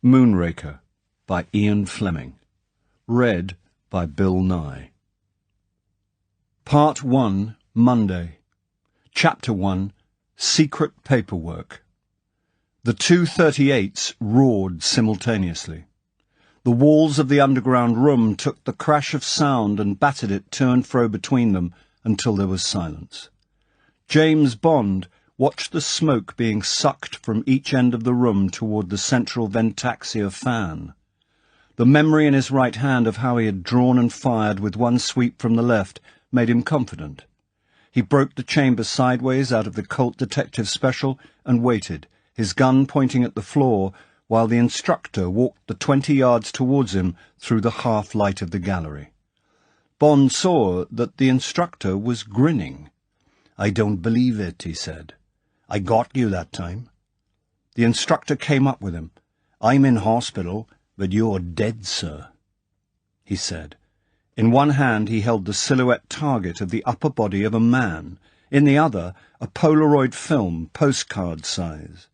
Moonraker by Ian Fleming. Read by Bill Nighy. Part 1, Monday. Chapter 1, Secret Paperwork. The two 38s roared simultaneously. The walls of the underground room took the crash of sound and battered it to and fro between them until there was silence. James Bond watched the smoke being sucked from each end of the room toward the central ventaxia fan. The memory in his right hand of how he had drawn and fired with one sweep from the left made him confident. He broke the chamber sideways out of the Colt Detective Special and waited, his gun pointing at the floor, while the instructor walked the 20 yards towards him through the half-light of the gallery. Bond saw that the instructor was grinning. "I don't believe it," he said. "I got you that time." The instructor came up with him. "I'm in hospital, but you're dead, sir," he said. In one hand he held the silhouette target of the upper body of a man, in the other a Polaroid film, postcard size.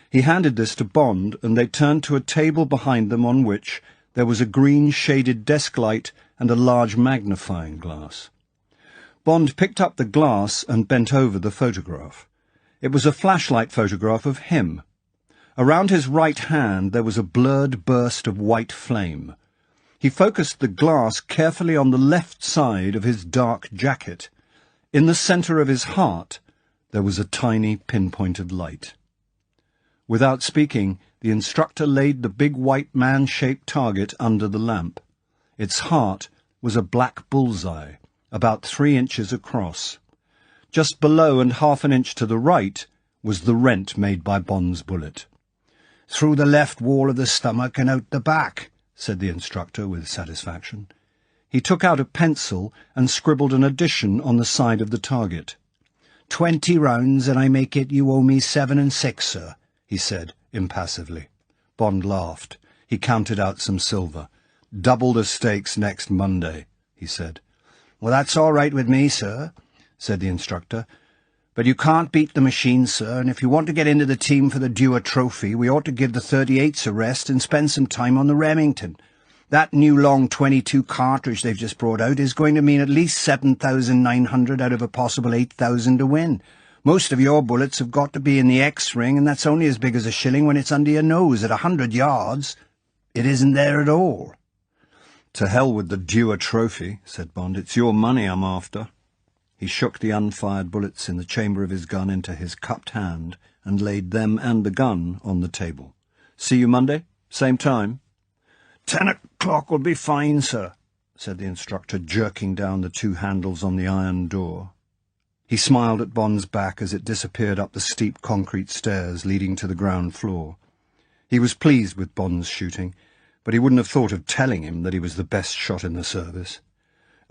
He handed this to Bond, and they turned to a table behind them on which there was a green-shaded desk light and a large magnifying glass. Bond picked up the glass and bent over the photograph. It was a flashlight photograph of him. Around his right hand there was a blurred burst of white flame. He focused the glass carefully on the left side of his dark jacket. In the centre of his heart there was a tiny pinpoint of light. Without speaking, the instructor laid the big white man-shaped target under the lamp. Its heart was a black bullseye, about 3 inches across. Just below and half an inch to the right was the rent made by Bond's bullet. "Through the left wall of the stomach and out the back," said the instructor with satisfaction. He took out a pencil and scribbled an addition on the side of the target. 20 rounds, and I make it you owe me 7 and 6, sir," he said impassively. Bond laughed. He counted out some silver. "Double the stakes next Monday," he said. "Well, that's all right with me, sir," said the instructor. "But you can't beat the machine, sir, and if you want to get into the team for the Dewar Trophy, we ought to give the 38s a rest and spend some time on the Remington. That new long 22 cartridge they've just brought out is going to mean at least 7,900 out of a possible 8,000 to win. Most of your bullets have got to be in the X-ring, and that's only as big as a shilling when it's under your nose. At 100 yards, it isn't there at all." "To hell with the Dewar Trophy," said Bond. "It's your money I'm after." He shook the unfired bullets in the chamber of his gun into his cupped hand and laid them and the gun on the table. "See you Monday? Same time?" 10 o'clock will be fine, sir," said the instructor, jerking down the 2 handles on the iron door. He smiled at Bond's back as it disappeared up the steep concrete stairs leading to the ground floor. He was pleased with Bond's shooting, but he wouldn't have thought of telling him that he was the best shot in the service.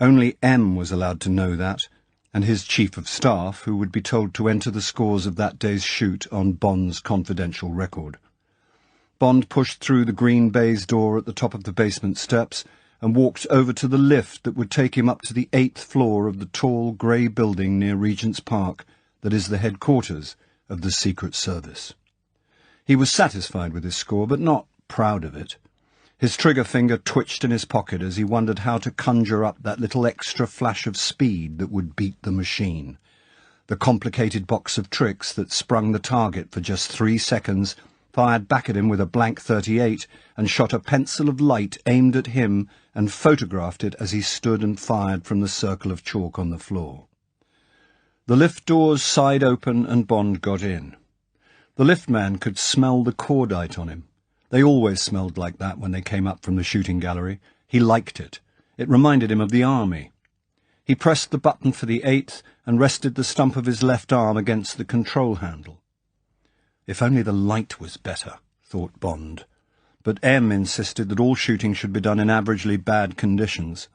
Only M was allowed to know that, and his chief of staff, who would be told to enter the scores of that day's shoot on Bond's confidential record. Bond pushed through the green baize door at the top of the basement steps and walked over to the lift that would take him up to the 8th floor of the tall grey building near Regent's Park that is the headquarters of the Secret Service. He was satisfied with his score, but not proud of it. His trigger finger twitched in his pocket as he wondered how to conjure up that little extra flash of speed that would beat the machine. The complicated box of tricks that sprung the target for just 3 seconds, fired back at him with a blank 38, and shot a pencil of light aimed at him and photographed it as he stood and fired from the circle of chalk on the floor. The lift doors sighed open and Bond got in. The liftman could smell the cordite on him. They always smelled like that when they came up from the shooting gallery. He liked it. It reminded him of the army. He pressed the button for the 8th and rested the stump of his left arm against the control handle. If only the light was better, thought Bond. But M insisted that all shooting should be done in averagely bad conditions.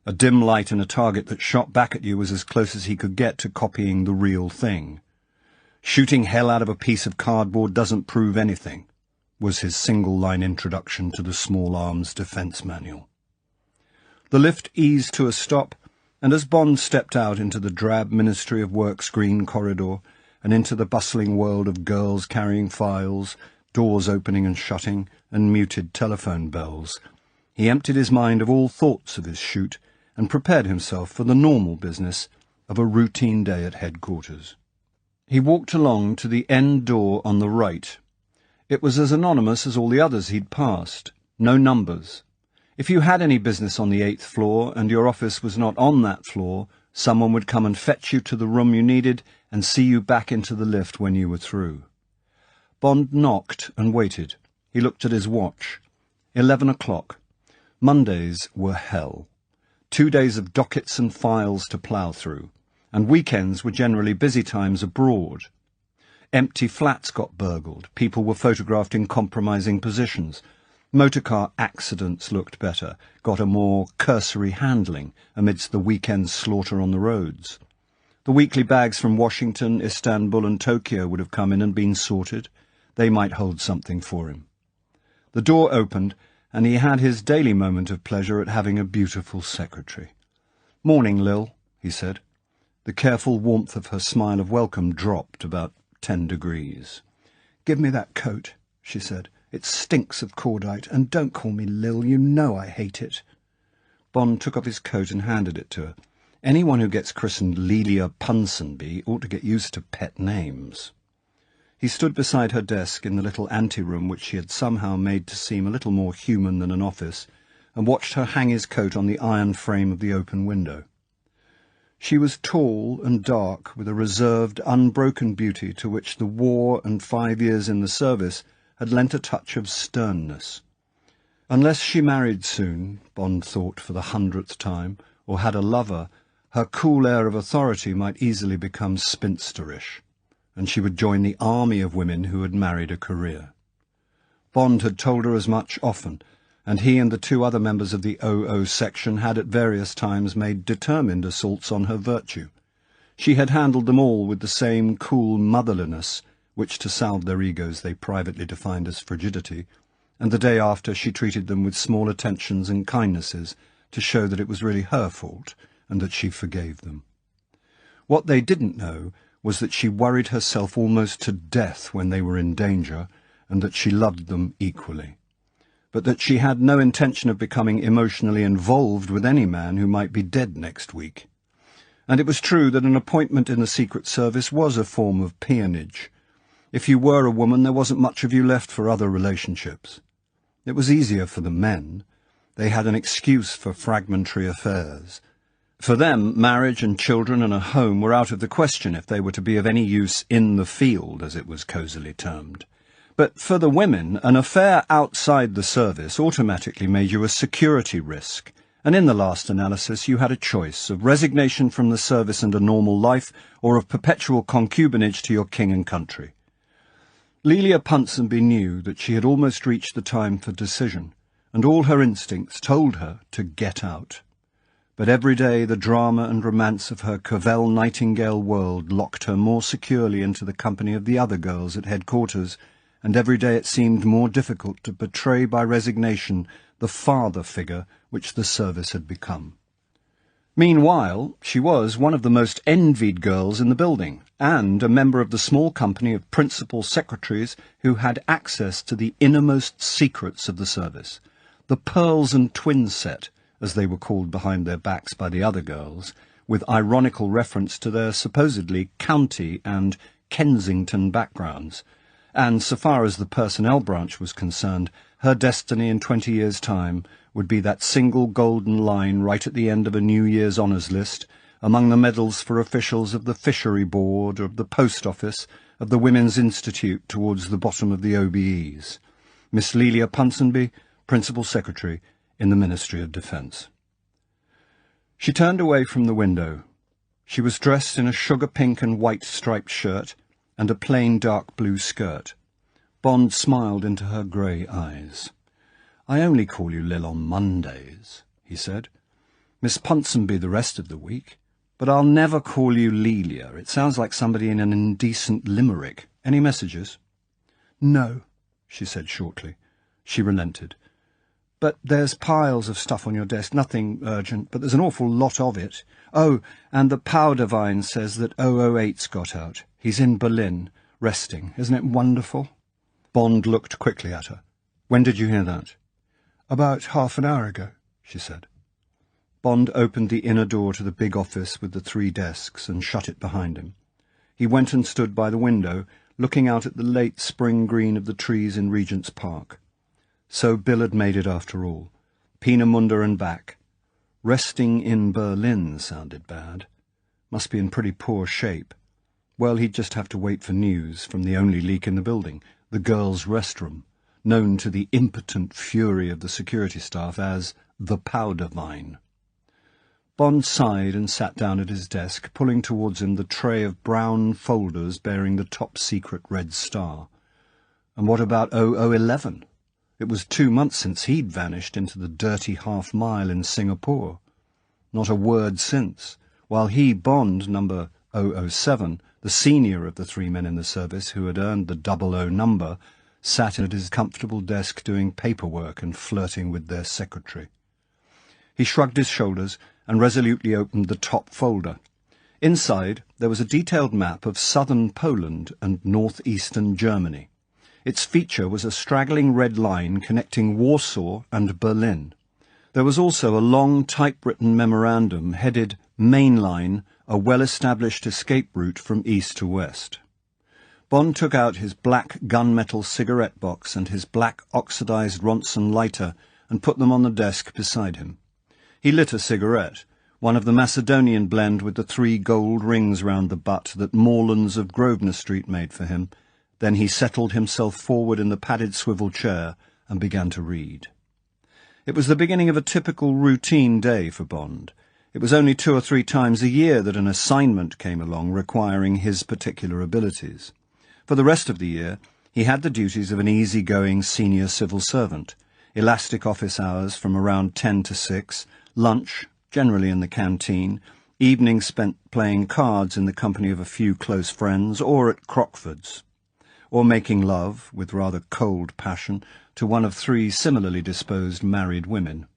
A dim light and a target that shot back at you was as close as he could get to copying the real thing. "Shooting hell out of a piece of cardboard doesn't prove anything," was his single-line introduction to the Small Arms Defence Manual. The lift eased to a stop, and as Bond stepped out into the drab Ministry of Works green corridor and into the bustling world of girls carrying files, doors opening and shutting, and muted telephone bells. He emptied his mind of all thoughts of his shoot and prepared himself for the normal business of a routine day at headquarters. He walked along to the end door on the right. It was as anonymous as all the others he'd passed. No numbers. If you had any business on the 8th floor and your office was not on that floor, someone would come and fetch you to the room you needed and see you back into the lift when you were through. Bond knocked and waited. He looked at his watch. 11 o'clock. Mondays were hell. 2 days of dockets and files to plough through, and weekends were generally busy times abroad. Empty flats got burgled, people were photographed in compromising positions, motorcar accidents looked better, got a more cursory handling amidst the weekend slaughter on the roads. The weekly bags from Washington, Istanbul and Tokyo would have come in and been sorted. They might hold something for him. The door opened, and he had his daily moment of pleasure at having a beautiful secretary. "Morning, Lil," he said. The careful warmth of her smile of welcome dropped about 10 degrees. "Give me that coat," she said. "It stinks of cordite, and don't call me Lil, you know I hate it." Bond took off his coat and handed it to her. Anyone who gets christened Lelia Punsonby ought to get used to pet names. He stood beside her desk in the little anteroom which she had somehow made to seem a little more human than an office, and watched her hang his coat on the iron frame of the open window. She was tall and dark, with a reserved, unbroken beauty to which the war and 5 years in the service had lent a touch of sternness. Unless she married soon, Bond thought for the 100th time, or had a lover, her cool air of authority might easily become spinsterish, and she would join the army of women who had married a career. Bond had told her as much often, and he and the 2 other members of the OO section had at various times made determined assaults on her virtue. She had handled them all with the same cool motherliness, which to salve their egos they privately defined as frigidity, and the day after she treated them with small attentions and kindnesses to show that it was really her fault and that she forgave them. What they didn't know was that she worried herself almost to death when they were in danger, and that she loved them equally, but that she had no intention of becoming emotionally involved with any man who might be dead next week. And it was true that an appointment in the Secret Service was a form of peonage. If you were a woman, there wasn't much of you left for other relationships. It was easier for the men. They had an excuse for fragmentary affairs. For them, marriage and children and a home were out of the question if they were to be of any use in the field, as it was cosily termed. But for the women, an affair outside the service automatically made you a security risk, and in the last analysis you had a choice of resignation from the service and a normal life, or of perpetual concubinage to your king and country. Lelia Punsonby knew that she had almost reached the time for decision, and all her instincts told her to get out. But every day the drama and romance of her Cavell Nightingale world locked her more securely into the company of the other girls at headquarters, and every day it seemed more difficult to betray by resignation the father figure which the service had become. Meanwhile, she was one of the most envied girls in the building, and a member of the small company of principal secretaries who had access to the innermost secrets of the service, the Pearls and Twins set, as they were called behind their backs by the other girls, with ironical reference to their supposedly county and Kensington backgrounds, and so far as the personnel branch was concerned, her destiny in 20 years' time would be that single golden line right at the end of a New Year's honours list, among the medals for officials of the Fishery Board, of the Post Office, of the Women's Institute towards the bottom of the OBEs. Miss Lelia Punsonby, Principal Secretary in the Ministry of Defence. She turned away from the window. She was dressed in a sugar-pink and white striped shirt and a plain dark blue skirt. Bond smiled into her grey eyes. "I only call you Lil on Mondays," he said. "Miss Punsonby the rest of the week. But I'll never call you Lelia. It sounds like somebody in an indecent limerick. Any messages?" "No," she said shortly. She relented. "But there's piles of stuff on your desk, nothing urgent, but there's an awful lot of it. Oh, and the powder vine says that 008's got out. He's in Berlin, resting. Isn't it wonderful?" Bond looked quickly at her. "When did you hear that?" "About half an hour ago," she said. Bond opened the inner door to the big office with the 3 desks and shut it behind him. He went and stood by the window, looking out at the late spring green of the trees in Regent's Park. So Bill had made it after all. Peenemünde and back. Resting in Berlin sounded bad. Must be in pretty poor shape. Well, he'd just have to wait for news from the only leak in the building, the girls' restroom, known to the impotent fury of the security staff as the powder vine. Bond sighed and sat down at his desk, pulling towards him the tray of brown folders bearing the top-secret red star. And what about 0011? It was 2 months since he'd vanished into the dirty half-mile in Singapore. Not a word since, while he, Bond, number 007, the senior of the 3 men in the service who had earned the 00 number, sat at his comfortable desk doing paperwork and flirting with their secretary. He shrugged his shoulders and resolutely opened the top folder. Inside there was a detailed map of southern Poland and northeastern Germany. Its feature was a straggling red line connecting Warsaw and Berlin. There was also a long typewritten memorandum headed Main Line, a well-established escape route from east to west. Bond took out his black gunmetal cigarette box and his black oxidized Ronson lighter and put them on the desk beside him. He lit a cigarette, one of the Macedonian blend with the 3 gold rings round the butt that Morlands of Grosvenor Street made for him. Then he settled himself forward in the padded swivel chair and began to read. It was the beginning of a typical routine day for Bond. It was only 2 or 3 times a year that an assignment came along requiring his particular abilities. For the rest of the year, he had the duties of an easy-going senior civil servant, elastic office hours from around 10 to 6, lunch, generally in the canteen, evenings spent playing cards in the company of a few close friends, or at Crockford's, or making love, with rather cold passion, to one of 3 similarly disposed married women.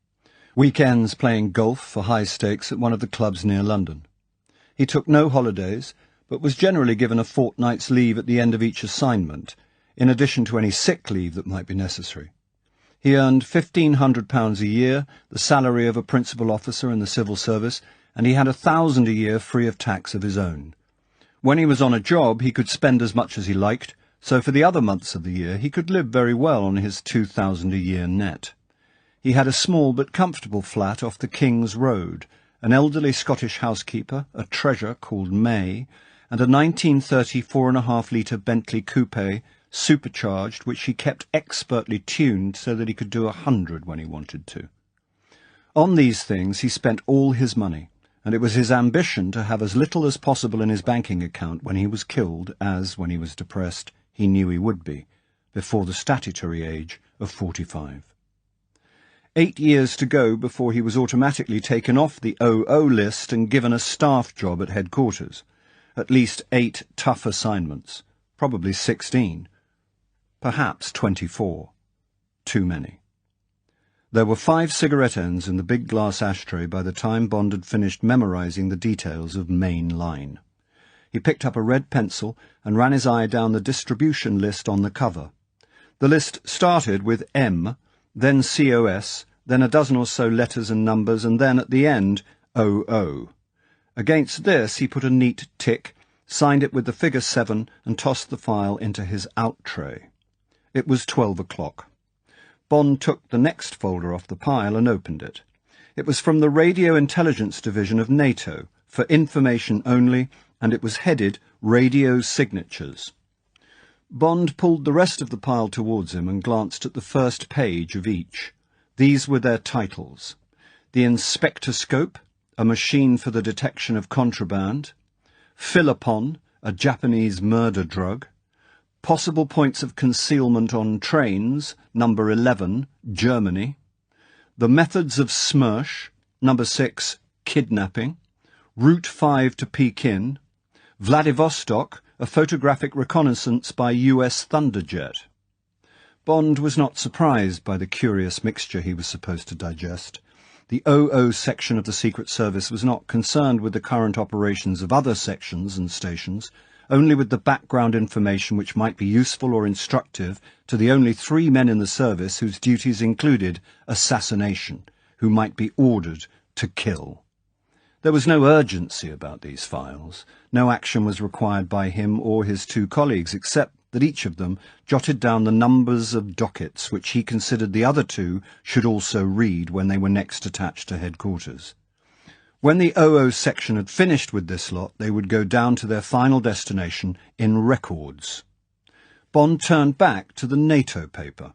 Weekends playing golf for high stakes at one of the clubs near London. He took no holidays, but was generally given a fortnight's leave at the end of each assignment, in addition to any sick leave that might be necessary. He earned £1,500 a year, the salary of a principal officer in the civil service, and he had £1,000 a year free of tax of his own. When he was on a job, he could spend as much as he liked, so for the other months of the year he could live very well on his £2,000 a year net. He had a small but comfortable flat off the King's Road, an elderly Scottish housekeeper, a treasure called May, and a 1930 4.5-litre Bentley coupe, supercharged, which he kept expertly tuned so that he could do 100 when he wanted to. On these things he spent all his money, and it was his ambition to have as little as possible in his banking account when he was killed, as, when he was depressed, he knew he would be, before the statutory age of 45. 8 years to go before he was automatically taken off the 00 list and given a staff job at headquarters. At least 8 tough assignments, probably 16, perhaps 24. Too many. There were 5 cigarette ends in the big glass ashtray by the time Bond had finished memorizing the details of Main Line. He picked up a red pencil and ran his eye down the distribution list on the cover. The list started with M, then COS, then a dozen or so letters and numbers, and then, at the end, 00. Against this he put a neat tick, signed it with the figure 7, and tossed the file into his out tray. It was 12 o'clock. Bond took the next folder off the pile and opened it. It was from the Radio Intelligence Division of NATO, for information only, and it was headed Radio Signatures. Bond pulled the rest of the pile towards him and glanced at the first page of each. These were their titles: The Inspectoscope, a machine for the detection of contraband; Philopon, a Japanese murder drug; Possible points of concealment on trains, number 11, Germany; The Methods of Smersh, number 6, Kidnapping; Route 5 to Pekin; Vladivostok, a photographic reconnaissance by US Thunderjet. Bond was not surprised by the curious mixture he was supposed to digest. The 00 section of the Secret Service was not concerned with the current operations of other sections and stations, only with the background information which might be useful or instructive to the only 3 men in the service whose duties included assassination, who might be ordered to kill. There was no urgency about these files. No action was required by him or his 2 colleagues, except that each of them jotted down the numbers of dockets which he considered the other 2 should also read when they were next attached to headquarters. When the OO section had finished with this lot, they would go down to their final destination in records. Bond turned back to the NATO paper.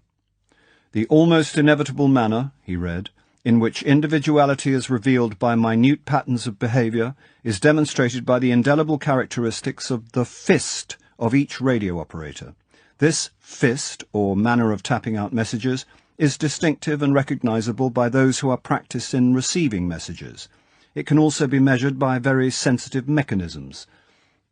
"The almost inevitable manner," he read, "in which individuality is revealed by minute patterns of behaviour is demonstrated by the indelible characteristics of the fist of each radio operator. This fist, or manner of tapping out messages, is distinctive and recognisable by those who are practised in receiving messages. It can also be measured by very sensitive mechanisms.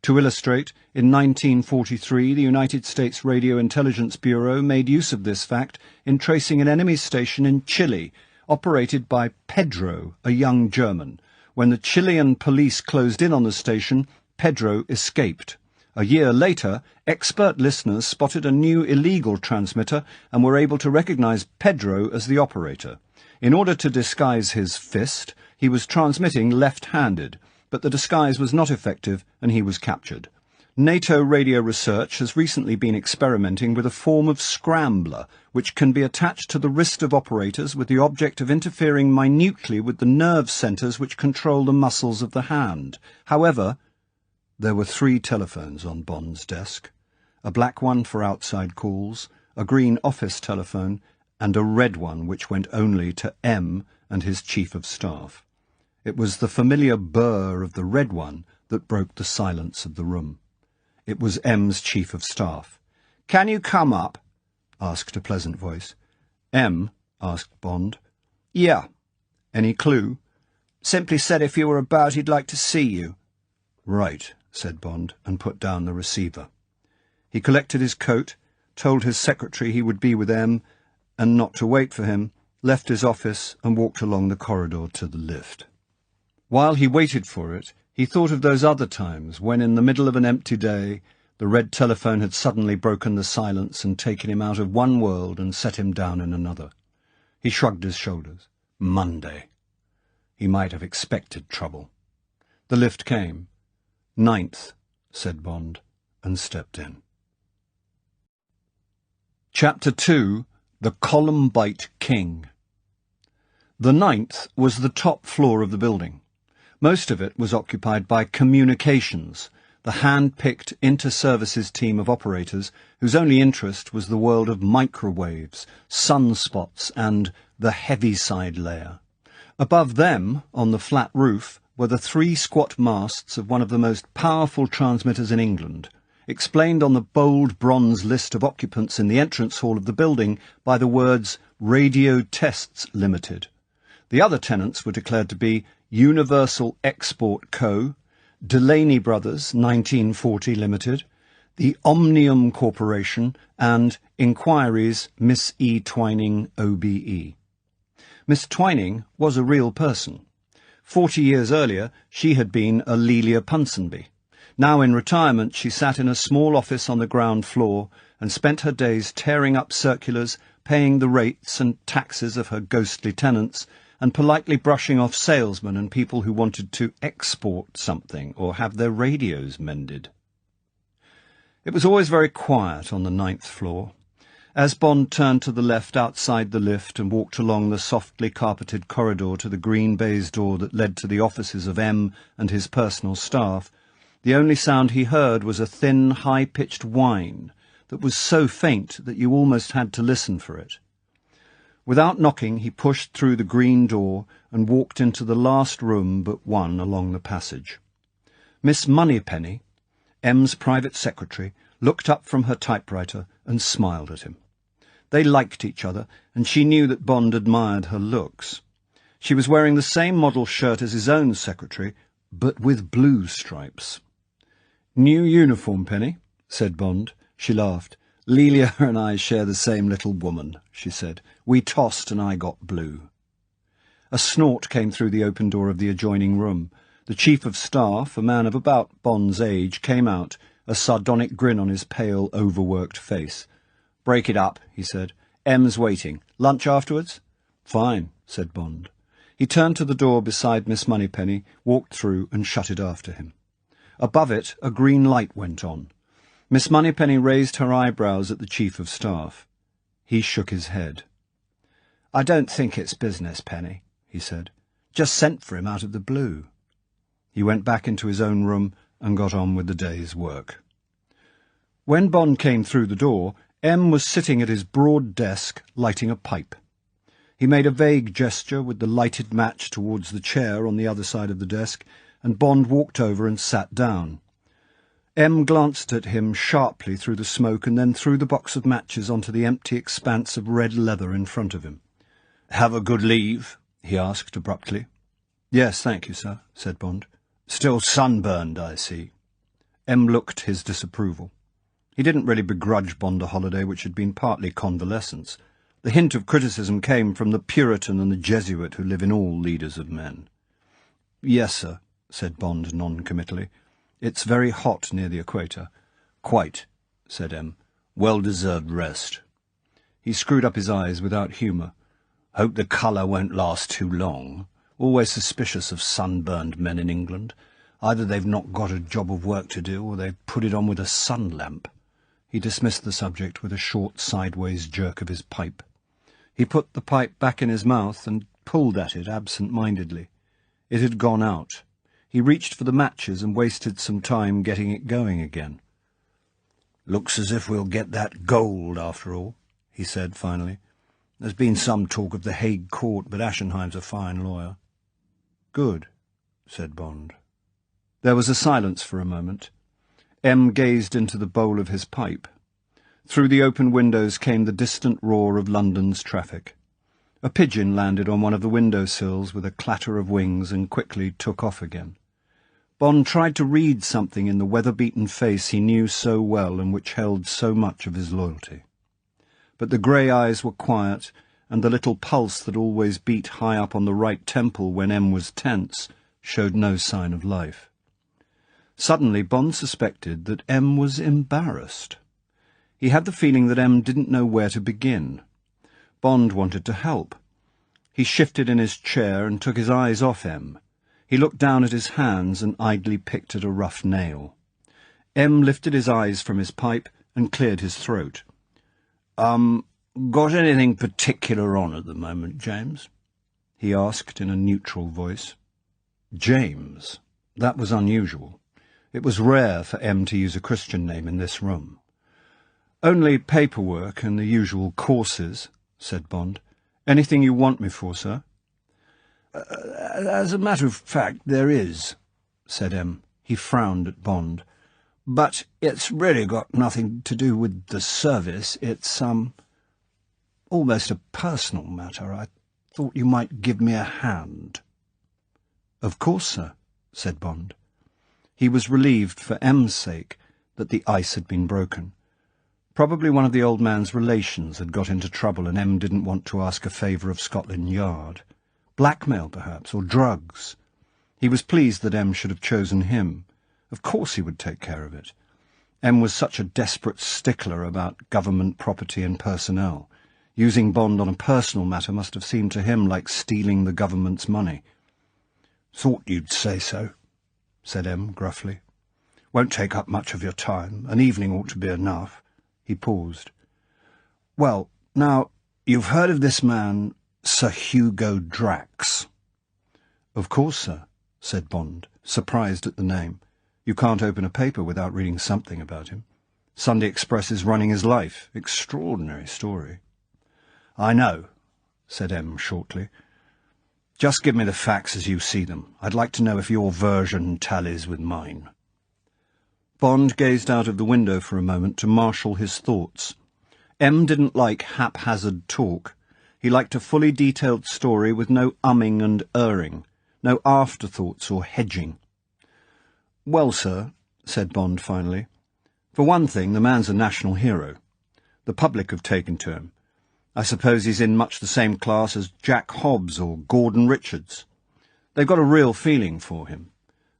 To illustrate, in 1943 the United States Radio Intelligence Bureau made use of this fact in tracing an enemy station in Chile, operated by Pedro, a young German. When the Chilean police closed in on the station, Pedro escaped. A year later, expert listeners spotted a new illegal transmitter and were able to recognise Pedro as the operator. In order to disguise his fist, he was transmitting left-handed, but the disguise was not effective and he was captured. NATO radio research has recently been experimenting with a form of scrambler which can be attached to the wrist of operators with the object of interfering minutely with the nerve centres which control the muscles of the hand. However, there were 3 telephones on Bond's desk, a black one for outside calls, a green office telephone, and a red one which went only to M and his chief of staff. It was the familiar burr of the red one that broke the silence of the room. It was M's chief of staff. "Can you come up?" asked a pleasant voice. "M?" asked Bond. "Yeah." "Any clue?" "Simply said if you were about he'd like to see you." "Right," said Bond, and put down the receiver. He collected his coat, told his secretary he would be with M, and not to wait for him, left his office and walked along the corridor to the lift. While he waited for it, he thought of those other times when, in the middle of an empty day, the red telephone had suddenly broken the silence and taken him out of one world and set him down in another. He shrugged his shoulders. Monday. He might have expected trouble. The lift came. "Ninth," said Bond, and stepped in. Chapter 2. The Columbite King. The 9th was the top floor of the building. Most of it was occupied by communications, the hand-picked inter-services team of operators whose only interest was the world of microwaves, sunspots, and the Heaviside layer. Above them, on the flat roof, were the 3 squat masts of one of the most powerful transmitters in England, explained on the bold bronze list of occupants in the entrance hall of the building by the words Radio Tests Limited. The other tenants were declared to be Universal Export Co., Delaney Brothers, 1940 Limited, the Omnium Corporation, and Inquiries Miss E. Twining, OBE. Miss Twining was a real person. 40 years earlier, she had been a Lelia Punsonby. Now in retirement, she sat in a small office on the ground floor and spent her days tearing up circulars, paying the rates and taxes of her ghostly tenants, and politely brushing off salesmen and people who wanted to export something or have their radios mended. It was always very quiet on the 9th floor. As Bond turned to the left outside the lift and walked along the softly carpeted corridor to the green baize door that led to the offices of M and his personal staff, the only sound he heard was a thin, high-pitched whine that was so faint that you almost had to listen for it. Without knocking, he pushed through the green door and walked into the last room but one along the passage. Miss Moneypenny, M's private secretary, looked up from her typewriter and smiled at him. They liked each other, and she knew that Bond admired her looks. She was wearing the same model shirt as his own secretary, but with blue stripes. "New uniform, Penny," said Bond. She laughed. "Lelia and I share the same little woman," she said. "We tossed and I got blue." A snort came through the open door of the adjoining room. The chief of staff, a man of about Bond's age, came out a sardonic grin on his pale, overworked face. "Break it up," he said. "M's waiting. Lunch afterwards?" "Fine," said Bond. He turned to the door beside Miss Moneypenny, walked through and shut it after him. Above it, a green light went on. Miss Moneypenny raised her eyebrows at the Chief of Staff. He shook his head. "I don't think it's business, Penny," he said. "Just sent for him out of the blue." He went back into his own room and got on with the day's work. When Bond came through the door, M was sitting at his broad desk, lighting a pipe. He made a vague gesture with the lighted match towards the chair on the other side of the desk, and Bond walked over and sat down. M glanced at him sharply through the smoke and then threw the box of matches onto the empty expanse of red leather in front of him. "Have a good leave?" he asked abruptly. "Yes, thank you, sir," said Bond. "Still sunburned, I see." M looked his disapproval. He didn't really begrudge Bond a holiday which had been partly convalescence. The hint of criticism came from the Puritan and the Jesuit who live in all leaders of men. "Yes, sir," said Bond non-committally. "It's very hot near the equator." "Quite," said M. "Well-deserved rest." He screwed up his eyes without humour. "Hope the colour won't last too long. Always suspicious of sunburned men in England. Either they've not got a job of work to do, or they've put it on with a sun lamp." He dismissed the subject with a short sideways jerk of his pipe. He put the pipe back in his mouth and pulled at it absent-mindedly. It had gone out. He reached for the matches and wasted some time getting it going again. "Looks as if we'll get that gold, after all," he said finally. "There's been some talk of the Hague court, but Aschenheim's a fine lawyer." "Good," said Bond. There was a silence for a moment. M gazed into the bowl of his pipe. Through the open windows came the distant roar of London's traffic. A pigeon landed on one of the window-sills with a clatter of wings and quickly took off again. Bond tried to read something in the weather-beaten face he knew so well and which held so much of his loyalty. But the grey eyes were quiet, and the little pulse that always beat high up on the right temple when M was tense showed no sign of life. Suddenly Bond suspected that M was embarrassed. He had the feeling that M didn't know where to begin. Bond wanted to help. He shifted in his chair and took his eyes off M. He looked down at his hands and idly picked at a rough nail. M lifted his eyes from his pipe and cleared his throat. Got anything particular on at the moment, James?" he asked in a neutral voice. James. That was unusual. It was rare for M to use a Christian name in this room. "Only paperwork and the usual courses," said Bond. "Anything you want me for, sir?" "As a matter of fact, there is," said M. He frowned at Bond. "But it's really got nothing to do with the service. It's, almost a personal matter. I thought you might give me a hand." "Of course, sir," said Bond. He was relieved for M's sake that the ice had been broken. Probably one of the old man's relations had got into trouble and M didn't want to ask a favour of Scotland Yard. Blackmail, perhaps, or drugs. He was pleased that M should have chosen him. Of course he would take care of it. M was such a desperate stickler about government property and personnel. Using Bond on a personal matter must have seemed to him like stealing the government's money. "Thought you'd say so," said M gruffly. "Won't take up much of your time. An evening ought to be enough." He paused. "Well, now, you've heard of this man, Sir Hugo Drax?" "Of course, sir," said Bond, surprised at the name. "You can't open a paper without reading something about him. Sunday Express is running his life. Extraordinary story." "I know," said M shortly. "Just give me the facts as you see them. I'd like to know if your version tallies with mine." Bond gazed out of the window for a moment to marshal his thoughts. M didn't like haphazard talk. He liked a fully detailed story with no umming and erring, no afterthoughts or hedging. "Well, sir," said Bond finally, "for one thing, the man's a national hero. The public have taken to him. I suppose he's in much the same class as Jack Hobbs or Gordon Richards. They've got a real feeling for him.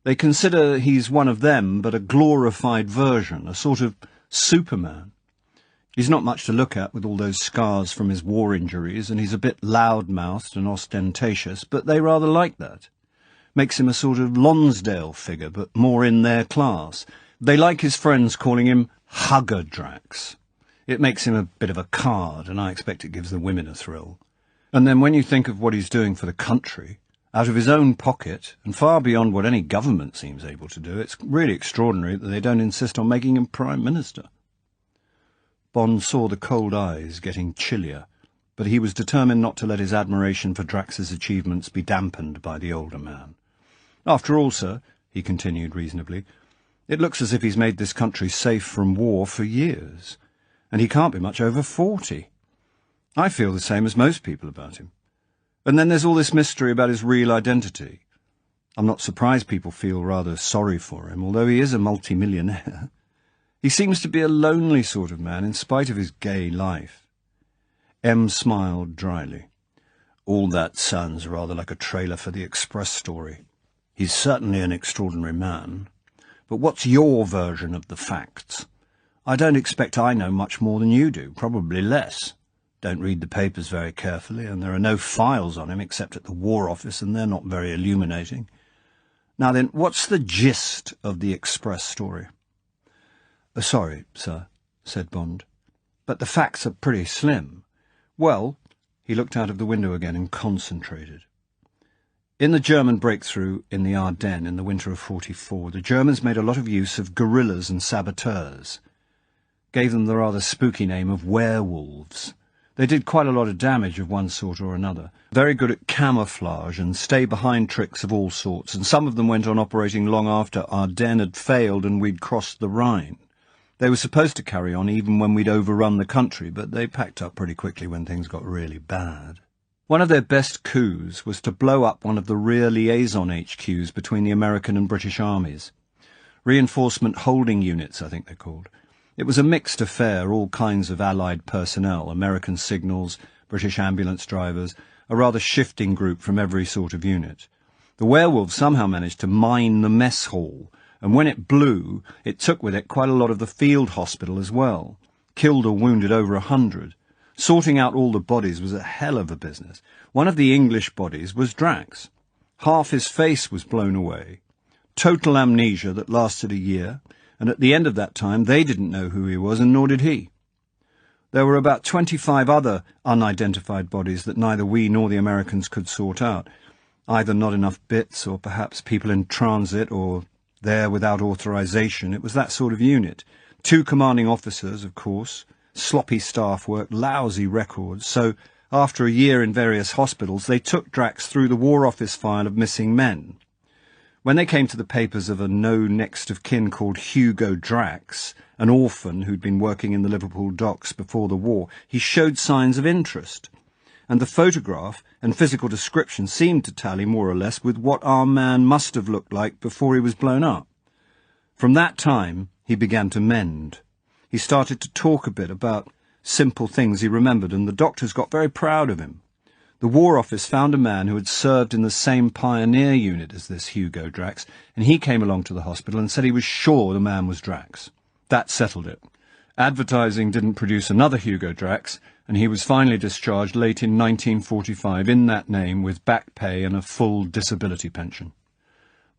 They consider he's one of them, but a glorified version, a sort of Superman. He's not much to look at with all those scars from his war injuries, and he's a bit loud-mouthed and ostentatious, but they rather like that. Makes him a sort of Lonsdale figure, but more in their class. They like his friends calling him Hugo Drax. It makes him a bit of a card, and I expect it gives the women a thrill. And then when you think of what he's doing for the country, out of his own pocket, and far beyond what any government seems able to do, it's really extraordinary that they don't insist on making him Prime Minister. Bond saw the cold eyes getting chillier, but he was determined not to let his admiration for Drax's achievements be dampened by the older man. "After all, sir," he continued reasonably, "it looks as if he's made this country safe from war for years, and he can't be much over 40. I feel the same as most people about him. And then there's all this mystery about his real identity. I'm not surprised people feel rather sorry for him, although he is a multi-millionaire. He seems to be a lonely sort of man, in spite of his gay life." M smiled dryly. "All that sounds rather like a trailer for the Express story. He's certainly an extraordinary man. But what's your version of the facts? I don't expect I know much more than you do, probably less. Don't read the papers very carefully, and there are no files on him except at the War Office, and they're not very illuminating. Now then, what's the gist of the Express story?" "Sorry, sir," said Bond, "but the facts are pretty slim." "Well," he looked out of the window again and concentrated. "In the German breakthrough in the Ardennes in the winter of 44, the Germans made a lot of use of guerrillas and saboteurs. Gave them the rather spooky name of werewolves. They did quite a lot of damage of one sort or another. Very good at camouflage and stay-behind tricks of all sorts, and some of them went on operating long after Ardennes had failed and we'd crossed the Rhine. They were supposed to carry on even when we'd overrun the country, but they packed up pretty quickly when things got really bad. One of their best coups was to blow up one of the rear liaison HQs between the American and British armies. Reinforcement holding units, I think they're called. It was a mixed affair, all kinds of Allied personnel, American signals, British ambulance drivers, a rather shifting group from every sort of unit. The werewolves somehow managed to mine the mess hall, and when it blew, it took with it quite a lot of the field hospital as well. Killed or wounded over 100. Sorting out all the bodies was a hell of a business. One of the English bodies was Drax. Half his face was blown away. Total amnesia that lasted a year, and at the end of that time they didn't know who he was, and nor did he. There were about 25 other unidentified bodies that neither we nor the Americans could sort out. Either not enough bits, or perhaps people in transit, or there without authorization. It was that sort of unit. 2 commanding officers, of course, sloppy staff work, lousy records. So, after a year in various hospitals, they took Drax through the War Office file of missing men. When they came to the papers of a no next of kin called Hugo Drax, an orphan who'd been working in the Liverpool docks before the war, he showed signs of interest. And the photograph and physical description seemed to tally more or less with what our man must have looked like before he was blown up. From that time, he began to mend. He started to talk a bit about simple things he remembered, and the doctors got very proud of him. The War Office found a man who had served in the same pioneer unit as this Hugo Drax, and he came along to the hospital and said he was sure the man was Drax. That settled it. Advertising didn't produce another Hugo Drax, and he was finally discharged late in 1945 in that name with back pay and a full disability pension.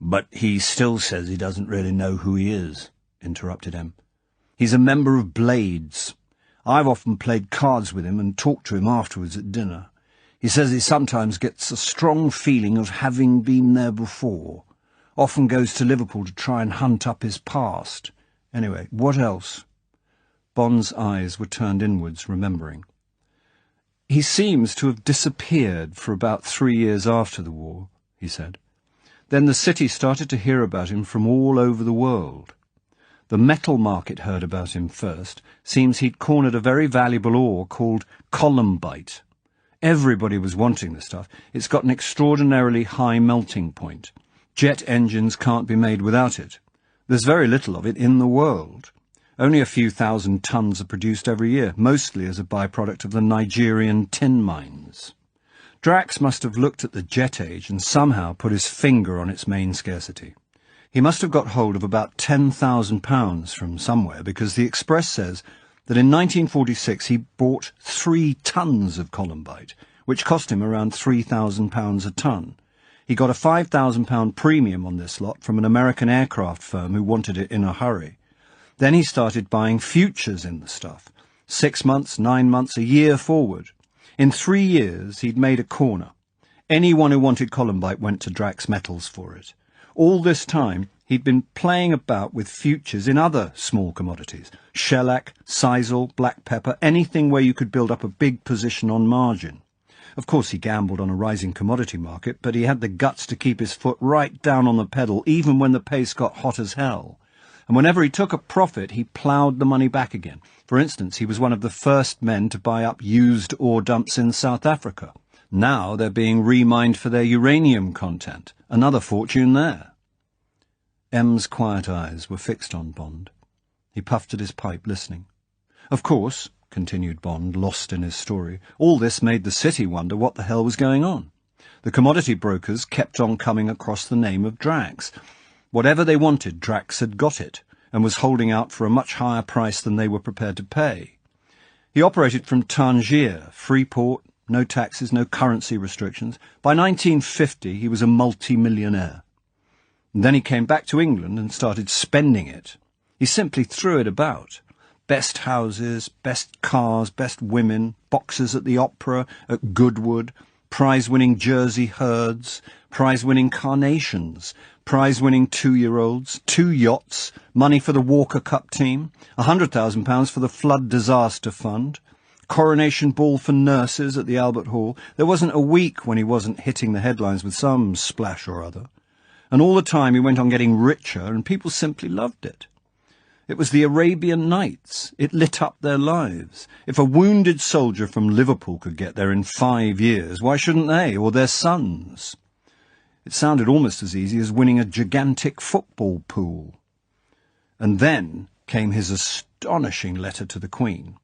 "But he still says he doesn't really know who he is," interrupted M. "He's a member of Blades. I've often played cards with him and talked to him afterwards at dinner. He says he sometimes gets a strong feeling of having been there before. Often goes to Liverpool to try and hunt up his past. Anyway, what else?" Bond's eyes were turned inwards, remembering. "He seems to have disappeared for about 3 years after the war," he said. "Then the city started to hear about him from all over the world. The metal market heard about him first. Seems he'd cornered a very valuable ore called Columbite. Everybody was wanting the stuff. It's got an extraordinarily high melting point. Jet engines can't be made without it. There's very little of it in the world. Only a few thousand tons are produced every year, mostly as a byproduct of the Nigerian tin mines. Drax must have looked at the jet age and somehow put his finger on its main scarcity. He must have got hold of about £10,000 from somewhere, because the Express says that in 1946 he bought 3 tons of Columbite, which cost him around £3,000 a ton. He got a £5,000 premium on this lot from an American aircraft firm who wanted it in a hurry. Then he started buying futures in the stuff, 6 months, 9 months, a year forward. In 3 years he'd made a corner. Anyone who wanted Columbite went to Drax Metals for it. All this time he'd been playing about with futures in other small commodities, shellac, sisal, black pepper, anything where you could build up a big position on margin. Of course he gambled on a rising commodity market, but he had the guts to keep his foot right down on the pedal even when the pace got hot as hell. And whenever he took a profit, he ploughed the money back again. For instance, he was one of the first men to buy up used ore dumps in South Africa. Now they're being remined for their uranium content. Another fortune there. M's quiet eyes were fixed on Bond. He puffed at his pipe, listening. Of course, continued Bond, lost in his story, all this made the city wonder what the hell was going on. The commodity brokers kept on coming across the name of Drax. Whatever they wanted, Drax had got it, and was holding out for a much higher price than they were prepared to pay. He operated from Tangier, free port, no taxes, no currency restrictions. By 1950 he was a multi-millionaire. And then he came back to England and started spending it. He simply threw it about. Best houses, best cars, best women, boxes at the opera, at Goodwood, prize-winning Jersey herds, prize-winning carnations, prize-winning 2-year-olds, 2 yachts, money for the Walker Cup team, £100,000 for the Flood Disaster Fund, coronation ball for nurses at the Albert Hall. There wasn't a week when he wasn't hitting the headlines with some splash or other. And all the time he went on getting richer, and people simply loved it. It was the Arabian Nights. It lit up their lives. If a wounded soldier from Liverpool could get there in 5 years, why shouldn't they, or their sons? It sounded almost as easy as winning a gigantic football pool. And then came his astonishing letter to the Queen.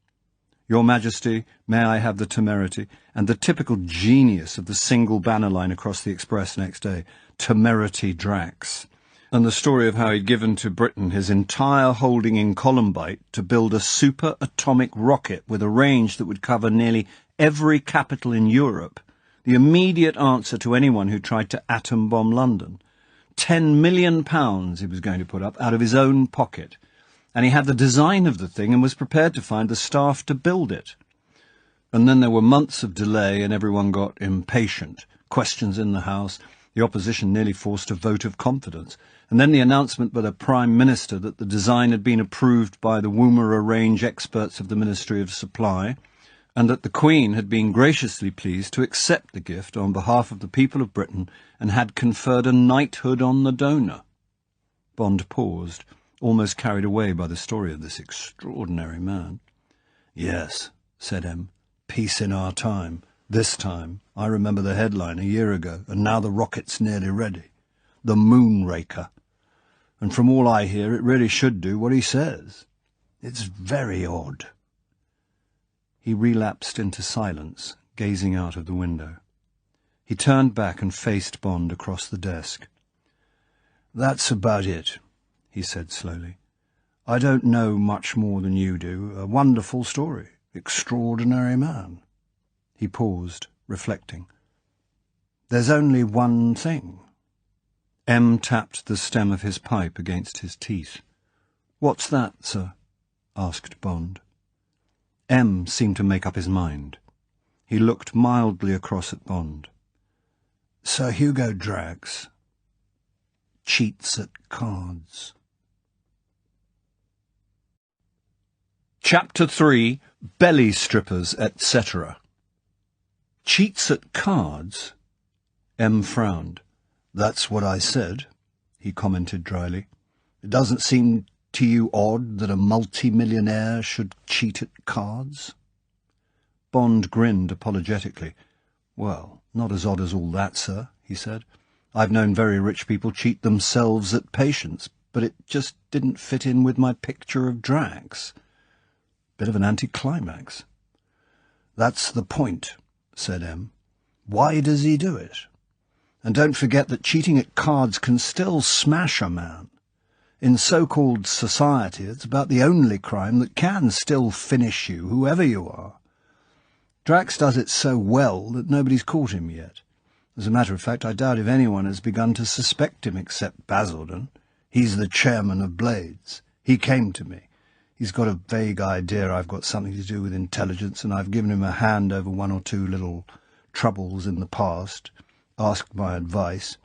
Your Majesty, may I have the temerity, and the typical genius of the single banner line across the Express next day, Temerity Drax, and the story of how he'd given to Britain his entire holding in Columbite to build a super-atomic rocket with a range that would cover nearly every capital in Europe, the immediate answer to anyone who tried to atom bomb London. £10 million he was going to put up out of his own pocket, and he had the design of the thing and was prepared to find the staff to build it. And then there were months of delay and everyone got impatient. Questions in the House, the opposition nearly forced a vote of confidence, and then the announcement by the Prime Minister that the design had been approved by the Woomera range experts of the Ministry of Supply, and that the Queen had been graciously pleased to accept the gift on behalf of the people of Britain and had conferred a knighthood on the donor. Bond paused, almost carried away by the story of this extraordinary man. Yes, said M, peace in our time. This time, I remember the headline a year ago, and now the rocket's nearly ready. The Moonraker. And from all I hear, it really should do what he says. It's very odd. He relapsed into silence, gazing out of the window. He turned back and faced Bond across the desk. That's about it, he said slowly. I don't know much more than you do. A wonderful story. Extraordinary man. He paused, reflecting. There's only one thing. M tapped the stem of his pipe against his teeth. What's that, sir? Asked Bond. M seemed to make up his mind. He looked mildly across at Bond. Sir Hugo Drax cheats at cards. Chapter 3, Belly Strippers, etc. Cheats at cards? M frowned. That's what I said, he commented dryly. It doesn't seem to you odd that a multi-millionaire should cheat at cards? Bond grinned apologetically. Well, not as odd as all that, sir, he said. I've known very rich people cheat themselves at patience, but it just didn't fit in with my picture of Drax. Bit of an anticlimax. That's the point, said M. Why does he do it? And don't forget that cheating at cards can still smash a man. In so-called society, it's about the only crime that can still finish you, whoever you are. Drax does it so well that nobody's caught him yet. As a matter of fact, I doubt if anyone has begun to suspect him except Basildon. He's the chairman of Blades. He came to me. He's got a vague idea I've got something to do with intelligence, and I've given him a hand over one or two little troubles in the past, asked my advice.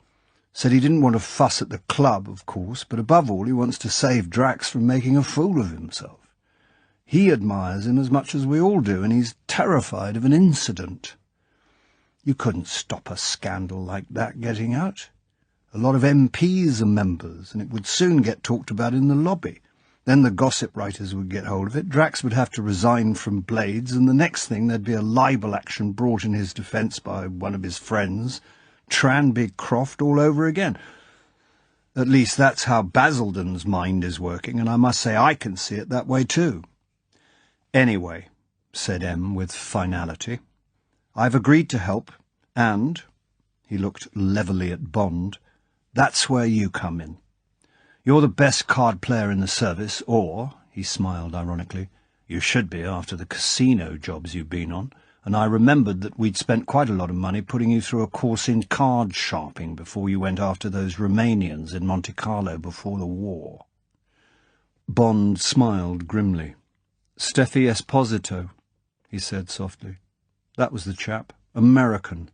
Said he didn't want to fuss at the club, of course, but above all he wants to save Drax from making a fool of himself. He admires him as much as we all do, and he's terrified of an incident. You couldn't stop a scandal like that getting out. A lot of MPs are members, and it would soon get talked about in the lobby. Then the gossip writers would get hold of it, Drax would have to resign from Blades, and the next thing there'd be a libel action brought in his defence by one of his friends, Tranby Croft all over again. At least that's how Basildon's mind is working, and I must say I can see it that way too. Anyway, said M with finality, I've agreed to help, and, he looked levelly at Bond, that's where you come in. You're the best card player in the service, or, he smiled ironically, you should be after the casino jobs you've been on, and I remembered that we'd spent quite a lot of money putting you through a course in card sharping before you went after those Romanians in Monte Carlo before the war. Bond smiled grimly. Steffi Esposito, he said softly. That was the chap. American.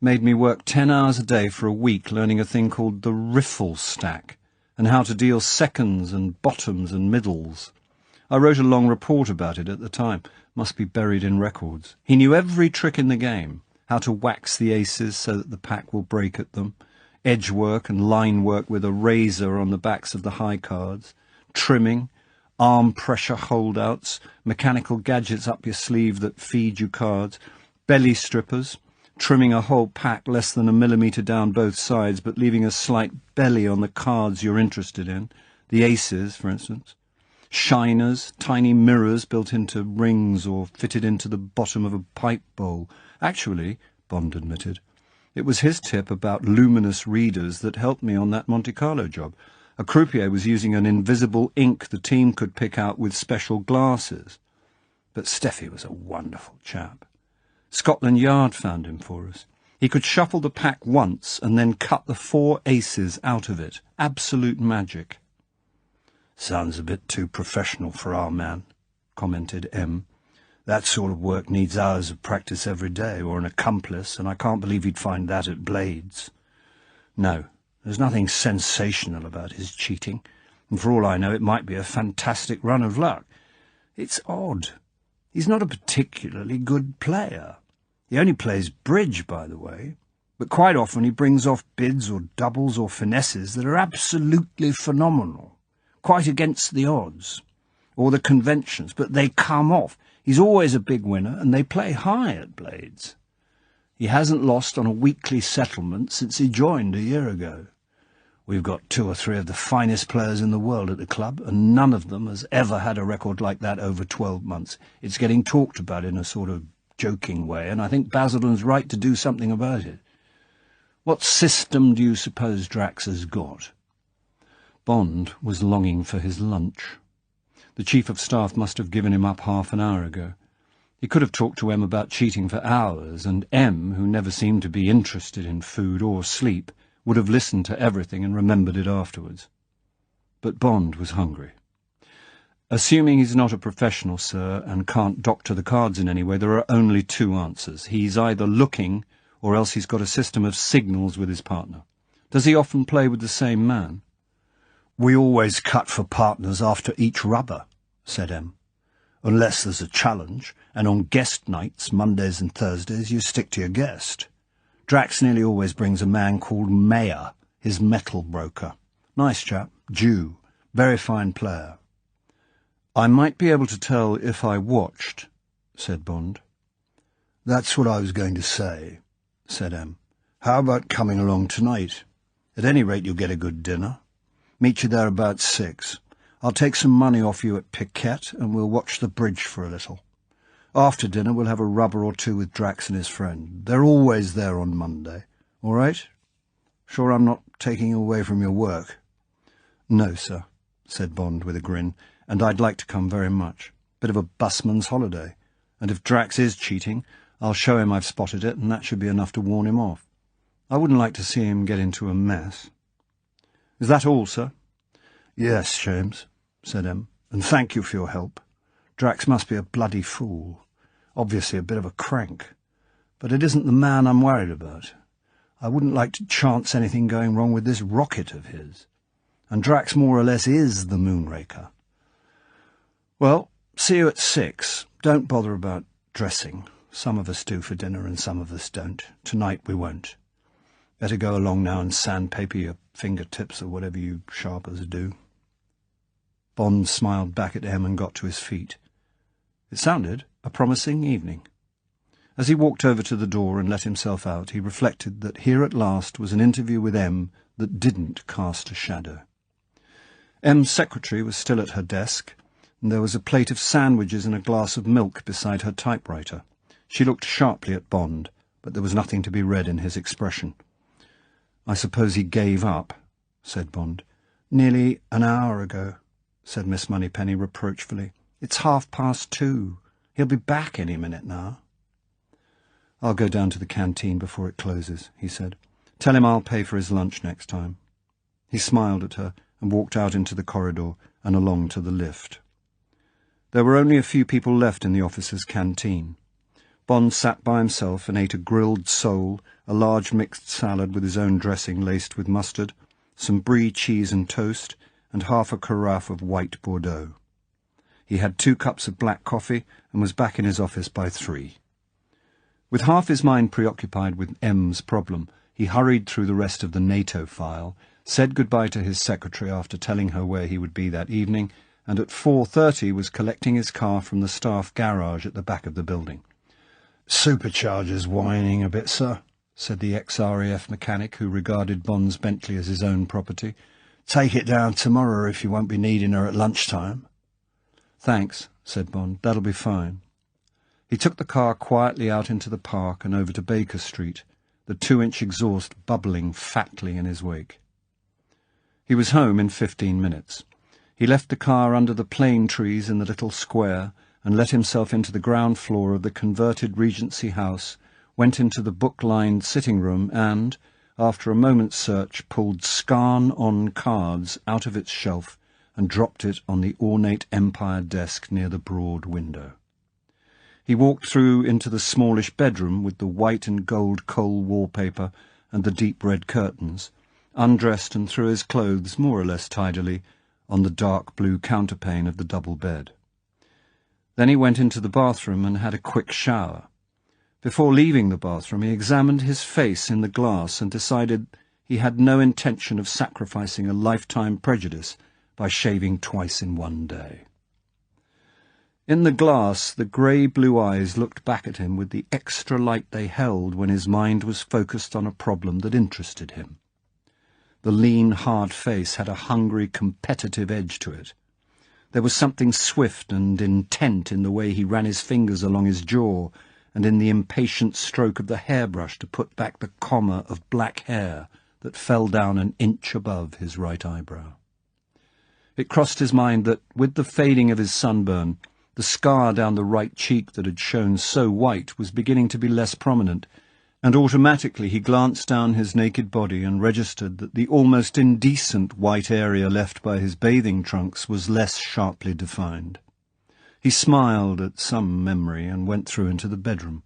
Made me work 10 hours a day for a week learning a thing called the riffle stack, and how to deal seconds and bottoms and middles. I wrote a long report about it at the time. Must be buried in records. He knew every trick in the game, how to wax the aces so that the pack will break at them, edge work and line work with a razor on the backs of the high cards, trimming, arm pressure holdouts, mechanical gadgets up your sleeve that feed you cards, belly strippers, trimming a whole pack less than a millimetre down both sides but leaving a slight belly on the cards you're interested in, the aces, for instance. Shiners, tiny mirrors built into rings or fitted into the bottom of a pipe bowl. Actually, Bond admitted, it was his tip about luminous readers that helped me on that Monte Carlo job. A croupier was using an invisible ink the team could pick out with special glasses. But Steffi was a wonderful chap. Scotland Yard found him for us. He could shuffle the pack once and then cut the 4 aces out of it. Absolute magic. Sounds a bit too professional for our man, commented M. That sort of work needs hours of practice every day, or an accomplice, and I can't believe he'd find that at Blades. No, there's nothing sensational about his cheating, and for all I know it might be a fantastic run of luck. It's odd. He's not a particularly good player. He only plays bridge, by the way, but quite often he brings off bids or doubles or finesses that are absolutely phenomenal, quite against the odds, or the conventions, but they come off. He's always a big winner, and they play high at Blades. He hasn't lost on a weekly settlement since he joined a year ago. We've got 2 or 3 of the finest players in the world at the club, and none of them has ever had a record like that over 12 months. It's getting talked about in a sort of joking way, and I think Basildon's right to do something about it. What system do you suppose Drax has got? Bond was longing for his lunch. The Chief of Staff must have given him up half an hour ago. He could have talked to M about cheating for hours, and M, who never seemed to be interested in food or sleep, would have listened to everything and remembered it afterwards. But Bond was hungry. Assuming he's not a professional, sir, and can't doctor the cards in any way, there are only 2 answers. He's either looking, or else he's got a system of signals with his partner. Does he often play with the same man? We always cut for partners after each rubber, said M. Unless there's a challenge, and on guest nights, Mondays and Thursdays, you stick to your guest. Drax nearly always brings a man called Mayer, his metal broker. Nice chap, Jew, very fine player. I might be able to tell if I watched, said Bond. That's what I was going to say, said M. How about coming along tonight? At any rate, you'll get a good dinner. Meet you there about 6. I'll take some money off you at Piquet, and we'll watch the bridge for a little. After dinner, we'll have a rubber or 2 with Drax and his friend. They're always there on Monday. All right? Sure I'm not taking you away from your work?" "No, sir," said Bond with a grin, "and I'd like to come very much. Bit of a busman's holiday. And if Drax is cheating, I'll show him I've spotted it, and that should be enough to warn him off. I wouldn't like to see him get into a mess." "Is that all, sir?" "Yes, James," said M, "and thank you for your help. Drax must be a bloody fool. Obviously a bit of a crank. But it isn't the man I'm worried about. I wouldn't like to chance anything going wrong with this rocket of his. And Drax more or less is the Moonraker. Well, see you at 6. Don't bother about dressing. Some of us do for dinner and some of us don't. Tonight we won't. Better go along now and sandpaper your fingertips or whatever you sharpers do." Bond smiled back at M and got to his feet. It sounded a promising evening. As he walked over to the door and let himself out, he reflected that here at last was an interview with M that didn't cast a shadow. M's secretary was still at her desk, and there was a plate of sandwiches and a glass of milk beside her typewriter. She looked sharply at Bond, but there was nothing to be read in his expression. "I suppose he gave up," said Bond. "Nearly an hour ago," said Miss Moneypenny reproachfully. "It's 2:30. He'll be back any minute now." "I'll go down to the canteen before it closes," he said. "Tell him I'll pay for his lunch next time." He smiled at her and walked out into the corridor and along to the lift. There were only a few people left in the officers' canteen. Bond sat by himself and ate a grilled sole, a large mixed salad with his own dressing laced with mustard, some brie cheese and toast, and half a carafe of white Bordeaux. He had 2 cups of black coffee and was back in his office by 3. With half his mind preoccupied with M's problem, he hurried through the rest of the NATO file, said goodbye to his secretary after telling her where he would be that evening, and at 4:30 was collecting his car from the staff garage at the back of the building. "Supercharger's whining a bit, sir," said the ex-RAF mechanic who regarded Bond's Bentley as his own property. "Take it down tomorrow if you won't be needing her at lunchtime." "Thanks," said Bond. "That'll be fine." He took the car quietly out into the park and over to Baker Street, the 2-inch exhaust bubbling fatly in his wake. He was home in 15 minutes. He left the car under the plane trees in the little square and let himself into the ground floor of the converted Regency House, went into the book-lined sitting room and, after a moment's search, pulled Scarn on Cards out of its shelf and dropped it on the ornate Empire desk near the broad window. He walked through into the smallish bedroom with the white and gold coal wallpaper and the deep red curtains, undressed and threw his clothes more or less tidily on the dark blue counterpane of the double bed. Then he went into the bathroom and had a quick shower. Before leaving the bathroom he examined his face in the glass and decided he had no intention of sacrificing a lifetime prejudice by shaving twice in one day. In the glass, the grey-blue eyes looked back at him with the extra light they held when his mind was focused on a problem that interested him. The lean, hard face had a hungry, competitive edge to it. There was something swift and intent in the way he ran his fingers along his jaw and in the impatient stroke of the hairbrush to put back the comma of black hair that fell down an inch above his right eyebrow. It crossed his mind that, with the fading of his sunburn, the scar down the right cheek that had shown so white was beginning to be less prominent, and automatically he glanced down his naked body and registered that the almost indecent white area left by his bathing trunks was less sharply defined. He smiled at some memory and went through into the bedroom.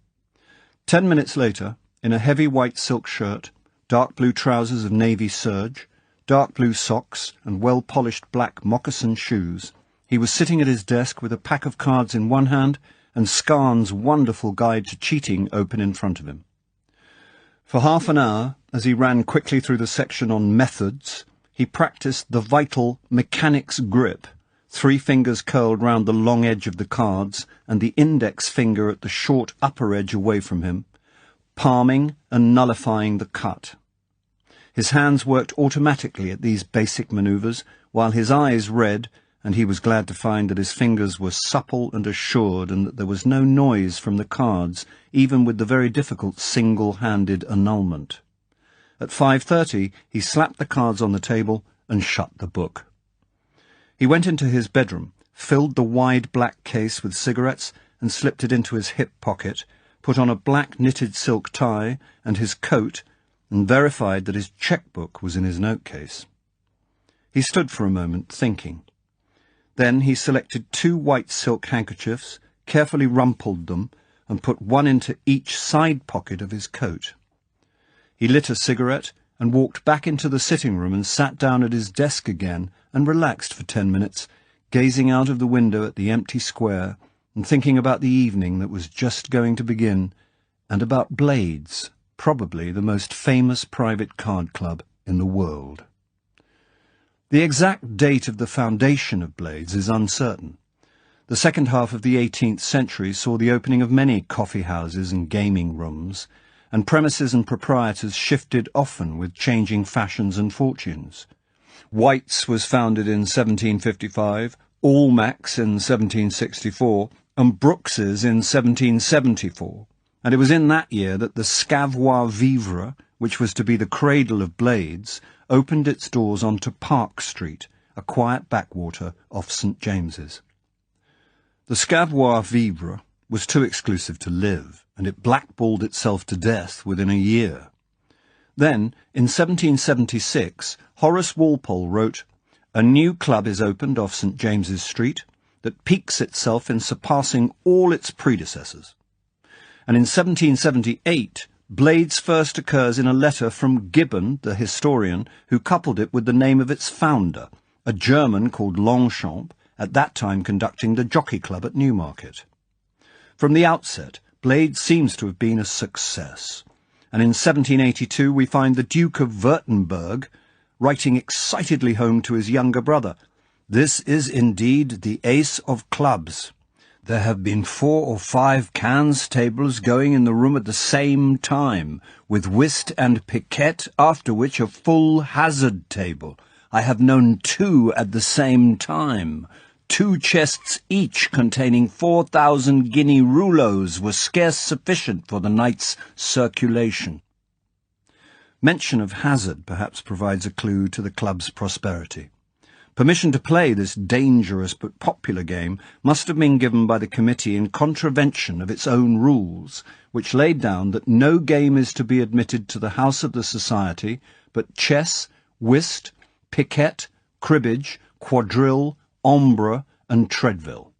10 minutes later, in a heavy white silk shirt, dark blue trousers of navy serge, dark blue socks, and well-polished black moccasin shoes, he was sitting at his desk with a pack of cards in one hand and Scarn's wonderful guide to cheating open in front of him. For half an hour, as he ran quickly through the section on methods, he practised the vital mechanic's grip, 3 fingers curled round the long edge of the cards and the index finger at the short upper edge away from him, palming and nullifying the cut. His hands worked automatically at these basic manoeuvres, while his eyes read, and he was glad to find that his fingers were supple and assured and that there was no noise from the cards, even with the very difficult single-handed annulment. At 5:30 he slapped the cards on the table and shut the book. He went into his bedroom, filled the wide black case with cigarettes and slipped it into his hip pocket, put on a black knitted silk tie and his coat, and verified that his cheque-book was in his note-case. He stood for a moment, thinking. Then he selected 2 white silk handkerchiefs, carefully rumpled them, and put one into each side pocket of his coat. He lit a cigarette and walked back into the sitting room and sat down at his desk again and relaxed for 10 minutes, gazing out of the window at the empty square and thinking about the evening that was just going to begin, and about Blades, probably the most famous private card club in the world. The exact date of the foundation of Blades is uncertain. The second half of the 18th century saw the opening of many coffee houses and gaming rooms, and premises and proprietors shifted often with changing fashions and fortunes. White's was founded in 1755, Almack's in 1764, and Brooks's in 1774, and it was in that year that the Savoir Vivre, which was to be the cradle of Blades, opened its doors onto Park Street, a quiet backwater off St. James's. The Savoir Vivre was too exclusive to live, and it blackballed itself to death within a year. Then, in 1776, Horace Walpole wrote, "A new club is opened off St. James's Street that piques itself in surpassing all its predecessors." And in 1778, Blades first occurs in a letter from Gibbon, the historian, who coupled it with the name of its founder, a German called Longchamp, at that time conducting the Jockey Club at Newmarket. From the outset, Blades seems to have been a success, and in 1782 we find the Duke of Württemberg writing excitedly home to his younger brother, "This is indeed the ace of clubs. There have been 4 or 5 cans tables going in the room at the same time, with whist and piquet, after which a full hazard table. I have known 2 at the same time. 2 chests each containing 4,000 guinea rouleaux were scarce sufficient for the night's circulation." Mention of hazard perhaps provides a clue to the club's prosperity. Permission to play this dangerous but popular game must have been given by the committee in contravention of its own rules, which laid down that no game is to be admitted to the house of the society but chess, whist, piquet, cribbage, quadrille, ombre, and treadville.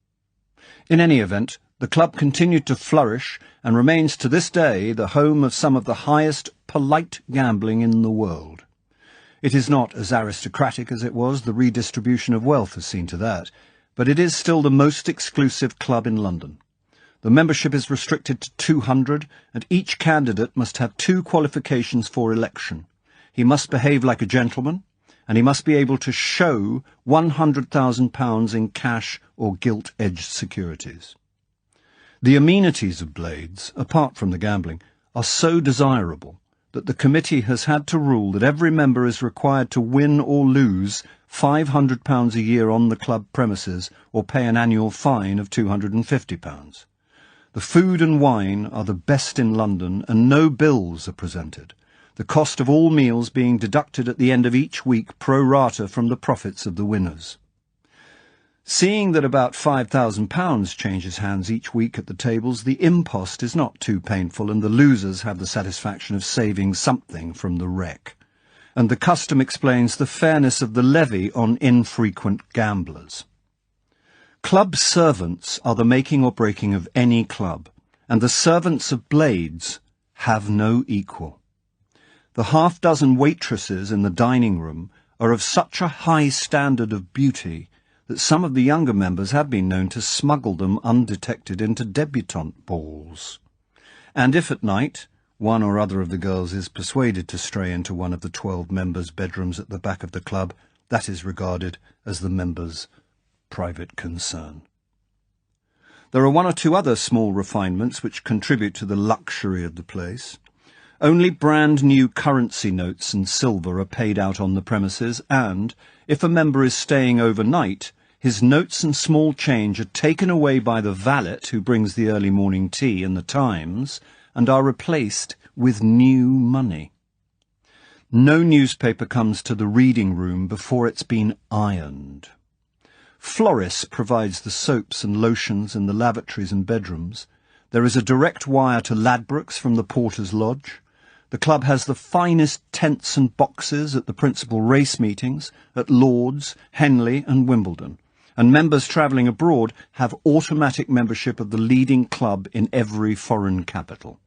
In any event, the club continued to flourish and remains to this day the home of some of the highest polite gambling in the world. It is not as aristocratic as it was, the redistribution of wealth has seen to that, but it is still the most exclusive club in London. The membership is restricted to 200, and each candidate must have 2 qualifications for election. He must behave like a gentleman, and he must be able to show £100,000 in cash or gilt-edged securities. The amenities of Blades, apart from the gambling, are so desirable that the committee has had to rule that every member is required to win or lose £500 a year on the club premises or pay an annual fine of £250. The food and wine are the best in London and no bills are presented, the cost of all meals being deducted at the end of each week pro rata from the profits of the winners. Seeing that about £5,000 changes hands each week at the tables, the impost is not too painful and the losers have the satisfaction of saving something from the wreck. And the custom explains the fairness of the levy on infrequent gamblers. Club servants are the making or breaking of any club, and the servants of Blades have no equal. The half-dozen waitresses in the dining room are of such a high standard of beauty that some of the younger members have been known to smuggle them undetected into debutante balls. And if at night one or other of the girls is persuaded to stray into one of the 12 members' bedrooms at the back of the club, that is regarded as the members' private concern. There are 1 or 2 other small refinements which contribute to the luxury of the place. Only brand new currency notes and silver are paid out on the premises, and, if a member is staying overnight, his notes and small change are taken away by the valet who brings the early morning tea and the Times, and are replaced with new money. No newspaper comes to the reading room before it's been ironed. Floris provides the soaps and lotions in the lavatories and bedrooms. There is a direct wire to Ladbrokes from the Porter's Lodge. The club has the finest tents and boxes at the principal race meetings, at Lord's, Henley and Wimbledon, and members travelling abroad have automatic membership of the leading club in every foreign capital.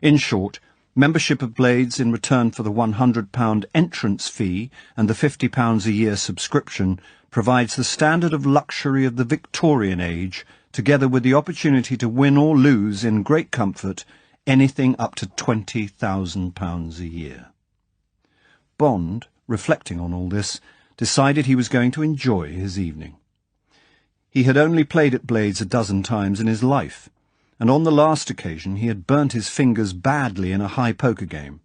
In short, membership of Blades in return for the £100 entrance fee and the £50 a year subscription provides the standard of luxury of the Victorian age, together with the opportunity to win or lose in great comfort anything up to £20,000 a year. Bond, reflecting on all this, decided he was going to enjoy his evening. He had only played at Blades a dozen times in his life, and on the last occasion he had burnt his fingers badly in a high poker game,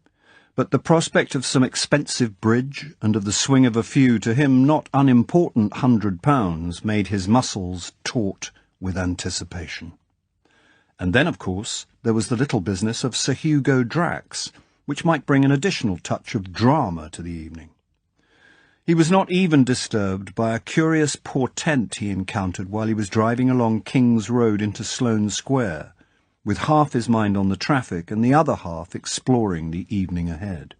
but the prospect of some expensive bridge and of the swing of a few, to him not unimportant £100, made his muscles taut with anticipation. And then, of course, there was the little business of Sir Hugo Drax, which might bring an additional touch of drama to the evening. He was not even disturbed by a curious portent he encountered while he was driving along King's Road into Sloane Square, with half his mind on the traffic and the other half exploring the evening ahead.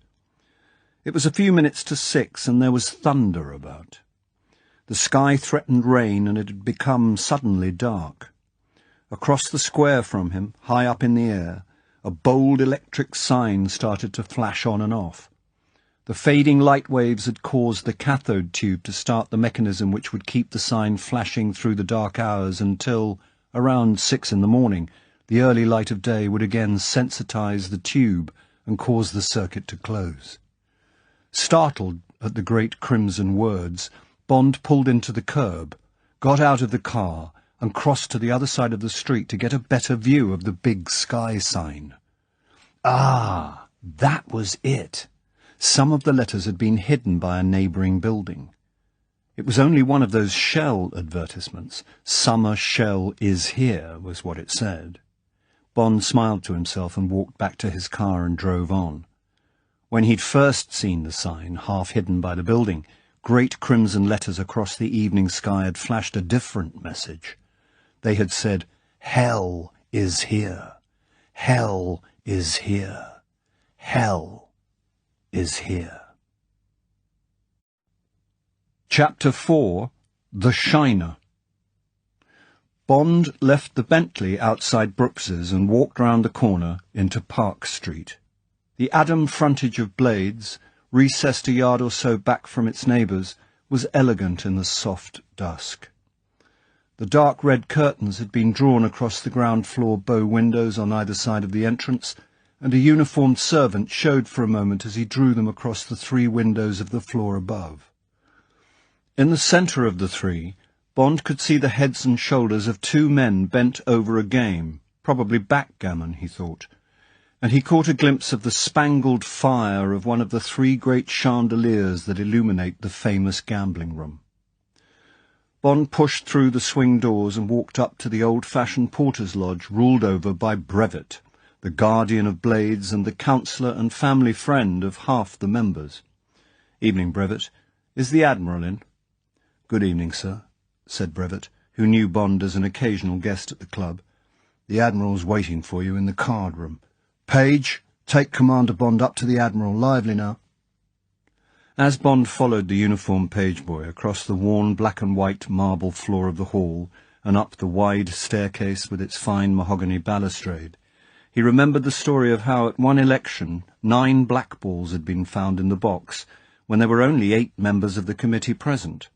It was a few minutes to 6, and there was thunder about. The sky threatened rain, and it had become suddenly dark. Across the square from him, high up in the air, a bold electric sign started to flash on and off. The fading light waves had caused the cathode tube to start the mechanism which would keep the sign flashing through the dark hours until, around 6 in the morning, the early light of day would again sensitize the tube and cause the circuit to close. Startled at the great crimson words, Bond pulled into the curb, got out of the car, and crossed to the other side of the street to get a better view of the big sky sign. Ah, that was it. Some of the letters had been hidden by a neighbouring building. It was only one of those Shell advertisements. "Summer Shell is here," was what it said. Bond smiled to himself and walked back to his car and drove on. When he'd first seen the sign, half hidden by the building, great crimson letters across the evening sky had flashed a different message. They had said, "Hell is here. Hell is here. Hell is here." Chapter 4. The Shiner. Bond left the Bentley outside Brooks's and walked round the corner into Park Street. The Adam frontage of Blades, recessed a yard or so back from its neighbours, was elegant in the soft dusk. The dark red curtains had been drawn across the ground-floor bow windows on either side of the entrance, and a uniformed servant showed for a moment as he drew them across the 3 windows of the floor above. In the centre of the 3, Bond could see the heads and shoulders of 2 men bent over a game, probably backgammon, he thought, and he caught a glimpse of the spangled fire of one of the 3 great chandeliers that illuminate the famous gambling room. Bond pushed through the swing doors and walked up to the old-fashioned porter's lodge ruled over by Brevet, the guardian of Blades and the counsellor and family friend of half the members. "Evening, Brevet. Is the Admiral in?" "Good evening, sir," said Brevet, who knew Bond as an occasional guest at the club. "The Admiral's waiting for you in the card-room. Page, take Commander Bond up to the Admiral. Lively now." As Bond followed the uniformed page-boy across the worn black-and-white marble floor of the hall and up the wide staircase with its fine mahogany balustrade, he remembered the story of how at one election 9 blackballs had been found in the box when there were only 8 members of the committee present.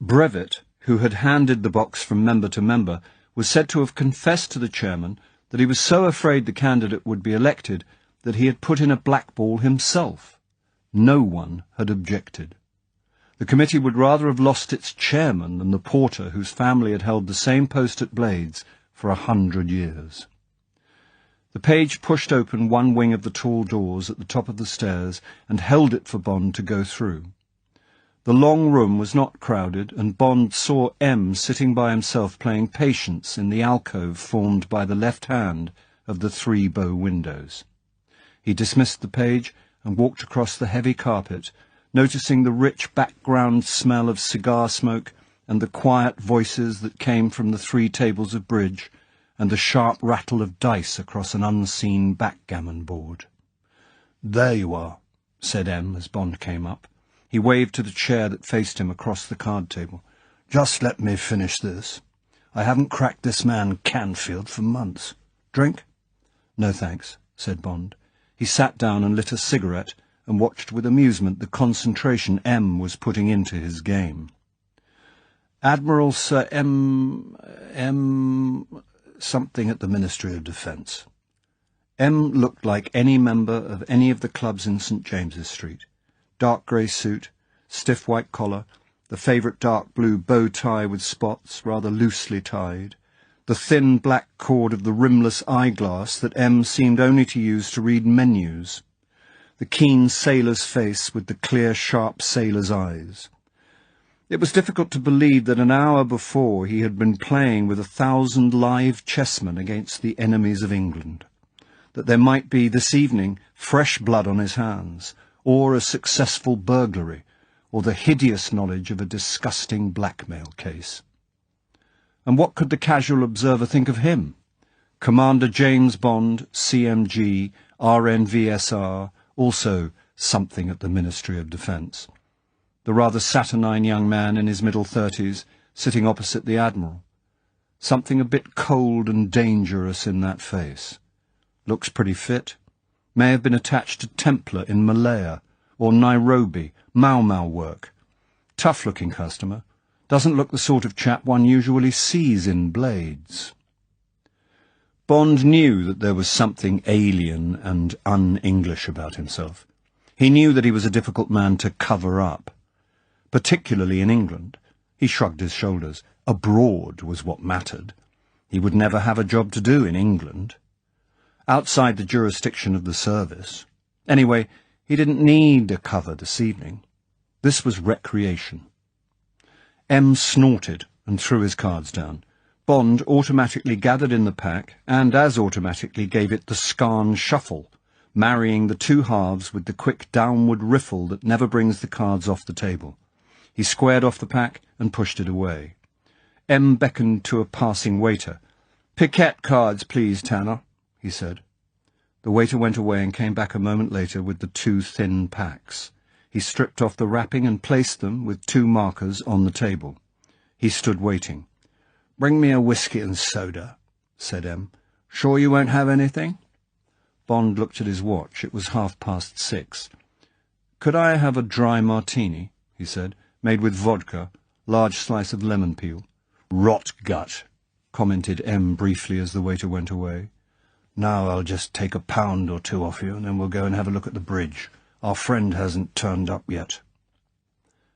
Brevet, who had handed the box from member to member, was said to have confessed to the chairman that he was so afraid the candidate would be elected that he had put in a blackball himself. No one had objected. The committee would rather have lost its chairman than the porter whose family had held the same post at Blades for 100 years. The page pushed open one wing of the tall doors at the top of the stairs and held it for Bond to go through. The long room was not crowded, and Bond saw M sitting by himself playing patience in the alcove formed by the left hand of the 3 bow windows. He dismissed the page and walked across the heavy carpet, noticing the rich background smell of cigar smoke and the quiet voices that came from the 3 tables of bridge and the sharp rattle of dice across an unseen backgammon board. "There you are," said M as Bond came up. He waved to the chair that faced him across the card table. "Just let me finish this. I haven't cracked this man Canfield for months. Drink?" "No, thanks," said Bond. He sat down and lit a cigarette and watched with amusement the concentration M was putting into his game. "Admiral Sir M. something at the Ministry of Defence." M looked like any member of any of the clubs in St. James's Street. Dark grey suit, stiff white collar, the favourite dark blue bow tie with spots, rather loosely tied, the thin black cord of the rimless eyeglass that M seemed only to use to read menus, the keen sailor's face with the clear, sharp sailor's eyes. It was difficult to believe that an hour before he had been playing with 1,000 live chessmen against the enemies of England, that there might be this evening fresh blood on his hands, or a successful burglary, or the hideous knowledge of a disgusting blackmail case. And what could the casual observer think of him? Commander James Bond, CMG, RNVSR, also something at the Ministry of Defence. The rather saturnine young man in his middle 30s, sitting opposite the Admiral. Something a bit cold and dangerous in that face. Looks pretty fit. May have been attached to Templar in Malaya, or Nairobi, Mau Mau work. Tough-looking customer. Doesn't look the sort of chap one usually sees in Blades. Bond knew that there was something alien and un-English about himself. He knew that he was a difficult man to cover up. Particularly in England. He shrugged his shoulders. Abroad was what mattered. He would never have a job to do in England. Outside the jurisdiction of the service. Anyway, he didn't need a cover this evening. This was recreation. M snorted and threw his cards down. Bond automatically gathered in the pack and as automatically gave it the scarn shuffle, marrying the 2 halves with the quick downward riffle that never brings the cards off the table. He squared off the pack and pushed it away. M beckoned to a passing waiter. "Piquet cards, please, Tanner," he said. The waiter went away and came back a moment later with the 2 thin packs. He stripped off the wrapping and placed them, with 2 markers, on the table. He stood waiting. "Bring me a whiskey and soda," said M. "Sure you won't have anything?" Bond looked at his watch. It was 6:30. "Could I have a dry martini?" he said. "Made with vodka, large slice of lemon peel." "Rot gut," commented M briefly as the waiter went away. "Now I'll just take a pound or 2 off you, and then we'll go and have a look at the bridge. Our friend hasn't turned up yet."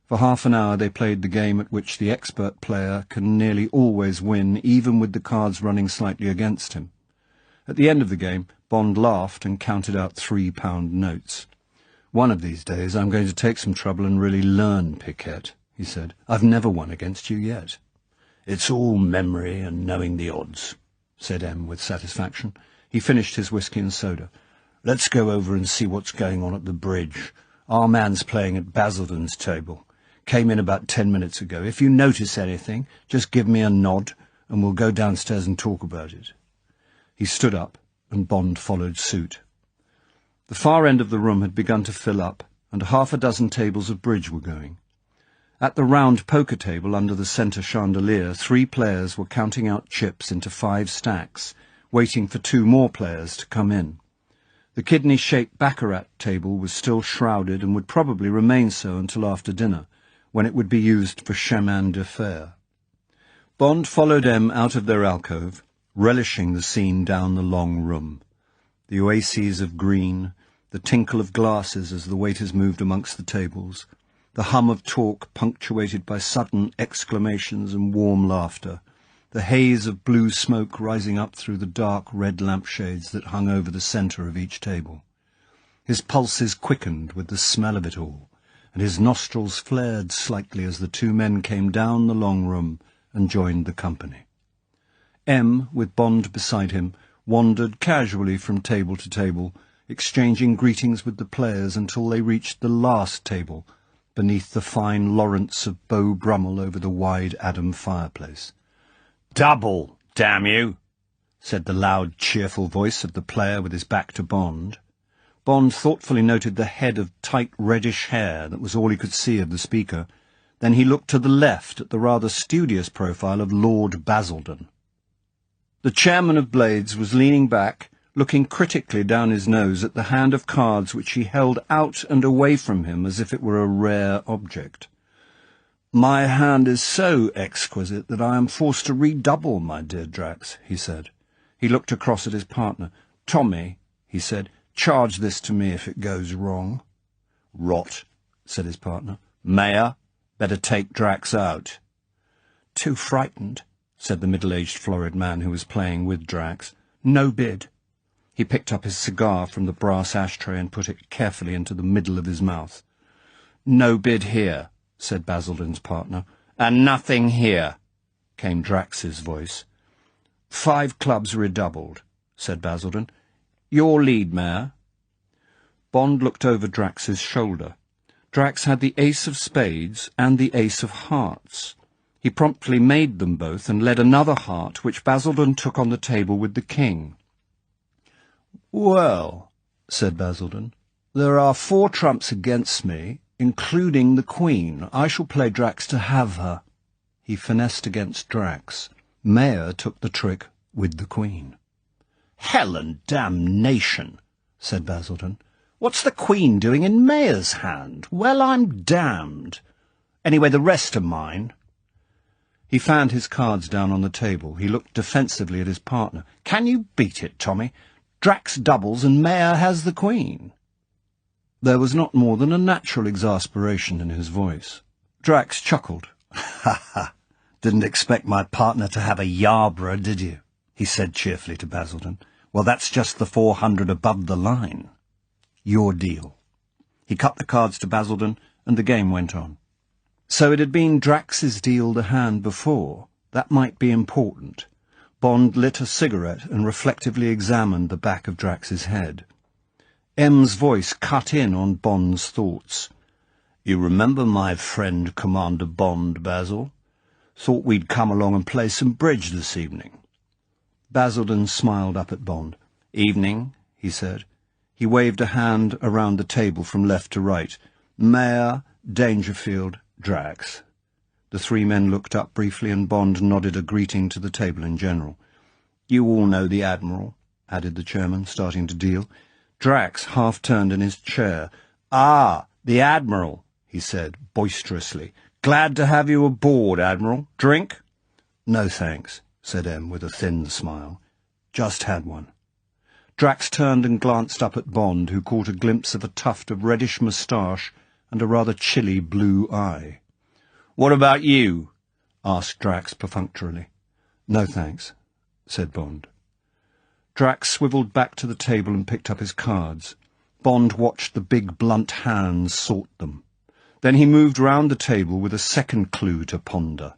For half an hour they played the game at which the expert player can nearly always win, even with the cards running slightly against him. At the end of the game, Bond laughed and counted out £3 notes. "One of these days I'm going to take some trouble and really learn piquet," he said. "I've never won against you yet." "It's all memory and knowing the odds," said M with satisfaction. He finished his whiskey and soda. "Let's go over and see what's going on at the bridge. Our man's playing at Basildon's table. Came in about 10 minutes ago. If you notice anything, just give me a nod, and we'll go downstairs and talk about it." He stood up, and Bond followed suit. The far end of the room had begun to fill up, and 6 tables of bridge were going. At the round poker table under the centre chandelier, 3 players were counting out chips into 5 stacks, waiting for 2 more players to come in. The kidney-shaped baccarat table was still shrouded and would probably remain so until after dinner, when it would be used for chemin de fer. Bond followed M out of their alcove, relishing the scene down the long room. The oases of green, the tinkle of glasses as the waiters moved amongst the tables, the hum of talk punctuated by sudden exclamations and warm laughter, the haze of blue smoke rising up through the dark red lampshades that hung over the centre of each table. His pulses quickened with the smell of it all, and his nostrils flared slightly as the 2 men came down the long room and joined the company. M, with Bond beside him, wandered casually from table to table, exchanging greetings with the players until they reached the last table, beneath the fine Lawrence of Beau Brummel over the wide Adam fireplace. "Double, damn you!" said the loud, cheerful voice of the player with his back to Bond. Bond thoughtfully noted the head of tight reddish hair that was all he could see of the speaker. Then he looked to the left at the rather studious profile of Lord Basildon. The chairman of Blades was leaning back, looking critically down his nose at the hand of cards which he held out and away from him as if it were a rare object. "My hand is so exquisite that I am forced to redouble, my dear Drax," he said. He looked across at his partner. "Tommy," he said, "charge this to me if it goes wrong." "Rot," said his partner. "Mayor, better take Drax out." "Too frightened," said the middle-aged florid man who was playing with Drax. "No bid." He picked up his cigar from the brass ashtray and put it carefully into the middle of his mouth. "No bid here," said Basildon's partner. "And nothing here," came Drax's voice. "5 clubs redoubled," said Basildon. "Your lead, Mayor." Bond looked over Drax's shoulder. Drax had the ace of spades and the ace of hearts. He promptly made them both and led another heart, which Basildon took on the table with the king. "Well," said Basildon, "there are 4 trumps against me, including the queen. I shall play Drax to have her." He finessed against Drax. Mayor took the trick with the queen. "Hell and damnation," said Basildon. "What's the queen doing in Mayor's hand? Well, I'm damned. Anyway, the rest are mine." He fanned his cards down on the table. He looked defensively at his partner. "Can you beat it, Tommy? Drax doubles and Mayor has the queen." There was not more than a natural exasperation in his voice. Drax chuckled. "Ha ha! Didn't expect my partner to have a Yarborough, did you?" he said cheerfully to Basildon. "Well, that's just the 400 above the line. Your deal." He cut the cards to Basildon, and the game went on. So it had been Drax's deal the hand before. That might be important. Bond lit a cigarette and reflectively examined the back of Drax's head. M's voice cut in on Bond's thoughts. "You remember my friend Commander Bond, Basil? Thought we'd come along and play some bridge this evening." Basildon smiled up at Bond. "Evening," he said. He waved a hand around the table from left to right. "Mayor, Dangerfield, Drax." The 3 men looked up briefly, and Bond nodded a greeting to the table in general. "You all know the Admiral," added the chairman, starting to deal. Drax half-turned in his chair. "Ah, the Admiral," he said, boisterously. "Glad to have you aboard, Admiral. Drink?" "No, thanks," said M with a thin smile. "Just had one." Drax turned and glanced up at Bond, who caught a glimpse of a tuft of reddish moustache and a rather chilly blue eye. "What about you?" asked Drax perfunctorily. "No, thanks," said Bond. Drax swivelled back to the table and picked up his cards. Bond watched the big blunt hands sort them. Then he moved round the table with a second clue to ponder.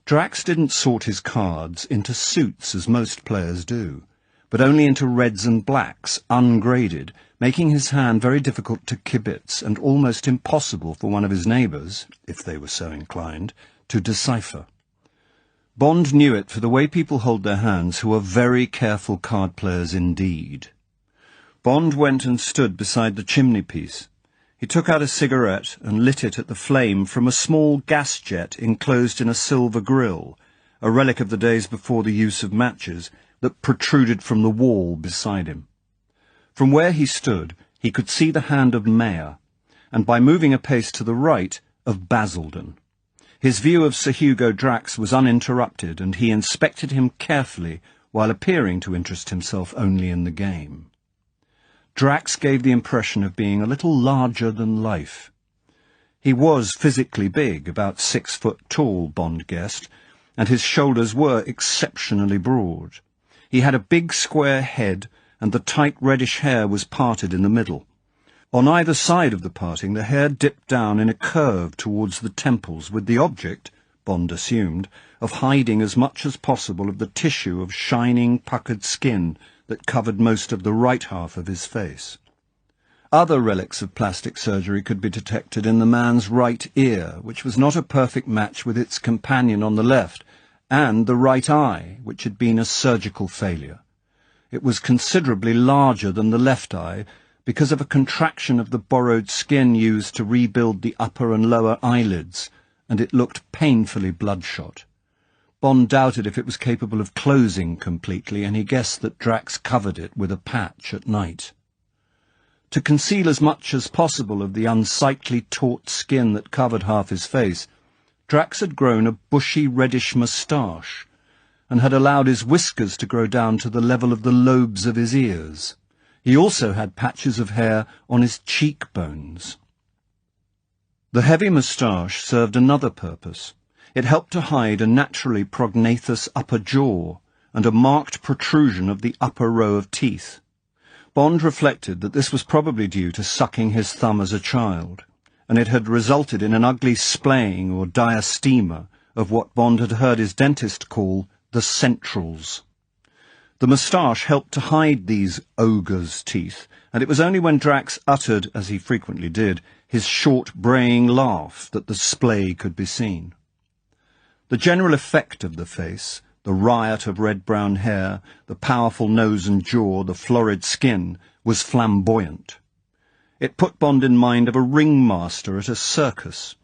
Drax didn't sort his cards into suits as most players do, but only into reds and blacks, ungraded, making his hand very difficult to kibitz and almost impossible for one of his neighbours, if they were so inclined, to decipher. Bond knew it for the way people hold their hands who are very careful card players indeed. Bond went and stood beside the chimney-piece. He took out a cigarette and lit it at the flame from a small gas jet enclosed in a silver grill, a relic of the days before the use of matches, that protruded from the wall beside him. From where he stood, he could see the hand of Mayor, and by moving a pace to the right, of Basildon. His view of Sir Hugo Drax was uninterrupted, and he inspected him carefully while appearing to interest himself only in the game. Drax gave the impression of being a little larger than life. He was physically big, about 6 foot tall, Bond guessed, and his shoulders were exceptionally broad. He had a big square head, and the tight reddish hair was parted in the middle. On either side of the parting, the hair dipped down in a curve towards the temples, with the object, Bond assumed, of hiding as much as possible of the tissue of shining, puckered skin that covered most of the right half of his face. Other relics of plastic surgery could be detected in the man's right ear, which was not a perfect match with its companion on the left, and the right eye, which had been a surgical failure. It was considerably larger than the left eye because of a contraction of the borrowed skin used to rebuild the upper and lower eyelids, and it looked painfully bloodshot. Bond doubted if it was capable of closing completely, and he guessed that Drax covered it with a patch at night. To conceal as much as possible of the unsightly taut skin that covered half his face, Drax had grown a bushy reddish moustache, and had allowed his whiskers to grow down to the level of the lobes of his ears. He also had patches of hair on his cheekbones. The heavy moustache served another purpose. It helped to hide a naturally prognathous upper jaw and a marked protrusion of the upper row of teeth. Bond reflected that this was probably due to sucking his thumb as a child, and it had resulted in an ugly splaying or diastema of what Bond had heard his dentist call the centrals. The moustache helped to hide these ogre's teeth, and it was only when Drax uttered, as he frequently did, his short, braying laugh that the splay could be seen. The general effect of the face, the riot of red-brown hair, the powerful nose and jaw, the florid skin, was flamboyant. It put Bond in mind of a ringmaster at a circus.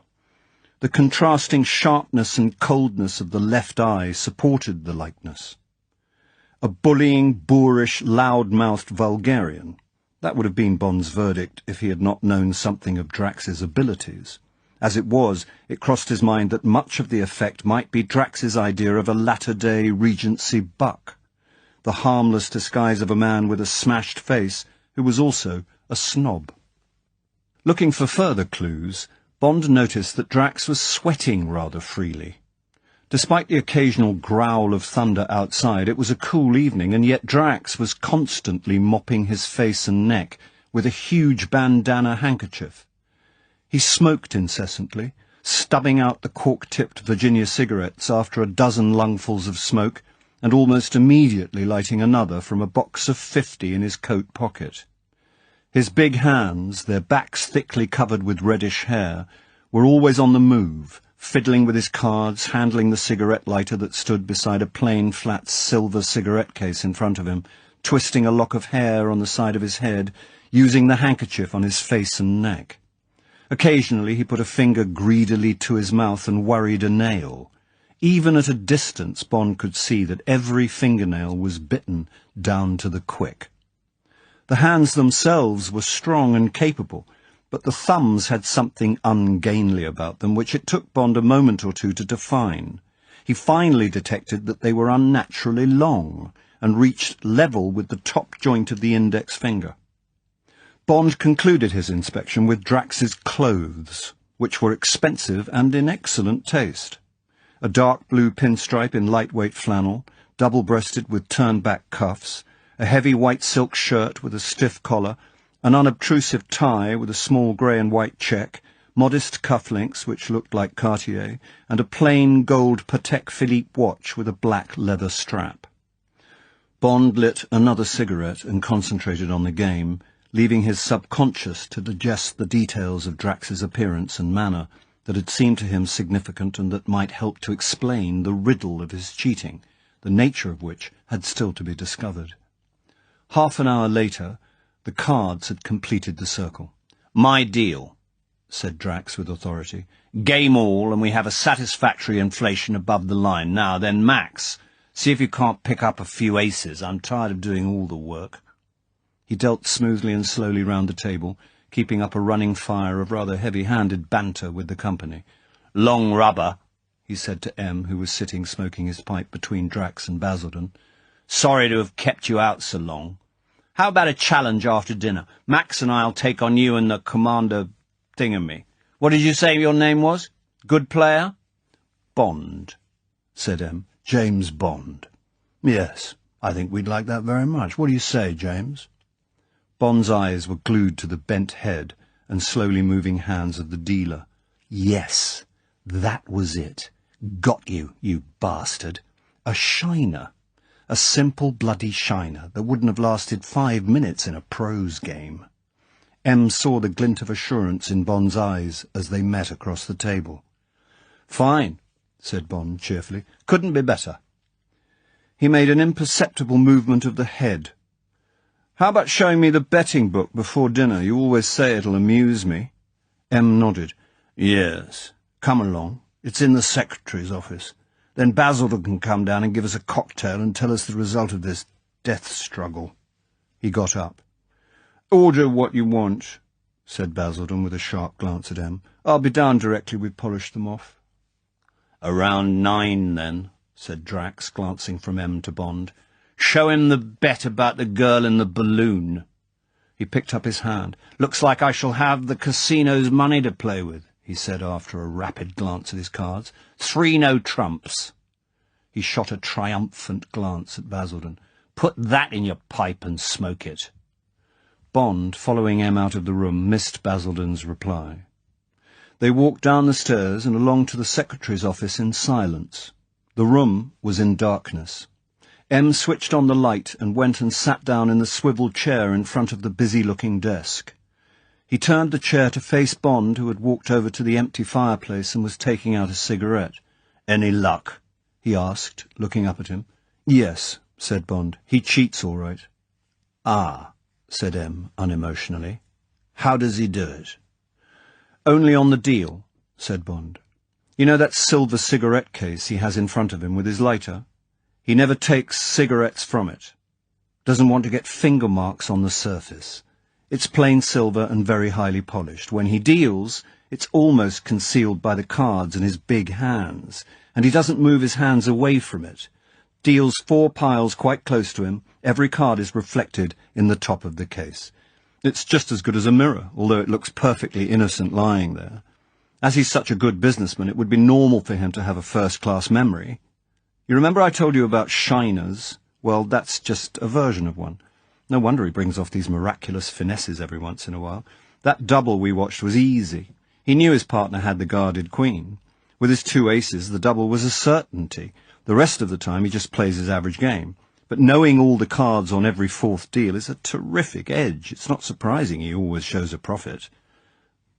The contrasting sharpness and coldness of the left eye supported the likeness. A bullying, boorish, loud-mouthed vulgarian. That would have been Bond's verdict if he had not known something of Drax's abilities. As it was, it crossed his mind that much of the effect might be Drax's idea of a latter-day Regency buck, the harmless disguise of a man with a smashed face who was also a snob. Looking for further clues, Bond noticed that Drax was sweating rather freely. Despite the occasional growl of thunder outside, it was a cool evening, and yet Drax was constantly mopping his face and neck with a huge bandana handkerchief. He smoked incessantly, stubbing out the cork-tipped Virginia cigarettes after a dozen lungfuls of smoke, and almost immediately lighting another from a box of 50 in his coat pocket. His big hands, their backs thickly covered with reddish hair, were always on the move, fiddling with his cards, handling the cigarette lighter that stood beside a plain, flat silver cigarette case in front of him, twisting a lock of hair on the side of his head, using the handkerchief on his face and neck. Occasionally he put a finger greedily to his mouth and worried a nail. Even at a distance Bond could see that every fingernail was bitten down to the quick. The hands themselves were strong and capable, but the thumbs had something ungainly about them which it took Bond a moment or two to define. He finally detected that they were unnaturally long, and reached level with the top joint of the index finger. Bond concluded his inspection with Drax's clothes, which were expensive and in excellent taste. A dark blue pinstripe in lightweight flannel, double-breasted with turned-back cuffs, a heavy white silk shirt with a stiff collar, an unobtrusive tie with a small grey and white check, modest cufflinks which looked like Cartier, and a plain gold Patek Philippe watch with a black leather strap. Bond lit another cigarette and concentrated on the game, leaving his subconscious to digest the details of Drax's appearance and manner that had seemed to him significant and that might help to explain the riddle of his cheating, the nature of which had still to be discovered. Half an hour later, the cards had completed the circle. "My deal," said Drax with authority. "Game all, and we have a satisfactory inflation above the line. Now then, Max, see if you can't pick up a few aces. I'm tired of doing all the work." He dealt smoothly and slowly round the table, keeping up a running fire of rather heavy-handed banter with the company. "Long rubber," he said to M, who was sitting smoking his pipe between Drax and Basildon. "Sorry to have kept you out so long. How about a challenge after dinner? Max and I'll take on you and the Commander Thingamy. What did you say your name was? Good player?" "Bond," said M. "James Bond." "Yes, I think we'd like that very much. What do you say, James?" Bond's eyes were glued to the bent head and slowly moving hands of the dealer. Yes, that was it. Got you, you bastard. A shiner. A simple bloody shiner that wouldn't have lasted 5 minutes in a prose game. M saw the glint of assurance in Bond's eyes as they met across the table. "Fine," said Bond cheerfully. "Couldn't be better." He made an imperceptible movement of the head. "How about showing me the betting book before dinner? You always say it'll amuse me." M nodded. "Yes. Come along. It's in the secretary's office. Then Basildon can come down and give us a cocktail and tell us the result of this death struggle." He got up. "Order what you want," said Basildon with a sharp glance at M. "I'll be down directly we've polished them off." "Around 9, then," said Drax, glancing from M to Bond. "Show him the bet about the girl in the balloon." He picked up his hand. "Looks like I shall have the casino's money to play with," he said after a rapid glance at his cards. 3 no trumps." He shot a triumphant glance at Basildon. "Put that in your pipe and smoke it." Bond, following M out of the room, missed Basildon's reply. They walked down the stairs and along to the secretary's office in silence. The room was in darkness. M switched on the light and went and sat down in the swivel chair in front of the busy-looking desk. He turned the chair to face Bond, who had walked over to the empty fireplace and was taking out a cigarette. "Any luck?" he asked, looking up at him. "Yes," said Bond. "He cheats all right." "Ah," said M, unemotionally. "How does he do it?" "Only on the deal," said Bond. "You know that silver cigarette case he has in front of him with his lighter? He never takes cigarettes from it. Doesn't want to get finger marks on the surface. It's plain silver and very highly polished. When he deals, it's almost concealed by the cards in his big hands, and he doesn't move his hands away from it. Deals 4 piles quite close to him. Every card is reflected in the top of the case. It's just as good as a mirror, although it looks perfectly innocent lying there. As he's such a good businessman, it would be normal for him to have a first-class memory. You remember I told you about shiners? Well, that's just a version of one. No wonder he brings off these miraculous finesses every once in a while. That double we watched was easy. He knew his partner had the guarded queen. With his 2 aces, the double was a certainty. The rest of the time he just plays his average game. But knowing all the cards on every 4th deal is a terrific edge. It's not surprising he always shows a profit.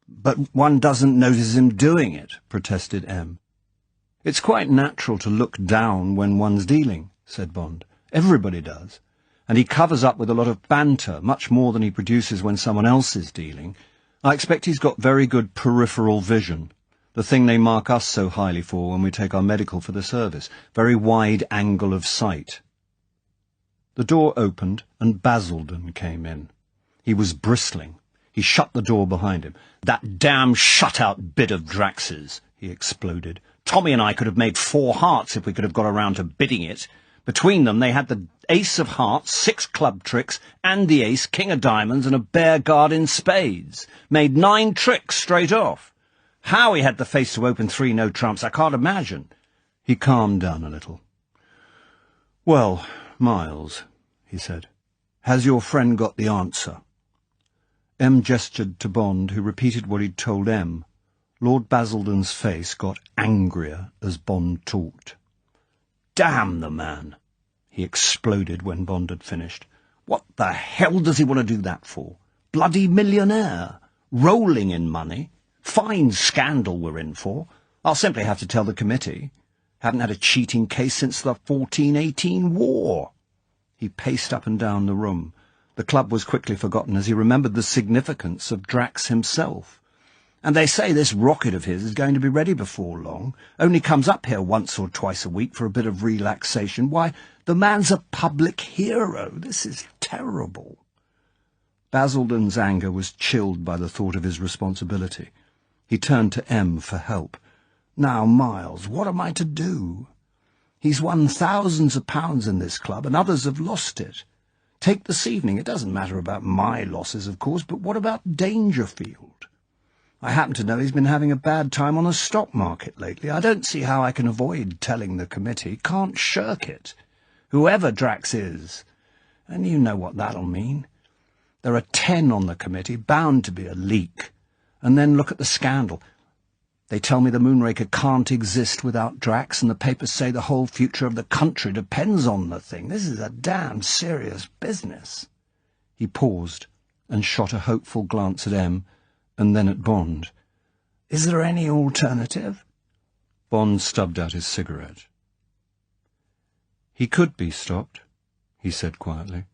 "But one doesn't notice him doing it," protested M. "It's quite natural to look down when one's dealing," said Bond. "Everybody does. And he covers up with a lot of banter, much more than he produces when someone else is dealing. I expect he's got very good peripheral vision, the thing they mark us so highly for when we take our medical for the service. Very wide angle of sight." The door opened and Basildon came in. He was bristling. He shut the door behind him. "That damn shut-out bit of Drax's," he exploded. "Tommy and I could have made 4 hearts if we could have got around to bidding it. Between them they had the ace of hearts, 6 club tricks, and the ace, king of diamonds, and a bear guard in spades. Made 9 tricks straight off. How he had the face to open 3 no trumps, I can't imagine." He calmed down a little. "Well, Miles," he said, "has your friend got the answer?" M gestured to Bond, who repeated what he'd told M. Lord Basildon's face got angrier as Bond talked. "Damn the man!" he exploded when Bond had finished. "What the hell does he want to do that for? Bloody millionaire! Rolling in money! Fine scandal we're in for. I'll simply have to tell the committee. Haven't had a cheating case since the 1418 war." He paced up and down the room. The club was quickly forgotten as he remembered the significance of Drax himself. "And they say this rocket of his is going to be ready before long. Only comes up here once or twice a week for a bit of relaxation. Why, the man's a public hero. This is terrible." Basildon's anger was chilled by the thought of his responsibility. He turned to M for help. "Now, Miles, what am I to do? He's won thousands of pounds in this club, and others have lost it. Take this evening. It doesn't matter about my losses, of course, but what about Dangerfield? I happen to know he's been having a bad time on the stock market lately. I don't see how I can avoid telling the committee. Can't shirk it. Whoever Drax is. And you know what that'll mean. There are 10 on the committee, bound to be a leak. And then look at the scandal. They tell me the Moonraker can't exist without Drax, and the papers say the whole future of the country depends on the thing. This is a damn serious business." He paused and shot a hopeful glance at Em, and then at Bond. "Is there any alternative?" Bond stubbed out his cigarette. "He could be stopped," he said quietly.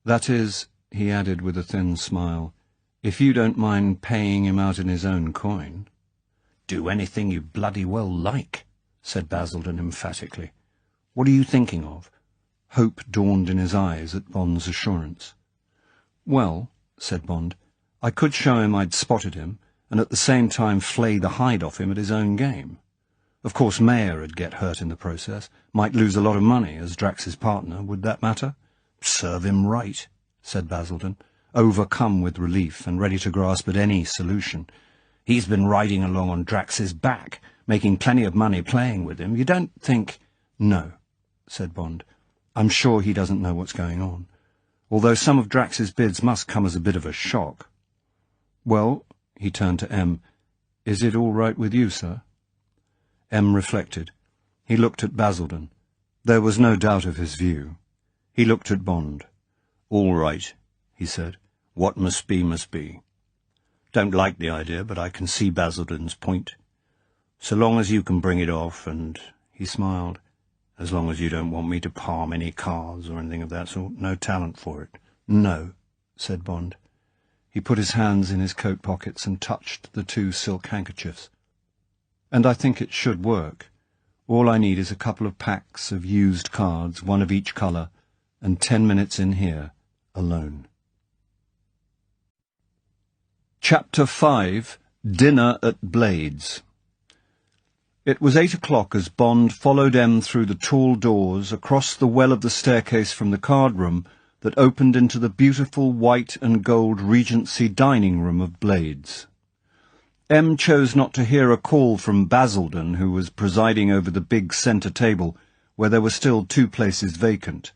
"That is," he added with a thin smile, "if you don't mind paying him out in his own coin." "Do anything you bloody well like," said Basildon emphatically. "What are you thinking of?" Hope dawned in his eyes at Bond's assurance. "Well," said Bond, "I could show him I'd spotted him, and at the same time flay the hide off him at his own game. Of course Mayer'd get hurt in the process, might lose a lot of money as Drax's partner. Would that matter?" "Serve him right," said Basildon, overcome with relief and ready to grasp at any solution. "He's been riding along on Drax's back, making plenty of money playing with him. You don't think—" "No," said Bond. "I'm sure he doesn't know what's going on, although some of Drax's bids must come as a bit of a shock. Well," he turned to M, "is it all right with you, sir?" M reflected. He looked at Basildon. There was no doubt of his view. He looked at Bond. "All right," he said. "What must be, must be. Don't like the idea, but I can see Basildon's point. So long as you can bring it off, and," he smiled, "as long as you don't want me to palm any cards or anything of that sort, no talent for it." "No," said Bond. He put his hands in his coat pockets and touched the 2 silk handkerchiefs. "And I think it should work. All I need is a couple of packs of used cards, 1 of each colour, and 10 minutes in here, alone." Chapter 5. Dinner at Blades. It was 8 o'clock as Bond followed M through the tall doors, across the well of the staircase from the card-room that opened into the beautiful white and gold Regency dining-room of Blades. M chose not to hear a call from Basildon, who was presiding over the big centre table, where there were still 2 places vacant.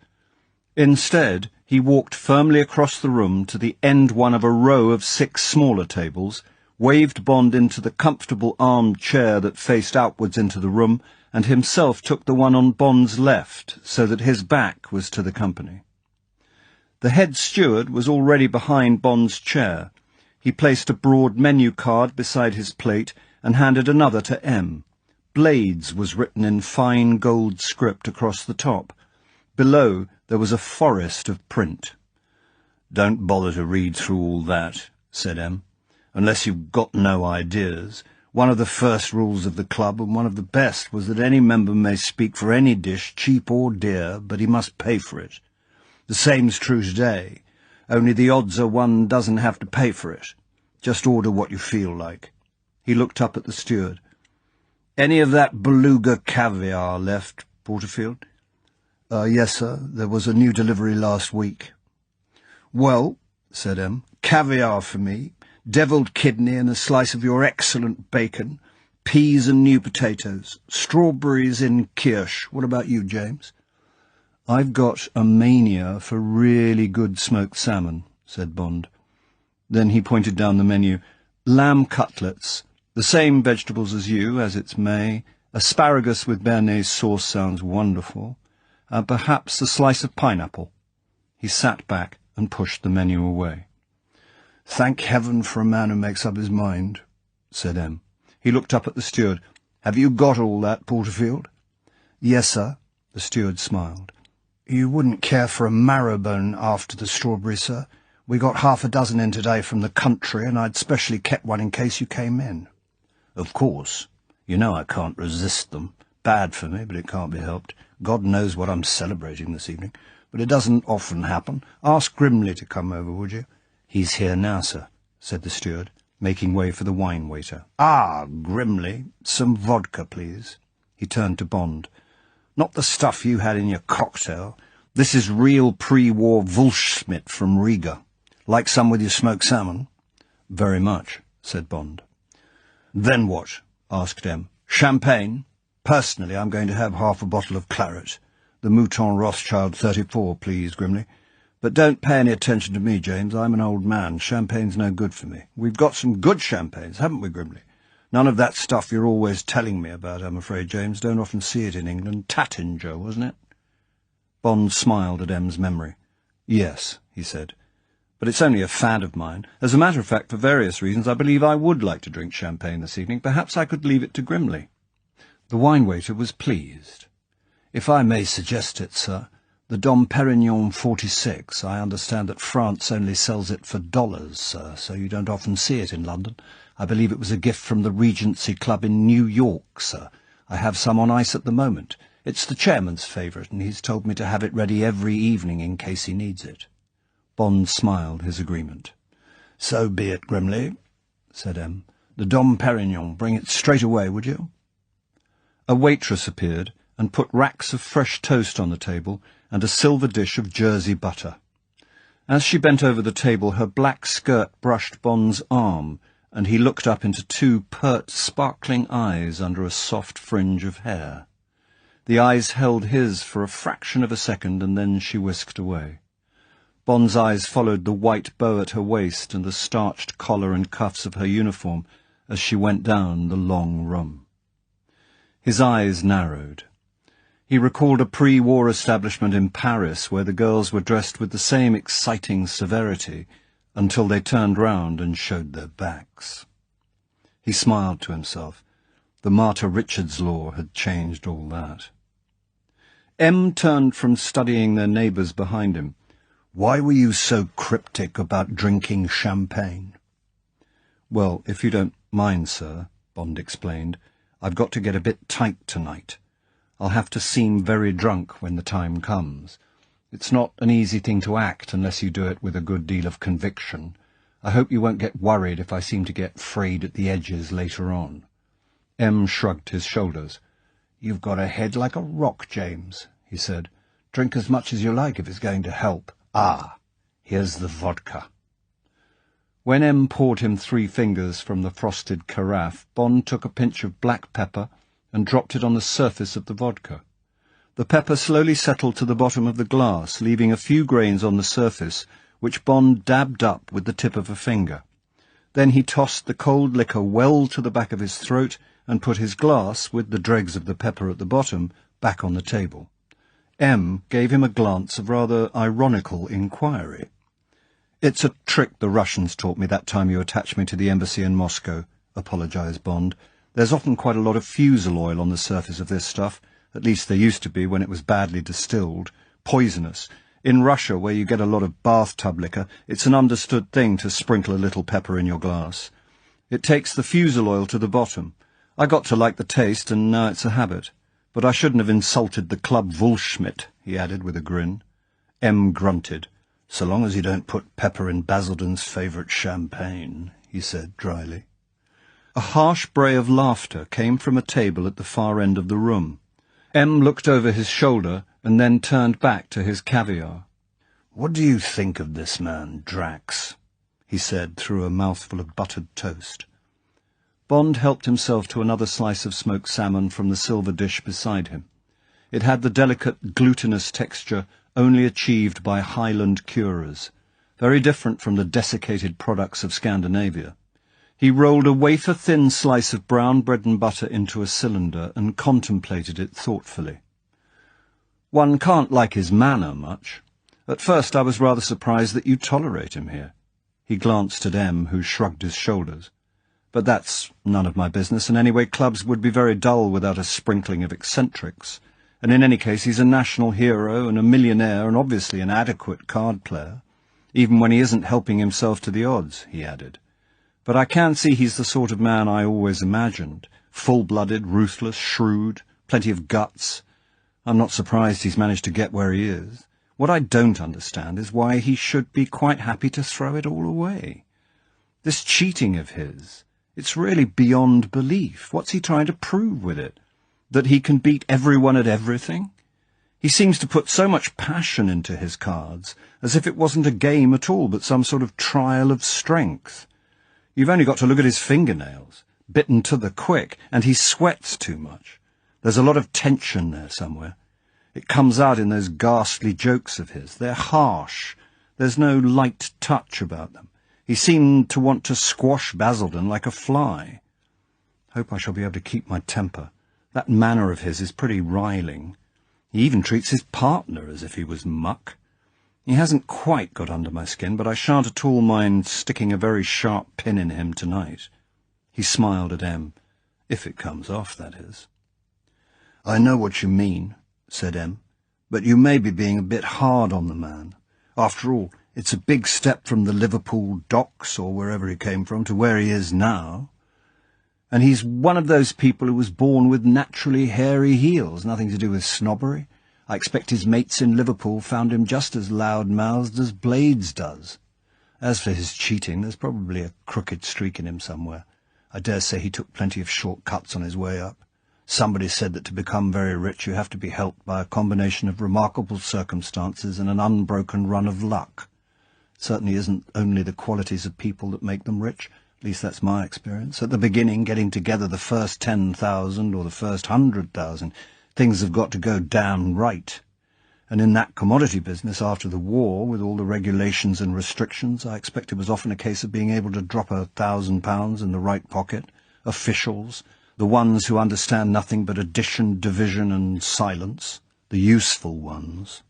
Instead, he walked firmly across the room to the end one of a row of 6 smaller tables, waved Bond into the comfortable armed chair that faced outwards into the room, and himself took the one on Bond's left, so that his back was to the company. The head steward was already behind Bond's chair. He placed a broad menu card beside his plate and handed another to M. Blades was written in fine gold script across the top. Below there was a forest of print. "Don't bother to read through all that," said M, "unless you've got no ideas. One of the first rules of the club, and one of the best, was that any member may speak for any dish, cheap or dear, but he must pay for it. The same's true today, only the odds are one doesn't have to pay for it. Just order what you feel like." He looked up at the steward. "Any of that beluga caviar left, Porterfield?" Yes, sir. There was a new delivery last week." "Well," said M, "caviar for me, devilled kidney and a slice of your excellent bacon, peas and new potatoes, strawberries in kirsch. What about you, James?" "I've got a mania for really good smoked salmon," said Bond. Then he pointed down the menu. "Lamb cutlets, the same vegetables as you, as it's May. Asparagus with béarnaise sauce sounds wonderful. Perhaps a slice of pineapple." He sat back and pushed the menu away. "Thank heaven for a man who makes up his mind," said M. He looked up at the steward. "Have you got all that, Porterfield?" "Yes, sir." The steward smiled. "You wouldn't care for a marrowbone after the strawberry, sir? We got 6 in today from the country, and I'd specially kept one in case you came in." "Of course. You know I can't resist them. Bad for me, but it can't be helped. God knows what I'm celebrating this evening, but it doesn't often happen. Ask Grimley to come over, would you?" "He's here now, sir," said the steward, making way for the wine waiter. "Ah, Grimley, some vodka, please." He turned to Bond. "Not the stuff you had in your cocktail. This is real pre-war Wulfschmidt from Riga. Like some with your smoked salmon?" "Very much," said Bond. "Then what?" asked M. "Champagne? Personally, I'm going to have half a bottle of claret. The Mouton Rothschild 34, please, Grimley. But don't pay any attention to me, James. I'm an old man. Champagne's no good for me. We've got some good champagnes, haven't we, Grimley? None of that stuff you're always telling me about, I'm afraid, James. Don't often see it in England. Tattinger, wasn't it? Bond smiled at M's memory. Yes, he said. But it's only a fad of mine. As a matter of fact, for various reasons, I believe I would like to drink champagne this evening. Perhaps I could leave it to Grimley. The wine-waiter was pleased. If I may suggest it, sir, the Dom Perignon 46, I understand that France only sells it for dollars, sir, so you don't often see it in London. I believe it was a gift from the Regency Club in New York, sir. I have some on ice at the moment. It's the chairman's favourite, and he's told me to have it ready every evening in case he needs it. Bond smiled his agreement. So be it, Grimley, said M. The Dom Perignon, bring it straight away, would you? A waitress appeared and put racks of fresh toast on the table and a silver dish of Jersey butter. As she bent over the table, her black skirt brushed Bond's arm, and he looked up into two pert, sparkling eyes under a soft fringe of hair. The eyes held his for a fraction of a second, and then she whisked away. Bond's eyes followed the white bow at her waist and the starched collar and cuffs of her uniform as she went down the long room. His eyes narrowed. He recalled a pre-war establishment in Paris where the girls were dressed with the same exciting severity until they turned round and showed their backs. He smiled to himself. The Martha Richards law had changed all that. M turned from studying their neighbours behind him. Why were you so cryptic about drinking champagne? Well, if you don't mind, sir, Bond explained, I've got to get a bit tight tonight. I'll have to seem very drunk when the time comes. It's not an easy thing to act unless you do it with a good deal of conviction. I hope you won't get worried if I seem to get frayed at the edges later on. M shrugged his shoulders. You've got a head like a rock, James, he said. Drink as much as you like if it's going to help. Ah, here's the vodka. When M poured him 3 fingers from the frosted carafe, Bond took a pinch of black pepper and dropped it on the surface of the vodka. The pepper slowly settled to the bottom of the glass, leaving a few grains on the surface, which Bond dabbed up with the tip of a finger. Then he tossed the cold liquor well to the back of his throat and put his glass, with the dregs of the pepper at the bottom, back on the table. M gave him a glance of rather ironical inquiry. "It's a trick the Russians taught me that time you attached me to the embassy in Moscow," apologized Bond. "There's often quite a lot of fusel oil on the surface of this stuff. At least there used to be when it was badly distilled. Poisonous. In Russia, where you get a lot of bathtub liquor, it's an understood thing to sprinkle a little pepper in your glass. It takes the fusel oil to the bottom. I got to like the taste, and now it's a habit. But I shouldn't have insulted the Club Wulschmidt," he added with a grin. M grunted. "So long as you don't put pepper in Basildon's favourite champagne," he said dryly. A harsh bray of laughter came from a table at the far end of the room. M looked over his shoulder and then turned back to his caviar. "What do you think of this man, Drax?" he said through a mouthful of buttered toast. Bond helped himself to another slice of smoked salmon from the silver dish beside him. It had the delicate, glutinous texture only achieved by Highland curers, very different from the desiccated products of Scandinavia. He rolled a wafer-thin slice of brown bread and butter into a cylinder and contemplated it thoughtfully. "One can't like his manner much. At first I was rather surprised that you tolerate him here." He glanced at M, who shrugged his shoulders. "But that's none of my business, and anyway clubs would be very dull without a sprinkling of eccentrics. And in any case he's a national hero and a millionaire and obviously an adequate card player, even when he isn't helping himself to the odds," he added. "But I can see he's the sort of man I always imagined. Full-blooded, ruthless, shrewd, plenty of guts. I'm not surprised he's managed to get where he is. What I don't understand is why he should be quite happy to throw it all away. This cheating of his, it's really beyond belief. What's he trying to prove with it? That he can beat everyone at everything? He seems to put so much passion into his cards, as if it wasn't a game at all, but some sort of trial of strength. You've only got to look at his fingernails, bitten to the quick, and he sweats too much. There's a lot of tension there somewhere. It comes out in those ghastly jokes of his. They're harsh. There's no light touch about them. He seemed to want to squash Basildon like a fly." Hope I shall be able to keep my temper. That manner of his is pretty riling. He even treats his partner as if he was muck. He hasn't quite got under my skin, but I shan't at all mind sticking a very sharp pin in him tonight." He smiled at Em. "If it comes off, that is." "I know what you mean," said Em, "but you may be being a bit hard on the man. After all, it's a big step from the Liverpool docks, or wherever he came from, to where he is now. And he's one of those people who was born with naturally hairy heels, nothing to do with snobbery. I expect his mates in Liverpool found him just as loud-mouthed as Blades does. As for his cheating, there's probably a crooked streak in him somewhere. I dare say he took plenty of short cuts on his way up. Somebody said that to become very rich you have to be helped by a combination of remarkable circumstances and an unbroken run of luck. It certainly isn't only the qualities of people that make them rich. At least that's my experience. At the beginning, getting together the first 10,000 or the first 100,000, things have got to go damn right. And in that commodity business after the war, with all the regulations and restrictions, I expect it was often a case of being able to drop £1,000 in the right pocket. Officials, the ones who understand nothing but addition, division, and silence, the useful ones.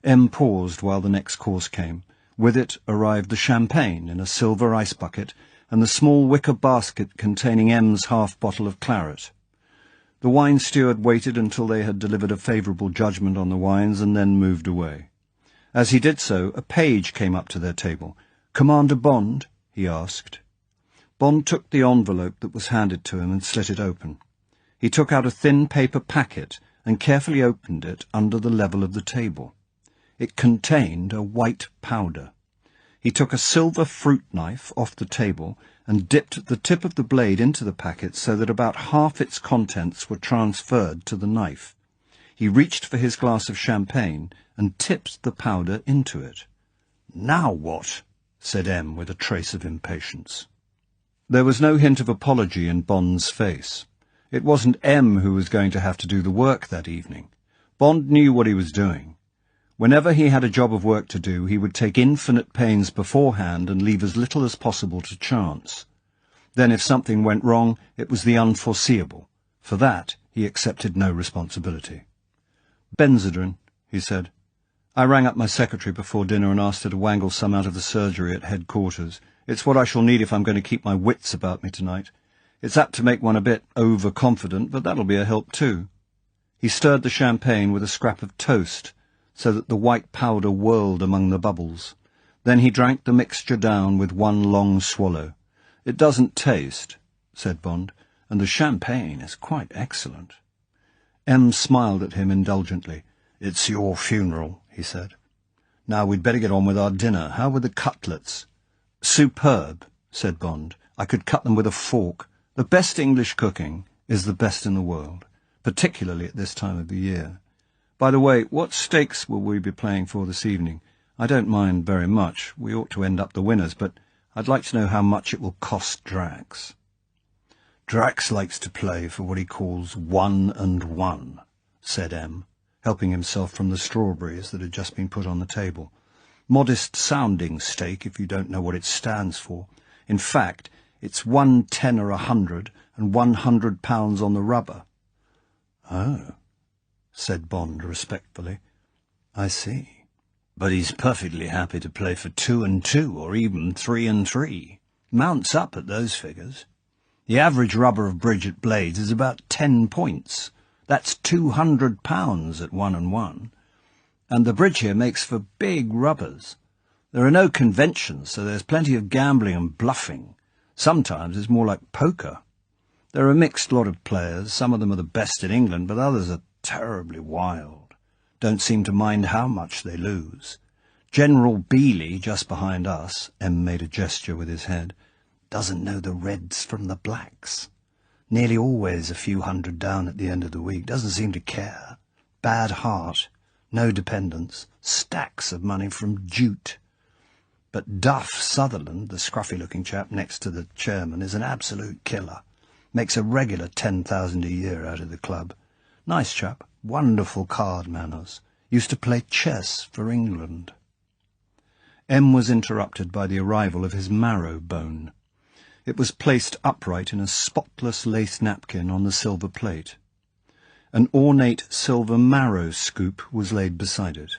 Em paused while the next course came. With it arrived the champagne in a silver ice bucket, and the small wicker basket containing Em's half-bottle of claret. The wine steward waited until they had delivered a favourable judgment on the wines, and then moved away. As he did so, a page came up to their table. "Commander Bond?" he asked. Bond took the envelope that was handed to him and slit it open. He took out a thin paper packet and carefully opened it under the level of the table. It contained a white powder. He took a silver fruit knife off the table and dipped the tip of the blade into the packet so that about half its contents were transferred to the knife. He reached for his glass of champagne and tipped the powder into it. "Now what?" said Em with a trace of impatience. There was no hint of apology in Bond's face. It wasn't Em who was going to have to do the work that evening. Bond knew what he was doing. Whenever he had a job of work to do, he would take infinite pains beforehand and leave as little as possible to chance. Then if something went wrong, it was the unforeseeable. For that, he accepted no responsibility. "Benzedrine," he said. "I rang up my secretary before dinner and asked her to wangle some out of the surgery at headquarters. It's what I shall need if I'm going to keep my wits about me tonight. It's apt to make one a bit overconfident, but that'll be a help too." He stirred the champagne with a scrap of toast, so that the white powder whirled among the bubbles. Then he drank the mixture down with one long swallow. "It doesn't taste," said Bond, "and the champagne is quite excellent." Em smiled at him indulgently. "It's your funeral," he said. "Now we'd better get on with our dinner. How were the cutlets?" "Superb," said Bond. "I could cut them with a fork. The best English cooking is the best in the world, particularly at this time of the year. By the way, what stakes will we be playing for this evening? I don't mind very much. We ought to end up the winners, but I'd like to know how much it will cost Drax." "Drax likes to play for what he calls 1 and 1, said Em, helping himself from the strawberries that had just been put on the table. "Modest-sounding stake, if you don't know what it stands for. In fact, it's 1 tenner 100 and £100 on the rubber." "Oh," said Bond respectfully. "I see. But he's perfectly happy to play for 2 and 2, or even 3 and 3. Mounts up at those figures. The average rubber of bridge at Blades is about 10 points. That's £200 at 1 and 1. And the bridge here makes for big rubbers. There are no conventions, so there's plenty of gambling and bluffing. Sometimes it's more like poker. They're a mixed lot of players. Some of them are the best in England, but others are terribly wild. Don't seem to mind how much they lose. General Beeley, just behind us," Em made a gesture with his head, "doesn't know the Reds from the Blacks. Nearly always a few hundred down at the end of the week. Doesn't seem to care. Bad heart. No dependents. Stacks of money from jute. But Duff Sutherland, the scruffy-looking chap next to the chairman, is an absolute killer. Makes a regular 10,000 a year out of the club. Nice chap, wonderful card manners. Used to play chess for England." Em was interrupted by the arrival of his marrow bone. It was placed upright in a spotless lace napkin on the silver plate. An ornate silver marrow scoop was laid beside it.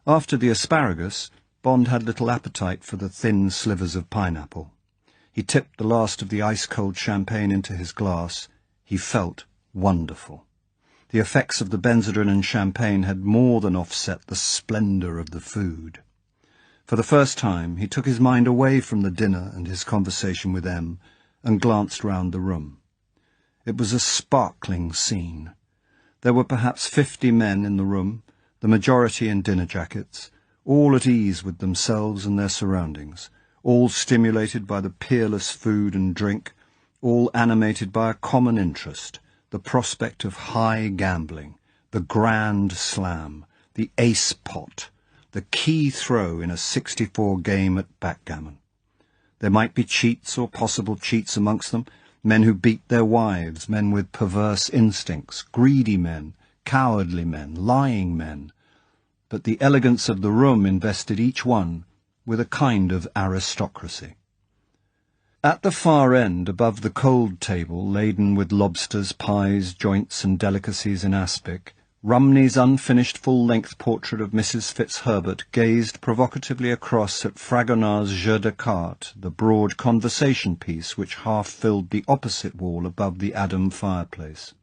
After the asparagus, Bond had little appetite for the thin slivers of pineapple. He tipped the last of the ice-cold champagne into his glass. He felt wonderful. The effects of the Benzedrine and champagne had more than offset the splendour of the food. For the first time, he took his mind away from the dinner and his conversation with M, and glanced round the room. It was a sparkling scene. There were perhaps 50 men in the room, the majority in dinner jackets, all at ease with themselves and their surroundings, all stimulated by the peerless food and drink, all animated by a common interest, the prospect of high gambling, the grand slam, the ace pot, the key throw in a 64 game at backgammon. There might be cheats or possible cheats amongst them, men who beat their wives, men with perverse instincts, greedy men, cowardly men, lying men. But the elegance of the room invested each one with a kind of aristocracy. At the far end, above the cold table, laden with lobsters, pies, joints, and delicacies in aspic, Rumney's unfinished full-length portrait of Mrs. Fitzherbert gazed provocatively across at Fragonard's jeu de cartes, the broad conversation piece which half filled the opposite wall above the Adam fireplace.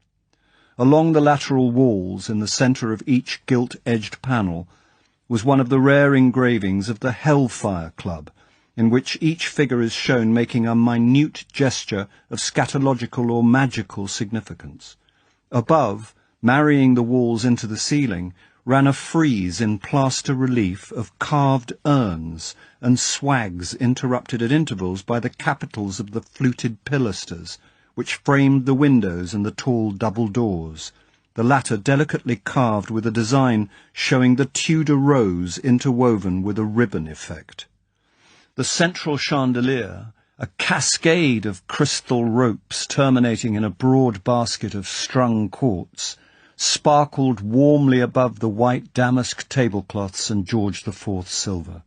Along the lateral walls, in the centre of each gilt-edged panel, was one of the rare engravings of the Hellfire Club, in which each figure is shown making a minute gesture of scatological or magical significance. Above, marrying the walls into the ceiling, ran a frieze in plaster relief of carved urns and swags interrupted at intervals by the capitals of the fluted pilasters, which framed the windows and the tall double doors, the latter delicately carved with a design showing the Tudor rose interwoven with a ribbon effect. The central chandelier, a cascade of crystal ropes terminating in a broad basket of strung quartz, sparkled warmly above the white damask tablecloths and George IV silver.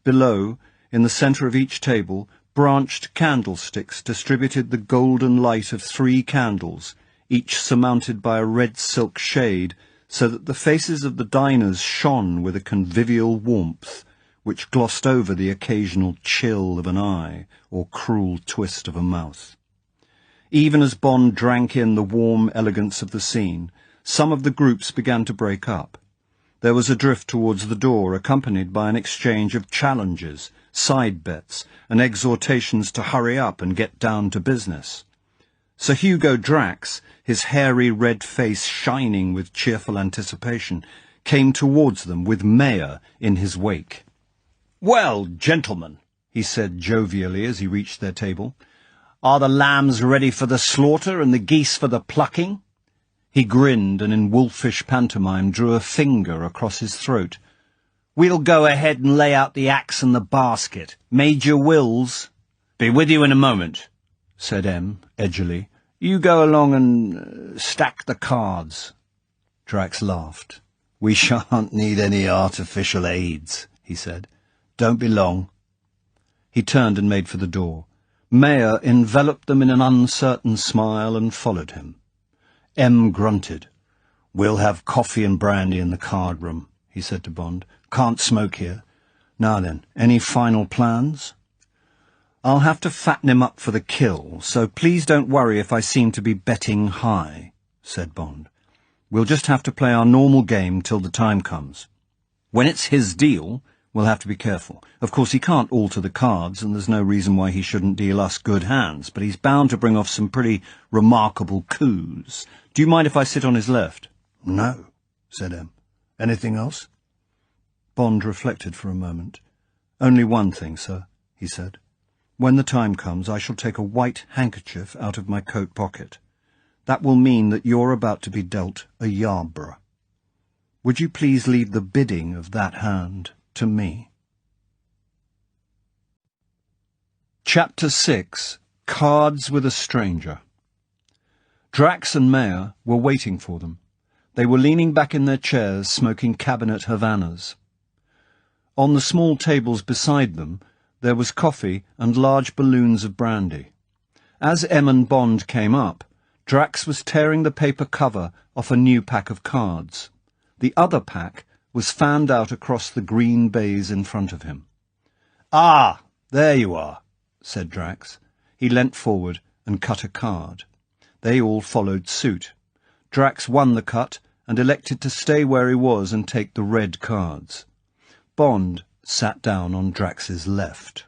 Below, in the centre of each table, branched candlesticks distributed the golden light of 3 candles, each surmounted by a red silk shade, so that the faces of the diners shone with a convivial warmth, which glossed over the occasional chill of an eye or cruel twist of a mouth. Even as Bond drank in the warm elegance of the scene, some of the groups began to break up. There was a drift towards the door, accompanied by an exchange of challenges, side bets, and exhortations to hurry up and get down to business. Sir Hugo Drax, his hairy red face shining with cheerful anticipation, came towards them with Mayer in his wake. "Well, gentlemen," he said jovially as he reached their table, "are the lambs ready for the slaughter and the geese for the plucking?" He grinned and in wolfish pantomime drew a finger across his throat. "We'll go ahead and lay out the axe and the basket. Major Wills—" "Be with you in a moment," said M, edgily. "You go along and stack the cards." Drax laughed. "We shan't need any artificial aids," he said. "Don't be long." He turned and made for the door. Mayer enveloped them in an uncertain smile and followed him. M grunted. "We'll have coffee and brandy in the card room," he said to Bond. "Can't smoke here. Now then, any final plans?" "I'll have to fatten him up for the kill, so please don't worry if I seem to be betting high," said Bond. "We'll just have to play our normal game till the time comes. When it's his deal, we'll have to be careful. Of course, he can't alter the cards, and there's no reason why he shouldn't deal us good hands, but he's bound to bring off some pretty remarkable coups. Do you mind if I sit on his left?" "No," said M. "Anything else?" Bond reflected for a moment. "Only one thing, sir," he said. "When the time comes, I shall take a white handkerchief out of my coat pocket. That will mean that you're about to be dealt a Yarborough. Would you please leave the bidding of that hand to me?" Chapter 6. Cards with a Stranger. Drax and Mayer were waiting for them. They were leaning back in their chairs, smoking cabinet Havanas. On the small tables beside them, There was coffee and large balloons of brandy. As M and Bond came up, Drax was tearing the paper cover off a new pack of cards. The other pack was fanned out across the green baize in front of him. "Ah, there you are," said Drax. He leant forward and cut a card. They all followed suit. Drax won the cut and elected to stay where he was and take the red cards. Bond sat down on Drax's left.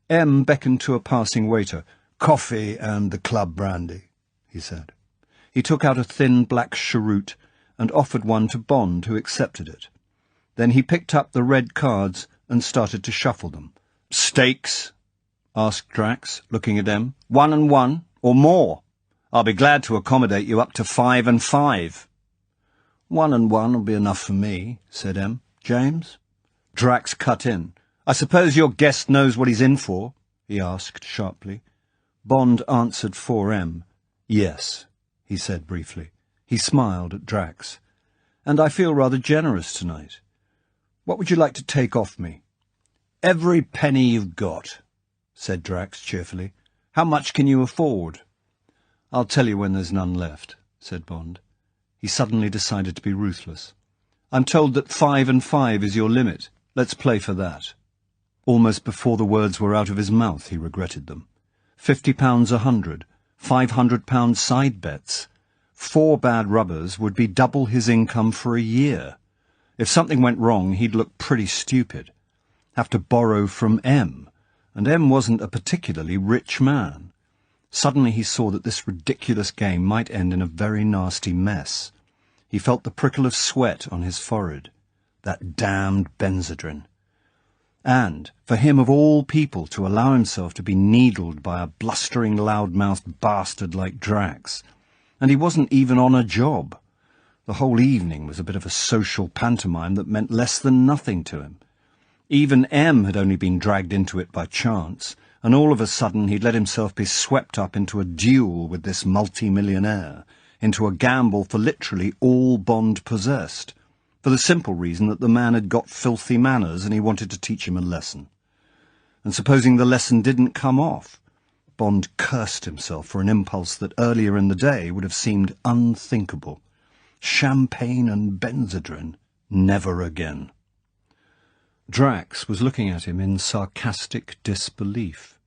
M beckoned to a passing waiter. "Coffee and the club brandy," he said. He took out a thin black cheroot and offered one to Bond, who accepted it. Then he picked up the red cards and started to shuffle them. "Stakes?" asked Drax, looking at M. "1 and 1, or more? I'll be glad to accommodate you up to 5 and 5. 1 and 1 will be enough for me," said M. "James?" Drax cut in. "I suppose your guest knows what he's in for?" he asked sharply. Bond answered for M. "Yes," he said briefly. He smiled at Drax. "And I feel rather generous tonight. What would you like to take off me?" "Every penny you've got," said Drax cheerfully. "How much can you afford?" "I'll tell you when there's none left," said Bond. He suddenly decided to be ruthless. "I'm told that 5 and 5 is your limit. Let's play for that." Almost before the words were out of his mouth, he regretted them. £50 a 100, £500 side bets. 4 bad rubbers would be double his income for a year. If something went wrong, he'd look pretty stupid. Have to borrow from M, and M wasn't a particularly rich man. Suddenly he saw that this ridiculous game might end in a very nasty mess. He felt the prickle of sweat on his forehead. That damned Benzedrine. And, for him of all people to allow himself to be needled by a blustering, loud-mouthed bastard like Drax. And he wasn't even on a job. The whole evening was a bit of a social pantomime that meant less than nothing to him. Even M had only been dragged into it by chance, and all of a sudden he'd let himself be swept up into a duel with this multi-millionaire, into a gamble for literally all Bond possessed, for the simple reason that the man had got filthy manners and he wanted to teach him a lesson. And supposing the lesson didn't come off? Bond cursed himself for an impulse that earlier in the day would have seemed unthinkable. Champagne and Benzedrine, never again. Drax was looking at him in sarcastic disbelief.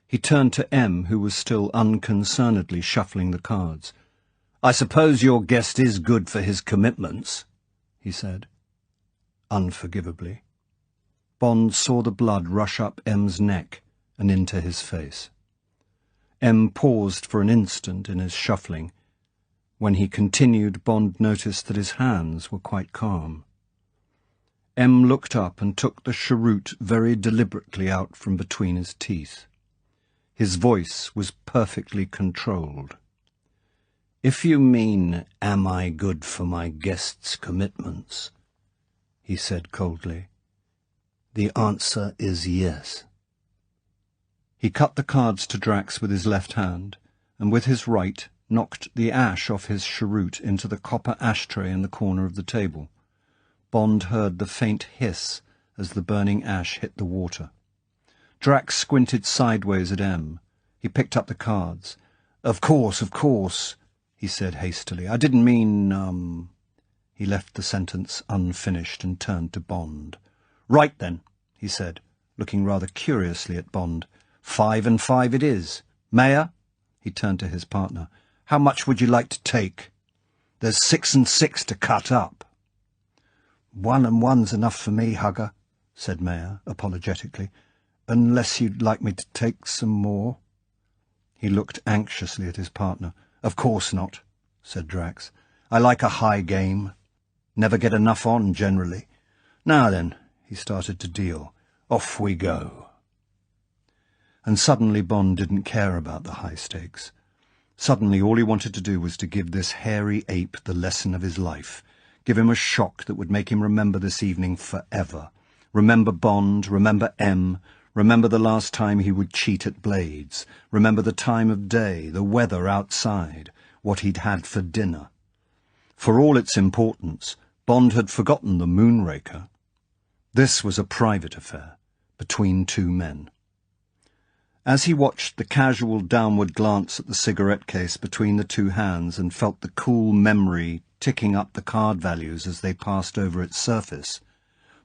He turned to M, who was still unconcernedly shuffling the cards. "I suppose your guest is good for his commitments," he said, unforgivably. Bond saw the blood rush up M's neck and into his face. M paused for an instant in his shuffling. When he continued, Bond noticed that his hands were quite calm. M looked up and took the cheroot very deliberately out from between his teeth. His voice was perfectly controlled. "If you mean, am I good for my guest's commitments," he said coldly, "the answer is yes." He cut the cards to Drax with his left hand, and with his right knocked the ash off his cheroot into the copper ashtray in the corner of the table. Bond heard the faint hiss as the burning ash hit the water. Drax squinted sideways at M. He picked up the cards. Of course," he said hastily. "I didn't mean, He left the sentence unfinished and turned to Bond. "Right then," he said, looking rather curiously at Bond. 5 and 5 it is. Mayor?" He turned to his partner. "How much would you like to take? There's 6 and 6 to cut up." 1 and 1's enough for me, Hugger," said Mayor, apologetically, "unless you'd like me to take some more." He looked anxiously at his partner. "Of course not," said Drax. "I like a high game. Never get enough on, generally. Now then," he started to deal. "Off we go." And suddenly Bond didn't care about the high stakes. Suddenly all he wanted to do was to give this hairy ape the lesson of his life, give him a shock that would make him remember this evening forever, remember Bond, remember M, remember the last time he would cheat at blades, remember the time of day, the weather outside, what he'd had for dinner. For all its importance, Bond had forgotten the Moonraker. This was a private affair, between two men. As he watched the casual downward glance at the cigarette case between the two hands and felt the cool memory ticking up the card values as they passed over its surface,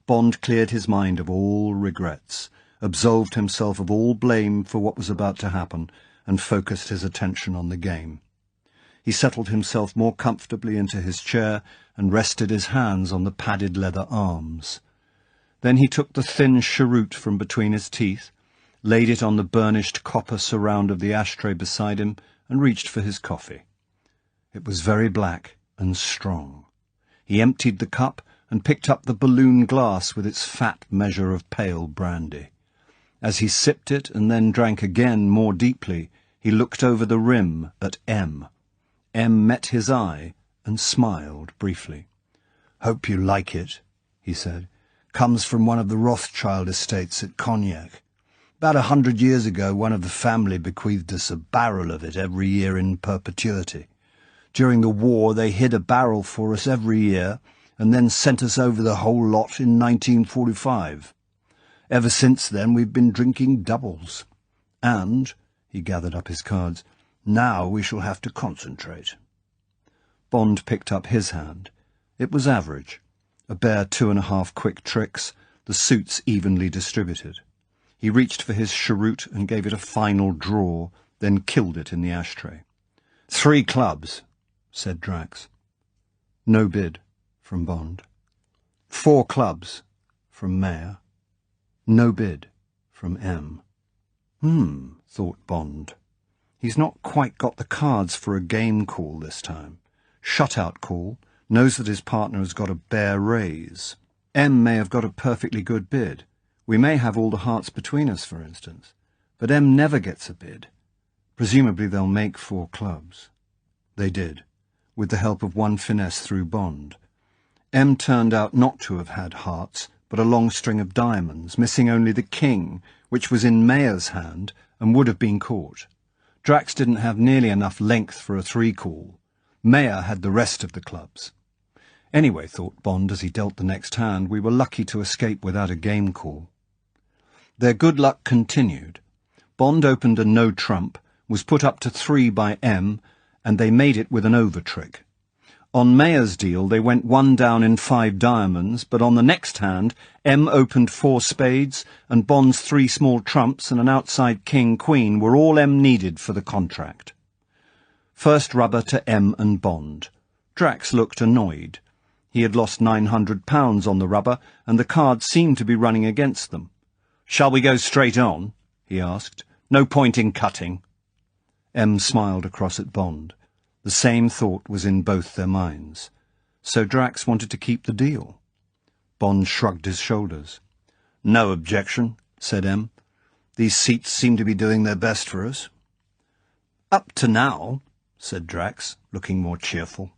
Bond cleared his mind of all regrets, absolved himself of all blame for what was about to happen, and focused his attention on the game. He settled himself more comfortably into his chair and rested his hands on the padded leather arms. Then he took the thin cheroot from between his teeth, laid it on the burnished copper surround of the ashtray beside him, and reached for his coffee. It was very black and strong. He emptied the cup and picked up the balloon glass with its fat measure of pale brandy. As he sipped it and then drank again more deeply, he looked over the rim at M. M met his eye and smiled briefly. "Hope you like it," he said. "Comes from one of the Rothschild estates at Cognac. About 100 years ago, one of the family bequeathed us a barrel of it every year in perpetuity. During the war, they hid a barrel for us every year and then sent us over the whole lot in 1945. Ever since then, we've been drinking doubles. And," he gathered up his cards, "now we shall have to concentrate." Bond picked up his hand. It was average. A bare 2.5 quick tricks, the suits evenly distributed. He reached for his cheroot and gave it a final draw, then killed it in the ashtray. "3 clubs," said Drax. No bid from Bond. 4 clubs from Mayer. No bid from M. Thought Bond. He's not quite got the cards for a game call this time. Shutout call, knows that his partner has got a bare raise. M may have got a perfectly good bid. We may have all the hearts between us, for instance. But M never gets a bid. Presumably they'll make 4 clubs. They did, with the help of one finesse through Bond. M turned out not to have had hearts, but a long string of diamonds, missing only the king, which was in Mayer's hand and would have been caught. Drax didn't have nearly enough length for a 3 call. Mayer had the rest of the clubs. Anyway, thought Bond as he dealt the next hand, we were lucky to escape without a game call. Their good luck continued. Bond opened a no trump, was put up to 3 by M, and they made it with an over trick. On Mayer's deal, they went 1 down in 5 diamonds, but on the next hand, M opened 4 spades, and Bond's 3 small trumps and an outside king-queen were all M needed for the contract. First rubber to M and Bond. Drax looked annoyed. He had lost £900 on the rubber, and the cards seemed to be running against them. "Shall we go straight on?" he asked. "No point in cutting." M smiled across at Bond. The same thought was in both their minds. So Drax wanted to keep the deal. Bond shrugged his shoulders. "No objection," said M. "These seats seem to be doing their best for us." "Up to now," said Drax, looking more cheerful.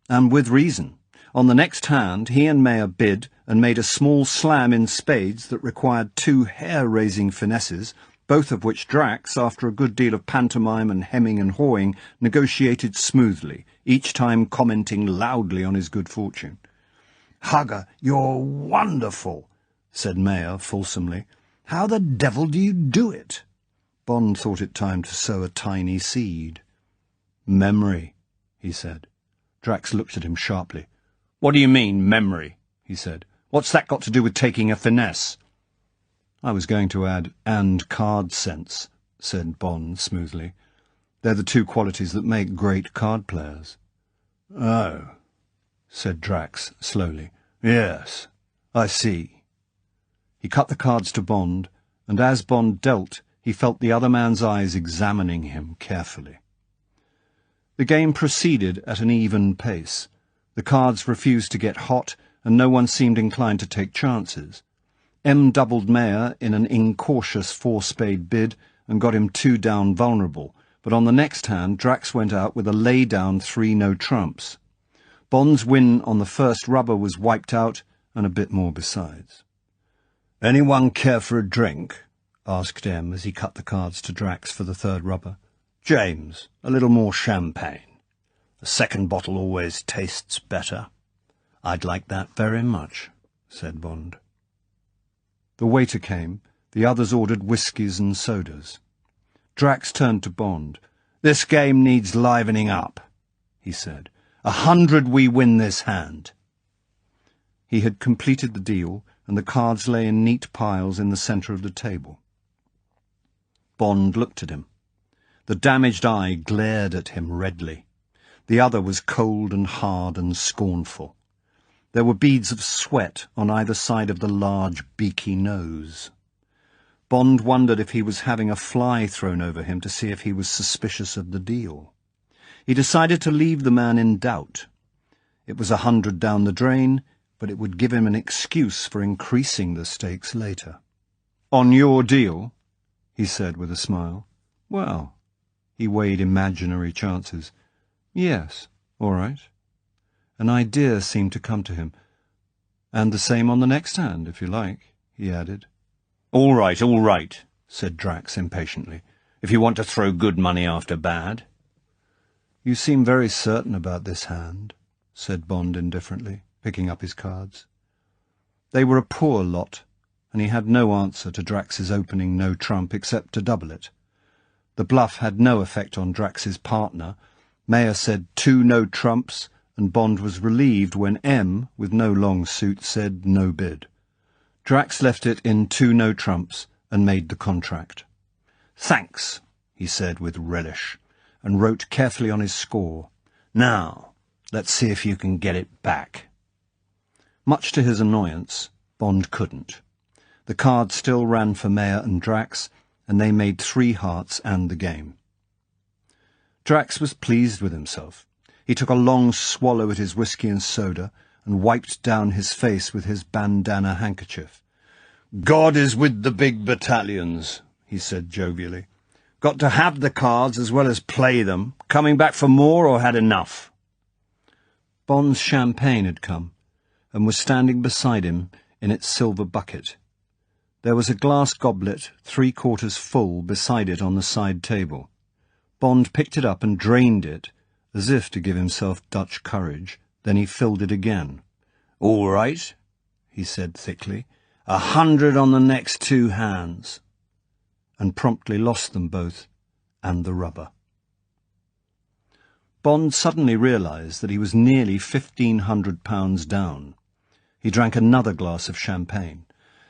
"And with reason. On the next hand, he and Mayer bid and made a small slam in spades that required 2 hair-raising finesses, both of which Drax, after a good deal of pantomime and hemming and hawing, negotiated smoothly, each time commenting loudly on his good fortune. "Hugger, you're wonderful," said Mayer fulsomely. "How the devil do you do it?" Bond thought it time to sow a tiny seed. "Memory," he said. Drax looked at him sharply. "What do you mean, memory?" he said. "What's that got to do with taking a finesse?" "I was going to add, and card sense," said Bond smoothly. "They're the 2 qualities that make great card players." "Oh," said Drax slowly. "Yes, I see." He cut the cards to Bond, and as Bond dealt, he felt the other man's eyes examining him carefully. The game proceeded at an even pace. The cards refused to get hot, and no one seemed inclined to take chances. M doubled Mayer in an incautious 4-spade bid and got him 2 down vulnerable, but on the next hand Drax went out with a lay-down 3 no-trumps. Bond's win on the first rubber was wiped out, and a bit more besides. "Anyone care for a drink?" asked M as he cut the cards to Drax for the 3rd rubber. "James, a little more champagne. A second bottle always tastes better." "I'd like that very much," said Bond. The waiter came, The others ordered whiskies and sodas. Drax turned to Bond. "This game needs livening up," he said. 100 we win this hand." He had completed the deal, and the cards lay in neat piles in the centre of the table. Bond looked at him. The damaged eye glared at him redly. The other was cold and hard and scornful. There were beads of sweat on either side of the large, beaky nose. Bond wondered if he was having a fly thrown over him to see if he was suspicious of the deal. He decided to leave the man in doubt. It was 100 down the drain, but it would give him an excuse for increasing the stakes later. "On your deal?" he said with a smile. "Well," he weighed imaginary chances. "Yes, all right." An idea seemed to come to him. "And the same on the next hand, if you like," he added. All right," said Drax impatiently. "If you want to throw good money after bad." "You seem very certain about this hand," said Bond indifferently, picking up his cards. They were a poor lot, and he had no answer to Drax's opening no trump except to double it. The bluff had no effect on Drax's partner. Mayer said 2 no trumps, and Bond was relieved when M, with no long suit, said no bid. Drax left it in 2 no trumps and made the contract. "Thanks," he said with relish, and wrote carefully on his score. "Now, let's see if you can get it back." Much to his annoyance, Bond couldn't. The card still ran for Mayer and Drax, and they made 3 hearts and the game. Drax was pleased with himself. He took a long swallow at his whisky and soda and wiped down his face with his bandana handkerchief. "God is with the big battalions," he said jovially. "Got to have the cards as well as play them. Coming back for more or had enough?" Bond's champagne had come, and was standing beside him in its silver bucket. There was a glass goblet 3/4 full beside it on the side table. Bond picked it up and drained it, as if to give himself Dutch courage. Then he filled it again. "All right," he said thickly. 100 on the next 2 hands," and promptly lost them both, and the rubber. Bond suddenly realised that he was nearly £1,500 down. He drank another glass of champagne.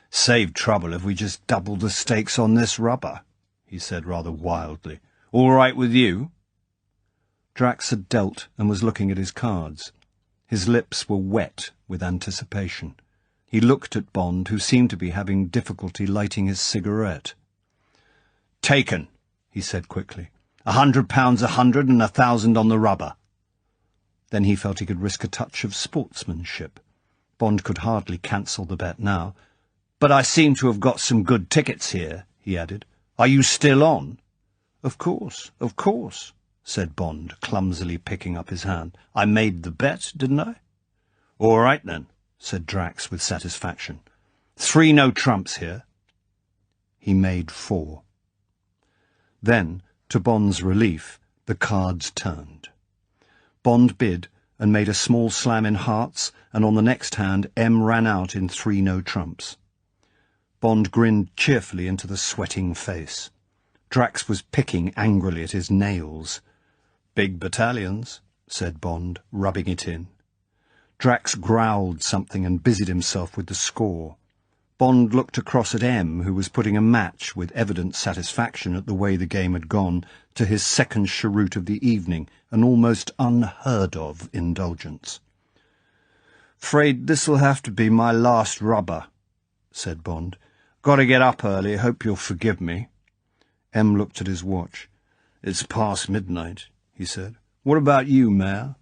"Save trouble if we just doubled the stakes on this rubber," he said rather wildly. "All right with you?" Drax had dealt and was looking at his cards. His lips were wet with anticipation. He looked at Bond, who seemed to be having difficulty lighting his cigarette. "Taken," he said quickly. £100 100 and 1,000 on the rubber." Then he felt he could risk a touch of sportsmanship. Bond could hardly cancel the bet now. "But I seem to have got some good tickets here," he added. "Are you still on?" Of course," said Bond, clumsily picking up his hand. "I made the bet, didn't I?" "All right, then," said Drax with satisfaction. 3 no trumps here." He made 4. Then, to Bond's relief, the cards turned. Bond bid and made a small slam in hearts, and on the next hand M ran out in 3 no trumps. Bond grinned cheerfully into the sweating face. Drax was picking angrily at his nails. "Big battalions," said Bond, rubbing it in. Drax growled something and busied himself with the score. Bond looked across at M, who was putting a match, with evident satisfaction at the way the game had gone, to his second cheroot of the evening, an almost unheard-of indulgence. "'Fraid this'll have to be my last rubber," said Bond. "Got to get up early. Hope you'll forgive me." M looked at his watch. "It's past midnight," he said. "What about you, Mayer?"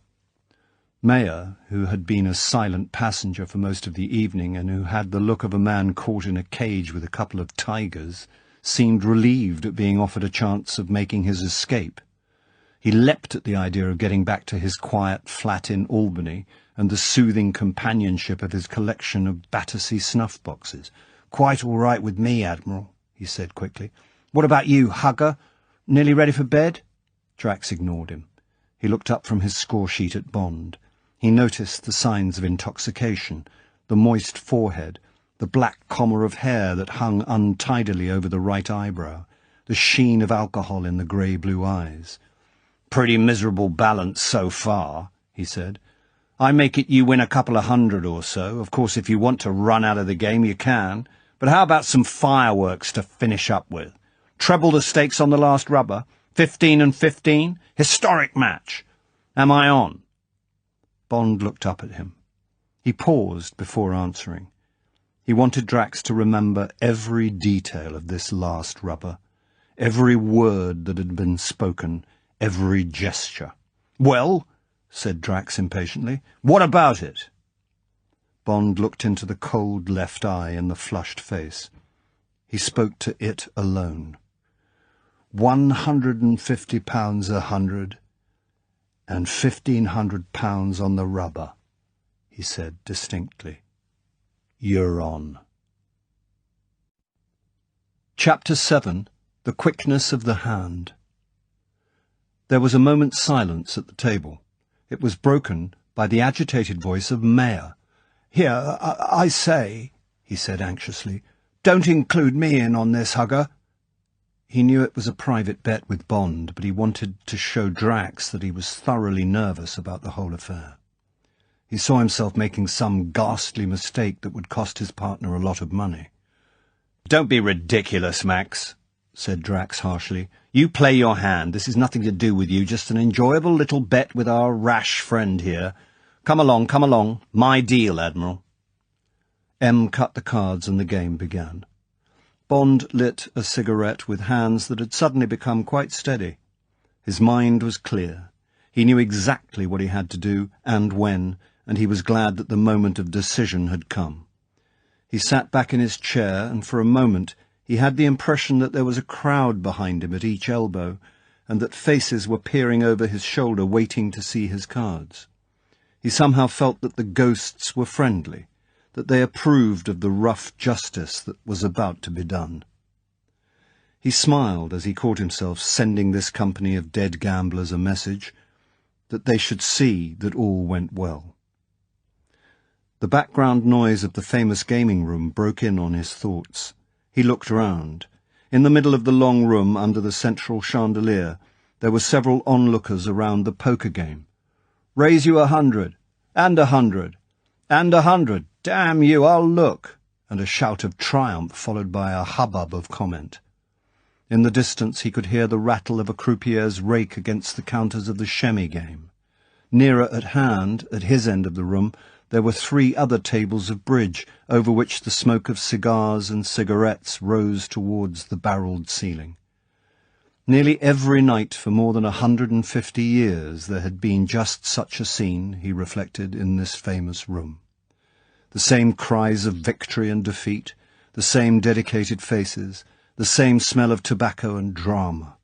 Mayer, who had been a silent passenger for most of the evening and who had the look of a man caught in a cage with a couple of tigers, seemed relieved at being offered a chance of making his escape. He leapt at the idea of getting back to his quiet flat in Albany and the soothing companionship of his collection of Battersea snuff-boxes. "Quite all right with me, Admiral," he said quickly. "What about you, Hugger? Nearly ready for bed?" Drax ignored him. He looked up from his score-sheet at Bond. He noticed the signs of intoxication, the moist forehead, the black comber of hair that hung untidily over the right eyebrow, the sheen of alcohol in the grey-blue eyes. "Pretty miserable balance so far," he said. "I make it you win a couple of hundred or so. Of course, if you want to run out of the game, you can. But how about some fireworks to finish up with? Treble the stakes on the last rubber? 15 and 15? Historic match! Am I on?" Bond looked up at him. He paused before answering. He wanted Drax to remember every detail of this last rubber, every word that had been spoken, every gesture. "Well," said Drax impatiently, "what about it?" Bond looked into the cold left eye in the flushed face. He spoke to it alone. £150 a hundred, and £1,500 on the rubber, he said distinctly. "You're on." Chapter 7. The Quickness of the Hand. There was a moment's silence at the table. It was broken by the agitated voice of Mayer. "Here, I say," he said anxiously, "don't include me in on this, Hugger." He knew it was a private bet with Bond, but he wanted to show Drax that he was thoroughly nervous about the whole affair. He saw himself making some ghastly mistake that would cost his partner a lot of money. "Don't be ridiculous, Max," said Drax harshly. "You play your hand. This is nothing to do with you, just an enjoyable little bet with our rash friend here. Come along. My deal, Admiral." M cut the cards and the game began. Bond lit a cigarette with hands that had suddenly become quite steady. His mind was clear. He knew exactly what he had to do and when, and he was glad that the moment of decision had come. He sat back in his chair, and for a moment he had the impression that there was a crowd behind him at each elbow, and that faces were peering over his shoulder waiting to see his cards. He somehow felt that the ghosts were friendly, that they approved of the rough justice that was about to be done. He smiled as he caught himself sending this company of dead gamblers a message, that they should see that all went well. The background noise of the famous gaming room broke in on his thoughts. He looked round. In the middle of the long room, under the central chandelier, there were several onlookers around the poker game. "Raise you 100, and 100, and 100. Damn you, I'll look," and a shout of triumph followed by a hubbub of comment. In the distance he could hear the rattle of a croupier's rake against the counters of the shemmy game. Nearer at hand, at his end of the room, there were 3 other tables of bridge, over which the smoke of cigars and cigarettes rose towards the barrelled ceiling. Nearly every night for more than 150 years there had been just such a scene, he reflected, in this famous room. The same cries of victory and defeat, the same dedicated faces, the same smell of tobacco and drama.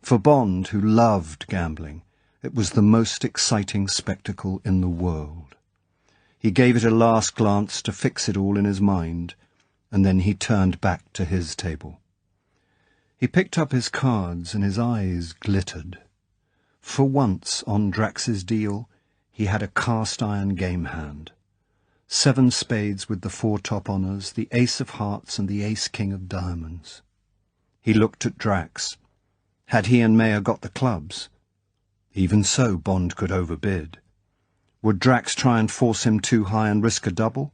For Bond, who loved gambling, it was the most exciting spectacle in the world. He gave it a last glance to fix it all in his mind, and then he turned back to his table. He picked up his cards, and his eyes glittered. For once on Drax's deal, he had a cast-iron game hand. 7 spades with the 4 top honours, the ace of hearts and the ace-king of diamonds. He looked at Drax. Had he and Mayer got the clubs? Even so, Bond could overbid. Would Drax try and force him too high and risk a double?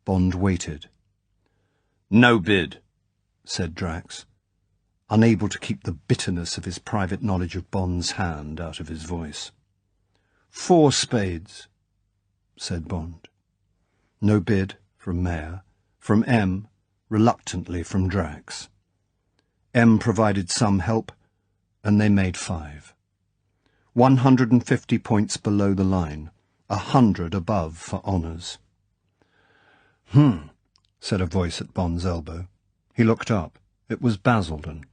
Bond waited. "No bid," said Drax, unable to keep the bitterness of his private knowledge of Bond's hand out of his voice. "4 spades," said Bond. No bid from Mayer, from M, reluctantly from Drax. M provided some help, and they made 5. 150 points below the line, 100 above for honours. Said a voice at Bond's elbow. He looked up. It was Basildon.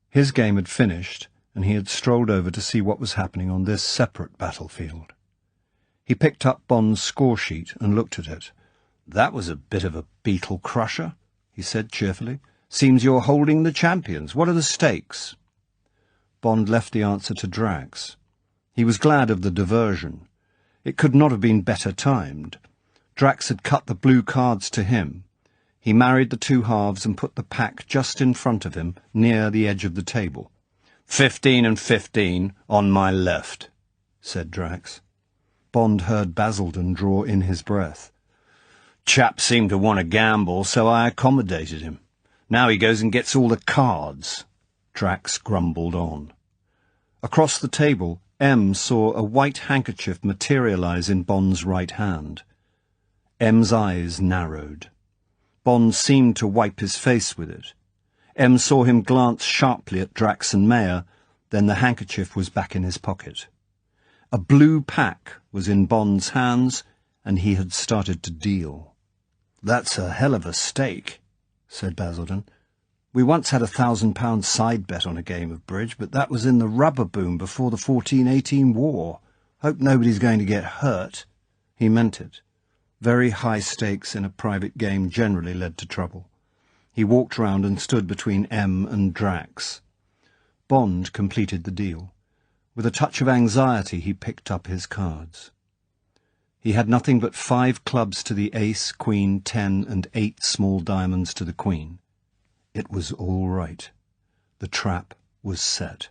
His game had finished, and he had strolled over to see what was happening on this separate battlefield. He picked up Bond's score-sheet and looked at it. "That was a bit of a beetle-crusher," he said cheerfully. "Seems you're holding the champions. What are the stakes?" Bond left the answer to Drax. He was glad of the diversion. It could not have been better timed. Drax had cut the blue cards to him. He married the two halves and put the pack just in front of him, near the edge of the table. 15 and 15 on my left, said Drax. Bond heard Basildon draw in his breath. Chap seemed to want to gamble, so I accommodated him. Now he goes and gets all the cards. Drax grumbled on. Across the table, M saw a white handkerchief materialize in Bond's right hand. M's eyes narrowed. Bond seemed to wipe his face with it. M saw him glance sharply at Drax and Mayer, then the handkerchief was back in his pocket. A blue pack was in Bond's hands, and he had started to deal. "That's a hell of a stake," said Basildon. "We once had £1,000 side bet on a game of bridge, but that was in the rubber boom before the 14-18 war. Hope nobody's going to get hurt." He meant it. Very high stakes in a private game generally led to trouble. He walked round and stood between M and Drax. Bond completed the deal. With a touch of anxiety he picked up his cards. He had nothing but 5 clubs to the ace, queen, 10, and 8 small diamonds to the queen. It was all right. The trap was set.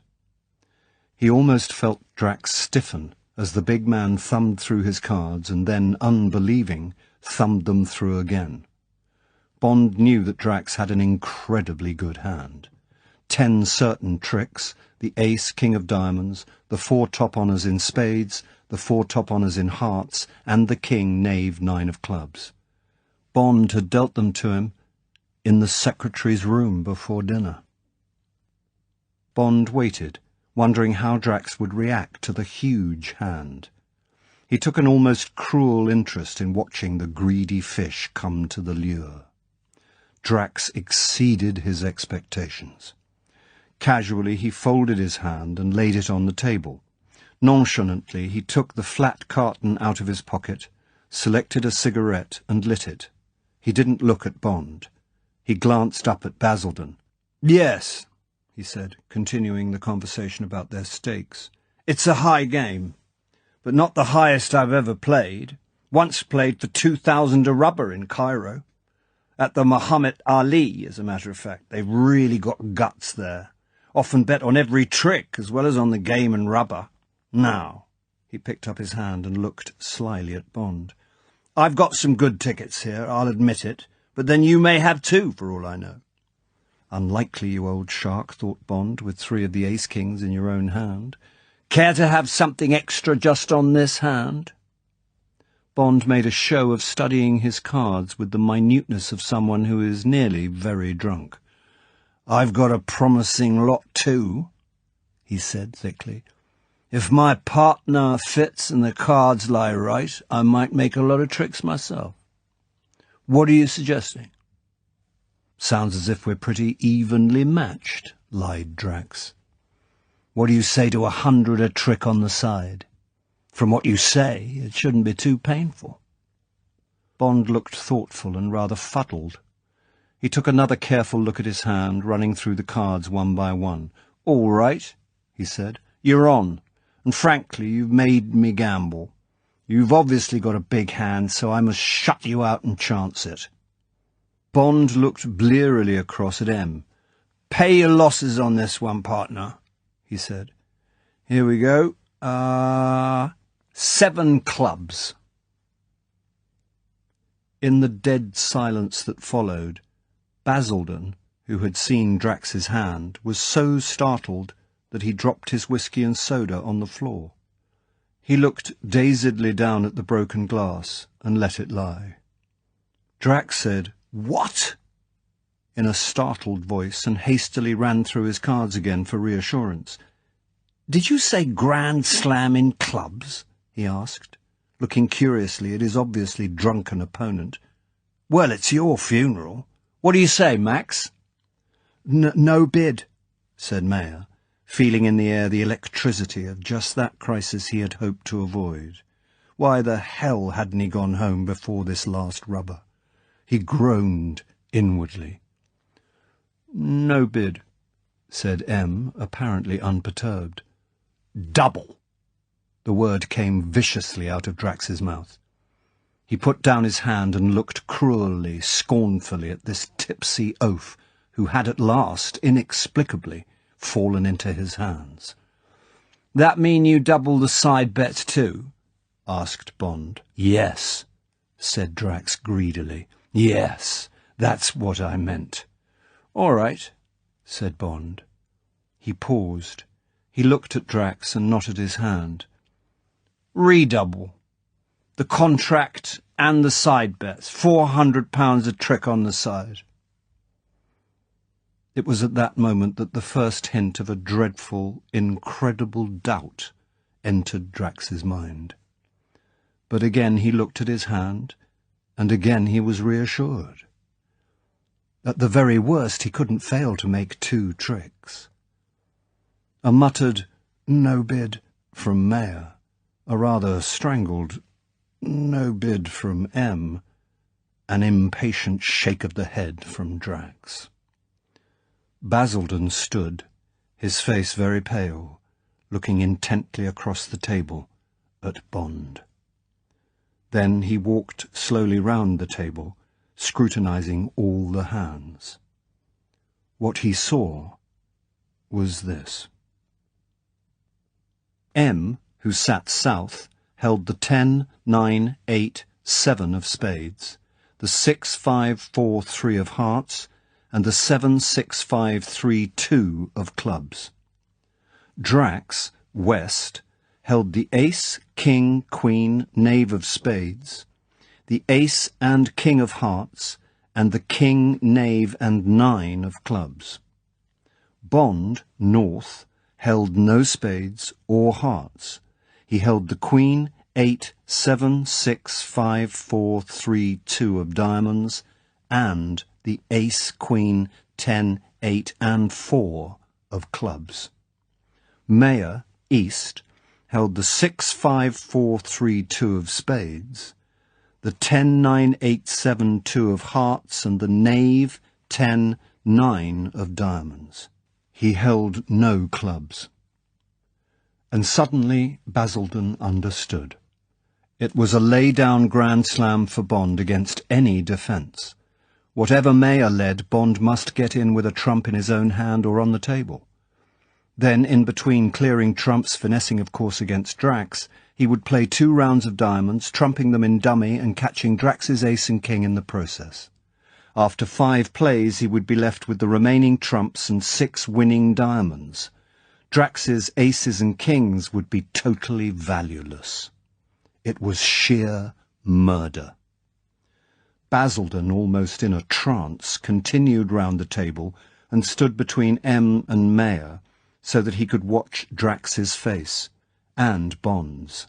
He almost felt Drax stiffen as the big man thumbed through his cards and then, unbelieving, thumbed them through again. Bond knew that Drax had an incredibly good hand. 10 certain tricks, the ace, king of diamonds, the 4 top honours in spades, the 4 top honours in hearts, and the king, knave, 9 of clubs. Bond had dealt them to him in the secretary's room before dinner. Bond waited, wondering how Drax would react to the huge hand. He took an almost cruel interest in watching the greedy fish come to the lure. Drax exceeded his expectations. Casually he folded his hand and laid it on the table. Nonchalantly he took the flat carton out of his pocket, selected a cigarette and lit it. He didn't look at Bond. He glanced up at Basildon. "Yes," he said, continuing the conversation about their stakes. "It's a high game, but not the highest I've ever played. Once played for 2,000 a rubber in Cairo. At the Muhammad Ali, as a matter of fact. They've really got guts there. Often bet on every trick, as well as on the game and rubber. Now," he picked up his hand and looked slyly at Bond, "I've got some good tickets here, I'll admit it, but then you may have 2, for all I know." "Unlikely, you old shark," thought Bond, "with 3 of the ace-kings in your own hand. Care to have something extra just on this hand?" Bond made a show of studying his cards with the minuteness of someone who is nearly very drunk. "I've got a promising lot too," he said thickly. "If my partner fits and the cards lie right, I might make a lot of tricks myself. What are you suggesting?" "Sounds as if we're pretty evenly matched," lied Drax. "What do you say to 100 a trick on the side? From what you say, it shouldn't be too painful." Bond looked thoughtful and rather fuddled. He took another careful look at his hand, running through the cards one by one. "All right," he said. "You're on, and frankly, you've made me gamble. You've obviously got a big hand, so I must shut you out and chance it." Bond looked blearily across at M. "Pay your losses on this one, partner," he said. "Here we go. 7 clubs." In the dead silence that followed, Basildon, who had seen Drax's hand, was so startled that he dropped his whisky and soda on the floor. He looked dazedly down at the broken glass and let it lie. Drax said, "What?" in a startled voice, and hastily ran through his cards again for reassurance. "Did you say Grand Slam in clubs?" he asked, looking curiously at his obviously drunken opponent. "Well, it's your funeral. What do you say, Max?" No bid," said Mayer, feeling in the air the electricity of just that crisis he had hoped to avoid. Why the hell hadn't he gone home before this last rubber? He groaned inwardly. "No bid," said M, apparently unperturbed. "Double!" The word came viciously out of Drax's mouth. He put down his hand and looked cruelly, scornfully at this tipsy oaf who had at last, inexplicably, fallen into his hands. "That mean you double the side bets too?" asked Bond. "Yes," said Drax greedily. "Yes, that's what I meant." "All right," said Bond. He paused. He looked at Drax and knotted his hand. "Redouble. The contract and the side bets. £400 a trick on the side." It was at that moment that the first hint of a dreadful, incredible doubt entered Drax's mind. But again he looked at his hand, and again he was reassured. At the very worst he couldn't fail to make 2 tricks. A muttered "no bid" from Mayer, a rather strangled "no bid" from M, an impatient shake of the head from Drax. Basildon stood, his face very pale, looking intently across the table at Bond. Then he walked slowly round the table, scrutinizing all the hands. What he saw was this. M, who sat south, held the 10, 9, 8, 7 of spades, the 6, 5, 4, 3 of hearts, and the 7, 6, 5, 3, 2 of clubs. Drax, west, held the ace, king, queen, knave of spades, the ace and king of hearts, and the king, knave, and 9 of clubs. Bond, north, held no spades or hearts. He held the queen, 8, 7, 6, 5, 4, 3, 2 of diamonds, and the ace, queen, 10, 8, and 4 of clubs. Mayer, east, held the 6, 5, 4, 3, 2 of spades, the 10, 9, 8, 7, 2 of hearts, and the knave, 10, 9 of diamonds. He held no clubs. And suddenly Basildon understood. It was a lay-down grand slam for Bond against any defence. Whatever Mayer led, Bond must get in with a trump in his own hand or on the table. Then, in between clearing trumps, finessing of course against Drax, he would play 2 rounds of diamonds, trumping them in dummy and catching Drax's ace and king in the process. After 5 plays he would be left with the remaining trumps and 6 winning diamonds. Drax's aces and kings would be totally valueless. It was sheer murder. Basildon, almost in a trance, continued round the table and stood between M and Mayer so that he could watch Drax's face, and Bond's.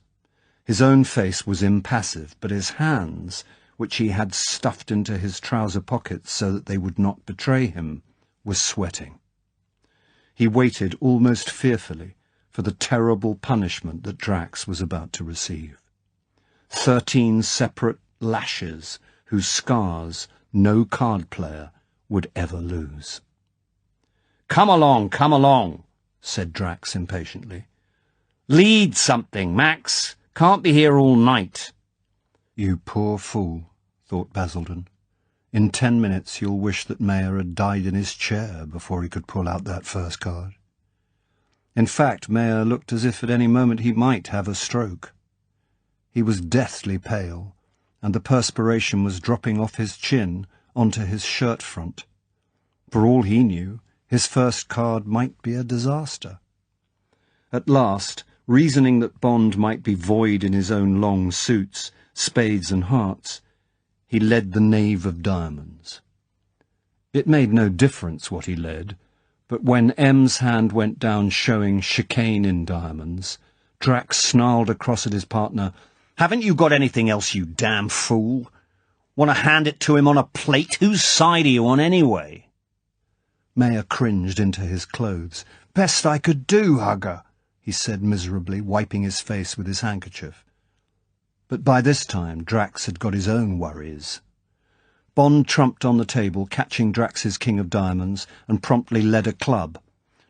His own face was impassive, but his hands, which he had stuffed into his trouser pockets so that they would not betray him, were sweating. He waited almost fearfully for the terrible punishment that Drax was about to receive. 13 separate lashes whose scars no card player would ever lose. Come along, said Drax impatiently. "Lead something, Max. Can't be here all night." "You poor fool," thought Basildon. "In 10 minutes you'll wish that Mayer had died in his chair before he could pull out that first card." In fact, Mayer looked as if at any moment he might have a stroke. He was deathly pale, and the perspiration was dropping off his chin onto his shirt front. For all he knew, his first card might be a disaster. At last, reasoning that Bond might be void in his own long suits, spades and hearts, he led the knave of diamonds. It made no difference what he led, but when M's hand went down showing chicane in diamonds, Drax snarled across at his partner, "Haven't you got anything else, you damn fool? Want to hand it to him on a plate? Whose side are you on anyway?" Mayer cringed into his clothes. "Best I could do, Hugger," he said miserably, wiping his face with his handkerchief. But by this time Drax had got his own worries. Bond trumped on the table, catching Drax's king of diamonds, and promptly led a club.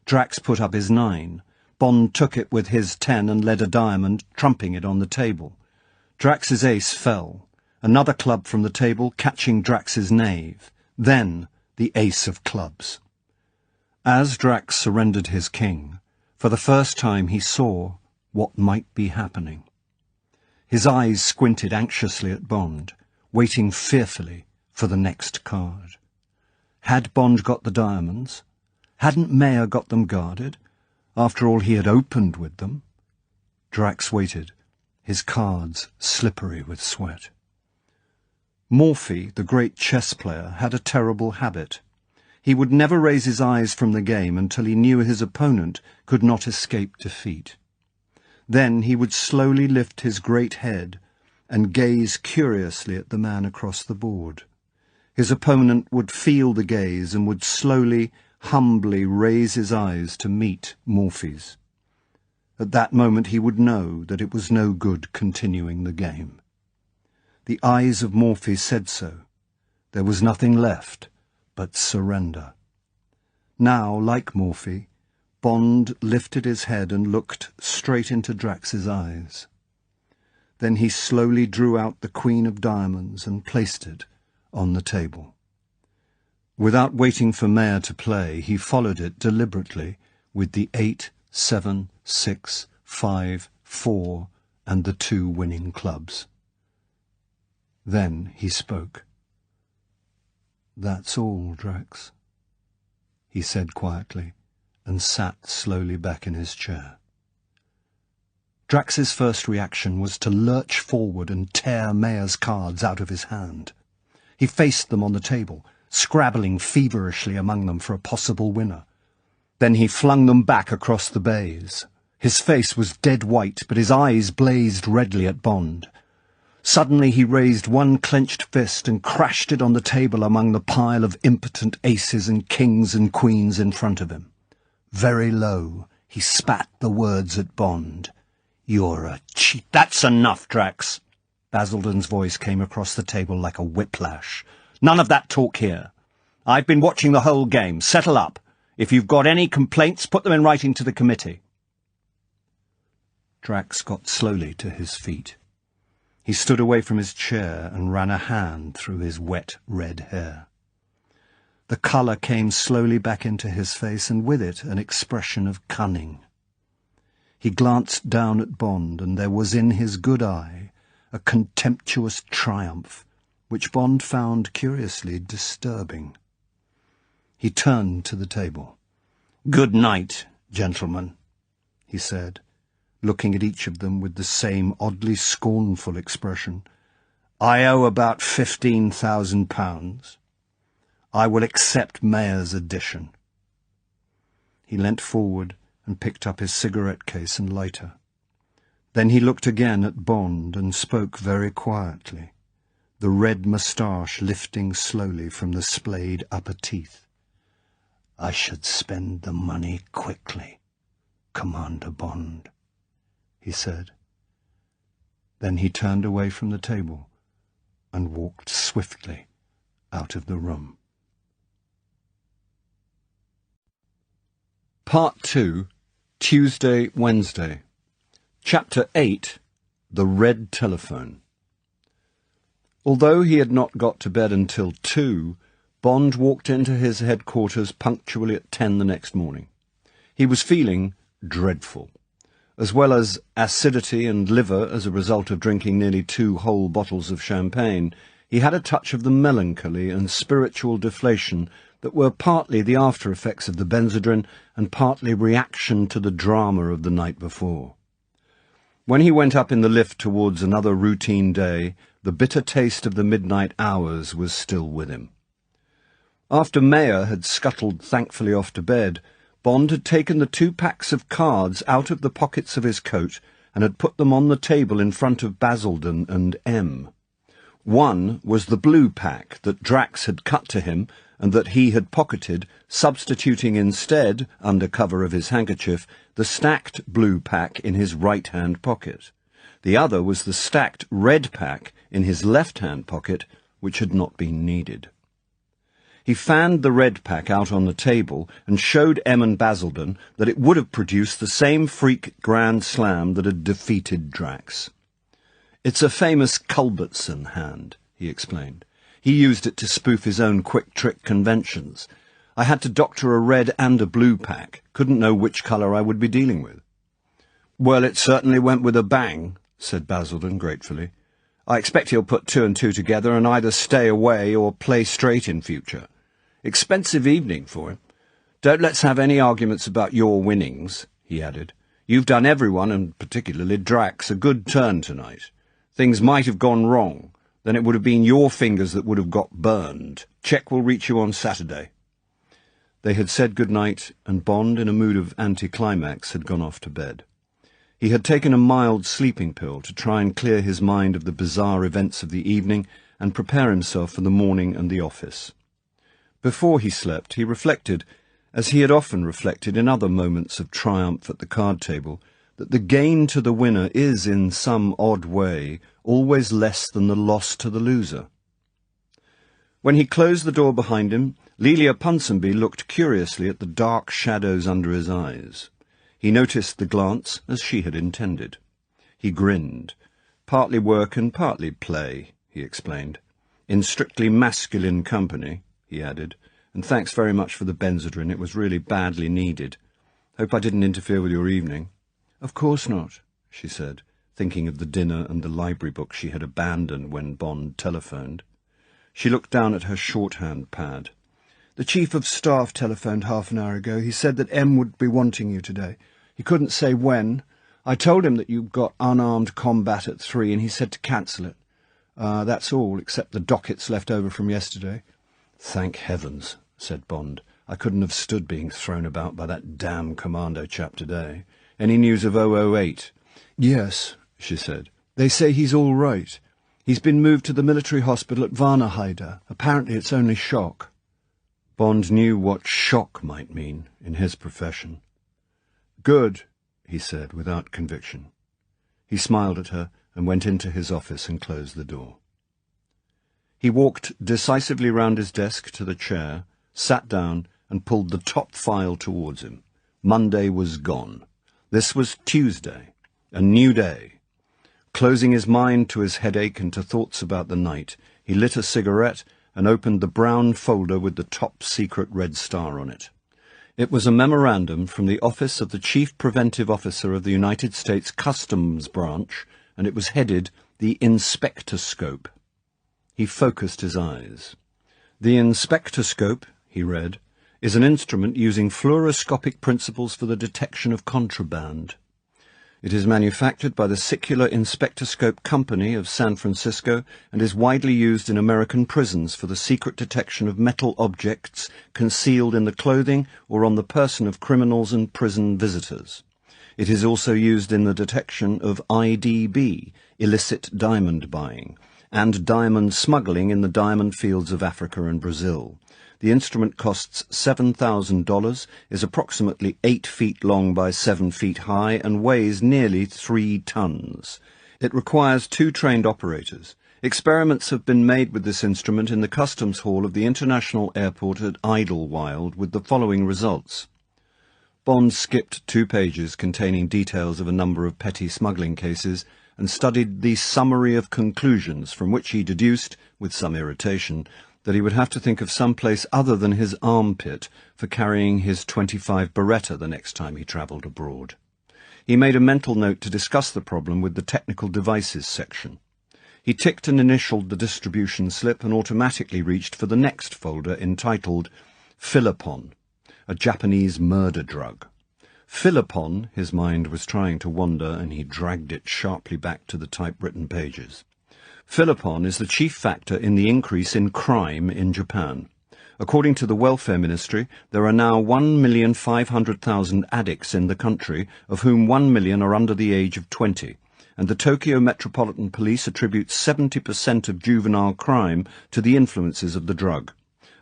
Drax put up his 9. Bond took it with his 10 and led a diamond, trumping it on the table. Drax's ace fell. another club from the table catching Drax's knave, then the ace of clubs. As Drax surrendered his king, for the first time he saw what might be happening. His eyes squinted anxiously at Bond, waiting fearfully for the next card. Had Bond got the diamonds? Hadn't Mayer got them guarded? After all, he had opened with them. Drax waited, his cards slippery with sweat. Morphy, the great chess player, had a terrible habit. He would never raise his eyes from the game until he knew his opponent could not escape defeat. Then he would slowly lift his great head and gaze curiously at the man across the board. His opponent would feel the gaze and would slowly, humbly raise his eyes to meet Morphy's. At that moment he would know that it was no good continuing the game. The eyes of Morphy said so. There was nothing left but surrender. Now, like Morphy, Bond lifted his head and looked straight into Drax's eyes. Then he slowly drew out the Queen of Diamonds and placed it on the table. Without waiting for Mayer to play, he followed it deliberately with the 8, 7, 6, 5, 4, and the 2 winning clubs. Then he spoke. "That's all, Drax," he said quietly, and sat slowly back in his chair. Drax's first reaction was to lurch forward and tear Mayer's cards out of his hand. He faced them on the table, scrabbling feverishly among them for a possible winner. Then he flung them back across the bays. His face was dead white, but his eyes blazed redly at Bond. Suddenly he raised one clenched fist and crashed it on the table among the pile of impotent aces and kings and queens in front of him. Very low, he spat the words at Bond. "You're a cheat." "That's enough, Drax." Basildon's voice came across the table like a whiplash. "None of that talk here. I've been watching the whole game. Settle up. If you've got any complaints, put them in writing to the committee." Drax got slowly to his feet. He stood away from his chair and ran a hand through his wet red hair. The colour came slowly back into his face, and with it an expression of cunning. He glanced down at Bond, and there was in his good eye a contemptuous triumph, which Bond found curiously disturbing. He turned to the table. "Good night, gentlemen," he said, looking at each of them with the same oddly scornful expression. "I owe about £15,000. I will accept Mayer's addition." He leant forward and picked up his cigarette case and lighter. Then he looked again at Bond and spoke very quietly, the red moustache lifting slowly from the splayed upper teeth. "I should spend the money quickly, Commander Bond," he said. Then he turned away from the table and walked swiftly out of the room. Part 2, Tuesday, Wednesday. Chapter 8, The Red Telephone. Although he had not got to bed until 2, Bond walked into his headquarters punctually at 10 the next morning. He was feeling dreadful. As well as acidity and liver as a result of drinking nearly 2 whole bottles of champagne, he had a touch of the melancholy and spiritual deflation that were partly the after-effects of the Benzedrine and partly reaction to the drama of the night before. When he went up in the lift towards another routine day, the bitter taste of the midnight hours was still with him. After Mayer had scuttled thankfully off to bed, Bond had taken the 2 packs of cards out of the pockets of his coat and had put them on the table in front of Basildon and M. One was the blue pack that Drax had cut to him and that he had pocketed, substituting instead, under cover of his handkerchief, the stacked blue pack in his right-hand pocket. The other was the stacked red pack in his left-hand pocket, which had not been needed. He fanned the red pack out on the table and showed M and Basildon that it would have produced the same freak grand slam that had defeated Drax. "It's a famous Culbertson hand," he explained. "He used it to spoof his own quick-trick conventions. I had to doctor a red and a blue pack. Couldn't know which colour I would be dealing with." "Well, it certainly went with a bang," said Basildon gratefully. "I expect he'll put two and two together and either stay away or play straight in future. Expensive evening for him. Don't let's have any arguments about your winnings," he added. "You've done everyone, and particularly Drax, a good turn tonight. Things might have gone wrong. Then it would have been your fingers that would have got burned. Cheque will reach you on Saturday." They had said good night, and Bond, in a mood of anticlimax, had gone off to bed. He had taken a mild sleeping pill to try and clear his mind of the bizarre events of the evening and prepare himself for the morning and the office. Before he slept, he reflected, as he had often reflected in other moments of triumph at the card table, that the gain to the winner is, in some odd way, always less than the loss to the loser. When he closed the door behind him, Lelia Ponsonby looked curiously at the dark shadows under his eyes. He noticed the glance as she had intended. He grinned. "Partly work and partly play," he explained. "In strictly masculine company," he added, "and thanks very much for the Benzedrine. It was really badly needed. Hope I didn't interfere with your evening." "Of course not," she said, thinking of the dinner and the library book she had abandoned when Bond telephoned. She looked down at her shorthand pad. "The Chief of Staff telephoned half an hour ago. He said that M would be wanting you today. He couldn't say when. I told him that you've got unarmed combat at 3, and he said to cancel it. That's all, except the dockets left over from yesterday." "Thank heavens," said Bond. "I couldn't have stood being thrown about by that damn commando chap today. Any news of 008? "Yes," she said. "They say he's all right. He's been moved to the military hospital at Varnheide. Apparently it's only shock." Bond knew what shock might mean in his profession. "Good," he said, without conviction. He smiled at her and went into his office and closed the door. He walked decisively round his desk to the chair, sat down, and pulled the top file towards him. Monday was gone. This was Tuesday, a new day. Closing his mind to his headache and to thoughts about the night, he lit a cigarette and opened the brown folder with the top-secret red star on it. It was a memorandum from the Office of the Chief Preventive Officer of the United States Customs Branch, and it was headed the Inspectoscope. He focused his eyes. "The Inspectoscope," he read, "is an instrument using fluoroscopic principles for the detection of contraband. It is manufactured by the Secular Inspectoscope Company of San Francisco and is widely used in American prisons for the secret detection of metal objects concealed in the clothing or on the person of criminals and prison visitors. It is also used in the detection of IDB, illicit diamond buying, and diamond smuggling in the diamond fields of Africa and Brazil. The instrument costs $7,000, is approximately 8 feet long by 7 feet high, and weighs nearly 3 tons. It requires 2 trained operators. Experiments have been made with this instrument in the customs hall of the International Airport at Idlewild with the following results." Bond skipped 2 pages containing details of a number of petty smuggling cases and studied the summary of conclusions, from which he deduced, with some irritation, that he would have to think of some place other than his armpit for carrying his .25 Beretta the next time he travelled abroad. He made a mental note to discuss the problem with the technical devices section. He ticked and initialed the distribution slip and automatically reached for the next folder entitled Philipon, a Japanese murder drug. Philipon, his mind was trying to wander, and he dragged it sharply back to the typewritten pages. Philipon is the chief factor in the increase in crime in Japan. According to the Welfare Ministry, there are now 1,500,000 addicts in the country, of whom 1 million are under the age of 20, and the Tokyo Metropolitan Police attributes 70% of juvenile crime to the influences of the drug.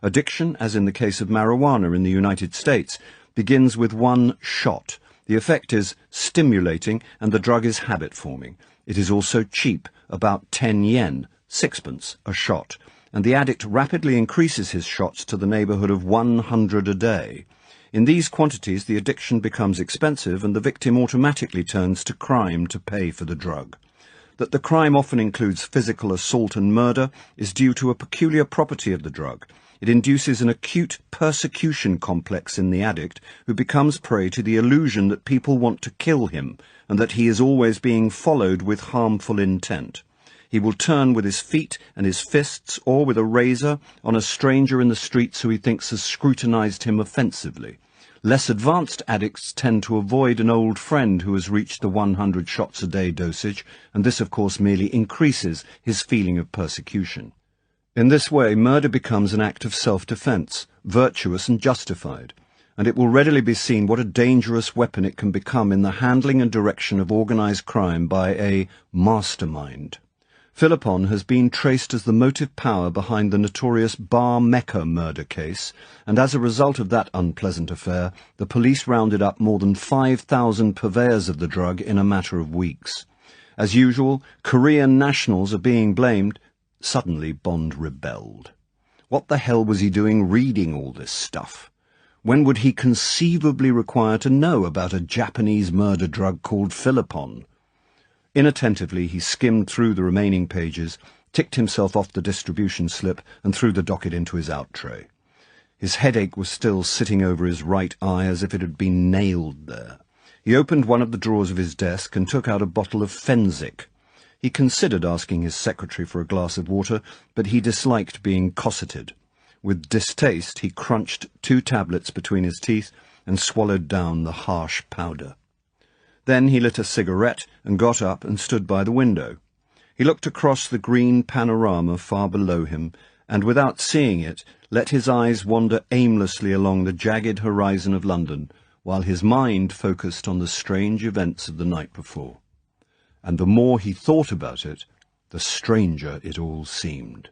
Addiction, as in the case of marijuana in the United States, begins with 1 shot. The effect is stimulating, and the drug is habit-forming. It is also cheap, about 10 yen, 6pence, a shot, and the addict rapidly increases his shots to the neighbourhood of 100 a day. In these quantities, the addiction becomes expensive, and the victim automatically turns to crime to pay for the drug. That the crime often includes physical assault and murder is due to a peculiar property of the drug. It induces an acute persecution complex in the addict, who becomes prey to the illusion that people want to kill him and that he is always being followed with harmful intent. He will turn with his feet and his fists or with a razor on a stranger in the streets who he thinks has scrutinized him offensively. Less advanced addicts tend to avoid an old friend who has reached the 100 shots a day dosage, and this of course merely increases his feeling of persecution. In this way, murder becomes an act of self-defense, virtuous and justified, and it will readily be seen what a dangerous weapon it can become in the handling and direction of organized crime by a mastermind. Philippon has been traced as the motive power behind the notorious Bar Mecca murder case, and as a result of that unpleasant affair, the police rounded up more than 5,000 purveyors of the drug in a matter of weeks. As usual, Korean nationals are being blamed. Suddenly Bond rebelled. What the hell was he doing reading all this stuff? When would he conceivably require to know about a Japanese murder drug called Philippon? Inattentively, he skimmed through the remaining pages, ticked himself off the distribution slip, and threw the docket into his out tray. His headache was still sitting over his right eye as if it had been nailed there. He opened one of the drawers of his desk and took out a bottle of Fensic. He considered asking his secretary for a glass of water, but he disliked being cosseted. With distaste, he crunched 2 tablets between his teeth and swallowed down the harsh powder. Then he lit a cigarette and got up and stood by the window. He looked across the green panorama far below him, and without seeing it, let his eyes wander aimlessly along the jagged horizon of London, while his mind focused on the strange events of the night before. And the more he thought about it, the stranger it all seemed.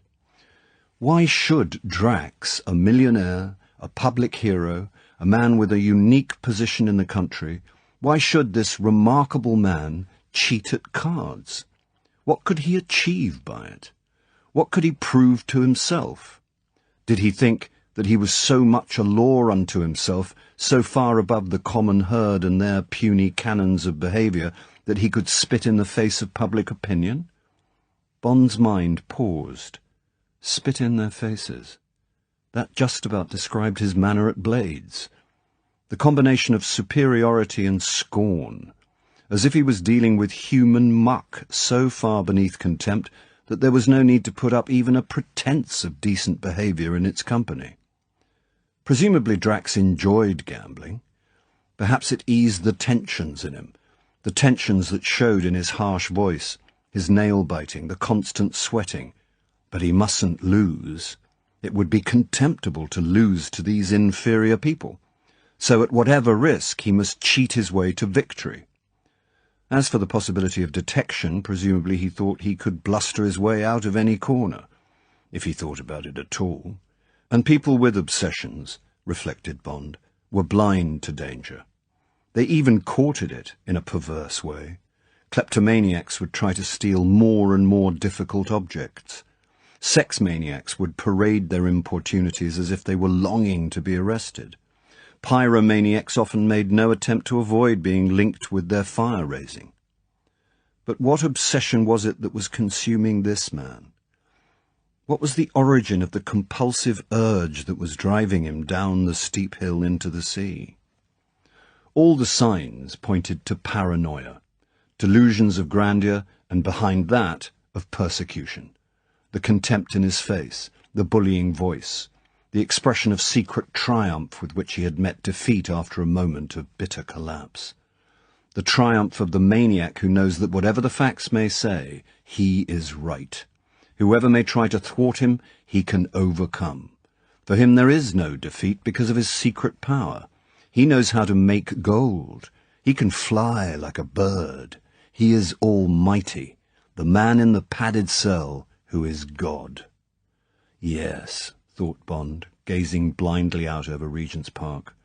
Why should Drax, a millionaire, a public hero, a man with a unique position in the country, why should this remarkable man cheat at cards? What could he achieve by it? What could he prove to himself? Did he think that he was so much a law unto himself, so far above the common herd and their puny canons of behaviour, that he could spit in the face of public opinion? Bond's mind paused. Spit in their faces. That just about described his manner at Blades. The combination of superiority and scorn, as if he was dealing with human muck so far beneath contempt that there was no need to put up even a pretence of decent behaviour in its company. Presumably Drax enjoyed gambling. Perhaps it eased the tensions in him, the tensions that showed in his harsh voice, his nail-biting, the constant sweating. But he mustn't lose. It would be contemptible to lose to these inferior people. So at whatever risk, he must cheat his way to victory. As for the possibility of detection, presumably he thought he could bluster his way out of any corner, if he thought about it at all. And people with obsessions, reflected Bond, were blind to danger. They even courted it in a perverse way. Kleptomaniacs would try to steal more and more difficult objects. Sex maniacs would parade their importunities as if they were longing to be arrested. Pyromaniacs often made no attempt to avoid being linked with their fire-raising. But what obsession was it that was consuming this man? What was the origin of the compulsive urge that was driving him down the steep hill into the sea? All the signs pointed to paranoia, delusions of grandeur, and behind that, of persecution. The contempt in his face, the bullying voice, the expression of secret triumph with which he had met defeat after a moment of bitter collapse. The triumph of the maniac who knows that whatever the facts may say, he is right. Whoever may try to thwart him, he can overcome. For him there is no defeat because of his secret power. He knows how to make gold. He can fly like a bird. He is almighty, the man in the padded cell who is God. Yes, thought Bond, gazing blindly out over Regent's Park.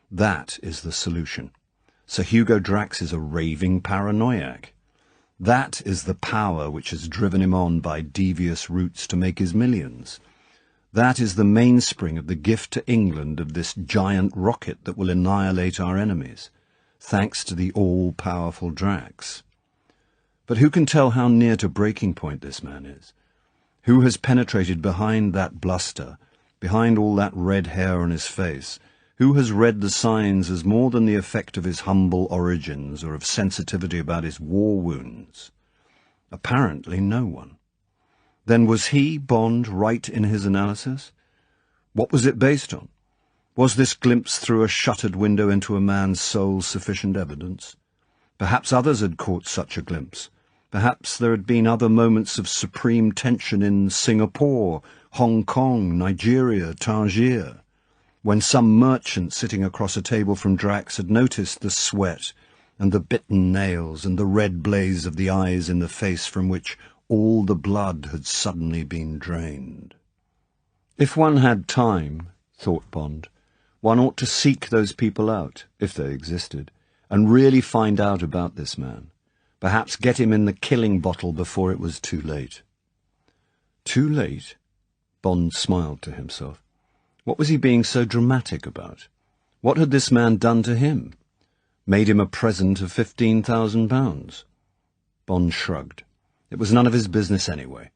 That is the solution. Sir Hugo Drax is a raving paranoiac. That is the power which has driven him on by devious routes to make his millions. That is the mainspring of the gift to England of this giant rocket that will annihilate our enemies, thanks to the all-powerful Drax. But who can tell how near to breaking point this man is? Who has penetrated behind that bluster, behind all that red hair on his face? Who has read the signs as more than the effect of his humble origins or of sensitivity about his war wounds? Apparently no one. Then was he, Bond, right in his analysis? What was it based on? Was this glimpse through a shuttered window into a man's soul sufficient evidence? Perhaps others had caught such a glimpse. Perhaps there had been other moments of supreme tension in Singapore, Hong Kong, Nigeria, Tangier, when some merchant sitting across a table from Drax had noticed the sweat and the bitten nails and the red blaze of the eyes in the face from which all the blood had suddenly been drained. If one had time, thought Bond, one ought to seek those people out, if they existed, and really find out about this man. Perhaps get him in the killing bottle before it was too late. Too late? Bond smiled to himself. What was he being so dramatic about? What had this man done to him? Made him a present of £15,000? Bond shrugged. It was none of his business anyway.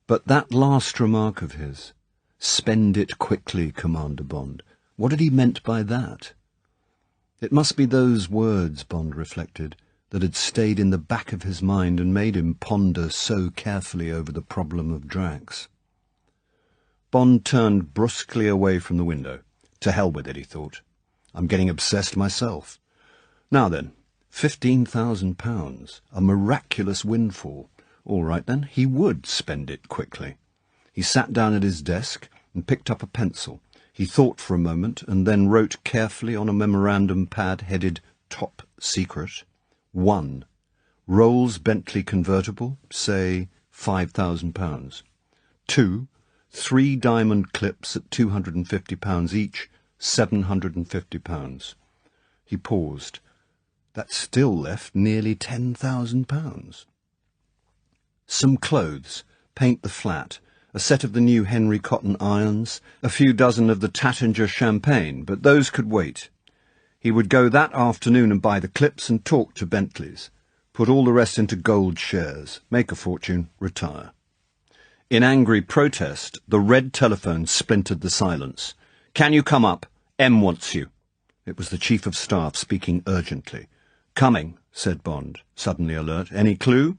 But that last remark of his, "Spend it quickly, Commander Bond," what had he meant by that? It must be those words, Bond reflected, that had stayed in the back of his mind and made him ponder so carefully over the problem of Drax. Bond turned brusquely away from the window. To hell with it, he thought. I'm getting obsessed myself. Now then, £15,000, a miraculous windfall. All right then, he would spend it quickly. He sat down at his desk and picked up a pencil. He thought for a moment and then wrote carefully on a memorandum pad headed Top Secret. 1. Rolls Bentley convertible, say £5,000. 2. 3 diamond clips at £250 each, £750. He paused. That still left nearly £10,000. Some clothes, paint the flat, a set of the new Henry Cotton irons, a few dozen of the Tattinger champagne, but those could wait. He would go that afternoon and buy the clips and talk to Bentleys, put all the rest into gold shares, make a fortune, retire. In angry protest, the red telephone splintered the silence. "Can you come up? M wants you." It was the Chief of Staff speaking urgently. "Coming," said Bond, suddenly alert. "Any clue?"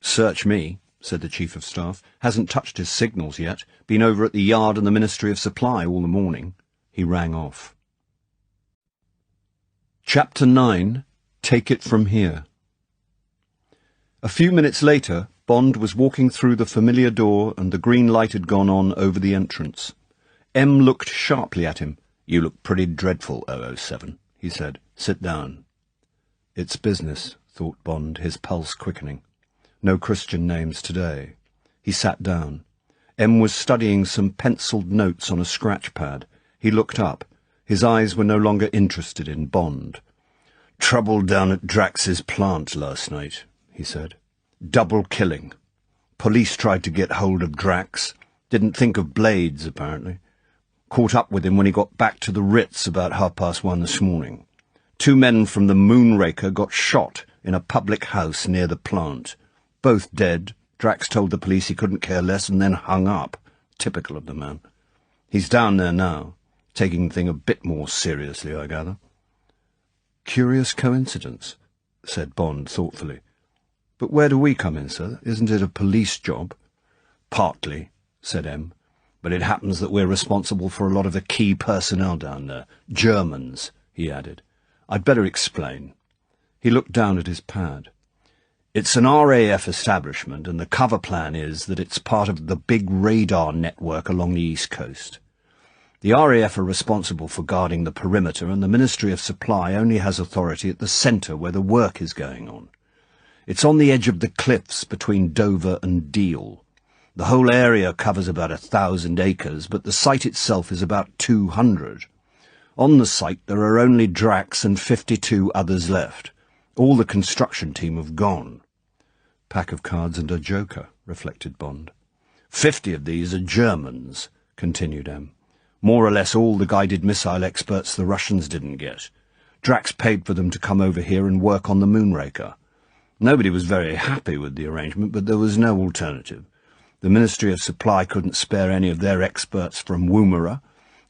"Search me," said the Chief of Staff. "Hasn't touched his signals yet. Been over at the Yard and the Ministry of Supply all the morning." He rang off. Chapter 9. Take It From Here. A few minutes later, Bond was walking through the familiar door and the green light had gone on over the entrance. M looked sharply at him. "You look pretty dreadful, 007, he said. "Sit down." It's business, thought Bond, his pulse quickening. No Christian names today. He sat down. M was studying some pencilled notes on a scratch pad. He looked up. His eyes were no longer interested in Bond. "Trouble down at Drax's plant last night," he said. "Double killing. Police tried to get hold of Drax. Didn't think of Blades, apparently. Caught up with him when he got back to the Ritz about 1:30 this morning. 2 men from the Moonraker got shot in a public house near the plant. Both dead. Drax told the police he couldn't care less and then hung up. Typical of the man. He's down there now, taking the thing a bit more seriously, I gather." "Curious coincidence," said Bond thoughtfully. "But where do we come in, sir? Isn't it a police job?" "Partly," said M. "But it happens that we're responsible for a lot of the key personnel down there. Germans," he added. "I'd better explain." He looked down at his pad. "It's an RAF establishment, and the cover plan is that it's part of the big radar network along the East Coast. The RAF are responsible for guarding the perimeter, and the Ministry of Supply only has authority at the centre where the work is going on. It's on the edge of the cliffs between Dover and Deal. The whole area covers about 1,000 acres, but the site itself is about 200. On the site there are only Drax and 52 others left. All the construction team have gone." "Pack of cards and a joker," reflected Bond. 50 of these are Germans," continued M. "More or less all the guided missile experts the Russians didn't get. Drax paid for them to come over here and work on the Moonraker. Nobody was very happy with the arrangement, but there was no alternative. The Ministry of Supply couldn't spare any of their experts from Woomera.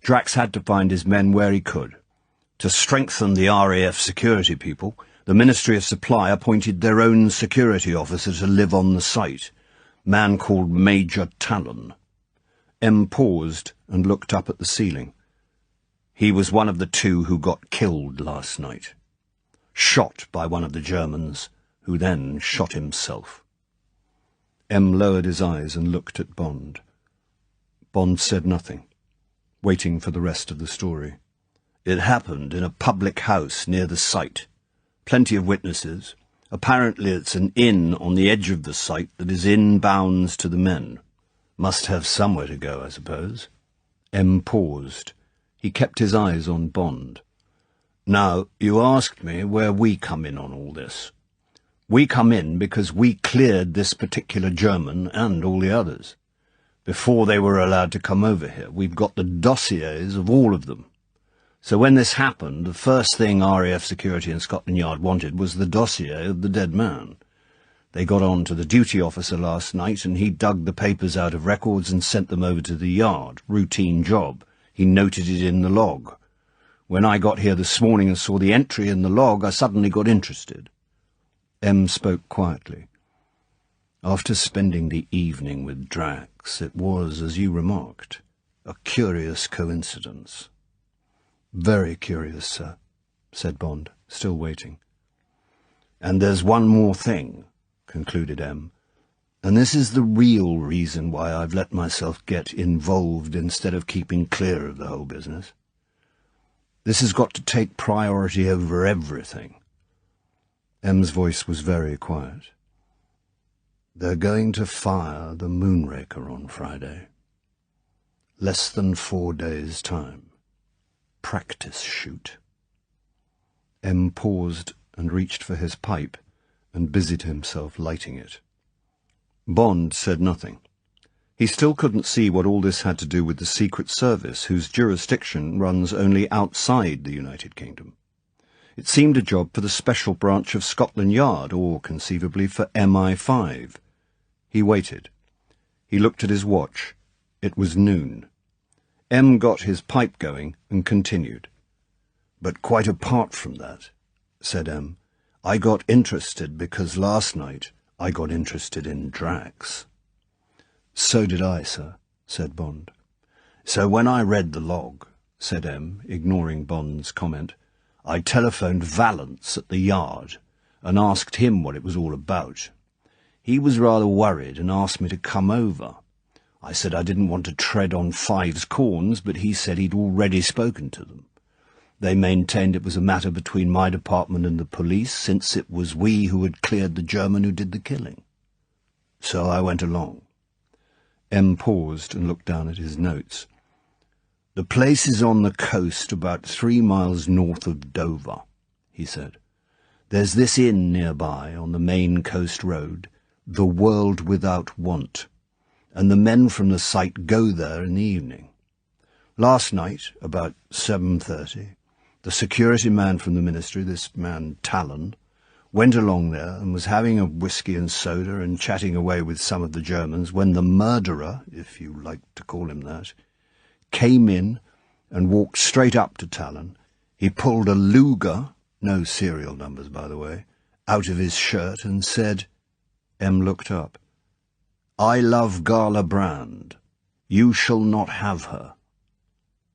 Drax had to find his men where he could. To strengthen the RAF security people, the Ministry of Supply appointed their own security officer to live on the site, a man called Major Talon. M paused and looked up at the ceiling. He was one of the two who got killed last night. Shot by one of the Germans, who then shot himself. M lowered his eyes and looked at Bond. Bond said nothing, waiting for the rest of the story. It happened in a public house near the site. Plenty of witnesses. Apparently it's an inn on the edge of the site that is in bounds to the men. Must have somewhere to go, I suppose. M paused. He kept his eyes on Bond. Now, you asked me where we come in on all this. We come in because we cleared this particular German and all the others. Before they were allowed to come over here, we've got the dossiers of all of them. So when this happened, the first thing RAF Security and Scotland Yard wanted was the dossier of the dead man. They got on to the duty officer last night, and he dug the papers out of records and sent them over to the yard. Routine job. He noted it in the log. When I got here this morning and saw the entry in the log, I suddenly got interested. M spoke quietly. After spending the evening with Drax, it was, as you remarked, a curious coincidence. Very curious, sir, said Bond, still waiting. And there's one more thing, concluded M, and this is the real reason why I've let myself get involved instead of keeping clear of the whole business. This has got to take priority over everything. M's voice was very quiet. They're going to fire the Moonraker on Friday. Less than 4 days' time. Practice shoot. M paused and reached for his pipe and busied himself lighting it. Bond said nothing. He still couldn't see what all this had to do with the Secret Service, whose jurisdiction runs only outside the United Kingdom. It seemed a job for the special branch of Scotland Yard, or conceivably for MI5. He waited. He looked at his watch. It was noon. M got his pipe going and continued. But quite apart from that, said M, I got interested because last night I got interested in Drax. So did I, sir, said Bond. So when I read the log, said M, ignoring Bond's comment, I telephoned Vallance at the yard and asked him what it was all about. He was rather worried and asked me to come over. I said I didn't want to tread on Five's corns, but he said he'd already spoken to them. They maintained it was a matter between my department and the police, since it was we who had cleared the German who did the killing. So I went along. M paused and looked down at his notes. The place is on the coast about 3 miles north of Dover, he said. There's this inn nearby on the main coast road, the World Without Want, and the men from the site go there in the evening. Last night, about 7:30, the security man from the ministry, this man Talon, went along there and was having a whisky and soda and chatting away with some of the Germans when the murderer, if you like to call him that, came in and walked straight up to Talon. He pulled a Luger, no serial numbers by the way, out of his shirt and said, M looked up, I love Gala Brand. You shall not have her.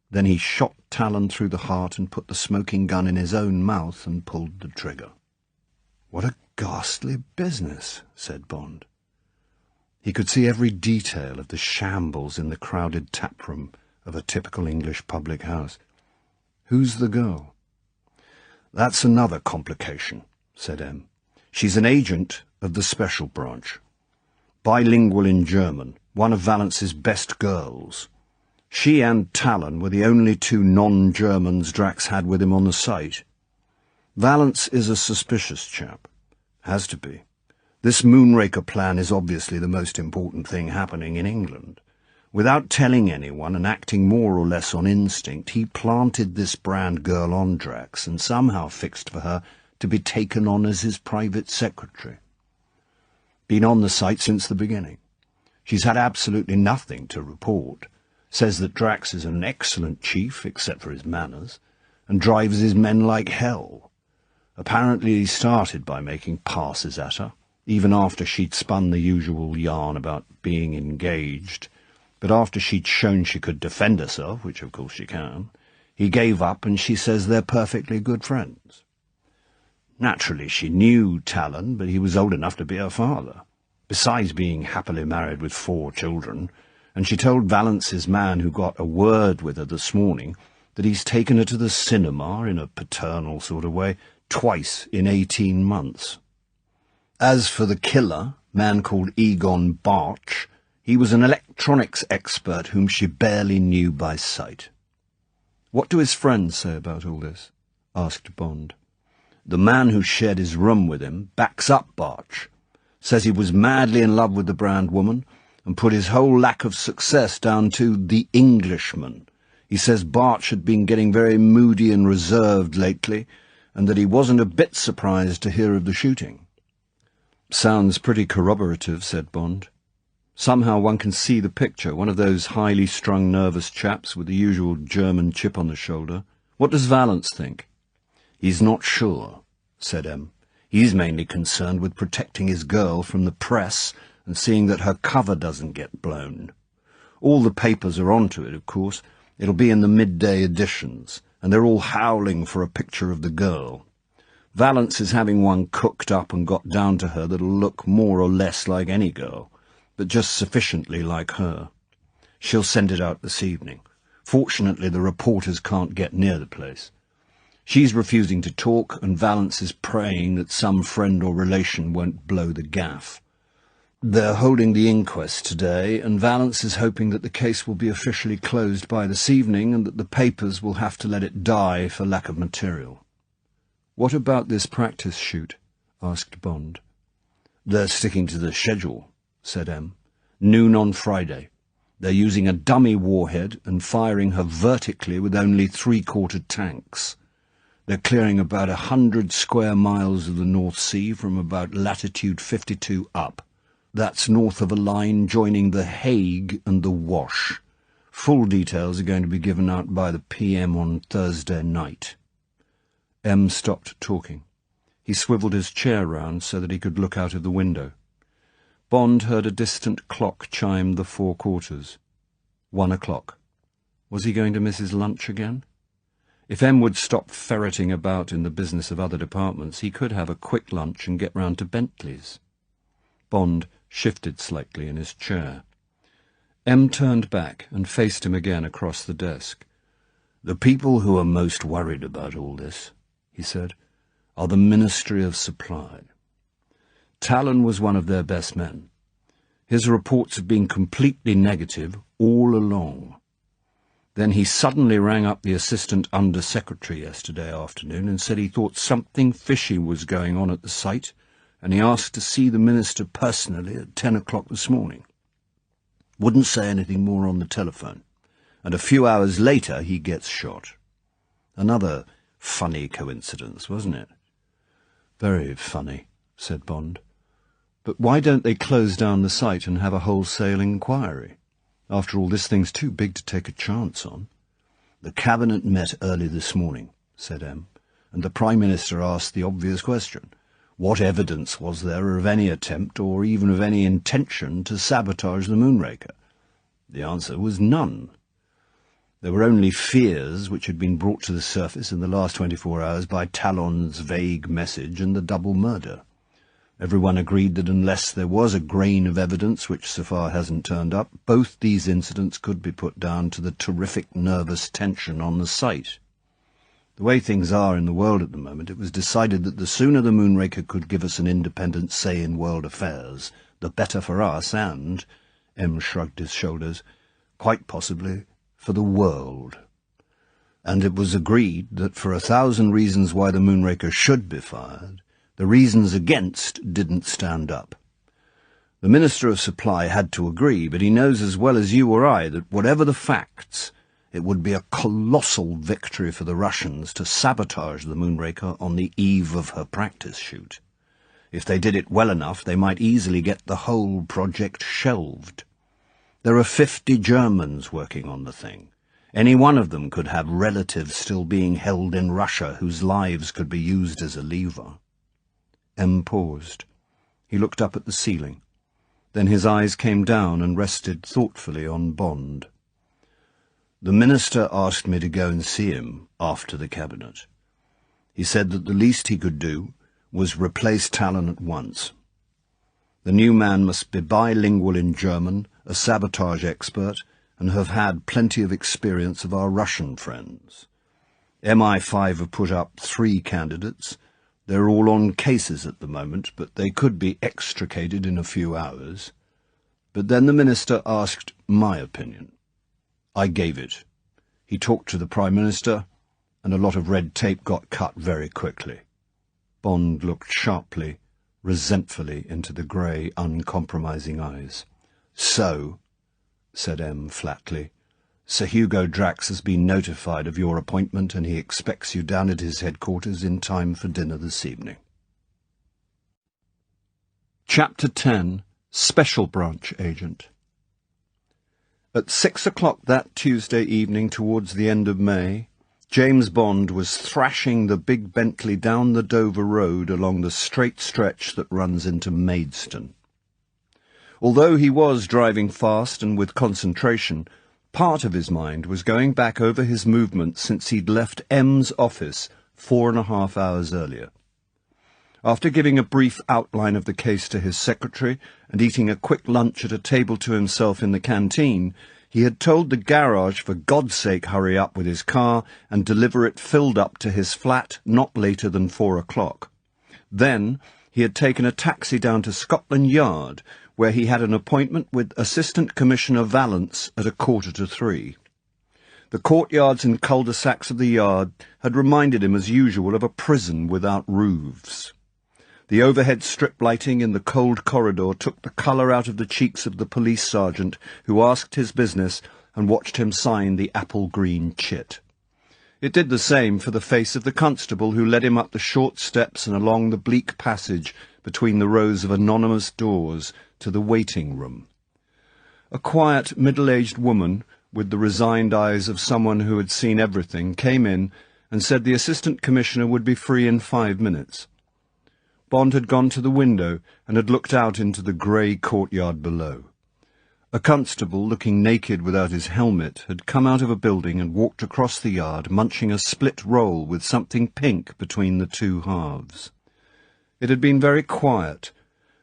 Then he shot Talon through the heart and put the smoking gun in his own mouth and pulled the trigger. What a ghastly business, said Bond. He could see every detail of the shambles in the crowded taproom of a typical English public house. Who's the girl? That's another complication, said M. She's an agent of the special branch. Bilingual in German, one of Valance's best girls. She and Talon were the only 2 non-Germans Drax had with him on the site. Valance is a suspicious chap. Has to be. This Moonraker plan is obviously the most important thing happening in England. Without telling anyone and acting more or less on instinct, he planted this Brand girl on Drax and somehow fixed for her to be taken on as his private secretary. Been on the site since the beginning. She's had absolutely nothing to report. Says that Drax is an excellent chief, except for his manners, and drives his men like hell. Apparently he started by making passes at her, even after she'd spun the usual yarn about being engaged. But after she'd shown she could defend herself, which of course she can, he gave up, and she says they're perfectly good friends. Naturally, she knew Talon, but he was old enough to be her father, besides being happily married with 4 children, and she told Valence's man who got a word with her this morning that he's taken her to the cinema, in a paternal sort of way, twice in 18 months. As for the killer, man called Egon Barch, he was an electronics expert whom she barely knew by sight. "What do his friends say about all this?" asked Bond. The man who shared his room with him backs up Barch, says he was madly in love with the Brand woman, and put his whole lack of success down to the Englishman. He says Barch had been getting very moody and reserved lately, and that he wasn't a bit surprised to hear of the shooting. "Sounds pretty corroborative," said Bond. "Somehow one can see the picture, one of those highly strung nervous chaps with the usual German chip on the shoulder. What does Valance think?" "He's not sure," said M. "He's mainly concerned with protecting his girl from the press and seeing that her cover doesn't get blown. All the papers are onto it, of course. It'll be in the midday editions, and they're all howling for a picture of the girl. Valance is having one cooked up and got down to her that'll look more or less like any girl, but just sufficiently like her. She'll send it out this evening. Fortunately, the reporters can't get near the place. She's refusing to talk, and Valance is praying that some friend or relation won't blow the gaff. They're holding the inquest today, and Valance is hoping that the case will be officially closed by this evening, and that the papers will have to let it die for lack of material." "What about this practice shoot?" asked Bond. "They're sticking to the schedule," said M. "Noon on Friday. They're using a dummy warhead and firing her vertically with only 3/4 tanks. They're clearing about 100 square miles of the North Sea from about latitude 52 up. That's north of a line joining the Hague and the Wash. Full details are going to be given out by the PM on Thursday night." M stopped talking. He swiveled his chair round so that he could look out of the window. Bond heard a distant clock chime the 4 quarters. 1 o'clock. Was he going to miss his lunch again? If M would stop ferreting about in the business of other departments, he could have a quick lunch and get round to Bentley's. Bond shifted slightly in his chair. M turned back and faced him again across the desk. "The people who are most worried about all this," he said, "are the Ministry of Supply. Talon was one of their best men. His reports have been completely negative all along. Then he suddenly rang up the Assistant Under-Secretary yesterday afternoon and said he thought something fishy was going on at the site, and he asked to see the Minister personally at 10 o'clock this morning. Wouldn't say anything more on the telephone, and a few hours later he gets shot. Another funny coincidence, wasn't it?" "Very funny," said Bond. "But why don't they close down the site and have a wholesale inquiry? After all, this thing's too big to take a chance on." "The Cabinet met early this morning," said M., "and the Prime Minister asked the obvious question. What evidence was there of any attempt or even of any intention to sabotage the Moonraker? The answer was none. There were only fears which had been brought to the surface in the last 24 hours by Talon's vague message and the double murder. Everyone agreed that unless there was a grain of evidence, which so far hasn't turned up, both these incidents could be put down to the terrific nervous tension on the site. The way things are in the world at the moment, it was decided that the sooner the Moonraker could give us an independent say in world affairs, the better for us and," M. shrugged his shoulders, "quite possibly for the world. And it was agreed that for 1,000 reasons why the Moonraker should be fired, the reasons against didn't stand up. The Minister of Supply had to agree, but he knows as well as you or I that whatever the facts, It would be a colossal victory for the Russians to sabotage the Moonraker on the eve of her practice shoot. If they did it well enough, they might easily get the whole project shelved. There are 50 Germans working on the thing. Any one of them could have relatives still being held in Russia whose lives could be used as a lever. M paused. He looked up at the ceiling. Then his eyes came down and rested thoughtfully on Bond. The minister asked me to go and see him after the cabinet. He said that the least he could do was replace Talon at once. The new man must be bilingual in German, a sabotage expert, and have had plenty of experience of our Russian friends. MI5 have put up 3 candidates. They're all on cases at the moment, but they could be extricated in a few hours. But then the minister asked my opinion. I gave it. He talked to the Prime Minister, and a lot of red tape got cut very quickly. Bond looked sharply, resentfully into the grey, uncompromising eyes. So, said M flatly, Sir Hugo Drax has been notified of your appointment, and he expects you down at his headquarters in time for dinner this evening. Chapter 10. Special Branch Agent. At 6 o'clock that Tuesday evening towards the end of May, James Bond was thrashing the big Bentley down the Dover Road along the straight stretch that runs into Maidstone. Although he was driving fast and with concentration, part of his mind was going back over his movements since he'd left M's office 4.5 hours earlier. After giving a brief outline of the case to his secretary and eating a quick lunch at a table to himself in the canteen, he had told the garage for God's sake hurry up with his car and deliver it filled up to his flat not later than 4 o'clock. Then he had taken a taxi down to Scotland Yard, where he had an appointment with Assistant Commissioner Vallance at 2:45. The courtyards and cul-de-sacs of the yard had reminded him as usual of a prison without roofs. The overhead strip lighting in the cold corridor took the colour out of the cheeks of the police sergeant, who asked his business and watched him sign the apple-green chit. It did the same for the face of the constable who led him up the short steps and along the bleak passage between the rows of anonymous doors to the waiting room. A quiet, middle-aged woman, with the resigned eyes of someone who had seen everything, came in and said the Assistant Commissioner would be free in 5 minutes. Bond had gone to the window and had looked out into the grey courtyard below. A constable, looking naked without his helmet, had come out of a building and walked across the yard, munching a split roll with something pink between the 2 halves. It had been very quiet,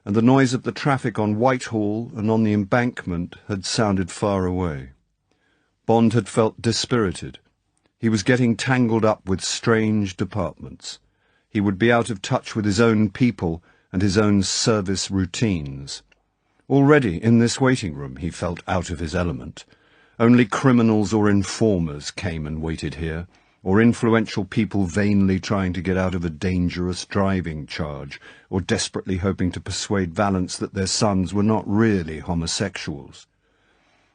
and the noise of the traffic on Whitehall and on the Embankment had sounded far away. Bond had felt dispirited. He was getting tangled up with strange departments. He would be out of touch with his own people and his own service routines. Already, in this waiting room, he felt out of his element. Only criminals or informers came and waited here, or influential people vainly trying to get out of a dangerous driving charge, or desperately hoping to persuade Vallance that their sons were not really homosexuals.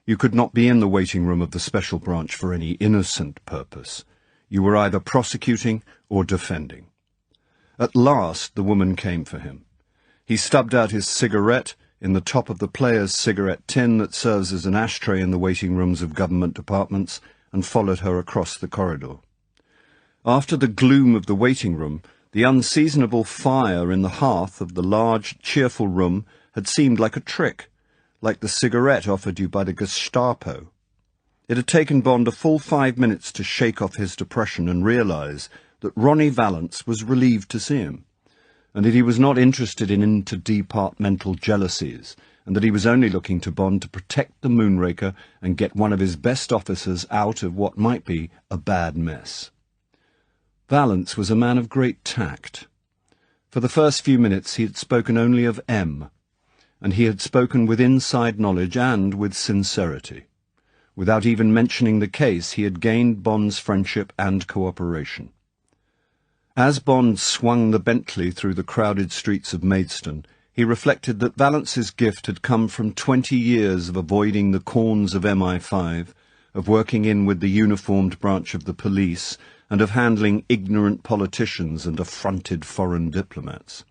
You could not be in the waiting room of the Special Branch for any innocent purpose. You were either prosecuting or defending. At last the woman came for him. He stubbed out his cigarette in the top of the player's cigarette tin that serves as an ashtray in the waiting rooms of government departments, and followed her across the corridor. After the gloom of the waiting room, the unseasonable fire in the hearth of the large, cheerful room had seemed like a trick, like the cigarette offered you by the Gestapo. It had taken Bond a full 5 minutes to shake off his depression and realise that Ronnie Vallance was relieved to see him, and that he was not interested in interdepartmental jealousies, and that he was only looking to Bond to protect the Moonraker and get one of his best officers out of what might be a bad mess. Vallance was a man of great tact. For the first few minutes he had spoken only of M, and he had spoken with inside knowledge and with sincerity. Without even mentioning the case, he had gained Bond's friendship and cooperation. As Bond swung the Bentley through the crowded streets of Maidstone, he reflected that Vallance's gift had come from 20 years of avoiding the corns of MI5, of working in with the uniformed branch of the police, and of handling ignorant politicians and affronted foreign diplomats.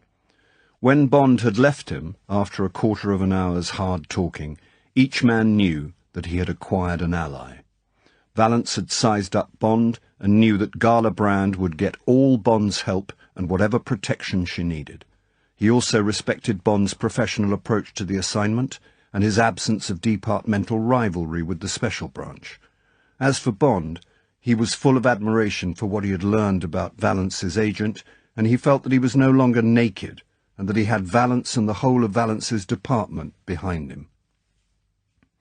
When Bond had left him, after a quarter of an hour's hard talking, each man knew that he had acquired an ally. Valance had sized up Bond and knew that Gala Brand would get all Bond's help and whatever protection she needed. He also respected Bond's professional approach to the assignment and his absence of departmental rivalry with the Special Branch. As for Bond, he was full of admiration for what he had learned about Valance's agent, and he felt that he was no longer naked, and that he had Valance and the whole of Valance's department behind him.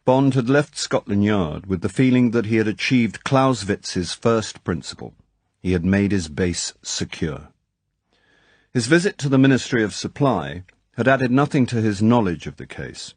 Bond had left Scotland Yard with the feeling that he had achieved Clausewitz's first principle. He had made his base secure. His visit to the Ministry of Supply had added nothing to his knowledge of the case.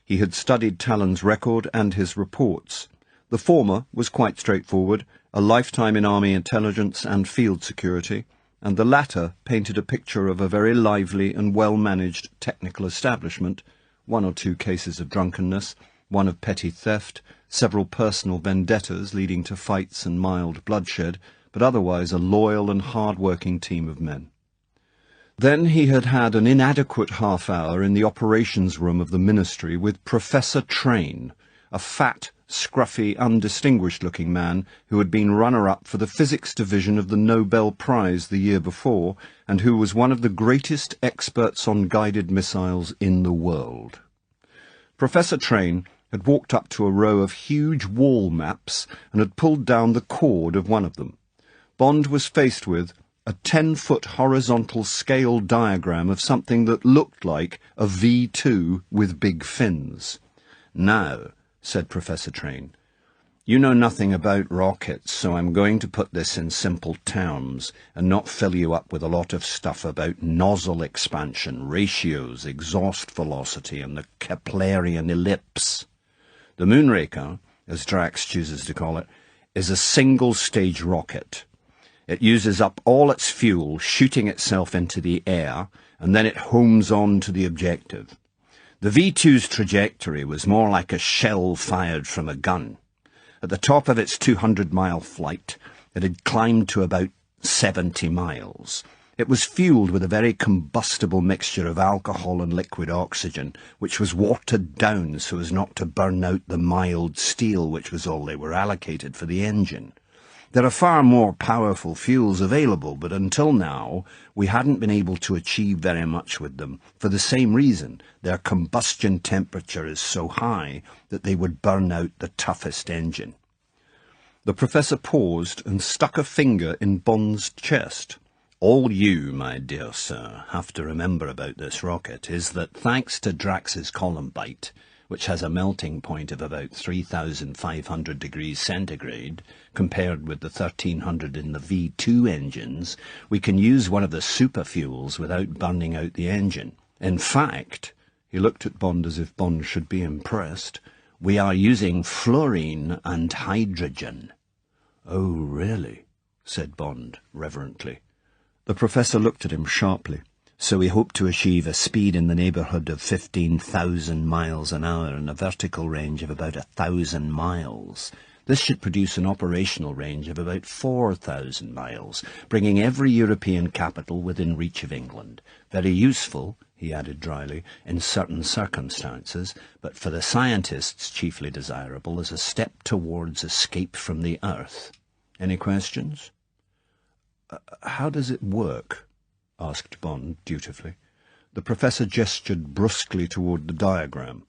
He had studied Talon's record and his reports. The former was quite straightforward, a lifetime in army intelligence and field security, and the latter painted a picture of a very lively and well-managed technical establishment, one or two cases of drunkenness, one of petty theft, several personal vendettas leading to fights and mild bloodshed, but otherwise a loyal and hard-working team of men. Then he had had an inadequate half-hour in the operations room of the Ministry with Professor Train, a fat, scruffy, undistinguished-looking man who had been runner-up for the physics division of the Nobel Prize the year before, and who was one of the greatest experts on guided missiles in the world. Professor Train had walked up to a row of huge wall maps and had pulled down the cord of one of them. Bond was faced with a 10-foot horizontal scale diagram of something that looked like a V2 with big fins. "Now," said Professor Train, "you know nothing about rockets, so I'm going to put this in simple terms and not fill you up with a lot of stuff about nozzle expansion, ratios, exhaust velocity, and the Keplerian ellipse. The Moonraker, as Drax chooses to call it, is a single-stage rocket. It uses up all its fuel, shooting itself into the air, and then it homes on to the objective. The V2's trajectory was more like a shell fired from a gun. At the top of its 200-mile flight, it had climbed to about 70 miles. It was fueled with a very combustible mixture of alcohol and liquid oxygen, which was watered down so as not to burn out the mild steel, which was all they were allocated for the engine. There are far more powerful fuels available, but until now we hadn't been able to achieve very much with them, for the same reason. Their combustion temperature is so high that they would burn out the toughest engine." The professor paused and stuck a finger in Bond's chest. "All you, my dear sir, have to remember about this rocket is that, thanks to Drax's Columbite, which has a melting point of about 3,500 degrees centigrade, compared with the 1,300 in the V2 engines, we can use one of the superfuels without burning out the engine. In fact," he looked at Bond as if Bond should be impressed, "we are using fluorine and hydrogen." "Oh, really?" said Bond reverently. The professor looked at him sharply. "So we hope to achieve a speed in the neighbourhood of 15,000 miles an hour and a vertical range of about 1,000 miles. This should produce an operational range of about 4,000 miles, bringing every European capital within reach of England. Very useful," he added dryly, "in certain circumstances, but for the scientists chiefly desirable as a step towards escape from the Earth. Any questions?" "How does it work?" asked Bond dutifully. The professor gestured brusquely toward the diagram.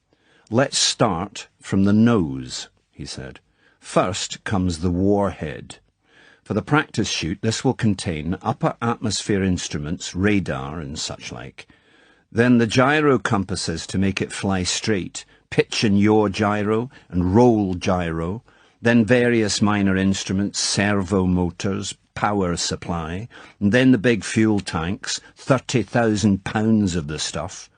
"Let's start from the nose," he said. "First comes the warhead. For the practice shoot, this will contain upper atmosphere instruments, radar and such like. Then the gyro compasses to make it fly straight, pitch and yaw gyro and roll gyro, then various minor instruments, servo motors, power supply, and then the big fuel tanks, 30,000 pounds of the stuff.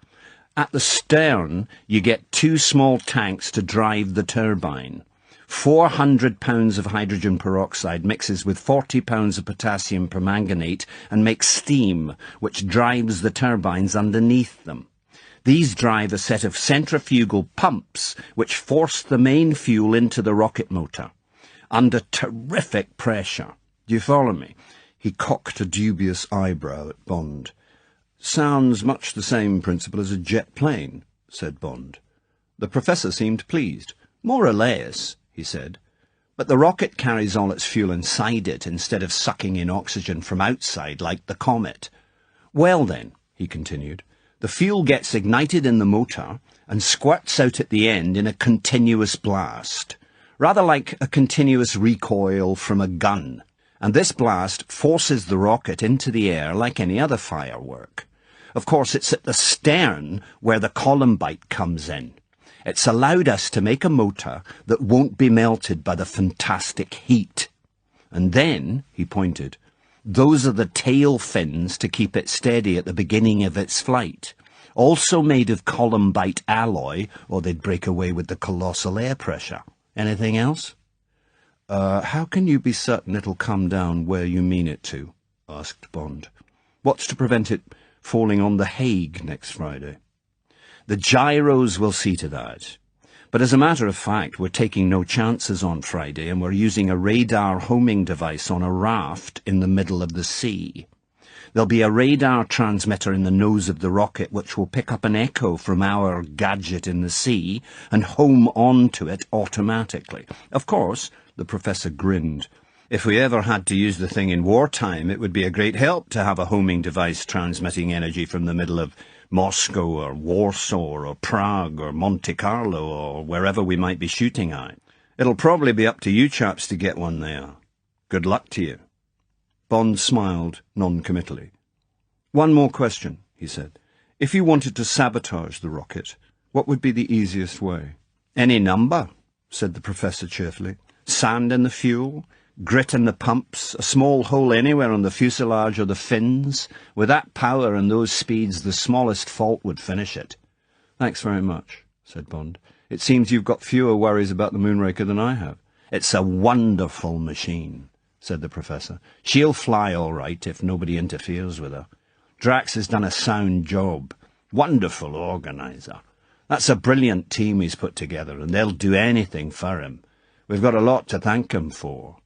At the stern, you get 2 small tanks to drive the turbine. 400 pounds of hydrogen peroxide mixes with 40 pounds of potassium permanganate and makes steam, which drives the turbines underneath them. These drive a set of centrifugal pumps which force the main fuel into the rocket motor, under terrific pressure. Do you follow me? He cocked a dubious eyebrow at Bond. "Sounds much the same principle as a jet plane," said Bond. The Professor seemed pleased. "More or less," he said. "But the rocket carries all its fuel inside it instead of sucking in oxygen from outside like the comet. Well then," he continued, "the fuel gets ignited in the motor and squirts out at the end in a continuous blast, rather like a continuous recoil from a gun. And this blast forces the rocket into the air like any other firework. Of course, it's at the stern where the Columbite comes in. It's allowed us to make a motor that won't be melted by the fantastic heat. And then," he pointed, "those are the tail fins to keep it steady at the beginning of its flight, also made of Columbite alloy, or they'd break away with the colossal air pressure. Anything else?" How can you be certain it'll come down where you mean it to?" asked Bond. "What's to prevent it falling on The Hague next Friday?" "The gyros will see to that. But as a matter of fact, we're taking no chances on Friday, and we're using a radar homing device on a raft in the middle of the sea. There'll be a radar transmitter in the nose of the rocket which will pick up an echo from our gadget in the sea and home onto it automatically. Of course," the Professor grinned, "if we ever had to use the thing in wartime, it would be a great help to have a homing device transmitting energy from the middle of Moscow or Warsaw or Prague or Monte Carlo or wherever we might be shooting at. It'll probably be up to you chaps to get one there. Good luck to you." Bond smiled non-committally. "One more question," he said. "If you wanted to sabotage the rocket, what would be the easiest way?" "Any number," said the Professor cheerfully. "Sand in the fuel, grit in the pumps, a small hole anywhere on the fuselage or the fins. With that power and those speeds, the smallest fault would finish it." "Thanks very much," said Bond. "It seems you've got fewer worries about the Moonraker than I have." "It's a wonderful machine," said the Professor. "She'll fly all right if nobody interferes with her. Drax has done a sound job. Wonderful organizer. That's a brilliant team he's put together, and they'll do anything for him. We've got a lot to thank him for."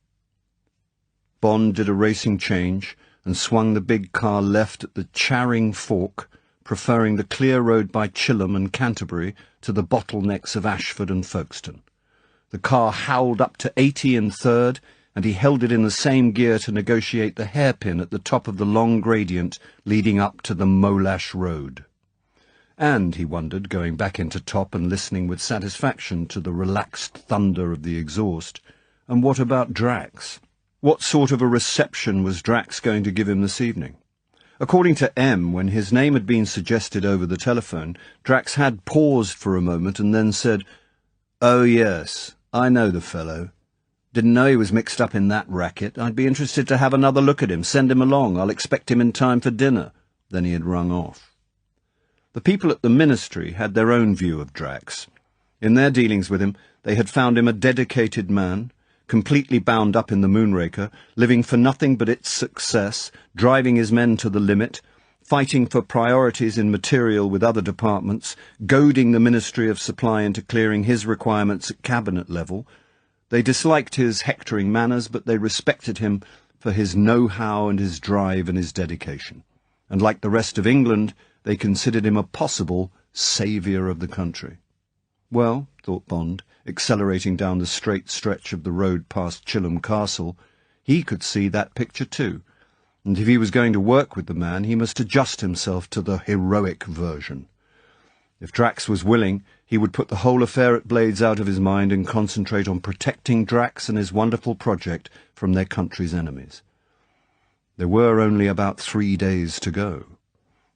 Bond did a racing change and swung the big car left at the Charing Fork, preferring the clear road by Chilham and Canterbury to the bottlenecks of Ashford and Folkestone. The car howled up to 80 in third, and he held it in the same gear to negotiate the hairpin at the top of the long gradient leading up to the Molash Road. And, he wondered, going back into top and listening with satisfaction to the relaxed thunder of the exhaust, and what about Drax? What sort of a reception was Drax going to give him this evening? According to M, when his name had been suggested over the telephone, Drax had paused for a moment and then said, "Oh, yes, I know the fellow. Didn't know he was mixed up in that racket. I'd be interested to have another look at him. Send him along. I'll expect him in time for dinner." Then he had rung off. The people at the Ministry had their own view of Drax. In their dealings with him, they had found him a dedicated man, completely bound up in the Moonraker, living for nothing but its success, driving his men to the limit, fighting for priorities in material with other departments, goading the Ministry of Supply into clearing his requirements at cabinet level. They disliked his hectoring manners, but they respected him for his know-how and his drive and his dedication. And like the rest of England, they considered him a possible saviour of the country. Well, thought Bond, accelerating down the straight stretch of the road past Chilham Castle, he could see that picture too, and if he was going to work with the man, he must adjust himself to the heroic version. If Drax was willing, he would put the whole affair at Blades out of his mind and concentrate on protecting Drax and his wonderful project from their country's enemies. There were only about 3 days to go.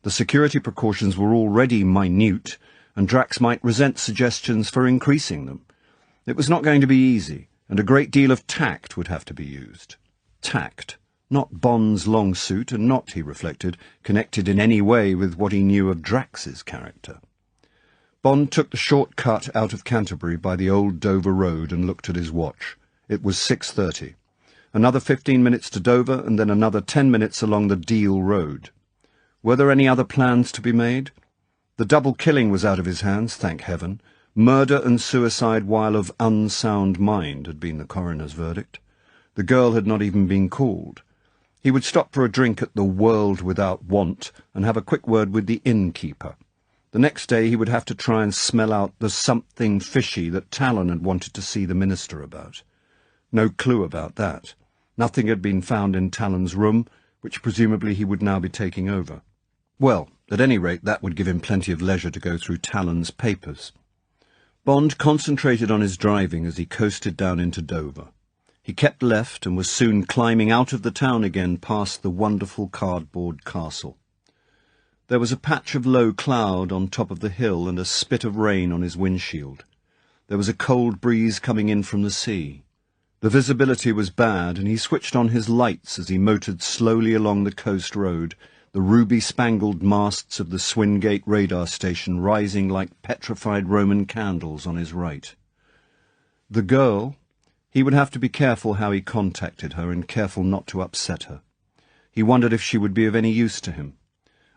The security precautions were already minute, and Drax might resent suggestions for increasing them. It was not going to be easy, and a great deal of tact would have to be used. Tact, not Bond's long suit, and not, he reflected, connected in any way with what he knew of Drax's character. Bond took the short cut out of Canterbury by the old Dover road and looked at his watch. It was 6:30. Another 15 minutes to Dover, and then another 10 minutes along the Deal road. Were there any other plans to be made? The double killing was out of his hands, thank heaven. Murder and suicide while of unsound mind had been the coroner's verdict. The girl had not even been called. He would stop for a drink at the World Without Want and have a quick word with the innkeeper. The next day he would have to try and smell out the something fishy that Talon had wanted to see the minister about. No clue about that. Nothing had been found in Talon's room, which presumably he would now be taking over. Well, at any rate, that would give him plenty of leisure to go through Talon's papers. Bond concentrated on his driving as he coasted down into Dover. He kept left and was soon climbing out of the town again past the wonderful cardboard castle. There was a patch of low cloud on top of the hill and a spit of rain on his windshield. There was a cold breeze coming in from the sea. The visibility was bad, and he switched on his lights as he motored slowly along the coast road, the ruby-spangled masts of the Swingate radar station rising like petrified Roman candles on his right. The girl, he would have to be careful how he contacted her and careful not to upset her. He wondered if she would be of any use to him.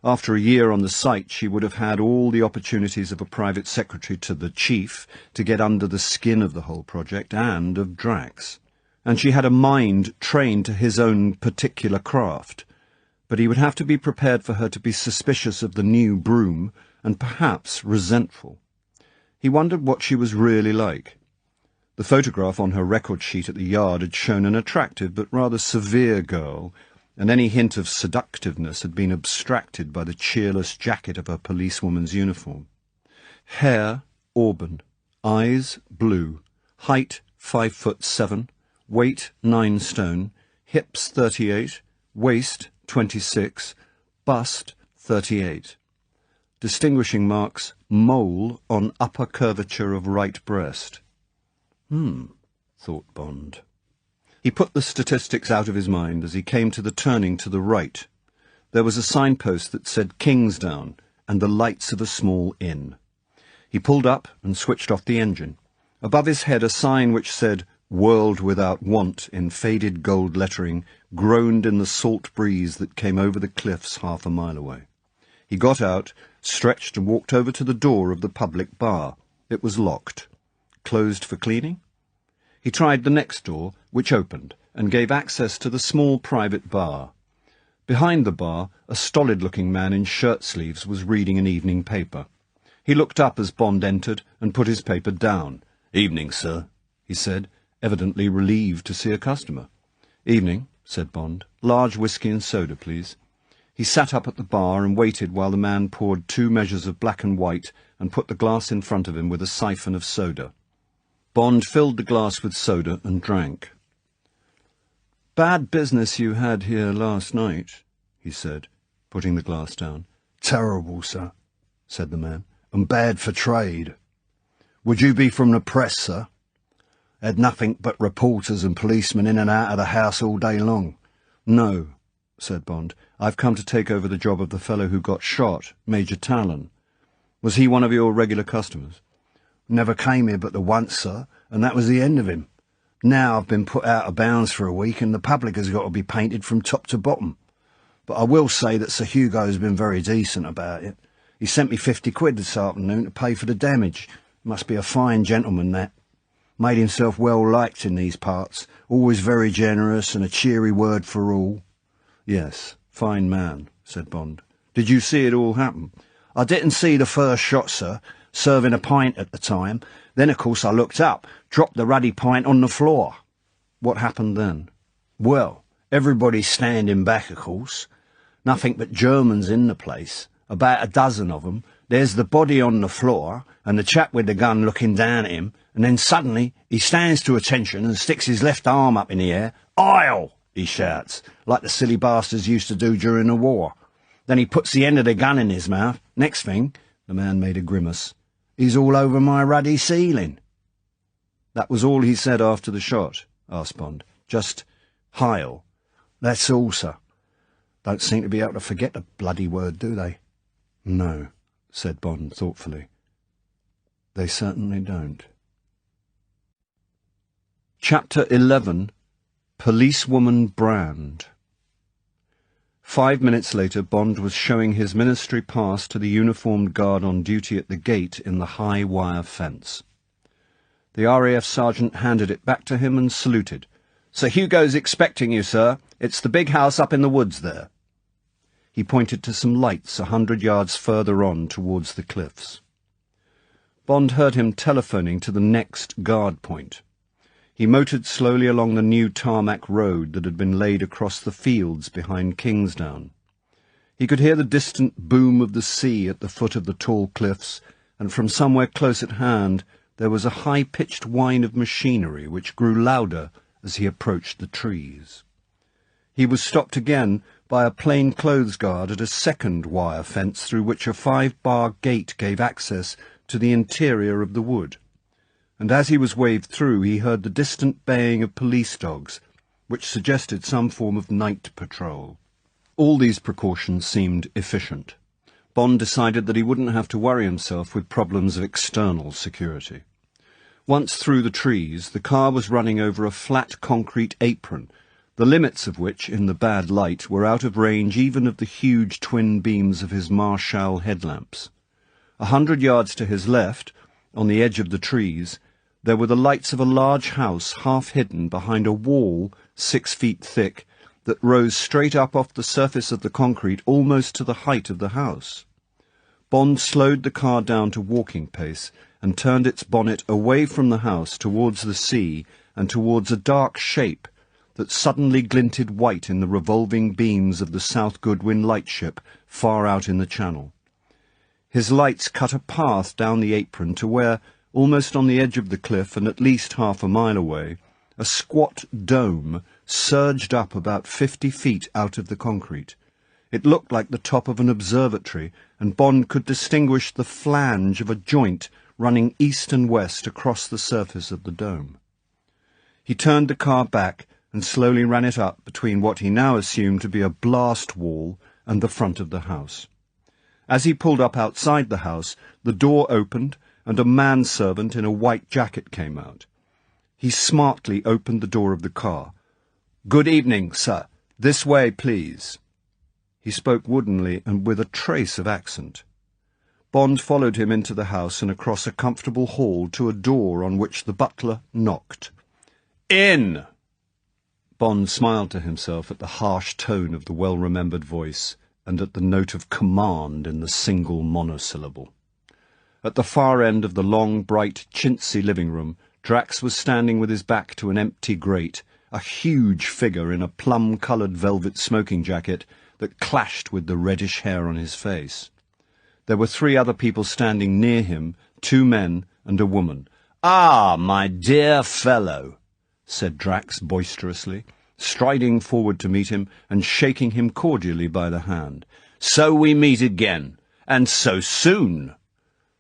After a year on the site, she would have had all the opportunities of a private secretary to the chief to get under the skin of the whole project and of Drax. And she had a mind trained to his own particular craft. But he would have to be prepared for her to be suspicious of the new broom and perhaps resentful. He wondered what she was really like. The photograph on her record sheet at the yard had shown an attractive but rather severe girl, and any hint of seductiveness had been abstracted by the cheerless jacket of her policewoman's uniform. Hair, auburn. Eyes, blue. Height, 5'7", weight, 9 stone. Hips, 38. Waist, 26. Bust, 38. Distinguishing marks, mole on upper curvature of right breast. Thought Bond. He put the statistics out of his mind as he came to the turning to the right. There was a signpost that said Kingsdown and the lights of a small inn. He pulled up and switched off the engine. Above his head a sign which said World Without Want in faded gold lettering groaned in the salt breeze that came over the cliffs half a mile away. He got out, stretched and walked over to the door of the public bar. It was locked. Closed for cleaning? He tried the next door, which opened, and gave access to the small private bar. Behind the bar, a stolid-looking man in shirt-sleeves was reading an evening paper. He looked up as Bond entered and put his paper down. "Evening, sir," he said, evidently relieved to see a customer. "Evening," said Bond. "Large whisky and soda, please." He sat up at the bar and waited while the man poured 2 measures of black and white and put the glass in front of him with a siphon of soda. Bond filled the glass with soda and drank. "Bad business you had here last night," he said, putting the glass down. "Terrible, sir," said the man, "and bad for trade. Would you be from the press, sir? Had nothing but reporters and policemen in and out of the house all day long." "No," said Bond. "I've come to take over the job of the fellow who got shot, Major Talon. Was he one of your regular customers?" "Never came here but the once, sir, and that was the end of him. Now I've been put out of bounds for a week, and the public has got to be painted from top to bottom. But I will say that Sir Hugo has been very decent about it. He sent me 50 quid this afternoon to pay for the damage. Must be a fine gentleman, that. Made himself well liked in these parts, always very generous and a cheery word for all." "Yes, fine man," said Bond. "Did you see it all happen?" "I didn't see the first shot, sir, serving a pint at the time. Then, of course, I looked up, dropped the ruddy pint on the floor." "What happened then?" "Well, everybody's standing back, of course. Nothing but Germans in the place, about a dozen of them. There's the body on the floor, and the chap with the gun looking down at him, and then suddenly he stands to attention and sticks his left arm up in the air. 'Heil!' he shouts, like the silly bastards used to do during the war. Then he puts the end of the gun in his mouth. Next thing," the man made a grimace, "he's all over my ruddy ceiling." "That was all he said after the shot?" asked Bond. "Just Heil?" "That's all, sir. Don't seem to be able to forget the bloody word, do they?" "No," said Bond thoughtfully. "They certainly don't." Chapter 11. Policewoman Brand. 5 minutes later, Bond was showing his ministry pass to the uniformed guard on duty at the gate in the high wire fence. The RAF sergeant handed it back to him and saluted. "Sir Hugo's expecting you, sir. It's the big house up in the woods there." He pointed to some lights 100 yards further on towards the cliffs. Bond heard him telephoning to the next guard point. He motored slowly along the new tarmac road that had been laid across the fields behind Kingsdown. He could hear the distant boom of the sea at the foot of the tall cliffs, and from somewhere close at hand there was a high-pitched whine of machinery which grew louder as he approached the trees. He was stopped again by a plain-clothes guard at a second wire fence through which a 5-bar gate gave access to the interior of the wood. And as he was waved through, he heard the distant baying of police dogs, which suggested some form of night patrol. All these precautions seemed efficient. Bond decided that he wouldn't have to worry himself with problems of external security. Once through the trees, the car was running over a flat concrete apron, the limits of which, in the bad light, were out of range even of the huge twin beams of his Marshall headlamps. 100 yards to his left, on the edge of the trees, there were the lights of a large house half hidden behind a wall 6 feet thick that rose straight up off the surface of the concrete almost to the height of the house. Bond slowed the car down to walking pace and turned its bonnet away from the house towards the sea and towards a dark shape that suddenly glinted white in the revolving beams of the South Goodwin lightship far out in the channel. His lights cut a path down the apron to where, almost on the edge of the cliff and at least half a mile away, a squat dome surged up about 50 feet out of the concrete. It looked like the top of an observatory, and Bond could distinguish the flange of a joint running east and west across the surface of the dome. He turned the car back and slowly ran it up between what he now assumed to be a blast wall and the front of the house. As he pulled up outside the house, the door opened and a manservant in a white jacket came out. He smartly opened the door of the car. "Good evening, sir. This way, please." He spoke woodenly and with a trace of accent. Bond followed him into the house and across a comfortable hall to a door on which the butler knocked. "In!" Bond smiled to himself at the harsh tone of the well-remembered voice and at the note of command in the single monosyllable. At the far end of the long, bright, chintzy living room, Drax was standing with his back to an empty grate, a huge figure in a plum-coloured velvet smoking jacket that clashed with the reddish hair on his face. There were 3 other people standing near him, 2 men and a woman. "Ah, my dear fellow," said Drax boisterously, striding forward to meet him and shaking him cordially by the hand. "So we meet again, and so soon.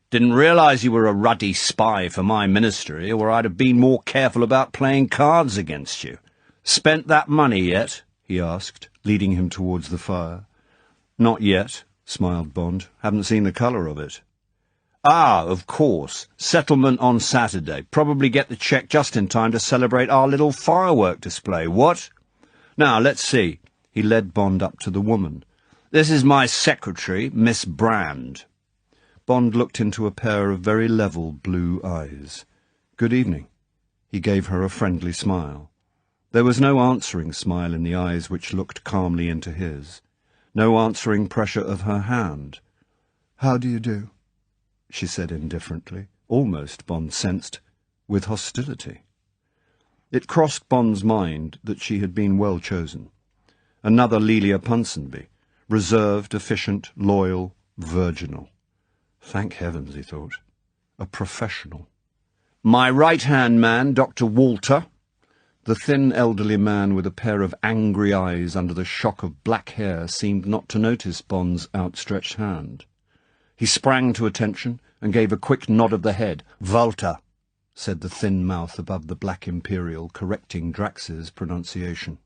Didn't realise you were a ruddy spy for my ministry, or I'd have been more careful about playing cards against you. Spent that money yet?" he asked, leading him towards the fire. "Not yet," smiled Bond. "Haven't seen the colour of it." "Ah, of course. Settlement on Saturday. Probably get the cheque just in time to celebrate our little firework display, what? Now, let's see." He led Bond up to the woman. "This is my secretary, Miss Brand." Bond looked into a pair of very level blue eyes. "Good evening." He gave her a friendly smile. There was no answering smile in the eyes which looked calmly into his. No answering pressure of her hand. "How do you do?" she said indifferently, almost, Bond sensed, with hostility. It crossed Bond's mind that she had been well chosen. Another Lelia Ponsonby, reserved, efficient, loyal, virginal. Thank heavens, he thought. A professional. "My right-hand man, Dr. Walter." The thin elderly man with a pair of angry eyes under the shock of black hair seemed not to notice Bond's outstretched hand. He sprang to attention and gave a quick nod of the head. "Walter," said the thin mouth above the black imperial, correcting Drax's pronunciation.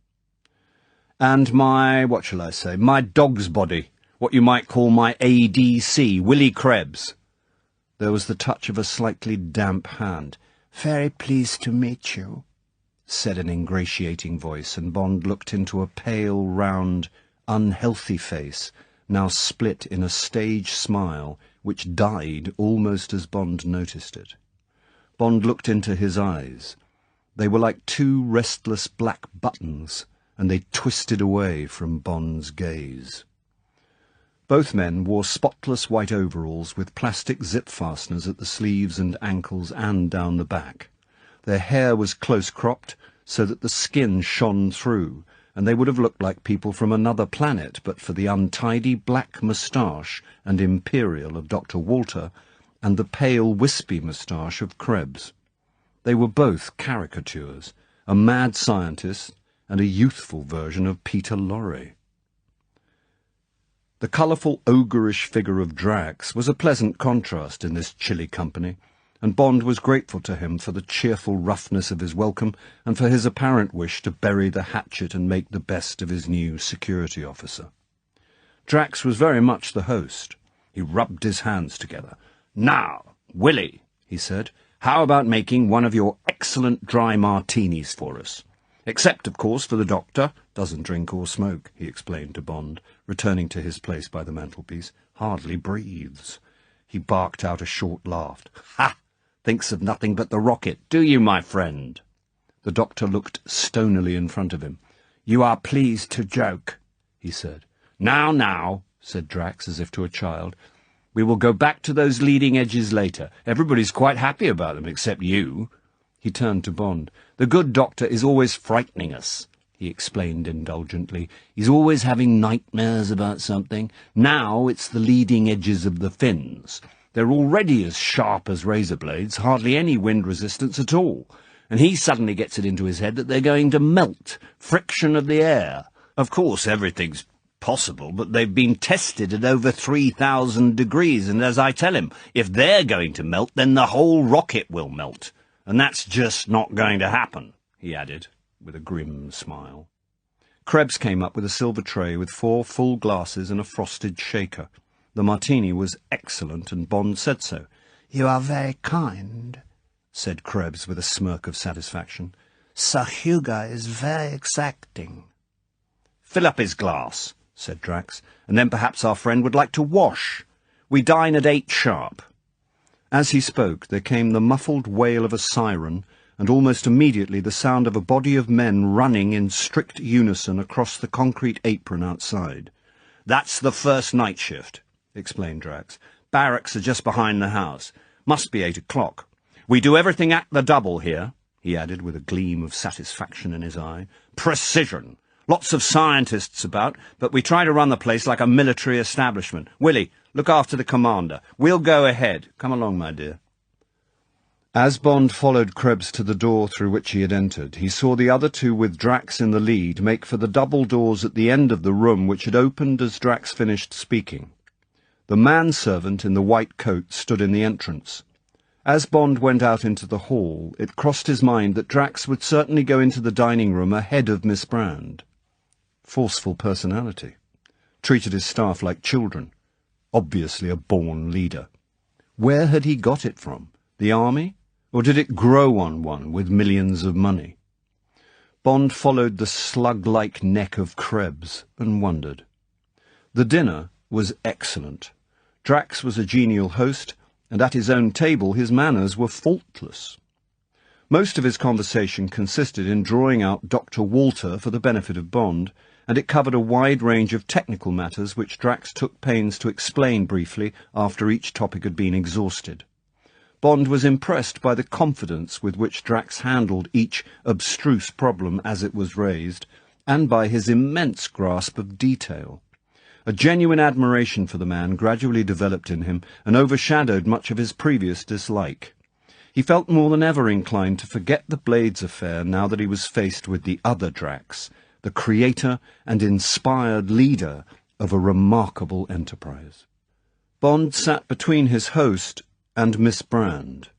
"And my, what shall I say, my dog's body, what you might call my ADC, Willie Krebs." There was the touch of a slightly damp hand. "Very pleased to meet you," said an ingratiating voice, and Bond looked into a pale, round, unhealthy face now split in a stage smile which died almost as Bond noticed it. Bond looked into his eyes. They were like two restless black buttons, and they twisted away from Bond's gaze. Both men wore spotless white overalls with plastic zip fasteners at the sleeves and ankles and down the back. Their hair was close-cropped, so that the skin shone through, and they would have looked like people from another planet but for the untidy black moustache and imperial of Dr. Walter and the pale wispy moustache of Krebs. They were both caricatures, a mad scientist and a youthful version of Peter Lorre. The colourful, ogreish figure of Drax was a pleasant contrast in this chilly company, and Bond was grateful to him for the cheerful roughness of his welcome and for his apparent wish to bury the hatchet and make the best of his new security officer. Drax was very much the host. He rubbed his hands together. "Now, Willie," he said, "how about making one of your excellent dry martinis for us? Except, of course, for the doctor. Doesn't drink or smoke," he explained to Bond, returning to his place by the mantelpiece. "Hardly breathes." He barked out a short laugh. "Ha! Thinks of nothing but the rocket, do you, my friend?" The doctor looked stonily in front of him. "You are pleased to joke," he said. Now, now," said Drax, as if to a child. "We will go back to those leading edges later. Everybody's quite happy about them, except you." He turned to Bond. "The good doctor is always frightening us," he explained indulgently. "He's always having nightmares about something. Now it's the leading edges of the fins. They're already as sharp as razor blades, hardly any wind resistance at all. And he suddenly gets it into his head that they're going to melt, friction of the air. Of course, everything's possible, but they've been tested at over 3,000 degrees, and as I tell him, if they're going to melt, then the whole rocket will melt. And that's just not going to happen," he added, with a grim smile. Krebs came up with a silver tray with 4 full glasses and a frosted shaker. The martini was excellent, and Bond said so. "You are very kind," said Krebs with a smirk of satisfaction. "Sir Hugo is very exacting." "Fill up his glass," said Drax, "and then perhaps our friend would like to wash. We dine at 8 sharp." As he spoke, there came the muffled wail of a siren, and almost immediately the sound of a body of men running in strict unison across the concrete apron outside. "That's the first night shift," explained Drax. "Barracks are just behind the house. Must be 8 o'clock. We do everything at the double here," he added with a gleam of satisfaction in his eye. "Precision. Lots of scientists about, but we try to run the place like a military establishment. Willie, look after the commander. We'll go ahead. Come along, my dear." As Bond followed Krebs to the door through which he had entered, he saw the other two with Drax in the lead make for the double doors at the end of the room which had opened as Drax finished speaking. The manservant in the white coat stood in the entrance. As Bond went out into the hall, it crossed his mind that Drax would certainly go into the dining room ahead of Miss Brand. Forceful personality. Treated his staff like children. Obviously a born leader. Where had he got it from? The army? Or did it grow on one with millions of money? Bond followed the slug-like neck of Krebs and wondered. The dinner was excellent. Drax was a genial host, and at his own table his manners were faultless. Most of his conversation consisted in drawing out Dr. Walter for the benefit of Bond, and it covered a wide range of technical matters which Drax took pains to explain briefly after each topic had been exhausted. Bond was impressed by the confidence with which Drax handled each abstruse problem as it was raised, and by his immense grasp of detail. A genuine admiration for the man gradually developed in him and overshadowed much of his previous dislike. He felt more than ever inclined to forget the Blades affair now that he was faced with the other Drax, the creator and inspired leader of a remarkable enterprise. Bond sat between his host and Miss Brand.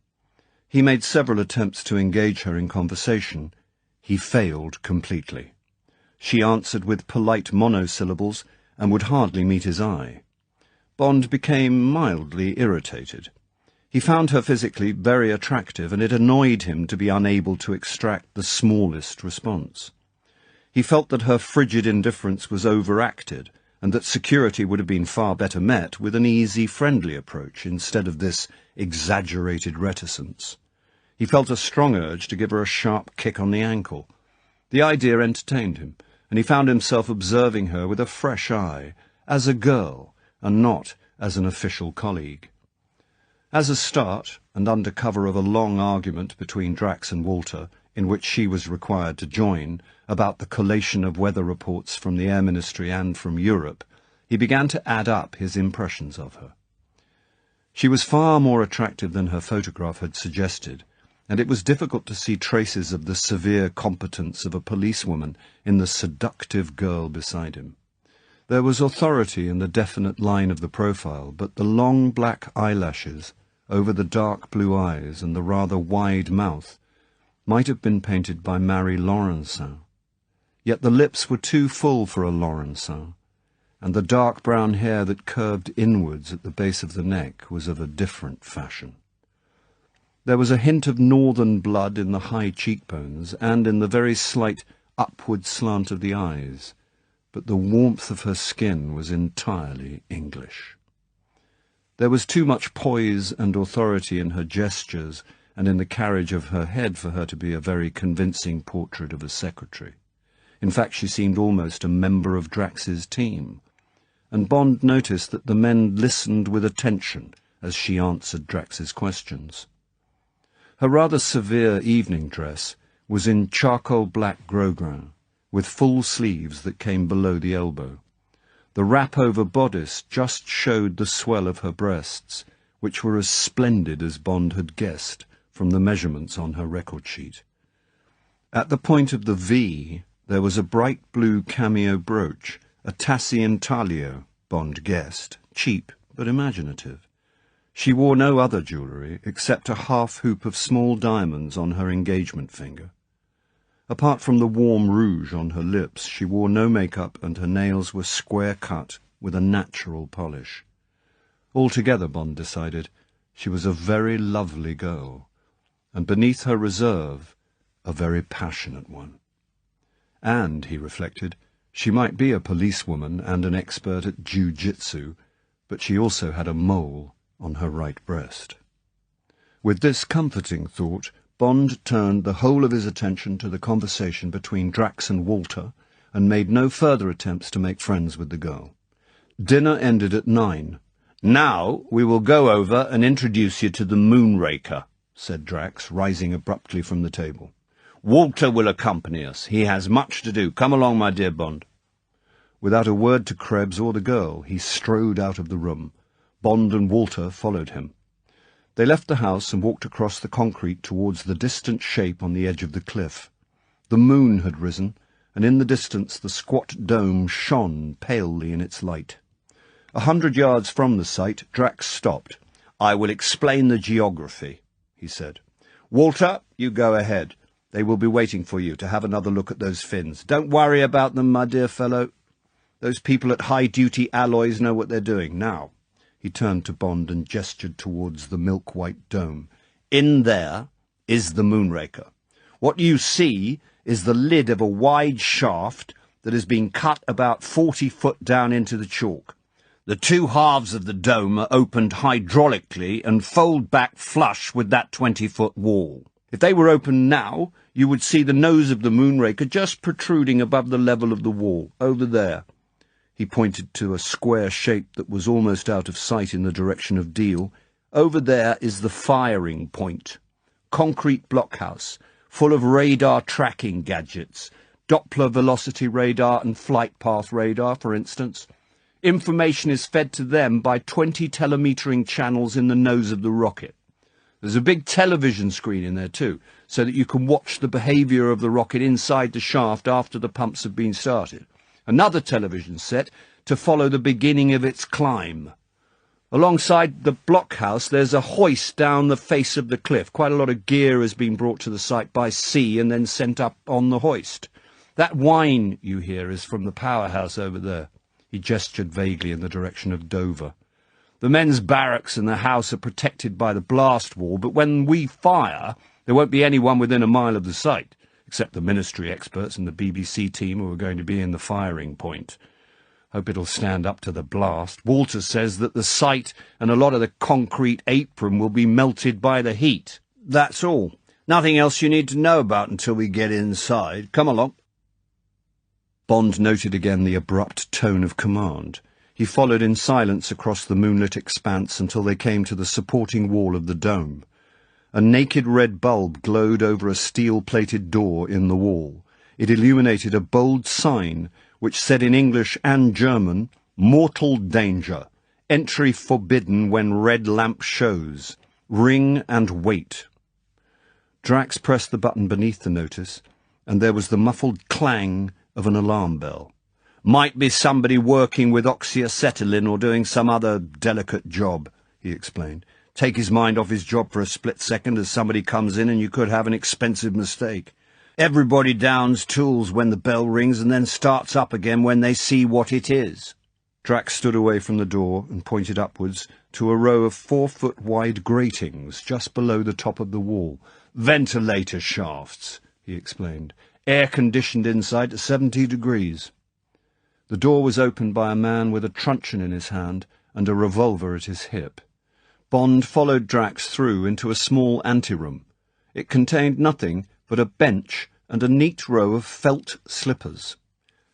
He made several attempts to engage her in conversation. He failed completely. She answered with polite monosyllables and would hardly meet his eye. Bond became mildly irritated. He found her physically very attractive, and it annoyed him to be unable to extract the smallest response. He felt that her frigid indifference was overacted, and that security would have been far better met with an easy, friendly approach instead of this exaggerated reticence. He felt a strong urge to give her a sharp kick on the ankle. The idea entertained him, and he found himself observing her with a fresh eye, as a girl, and not as an official colleague. As a start, and under cover of a long argument between Drax and Walter, in which she was required to join, about the collation of weather reports from the Air Ministry and from Europe, he began to add up his impressions of her. She was far more attractive than her photograph had suggested, and it was difficult to see traces of the severe competence of a policewoman in the seductive girl beside him. There was authority in the definite line of the profile, but the long black eyelashes over the dark blue eyes and the rather wide mouth might have been painted by Marie Laurencin. Yet the lips were too full for a Laurencin, and the dark brown hair that curved inwards at the base of the neck was of a different fashion. There was a hint of northern blood in the high cheekbones and in the very slight upward slant of the eyes, but the warmth of her skin was entirely English. There was too much poise and authority in her gestures and in the carriage of her head for her to be a very convincing portrait of a secretary. In fact, she seemed almost a member of Drax's team, and Bond noticed that the men listened with attention as she answered Drax's questions. Her rather severe evening dress was in charcoal black gros-grain, with full sleeves that came below the elbow. The wrap-over bodice just showed the swell of her breasts, which were as splendid as Bond had guessed from the measurements on her record sheet. At the point of the V, there was a bright blue cameo brooch, a tassi intaglio, Bond guessed, cheap but imaginative. She wore no other jewellery except a half-hoop of small diamonds on her engagement finger. Apart from the warm rouge on her lips, she wore no makeup, and her nails were square-cut with a natural polish. Altogether, Bond decided, she was a very lovely girl, and beneath her reserve, a very passionate one. And, he reflected, she might be a policewoman and an expert at jiu-jitsu, but she also had a mole on her right breast. With this comforting thought, Bond turned the whole of his attention to the conversation between Drax and Walter, and made no further attempts to make friends with the girl. Dinner ended at 9. "Now we will go over and introduce you to the Moonraker," said Drax, rising abruptly from the table. "Walter will accompany us. He has much to do. Come along, my dear Bond." Without a word to Krebs or the girl, he strode out of the room. Bond and Walter followed him. They left the house and walked across the concrete towards the distant shape on the edge of the cliff. The moon had risen, and in the distance the squat dome shone palely in its light. 100 yards from the site, Drax stopped. "I will explain the geography," he said. "Walter, you go ahead. They will be waiting for you to have another look at those fins. Don't worry about them, my dear fellow. Those people at high-duty alloys know what they're doing. Now," he turned to Bond and gestured towards the milk-white dome, "in there is the Moonraker. What you see is the lid of a wide shaft that has been cut about 40 foot down into the chalk. The two halves of the dome are opened hydraulically and fold back flush with that 20-foot wall. If they were open now, you would see the nose of the Moonraker just protruding above the level of the wall, over there." He pointed to a square shape that was almost out of sight in the direction of Deal. "Over there is the firing point. Concrete blockhouse, full of radar tracking gadgets. Doppler velocity radar and flight path radar, for instance. Information is fed to them by 20 telemetering channels in the nose of the rocket. There's a big television screen in there too, so that you can watch the behaviour of the rocket inside the shaft after the pumps have been started. Another television set to follow the beginning of its climb. Alongside the blockhouse, there's a hoist down the face of the cliff. Quite a lot of gear has been brought to the site by sea and then sent up on the hoist. That whine you hear is from the powerhouse over there." He gestured vaguely in the direction of Dover. "The men's barracks and the house are protected by the blast wall, but when we fire, there won't be anyone within a mile of the site. except the ministry experts and the BBC team who are going to be in the firing point. Hope it'll stand up to the blast. Walter says that the site and a lot of the concrete apron will be melted by the heat. That's all. Nothing else you need to know about until we get inside. Come along." Bond noted again the abrupt tone of command. He followed in silence across the moonlit expanse until they came to the supporting wall of the dome. A naked red bulb glowed over a steel-plated door in the wall. It illuminated a bold sign which said in English and German, "Mortal danger. Entry forbidden when red lamp shows. Ring and wait." Drax pressed the button beneath the notice, and there was the muffled clang of an alarm bell. "Might be somebody working with oxyacetylene or doing some other delicate job," he explained. "Take his mind off his job for a split second as somebody comes in and you could have an expensive mistake. Everybody downs tools when the bell rings and then starts up again when they see what it is." Drax stood away from the door and pointed upwards to a row of 4-foot-wide gratings just below the top of the wall. "Ventilator shafts," he explained. "Air-conditioned inside to 70 degrees. The door was opened by a man with a truncheon in his hand and a revolver at his hip. Bond followed Drax through into a small anteroom. It contained nothing but a bench and a neat row of felt slippers.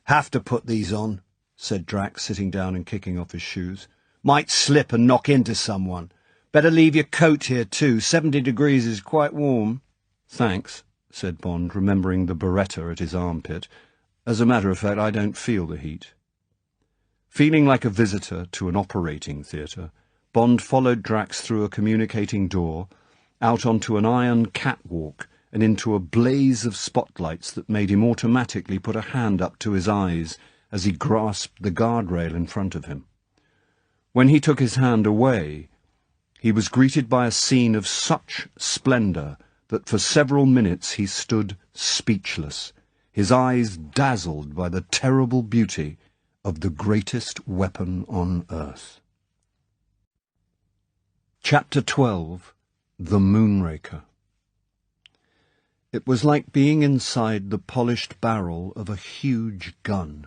"Have to put these on," said Drax, sitting down and kicking off his shoes. "Might slip and knock into someone. Better leave your coat here, too. 70 degrees is quite warm." "Thanks," said Bond, remembering the Beretta at his armpit. "As a matter of fact, I don't feel the heat." Feeling like a visitor to an operating theatre, Bond followed Drax through a communicating door, out onto an iron catwalk, and into a blaze of spotlights that made him automatically put a hand up to his eyes as he grasped the guardrail in front of him. When he took his hand away, he was greeted by a scene of such splendour that for several minutes he stood speechless, his eyes dazzled by the terrible beauty of the greatest weapon on earth. Chapter 12. The Moonraker. It was like being inside the polished barrel of a huge gun.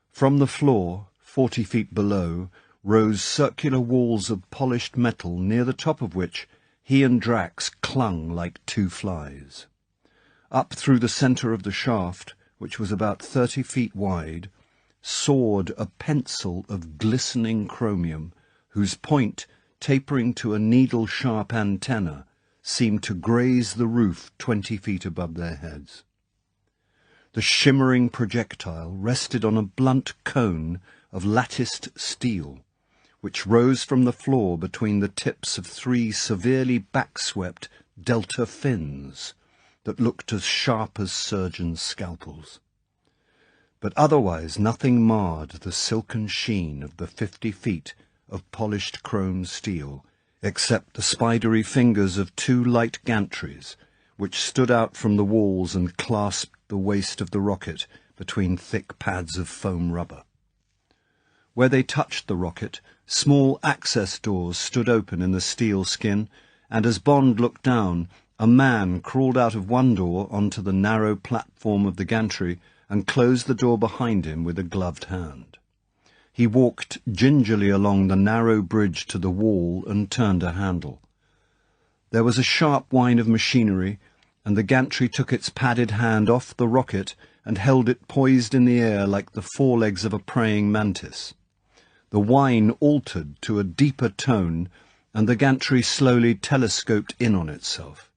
From the floor, 40 feet below, rose circular walls of polished metal, near the top of which he and Drax clung like two flies. Up through the centre of the shaft, which was about 30 feet wide, soared a pencil of glistening chromium, whose point, tapering to a needle-sharp antenna, seemed to graze the roof 20 feet above their heads. The shimmering projectile rested on a blunt cone of latticed steel, which rose from the floor between the tips of 3 severely backswept delta fins that looked as sharp as surgeons' scalpels. But otherwise nothing marred the silken sheen of the 50 feet of polished chrome steel, except the spidery fingers of 2 light gantries, which stood out from the walls and clasped the waist of the rocket between thick pads of foam rubber. Where they touched the rocket, small access doors stood open in the steel skin, and as Bond looked down, a man crawled out of one door onto the narrow platform of the gantry and closed the door behind him with a gloved hand. He walked gingerly along the narrow bridge to the wall and turned a handle. There was a sharp whine of machinery, and the gantry took its padded hand off the rocket and held it poised in the air like the forelegs of a praying mantis. The whine altered to a deeper tone, and the gantry slowly telescoped in on itself.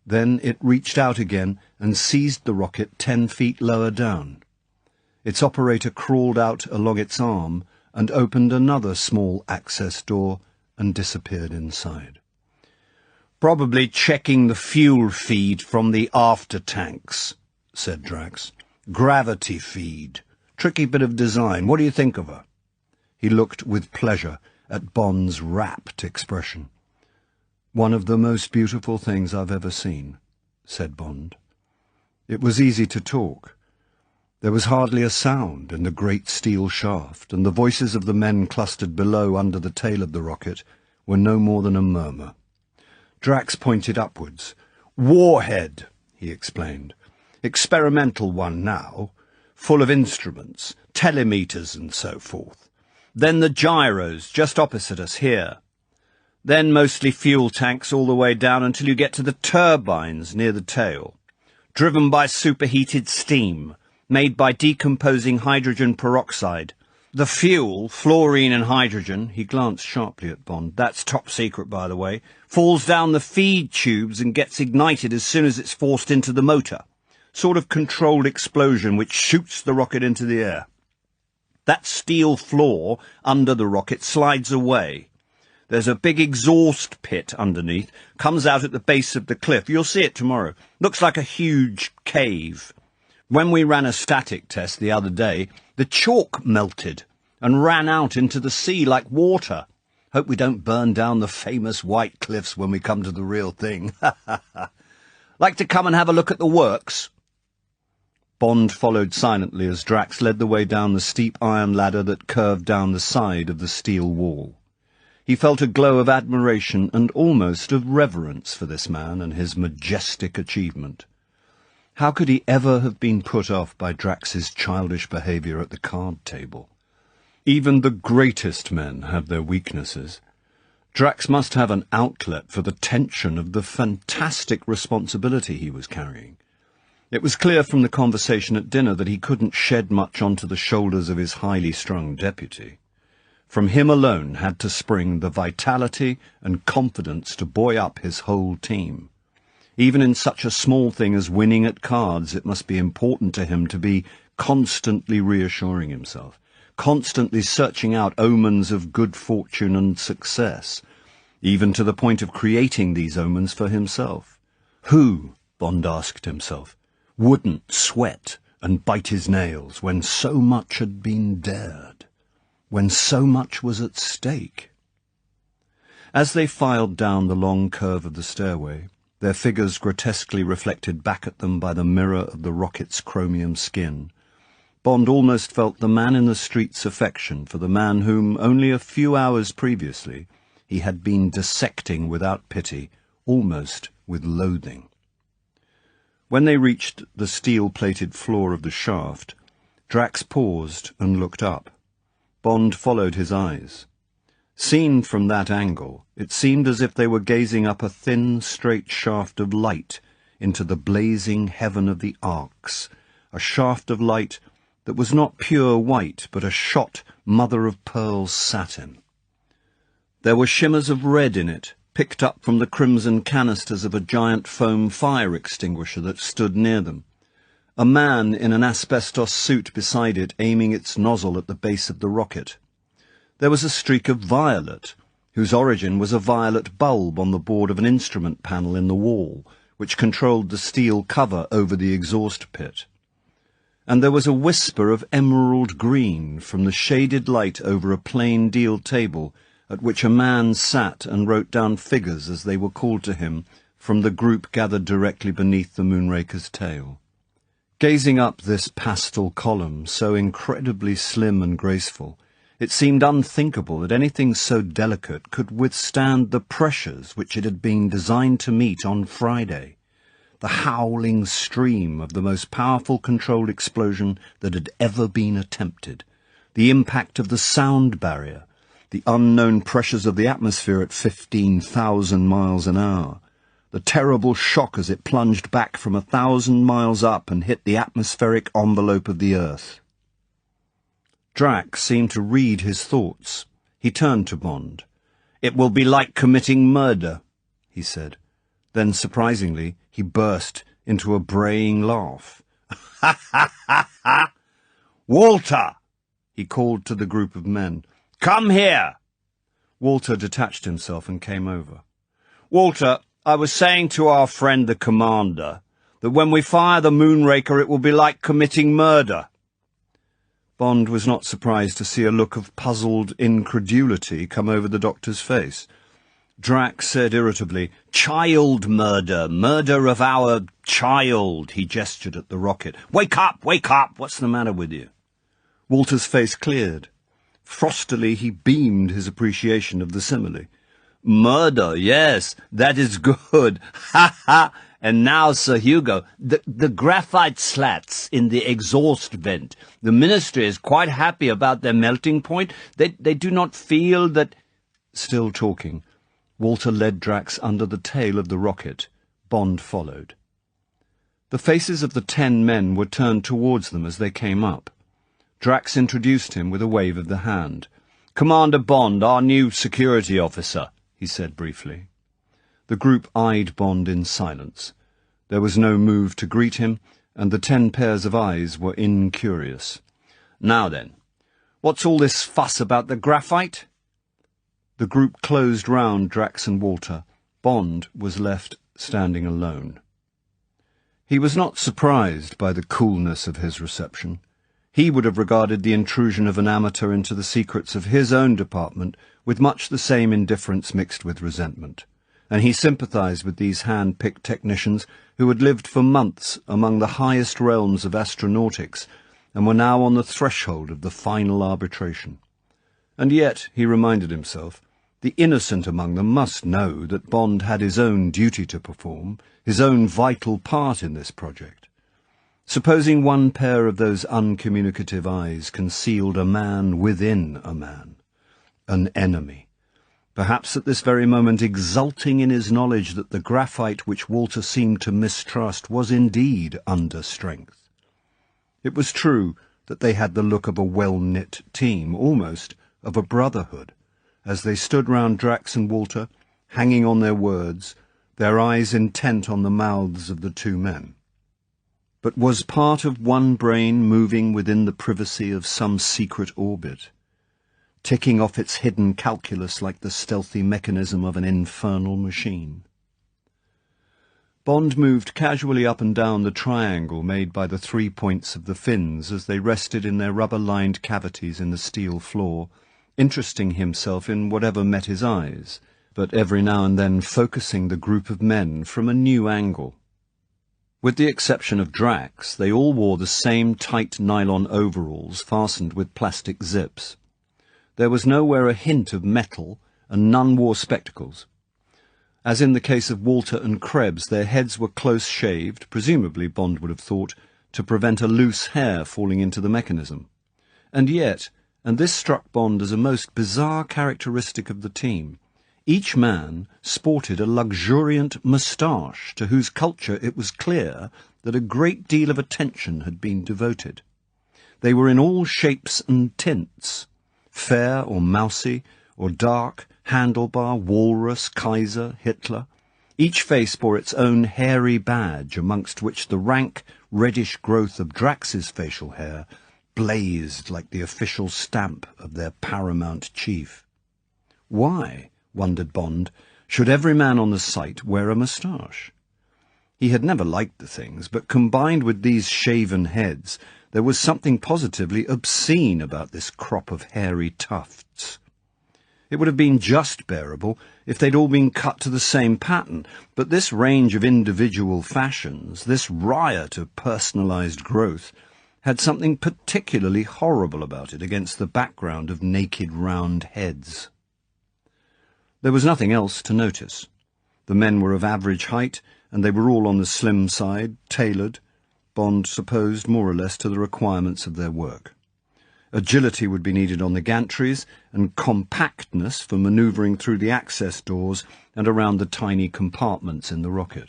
Then it reached out again and seized the rocket 10 feet lower down. Its operator crawled out along its arm and opened another small access door and disappeared inside. "Probably checking the fuel feed from the after tanks," said Drax. "Gravity feed. Tricky bit of design. What do you think of her?" He looked with pleasure at Bond's rapt expression. "One of the most beautiful things I've ever seen," said Bond. It was easy to talk. There was hardly a sound in the great steel shaft, and the voices of the men clustered below under the tail of the rocket were no more than a murmur. Drax pointed upwards. "Warhead," he explained. "Experimental one now, full of instruments, telemeters and so forth. Then the gyros just opposite us here. Then mostly fuel tanks all the way down until you get to the turbines near the tail, driven by superheated steam, made by decomposing hydrogen peroxide. The fuel, fluorine and hydrogen," he glanced sharply at Bond, "that's top secret, by the way, falls down the feed tubes and gets ignited as soon as it's forced into the motor. Sort of controlled explosion which shoots the rocket into the air. That steel floor under the rocket slides away. There's a big exhaust pit underneath, comes out at the base of the cliff. You'll see it tomorrow. Looks like a huge cave. When we ran a static test the other day, the chalk melted and ran out into the sea like water. Hope we don't burn down the famous white cliffs when we come to the real thing. Like to come and have a look at the works?" Bond followed silently as Drax led the way down the steep iron ladder that curved down the side of the steel wall. He felt a glow of admiration and almost of reverence for this man and his majestic achievement. How could he ever have been put off by Drax's childish behaviour at the card table? Even the greatest men have their weaknesses. Drax must have an outlet for the tension of the fantastic responsibility he was carrying. It was clear from the conversation at dinner that he couldn't shed much onto the shoulders of his highly strung deputy. From him alone had to spring the vitality and confidence to buoy up his whole team. Even in such a small thing as winning at cards, it must be important to him to be constantly reassuring himself, constantly searching out omens of good fortune and success, even to the point of creating these omens for himself. Who, Bond asked himself, wouldn't sweat and bite his nails when so much had been dared, when so much was at stake? As they filed down the long curve of the stairway, their figures grotesquely reflected back at them by the mirror of the rocket's chromium skin, Bond almost felt the man in the street's affection for the man whom, only a few hours previously, he had been dissecting without pity, almost with loathing. When they reached the steel-plated floor of the shaft, Drax paused and looked up. Bond followed his eyes. Seen from that angle, it seemed as if they were gazing up a thin, straight shaft of light into the blazing heaven of the arcs, a shaft of light that was not pure white, but a shot mother-of-pearl satin. There were shimmers of red in it, picked up from the crimson canisters of a giant foam fire extinguisher that stood near them. A man in an asbestos suit beside it, aiming its nozzle at the base of the rocket. There was a streak of violet, whose origin was a violet bulb on the board of an instrument panel in the wall, which controlled the steel cover over the exhaust pit. And there was a whisper of emerald green from the shaded light over a plain deal table at which a man sat and wrote down figures as they were called to him from the group gathered directly beneath the Moonraker's tail. Gazing up this pastel column, so incredibly slim and graceful, it seemed unthinkable that anything so delicate could withstand the pressures which it had been designed to meet on Friday, the howling stream of the most powerful controlled explosion that had ever been attempted, the impact of the sound barrier, the unknown pressures of the atmosphere at 15,000 miles an hour, the terrible shock as it plunged back from 1,000 miles up and hit the atmospheric envelope of the Earth. Drax seemed to read his thoughts. He turned to Bond. "It will be like committing murder," he said. Then, surprisingly, he burst into a braying laugh. "Ha, ha, ha, ha! Walter!" he called to the group of men. "Come here!" Walter detached himself and came over. "Walter, I was saying to our friend the commander that when we fire the Moonraker it will be like committing murder." Bond was not surprised to see a look of puzzled incredulity come over the doctor's face. Drax said irritably, "Child murder, murder of our child," he gestured at the rocket. Wake up! What's the matter with you?" Walter's face cleared. Frostily he beamed his appreciation of the simile. "Murder, yes, that is good. Ha ha! And now, Sir Hugo, the graphite slats in the exhaust vent. The Ministry is quite happy about their melting point. They do not feel that—" Still talking, Walter led Drax under the tail of the rocket. Bond followed. The faces of the 10 men were turned towards them as they came up. Drax introduced him with a wave of the hand. "Commander Bond, our new security officer," he said briefly. The group eyed Bond in silence. There was no move to greet him, and the 10 pairs of eyes were incurious. "Now then, what's all this fuss about the graphite?" The group closed round Drax and Walter. Bond was left standing alone. He was not surprised by the coolness of his reception. He would have regarded the intrusion of an amateur into the secrets of his own department with much the same indifference mixed with resentment, and he sympathized with these hand-picked technicians who had lived for months among the highest realms of astronautics and were now on the threshold of the final arbitration. And yet, he reminded himself, the innocent among them must know that Bond had his own duty to perform, his own vital part in this project. Supposing one pair of those uncommunicative eyes concealed a man within a man, an enemy, perhaps at this very moment exulting in his knowledge that the graphite which Walter seemed to mistrust was indeed under strength. It was true that they had the look of a well-knit team, almost of a brotherhood, as they stood round Drax and Walter, hanging on their words, their eyes intent on the mouths of the 2 men. But was part of one brain moving within the privacy of some secret orbit, ticking off its hidden calculus like the stealthy mechanism of an infernal machine? Bond moved casually up and down the triangle made by the 3 points of the fins as they rested in their rubber-lined cavities in the steel floor, interesting himself in whatever met his eyes, but every now and then focusing the group of men from a new angle. With the exception of Drax, they all wore the same tight nylon overalls fastened with plastic zips. There was nowhere a hint of metal, and none wore spectacles. As in the case of Walter and Krebs, their heads were close-shaved, presumably, Bond would have thought, to prevent a loose hair falling into the mechanism. And yet, and this struck Bond as a most bizarre characteristic of the team, each man sported a luxuriant moustache to whose culture it was clear that a great deal of attention had been devoted. They were in all shapes and tints, fair or mousy, or dark, handlebar, walrus, Kaiser, Hitler. Each face bore its own hairy badge, amongst which the rank, reddish growth of Drax's facial hair blazed like the official stamp of their paramount chief. Why, wondered Bond, should every man on the site wear a moustache? He had never liked the things, but combined with these shaven heads, there was something positively obscene about this crop of hairy tufts. It would have been just bearable if they'd all been cut to the same pattern, but this range of individual fashions, this riot of personalized growth, had something particularly horrible about it against the background of naked round heads. There was nothing else to notice. The men were of average height, and they were all on the slim side, tailored, Bond supposed more or less to the requirements of their work. Agility would be needed on the gantries, and compactness for manoeuvring through the access doors and around the tiny compartments in the rocket.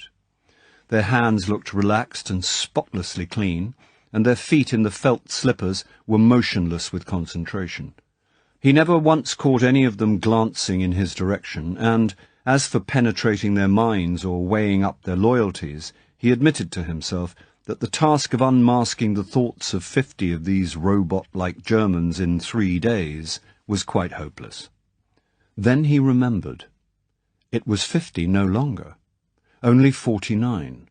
Their hands looked relaxed and spotlessly clean, and their feet in the felt slippers were motionless with concentration. He never once caught any of them glancing in his direction, and, as for penetrating their minds or weighing up their loyalties, he admitted to himself that the task of unmasking the thoughts of 50 of these robot-like Germans in 3 days was quite hopeless. Then he remembered. It was 50 no longer, only 49.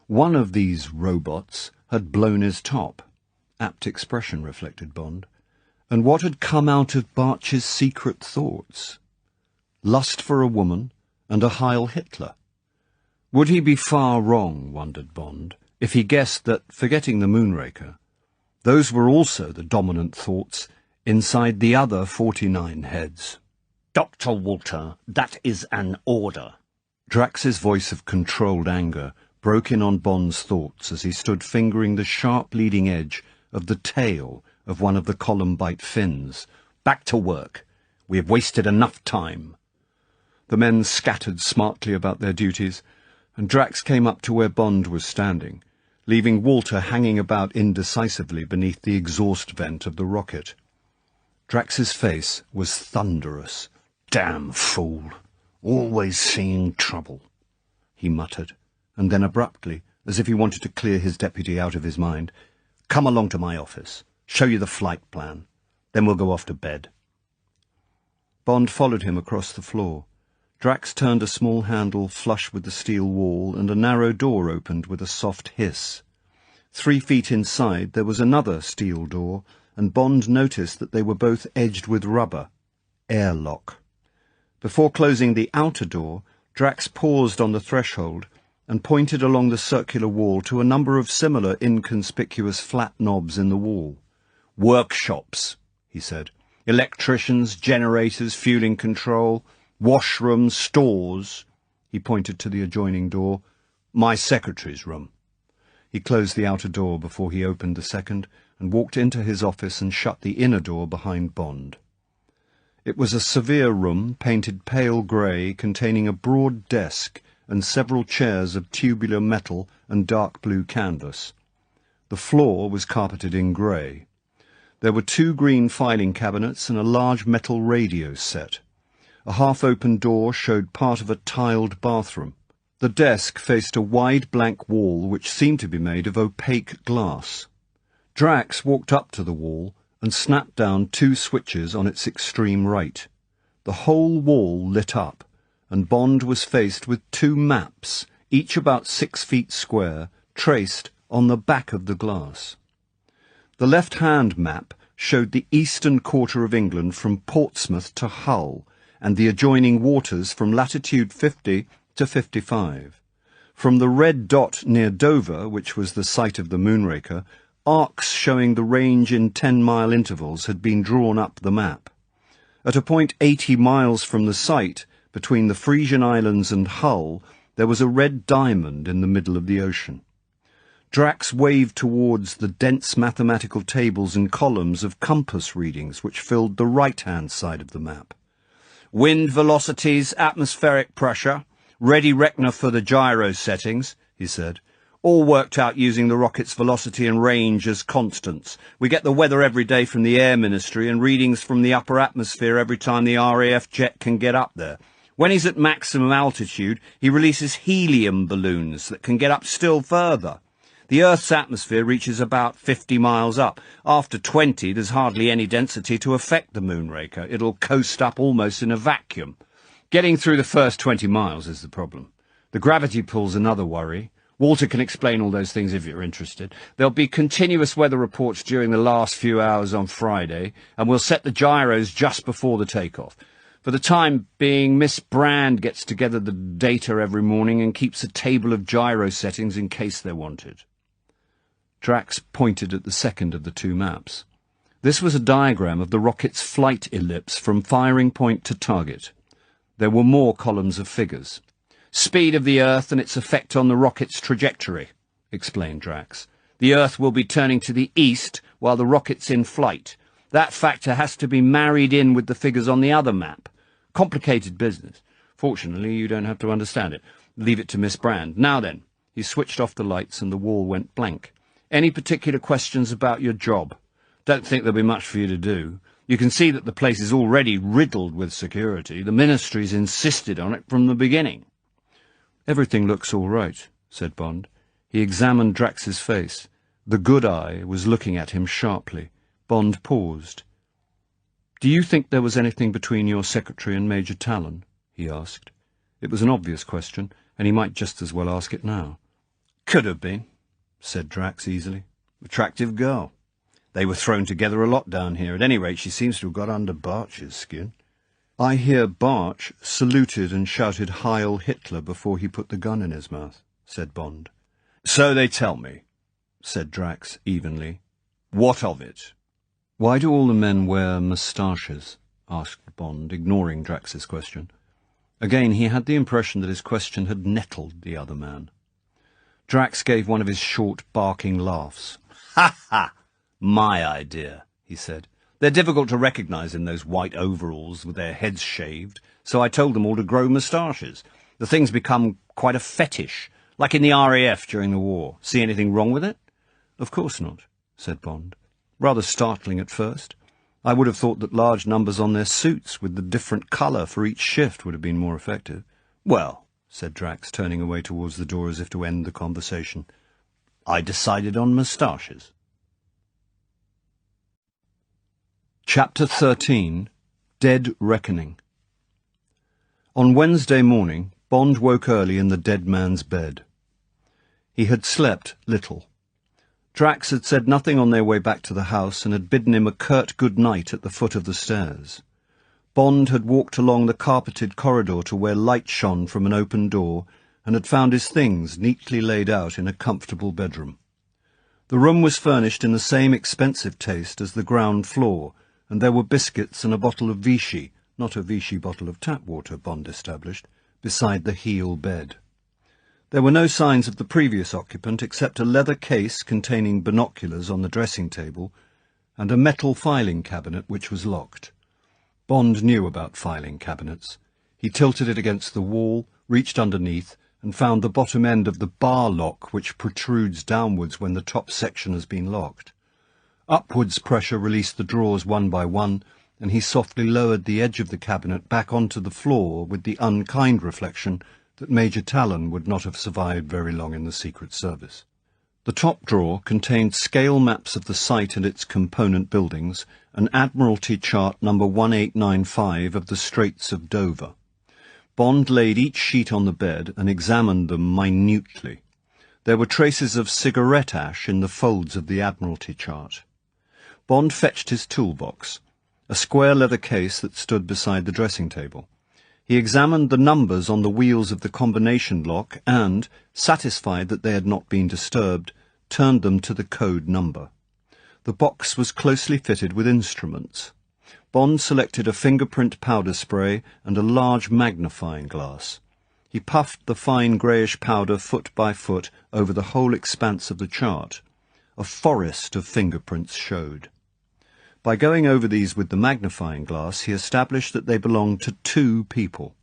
One of these robots had blown his top. Apt expression, reflected Bond. And what had come out of Bartsch's secret thoughts? Lust for a woman and a Heil Hitler. Would he be far wrong, wondered Bond, if he guessed that, forgetting the Moonraker, those were also the dominant thoughts inside the other 49 heads? Dr. Walter, that is an order. Drax's voice of controlled anger broke in on Bond's thoughts as he stood fingering the sharp leading edge of the tail of one of the Columbite fins. "Back to work. We have wasted enough time." The men scattered smartly about their duties, and Drax came up to where Bond was standing, leaving Walter hanging about indecisively beneath the exhaust vent of the rocket. Drax's face was thunderous. "Damn fool! Always seeing trouble," he muttered, and then abruptly, as if he wanted to clear his deputy out of his mind, "Come along to my office. Show you the flight plan. Then we'll go off to bed." Bond followed him across the floor. Drax turned a small handle flush with the steel wall, and a narrow door opened with a soft hiss. 3 feet inside there was another steel door, and Bond noticed that they were both edged with rubber. Airlock. Before closing the outer door, Drax paused on the threshold and pointed along the circular wall to a number of similar inconspicuous flat knobs in the wall. "Workshops," he said. "Electricians, generators, fueling control, washrooms, stores." He pointed to the adjoining door. "My secretary's room." He closed the outer door before he opened the second, and walked into his office and shut the inner door behind Bond. It was a severe room, painted pale grey, containing a broad desk and several chairs of tubular metal and dark blue canvas. The floor was carpeted in grey. There were 2 green filing cabinets and a large metal radio set. A half-open door showed part of a tiled bathroom. The desk faced a wide blank wall which seemed to be made of opaque glass. Drax walked up to the wall and snapped down 2 switches on its extreme right. The whole wall lit up, and Bond was faced with 2 maps, each about 6 feet square, traced on the back of the glass. The left-hand map showed the eastern quarter of England from Portsmouth to Hull, and the adjoining waters from latitude 50 to 55. From the red dot near Dover, which was the site of the Moonraker, arcs showing the range in 10-mile intervals had been drawn up the map. At a point 80 miles from the site, between the Frisian Islands and Hull, there was a red diamond in the middle of the ocean. Drax waved towards the dense mathematical tables and columns of compass readings which filled the right-hand side of the map. "Wind velocities, atmospheric pressure, ready reckoner for the gyro settings," he said. "All worked out using the rocket's velocity and range as constants. We get the weather every day from the Air Ministry and readings from the upper atmosphere every time the RAF jet can get up there. When he's at maximum altitude, he releases helium balloons that can get up still further. The Earth's atmosphere reaches about 50 miles up. After 20, there's hardly any density to affect the Moonraker. It'll coast up almost in a vacuum. Getting through the first 20 miles is the problem. The gravity pull's another worry. Walter can explain all those things if you're interested. There'll be continuous weather reports during the last few hours on Friday, and we'll set the gyros just before the takeoff. For the time being, Miss Brand gets together the data every morning and keeps a table of gyro settings in case they're wanted." Drax pointed at the second of the 2 maps. This was a diagram of the rocket's flight ellipse from firing point to target. There were more columns of figures. "Speed of the Earth and its effect on the rocket's trajectory," explained Drax. "The Earth will be turning to the east while the rocket's in flight. That factor has to be married in with the figures on the other map. Complicated business. Fortunately, you don't have to understand it. Leave it to Miss Brand. Now then." He switched off the lights and the wall went blank. "Any particular questions about your job? Don't think there'll be much for you to do. You can see that the place is already riddled with security. The Ministry's insisted on it from the beginning." "Everything looks all right," said Bond. He examined Drax's face. The good eye was looking at him sharply. Bond paused. "Do you think there was anything between your secretary and Major Talon?" he asked. It was an obvious question, and he might just as well ask it now. "Could have been," said Drax easily. "Attractive girl. They were thrown together a lot down here. At any rate, she seems to have got under Barch's skin." "I hear Barch saluted and shouted Heil Hitler before he put the gun in his mouth," said Bond. "So they tell me," said Drax evenly. "What of it?" "Why do all the men wear moustaches?" asked Bond, ignoring Drax's question. Again, he had the impression that his question had nettled the other man. Drax gave one of his short, barking laughs. "Ha ha! My idea," he said. "They're difficult to recognise in those white overalls with their heads shaved, so I told them all to grow moustaches. The thing's become quite a fetish, like in the RAF during the war. See anything wrong with it?" "Of course not," said Bond. "Rather startling at first. I would have thought that large numbers on their suits with the different colour for each shift would have been more effective." "Well," said Drax, turning away towards the door as if to end the conversation, "I decided on moustaches." Chapter 13. Dead Reckoning. On Wednesday morning, Bond woke early in the dead man's bed. He had slept little. Drax had said nothing on their way back to the house and had bidden him a curt good night at the foot of the stairs. Bond had walked along the carpeted corridor to where light shone from an open door and had found his things neatly laid out in a comfortable bedroom. The room was furnished in the same expensive taste as the ground floor, and there were biscuits and a bottle of Vichy, not a Vichy bottle of tap water, Bond established, beside the heel bed. There were no signs of the previous occupant except a leather case containing binoculars on the dressing table and a metal filing cabinet which was locked. Bond knew about filing cabinets. He tilted it against the wall, reached underneath, and found the bottom end of the bar lock which protrudes downwards when the top section has been locked. Upwards pressure released the drawers one by one, and he softly lowered the edge of the cabinet back onto the floor with the unkind reflection that Major Talon would not have survived very long in the Secret Service. The top drawer contained scale maps of the site and its component buildings, and Admiralty Chart number 1895 of the Straits of Dover. Bond laid each sheet on the bed and examined them minutely. There were traces of cigarette ash in the folds of the Admiralty Chart. Bond fetched his toolbox, a square leather case that stood beside the dressing table. He examined the numbers on the wheels of the combination lock and, satisfied that they had not been disturbed, turned them to the code number. The box was closely fitted with instruments. Bond selected a fingerprint powder spray and a large magnifying glass. He puffed the fine greyish powder foot by foot over the whole expanse of the chart. A forest of fingerprints showed. By going over these with the magnifying glass, he established that they belonged to 2 people.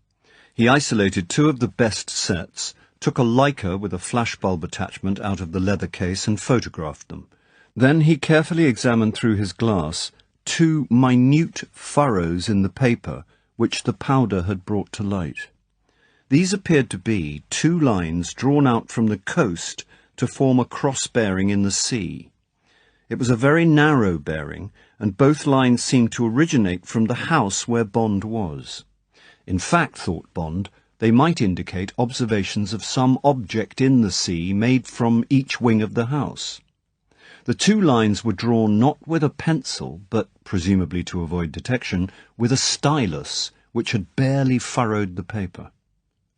He isolated 2 of the best sets, took a Leica with a flashbulb attachment out of the leather case and photographed them. Then he carefully examined through his glass 2 minute furrows in the paper which the powder had brought to light. These appeared to be 2 lines drawn out from the coast to form a cross-bearing in the sea. It was a very narrow bearing, and both lines seemed to originate from the house where Bond was. In fact, thought Bond, they might indicate observations of some object in the sea made from each wing of the house. The 2 lines were drawn not with a pencil, but, presumably to avoid detection, with a stylus, which had barely furrowed the paper.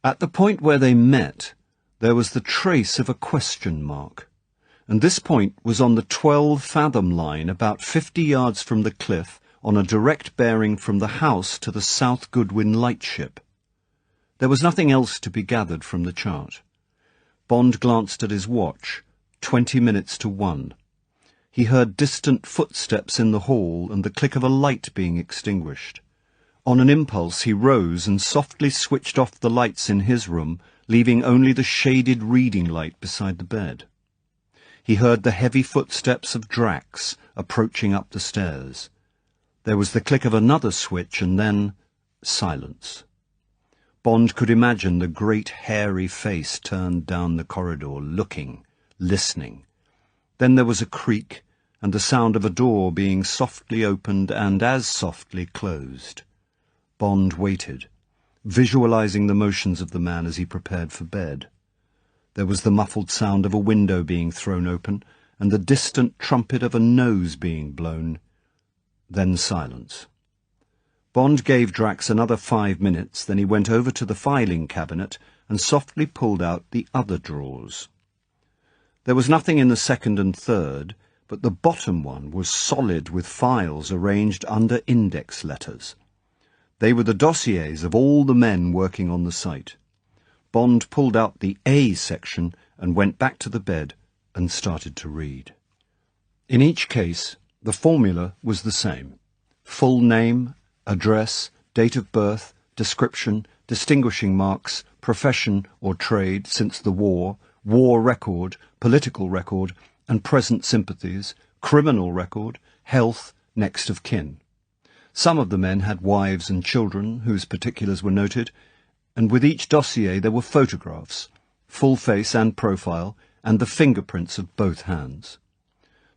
At the point where they met, there was the trace of a question mark, and this point was on the 12-fathom line about 50 yards from the cliff on a direct bearing from the house to the South Goodwin lightship. There was nothing else to be gathered from the chart. Bond glanced at his watch, 20 minutes to 1. He heard distant footsteps in the hall and the click of a light being extinguished. On an impulse he rose and softly switched off the lights in his room, leaving only the shaded reading light beside the bed. He heard the heavy footsteps of Drax approaching up the stairs. There was the click of another switch and then silence. Bond could imagine the great hairy face turned down the corridor, looking, listening. Then there was a creak and the sound of a door being softly opened and as softly closed. Bond waited, visualizing the motions of the man as he prepared for bed. There was the muffled sound of a window being thrown open and the distant trumpet of a nose being blown. Then silence. Bond gave Drax another 5 minutes, then he went over to the filing cabinet and softly pulled out the other drawers. There was nothing in the second and third, but the bottom one was solid with files arranged under index letters. They were the dossiers of all the men working on the site. Bond pulled out the A section and went back to the bed and started to read. In each case, the formula was the same. Full name, address, date of birth, description, distinguishing marks, profession or trade since the war record, political record, and present sympathies, criminal record, health, next of kin. Some of the men had wives and children whose particulars were noted, and with each dossier there were photographs, full face and profile, and the fingerprints of both hands.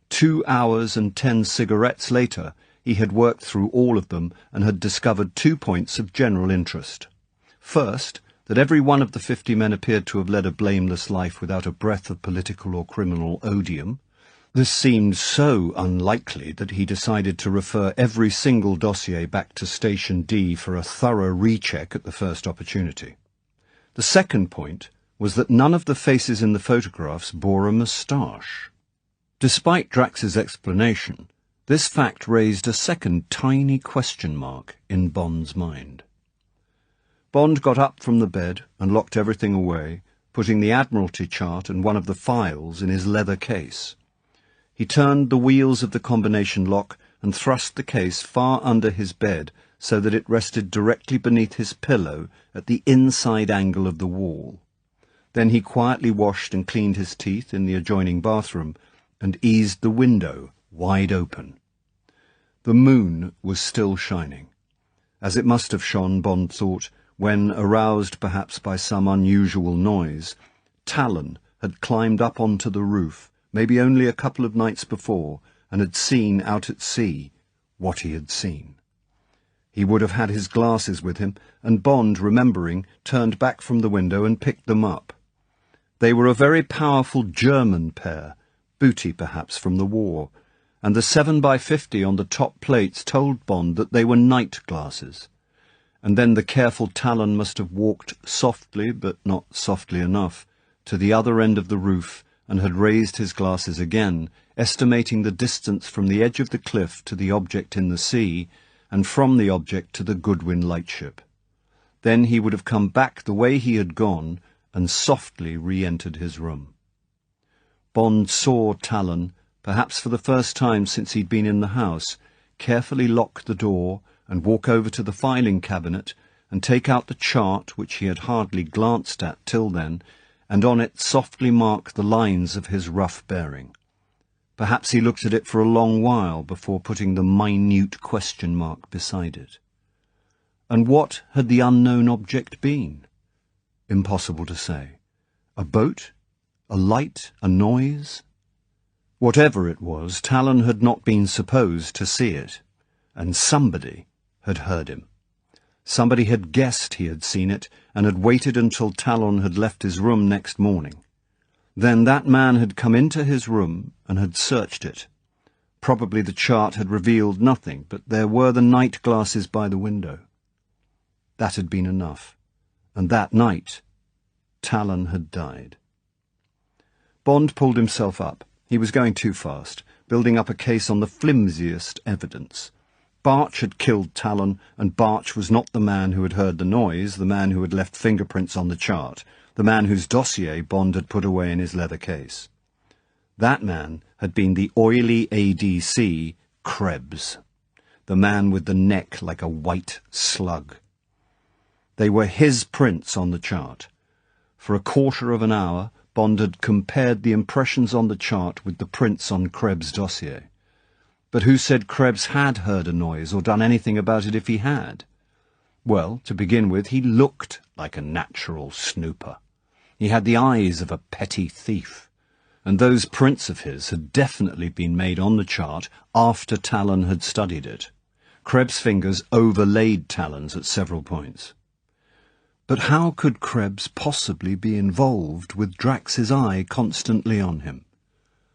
2 hours and 10 cigarettes later, he had worked through all of them and had discovered 2 points of general interest. First, that every one of the 50 men appeared to have led a blameless life without a breath of political or criminal odium. This seemed so unlikely that he decided to refer every single dossier back to Station D for a thorough recheck at the first opportunity. The second point was that none of the faces in the photographs bore a moustache. Despite Drax's explanation, this fact raised a second tiny question mark in Bond's mind. Bond got up from the bed and locked everything away, putting the Admiralty chart and one of the files in his leather case. He turned the wheels of the combination lock and thrust the case far under his bed so that it rested directly beneath his pillow at the inside angle of the wall. Then he quietly washed and cleaned his teeth in the adjoining bathroom and eased the window wide open. The moon was still shining, as it must have shone, Bond thought, when, aroused perhaps by some unusual noise, Talon had climbed up onto the roof, maybe only a couple of nights before, and had seen out at sea what he had seen. He would have had his glasses with him, and Bond, remembering, turned back from the window and picked them up. They were a very powerful German pair, booty perhaps from the war, and the 7x50 on the top plates told Bond that they were night glasses. And then the careful Talon must have walked softly, but not softly enough, to the other end of the roof and had raised his glasses again, estimating the distance from the edge of the cliff to the object in the sea, and from the object to the Goodwin lightship. Then he would have come back the way he had gone and softly re-entered his room. Bond saw Talon, perhaps for the first time since he'd been in the house, carefully lock the door and walk over to the filing cabinet and take out the chart which he had hardly glanced at till then, and on it softly mark the lines of his rough bearing. Perhaps he looked at it for a long while before putting the minute question mark beside it. And what had the unknown object been? Impossible to say. A boat? A light? A noise? Whatever it was, Talon had not been supposed to see it, and somebody had heard him. Somebody had guessed he had seen it, and had waited until Talon had left his room next morning. Then that man had come into his room and had searched it. Probably the chart had revealed nothing, but there were the night glasses by the window. That had been enough, and that night Talon had died. Bond pulled himself up. He was going too fast, building up a case on the flimsiest evidence. Barch had killed Talon, and Barch was not the man who had heard the noise, the man who had left fingerprints on the chart, the man whose dossier Bond had put away in his leather case. That man had been the oily ADC, Krebs, the man with the neck like a white slug. They were his prints on the chart. For a quarter of an hour, Bond had compared the impressions on the chart with the prints on Krebs' dossier. But who said Krebs had heard a noise or done anything about it if he had? Well, to begin with, he looked like a natural snooper. He had the eyes of a petty thief, and those prints of his had definitely been made on the chart after Talon had studied it. Krebs' fingers overlaid Talon's at several points. But how could Krebs possibly be involved with Drax's eye constantly on him?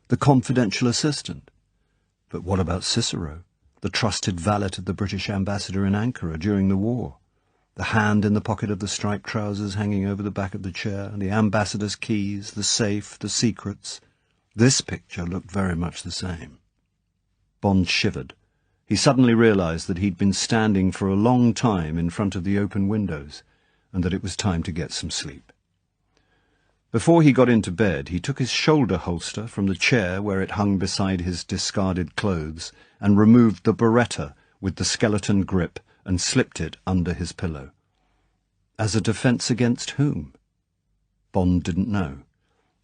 The confidential assistant? But what about Cicero, the trusted valet of the British ambassador in Ankara during the war? The hand in the pocket of the striped trousers hanging over the back of the chair, the ambassador's keys, the safe, the secrets. This picture looked very much the same. Bond shivered. He suddenly realized that he'd been standing for a long time in front of the open windows, and that it was time to get some sleep. Before he got into bed, he took his shoulder holster from the chair where it hung beside his discarded clothes and removed the beretta with the skeleton grip and slipped it under his pillow. As a defence against whom? Bond didn't know,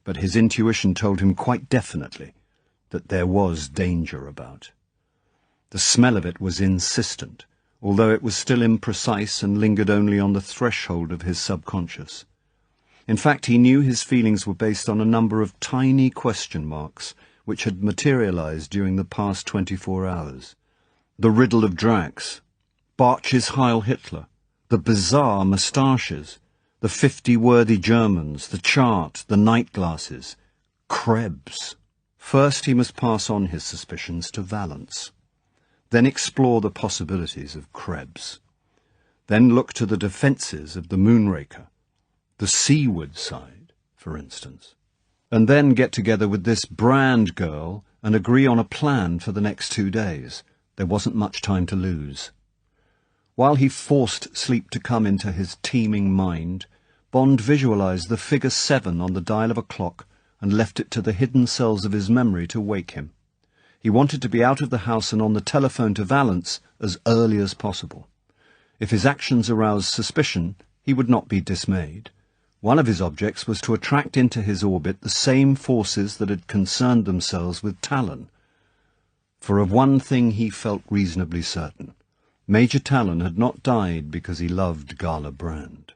but his intuition told him quite definitely that there was danger about. The smell of it was insistent, although it was still imprecise and lingered only on the threshold of his subconscious. In fact, he knew his feelings were based on a number of tiny question marks which had materialized during the past 24 hours. The riddle of Drax, Bartsch's Heil Hitler, the bizarre moustaches, the 50 worthy Germans, the chart, the night glasses, Krebs. First he must pass on his suspicions to Valence, then explore the possibilities of Krebs, then look to the defences of the Moonraker, the seaward side, for instance, and then get together with this Brand girl and agree on a plan for the next 2 days. There wasn't much time to lose. While he forced sleep to come into his teeming mind, Bond visualized the figure 7 on the dial of a clock and left it to the hidden cells of his memory to wake him. He wanted to be out of the house and on the telephone to Valence as early as possible. If his actions aroused suspicion, he would not be dismayed. One of his objects was to attract into his orbit the same forces that had concerned themselves with Talon. For of one thing he felt reasonably certain. Major Talon had not died because he loved Gala Brand.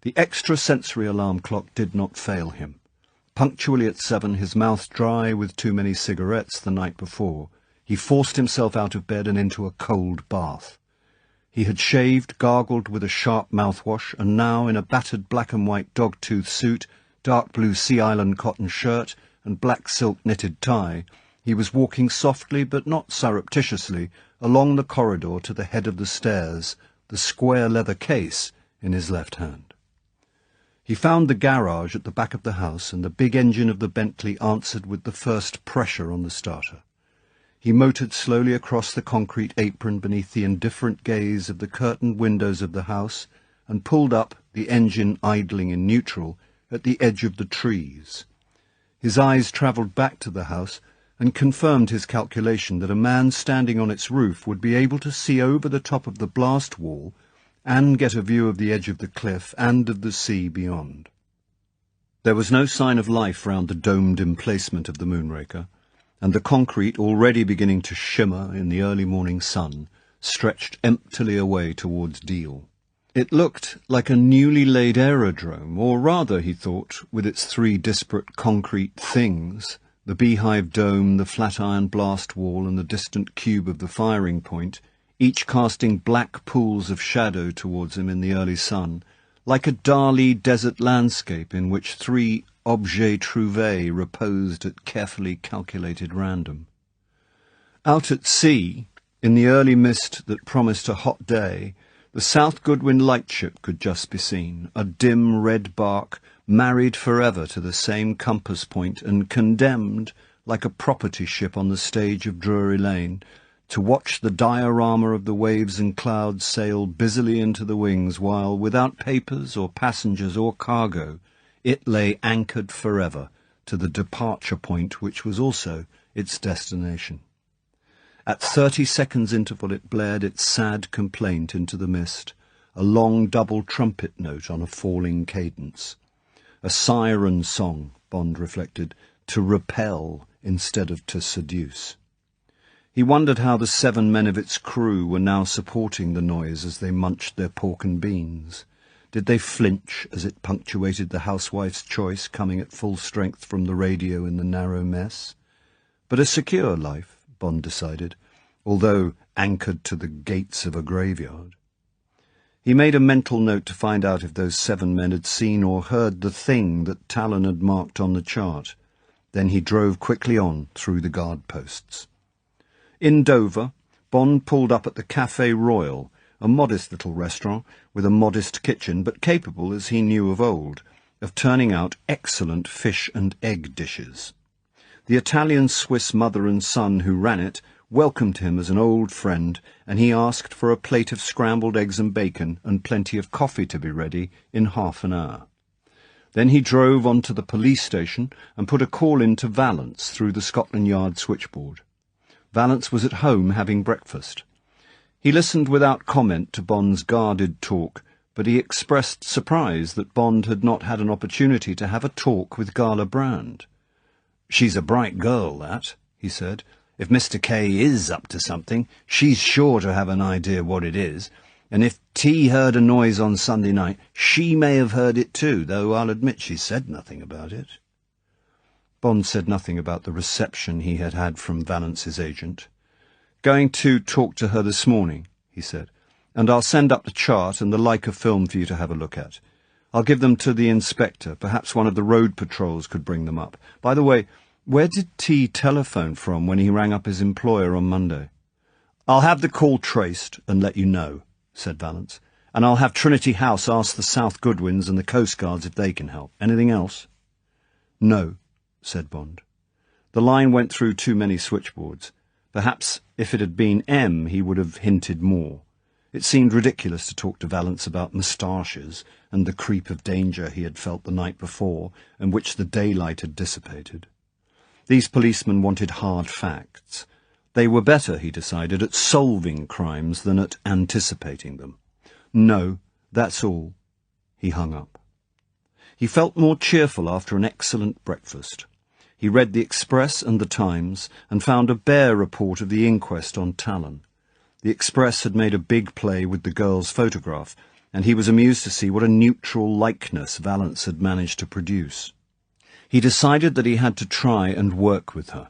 The extrasensory alarm clock did not fail him. Punctually at 7, his mouth dry with too many cigarettes the night before, he forced himself out of bed and into a cold bath. He had shaved, gargled with a sharp mouthwash, and now, in a battered black and white dog-tooth suit, dark blue Sea Island cotton shirt, and black silk knitted tie, he was walking softly but not surreptitiously along the corridor to the head of the stairs, the square leather case in his left hand. He found the garage at the back of the house, and the big engine of the Bentley answered with the first pressure on the starter. He motored slowly across the concrete apron beneath the indifferent gaze of the curtained windows of the house and pulled up, the engine idling in neutral, at the edge of the trees. His eyes travelled back to the house and confirmed his calculation that a man standing on its roof would be able to see over the top of the blast wall and get a view of the edge of the cliff and of the sea beyond. There was no sign of life round the domed emplacement of the Moonraker, and the concrete, already beginning to shimmer in the early morning sun, stretched emptily away towards Deal. It looked like a newly laid aerodrome, or rather, he thought, with its 3 disparate concrete things, the beehive dome, the flat-iron blast wall, and the distant cube of the firing point, each casting black pools of shadow towards him in the early sun, like a Dali desert landscape in which 3 objets trouvés reposed at carefully calculated random. Out at sea, in the early mist that promised a hot day, the South Goodwin lightship could just be seen, a dim red bark, married forever to the same compass point and condemned, like a property ship on the stage of Drury Lane, to watch the diorama of the waves and clouds sail busily into the wings while, without papers or passengers or cargo, it lay anchored forever to the departure point which was also its destination. At 30 seconds interval it blared its sad complaint into the mist, a long double trumpet note on a falling cadence. A siren song, Bond reflected, to repel instead of to seduce. He wondered how the 7 men of its crew were now supporting the noise as they munched their pork and beans. Did they flinch as it punctuated the housewife's choice coming at full strength from the radio in the narrow mess? But a secure life, Bond decided, although anchored to the gates of a graveyard. He made a mental note to find out if those 7 men had seen or heard the thing that Talon had marked on the chart. Then he drove quickly on through the guard posts. In Dover, Bond pulled up at the Café Royal, a modest little restaurant with a modest kitchen, but capable, as he knew of old, of turning out excellent fish and egg dishes. The Italian-Swiss mother and son who ran it welcomed him as an old friend, and he asked for a plate of scrambled eggs and bacon and plenty of coffee to be ready in half an hour. Then he drove on to the police station and put a call in to Vallance through the Scotland Yard switchboard. Vallance was at home having breakfast. He listened without comment to Bond's guarded talk, but he expressed surprise that Bond had not had an opportunity to have a talk with Gala Brand. "She's a bright girl, that," he said. "If Mr. K is up to something, she's sure to have an idea what it is. And if T heard a noise on Sunday night, she may have heard it too, though I'll admit she said nothing about it." Bond said nothing about the reception he had had from Valance's agent. "Going to talk to her this morning," he said, "and I'll send up the chart and the Leica film for you to have a look at. I'll give them to the inspector. Perhaps one of the road patrols could bring them up. By the way, where did T telephone from when he rang up his employer on Monday?" "I'll have the call traced and let you know," said Vallance, "and I'll have Trinity House ask the South Goodwins and the Coast Guards if they can help. Anything else?" "No," said Bond. The line went through too many switchboards. Perhaps if it had been M, he would have hinted more. It seemed ridiculous to talk to Vallance about moustaches and the creep of danger he had felt the night before, and which the daylight had dissipated. These policemen wanted hard facts. They were better, he decided, at solving crimes than at anticipating them. "No, that's all." He hung up. He felt more cheerful after an excellent breakfast. He read the Express and the Times, and found a bare report of the inquest on Talon. The Express had made a big play with the girl's photograph, and he was amused to see what a neutral likeness Vallance had managed to produce. He decided that he had to try and work with her.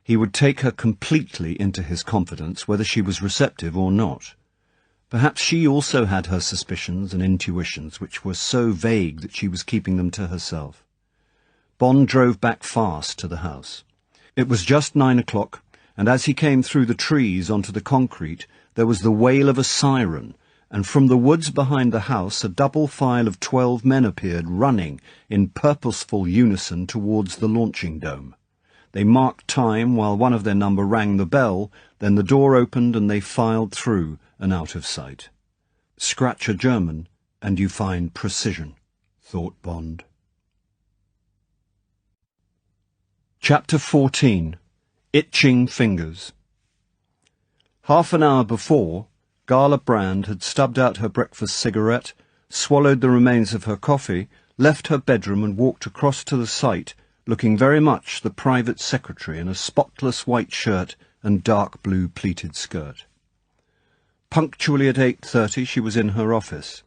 He would take her completely into his confidence, whether she was receptive or not. Perhaps she also had her suspicions and intuitions, which were so vague that she was keeping them to herself. Bond drove back fast to the house. It was just 9 o'clock, and as he came through the trees onto the concrete, there was the wail of a siren, and from the woods behind the house a double file of 12 men appeared, running in purposeful unison towards the launching dome. They marked time while one of their number rang the bell, then the door opened and they filed through and out of sight. Scratch a German and you find precision, thought Bond. Chapter 14. Itching Fingers. Half an hour before, Gala Brand had stubbed out her breakfast cigarette, swallowed the remains of her coffee, left her bedroom and walked across to the site, looking very much the private secretary in a spotless white shirt and dark blue pleated skirt. Punctually at 8:30 she was in her office.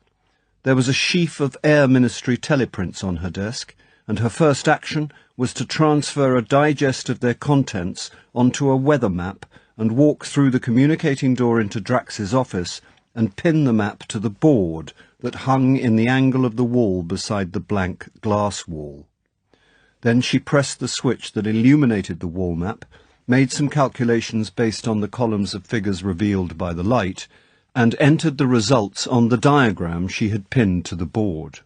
There was a sheaf of Air Ministry teleprints on her desk, and her first action was to transfer a digest of their contents onto a weather map and walk through the communicating door into Drax's office and pin the map to the board that hung in the angle of the wall beside the blank glass wall. Then she pressed the switch that illuminated the wall map, made some calculations based on the columns of figures revealed by the light, and entered the results on the diagram she had pinned to the board.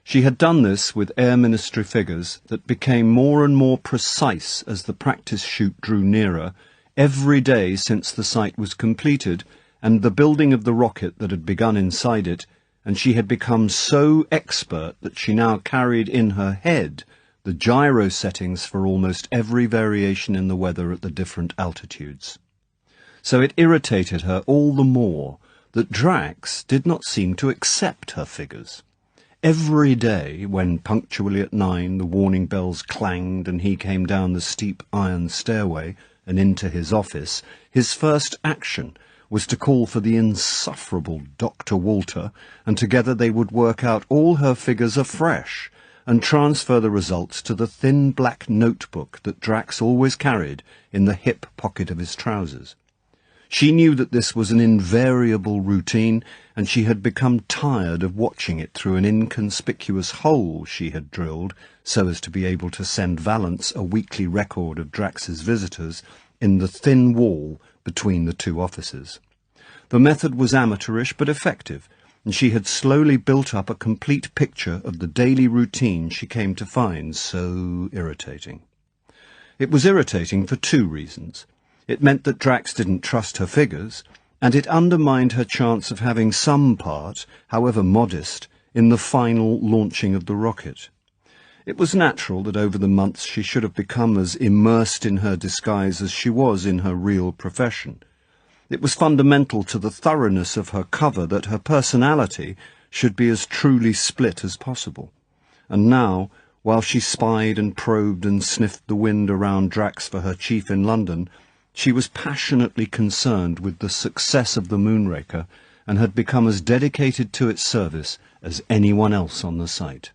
She had done this with Air Ministry figures that became more and more precise as the practice shoot drew nearer, every day since the site was completed, and the building of the rocket that had begun inside it, and she had become so expert that she now carried in her head the gyro settings for almost every variation in the weather at the different altitudes. So it irritated her all the more that Drax did not seem to accept her figures. Every day, when punctually at 9 the warning bells clanged and he came down the steep iron stairway and into his office, his first action was to call for the insufferable Dr. Walter, and together they would work out all her figures afresh and transfer the results to the thin black notebook that Drax always carried in the hip pocket of his trousers. She knew that this was an invariable routine, and she had become tired of watching it through an inconspicuous hole she had drilled so as to be able to send Vallance a weekly record of Drax's visitors in the thin wall between the two offices. The method was amateurish but effective, and she had slowly built up a complete picture of the daily routine she came to find so irritating. It was irritating for two reasons. It meant that Drax didn't trust her figures, and it undermined her chance of having some part, however modest, in the final launching of the rocket. It was natural that over the months she should have become as immersed in her disguise as she was in her real profession. It was fundamental to the thoroughness of her cover that her personality should be as truly split as possible. And now, while she spied and probed and sniffed the wind around Drax for her chief in London, she was passionately concerned with the success of the Moonraker and had become as dedicated to its service as anyone else on the site.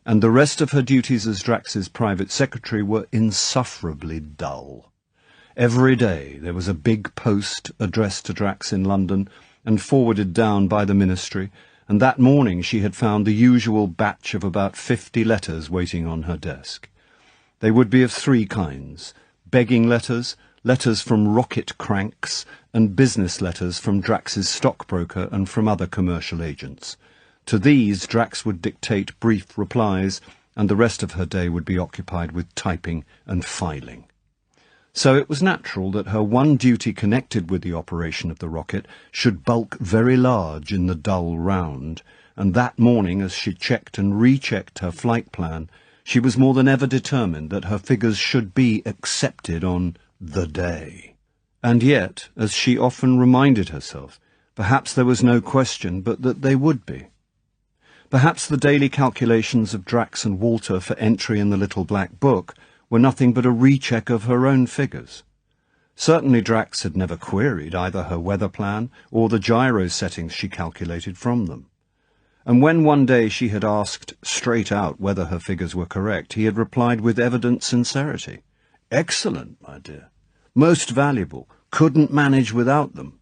And the rest of her duties as Drax's private secretary were insufferably dull. Every day there was a big post addressed to Drax in London and forwarded down by the ministry, and that morning she had found the usual batch of about 50 letters waiting on her desk. They would be of three kinds: begging letters, letters from rocket cranks, and business letters from Drax's stockbroker and from other commercial agents. To these Drax would dictate brief replies, and the rest of her day would be occupied with typing and filing. So it was natural that her one duty connected with the operation of the rocket should bulk very large in the dull round, and that morning, as she checked and rechecked her flight plan, she was more than ever determined that her figures should be accepted on the day. And yet, as she often reminded herself, perhaps there was no question but that they would be. Perhaps the daily calculations of Drax and Walter for entry in the little black book were nothing but a recheck of her own figures. Certainly Drax had never queried either her weather plan or the gyro settings she calculated from them. And when one day she had asked straight out whether her figures were correct, he had replied with evident sincerity, "Excellent, my dear. Most valuable. Couldn't manage without them."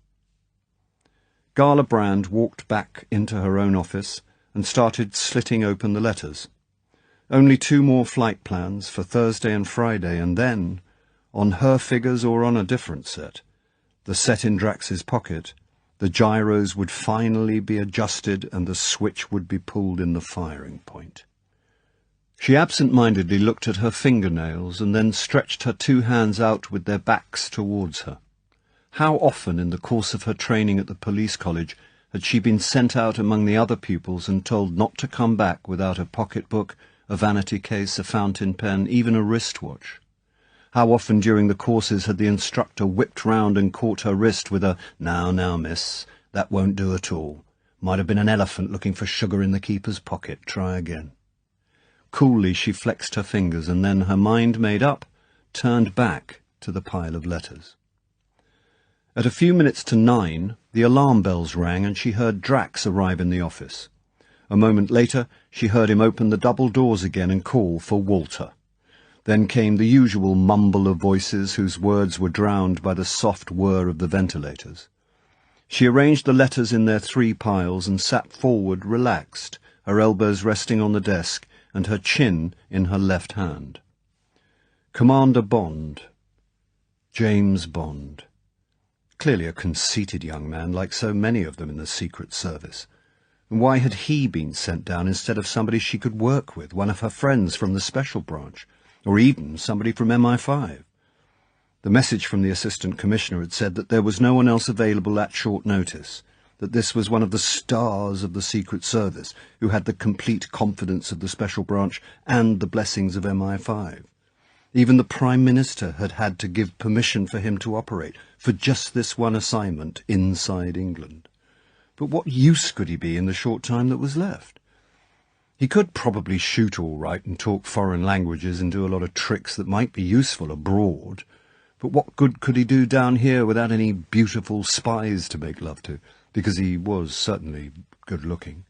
Gala Brand walked back into her own office and started slitting open the letters. Only 2 more flight plans for Thursday and Friday, and then, on her figures or on a different set, the set in Drax's pocket, the gyros would finally be adjusted and the switch would be pulled in the firing point. She absent-mindedly looked at her fingernails and then stretched her 2 hands out with their backs towards her. How often in the course of her training at the police college had she been sent out among the other pupils and told not to come back without a pocketbook, a vanity case, a fountain pen, even a wristwatch? How often during the courses had the instructor whipped round and caught her wrist with a "Now, miss, that won't do at all. Might have been an elephant looking for sugar in the keeper's pocket. Try again." Coolly she flexed her fingers, and then, her mind made up, turned back to the pile of letters. At a few minutes to 9, the alarm bells rang and she heard Drax arrive in the office. A moment later, she heard him open the double doors again and call for Walter. Then came the usual mumble of voices whose words were drowned by the soft whir of the ventilators. She arranged the letters in their 3 piles and sat forward relaxed, her elbows resting on the desk and her chin in her left hand. Commander Bond. James Bond. Clearly a conceited young man, like so many of them in the Secret Service. And why had he been sent down instead of somebody she could work with, one of her friends from the Special Branch, or even somebody from MI5? The message from the Assistant Commissioner had said that there was no one else available at short notice, that this was one of the stars of the Secret Service, who had the complete confidence of the Special Branch and the blessings of MI5. Even the Prime Minister had had to give permission for him to operate, for just this one assignment inside England. But what use could he be in the short time that was left? He could probably shoot all right and talk foreign languages and do a lot of tricks that might be useful abroad, but what good could he do down here without any beautiful spies to make love to, because he was certainly good-looking?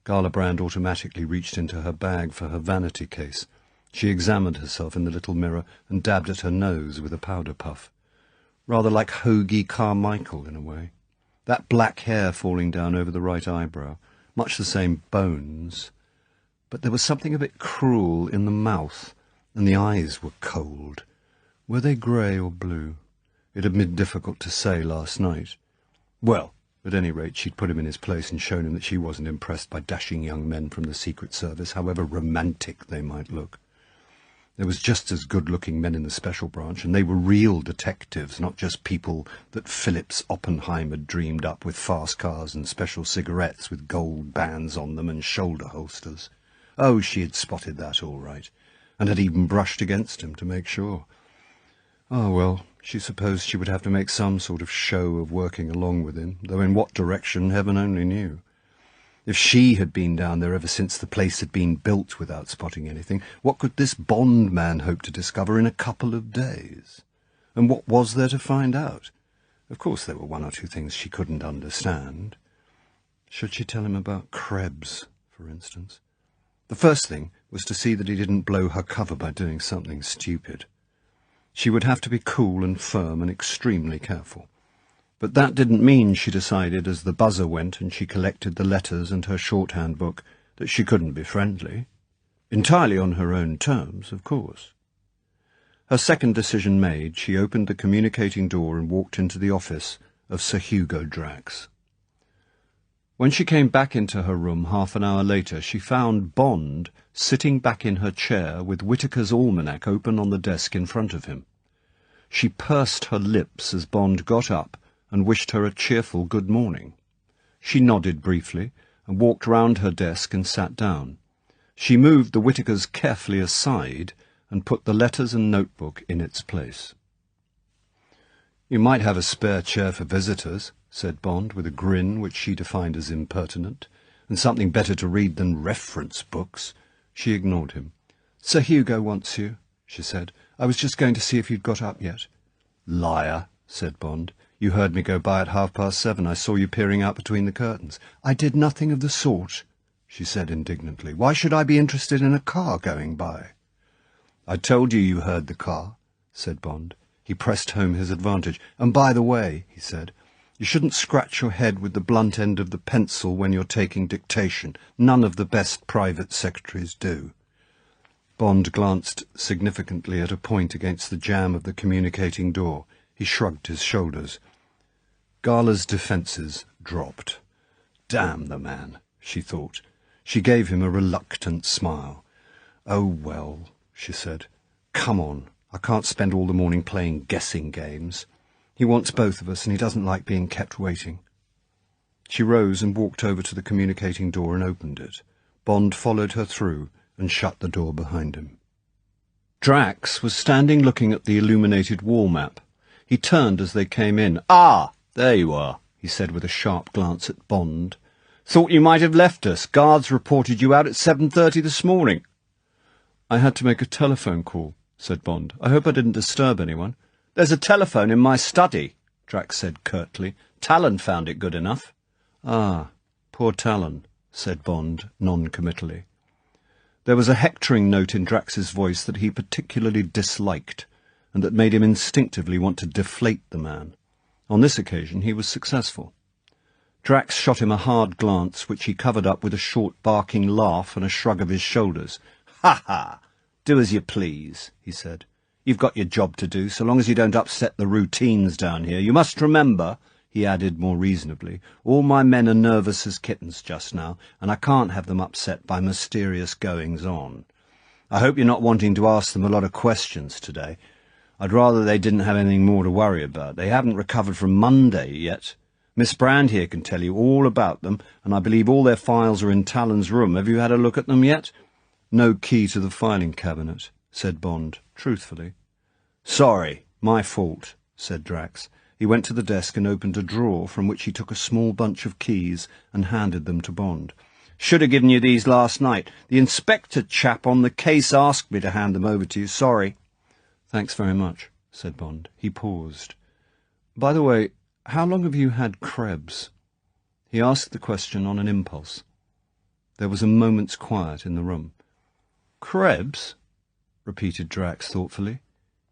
Gala Brand automatically reached into her bag for her vanity case. She examined herself in the little mirror and dabbed at her nose with a powder puff. Rather like Hoagie Carmichael in a way. That black hair falling down over the right eyebrow, much the same bones. But there was something a bit cruel in the mouth, and the eyes were cold. Were they grey or blue? It had been difficult to say last night. Well, at any rate, she'd put him in his place and shown him that she wasn't impressed by dashing young men from the Secret Service, however romantic they might look. There was just as good-looking men in the special branch, and they were real detectives, not just people that Phillips Oppenheim had dreamed up with fast cars and special cigarettes with gold bands on them and shoulder holsters. Oh, she had spotted that all right, and had even brushed against him to make sure. Oh, well, she supposed she would have to make some sort of show of working along with him, though in what direction heaven only knew. If she had been down there ever since the place had been built without spotting anything, what could this Bond man hope to discover in a couple of days? And what was there to find out? Of course there were one or two things she couldn't understand. Should she tell him about Krebs, for instance? The first thing was to see that he didn't blow her cover by doing something stupid. She would have to be cool and firm and extremely careful. But that didn't mean, she decided, as the buzzer went and she collected the letters and her shorthand book, that she couldn't be friendly. Entirely on her own terms, of course. Her second decision made, she opened the communicating door and walked into the office of Sir Hugo Drax. When she came back into her room half an hour later, she found Bond sitting back in her chair with Whitaker's Almanac open on the desk in front of him. She pursed her lips as Bond got up and wished her a cheerful good morning. She nodded briefly and walked round her desk and sat down. She moved the Whitakers carefully aside and put the letters and notebook in its place. "You might have a spare chair for visitors," said Bond, with a grin which she defined as impertinent, "and something better to read than reference books." She ignored him. "Sir Hugo wants you," she said. "I was just going to see if you'd got up yet." "Liar," said Bond. "You heard me go by at 7:30. I saw you peering out between the curtains." "I did nothing of the sort," she said indignantly. "Why should I be interested in a car going by?" "I told you heard the car," said Bond. He pressed home his advantage. "And by the way," he said, "you shouldn't scratch your head with the blunt end of the pencil when you're taking dictation. None of the best private secretaries do." Bond glanced significantly at a point against the jamb of the communicating door. He shrugged his shoulders. Gala's defences dropped. Damn the man, she thought. She gave him a reluctant smile. "Oh, well," she said. "Come on. I can't spend all the morning playing guessing games. He wants both of us, and he doesn't like being kept waiting." She rose and walked over to the communicating door and opened it. Bond followed her through and shut the door behind him. Drax was standing looking at the illuminated wall map. He turned as they came in. "Ah, there you are," he said with a sharp glance at Bond. "Thought you might have left us. Guards reported you out at 7:30 this morning." "I had to make a telephone call," said Bond. "I hope I didn't disturb anyone." "There's a telephone in my study," Drax said curtly. "Talon found it good enough." "Ah, poor Talon," said Bond non-committally. There was a hectoring note in Drax's voice that he particularly disliked, and that made him instinctively want to deflate the man. On this occasion he was successful. Drax shot him a hard glance, which he covered up with a short barking laugh and a shrug of his shoulders. "Ha ha! Do as you please," he said. "You've got your job to do, so long as you don't upset the routines down here. You must remember," he added more reasonably, "all my men are nervous as kittens just now, and I can't have them upset by mysterious goings-on. I hope you're not wanting to ask them a lot of questions today. I'd rather they didn't have anything more to worry about. They haven't recovered from Monday yet. Miss Brand here can tell you all about them, and I believe all their files are in Talon's room. Have you had a look at them yet?" "No key to the filing cabinet," said Bond, truthfully. "Sorry, my fault," said Drax. He went to the desk and opened a drawer from which he took a small bunch of keys and handed them to Bond. "Should have given you these last night. The inspector chap on the case asked me to hand them over to you. Sorry." "Thanks very much," said Bond. He paused. "By the way, how long have you had Krebs?" He asked the question on an impulse. There was a moment's quiet in the room. "Krebs?" repeated Drax thoughtfully.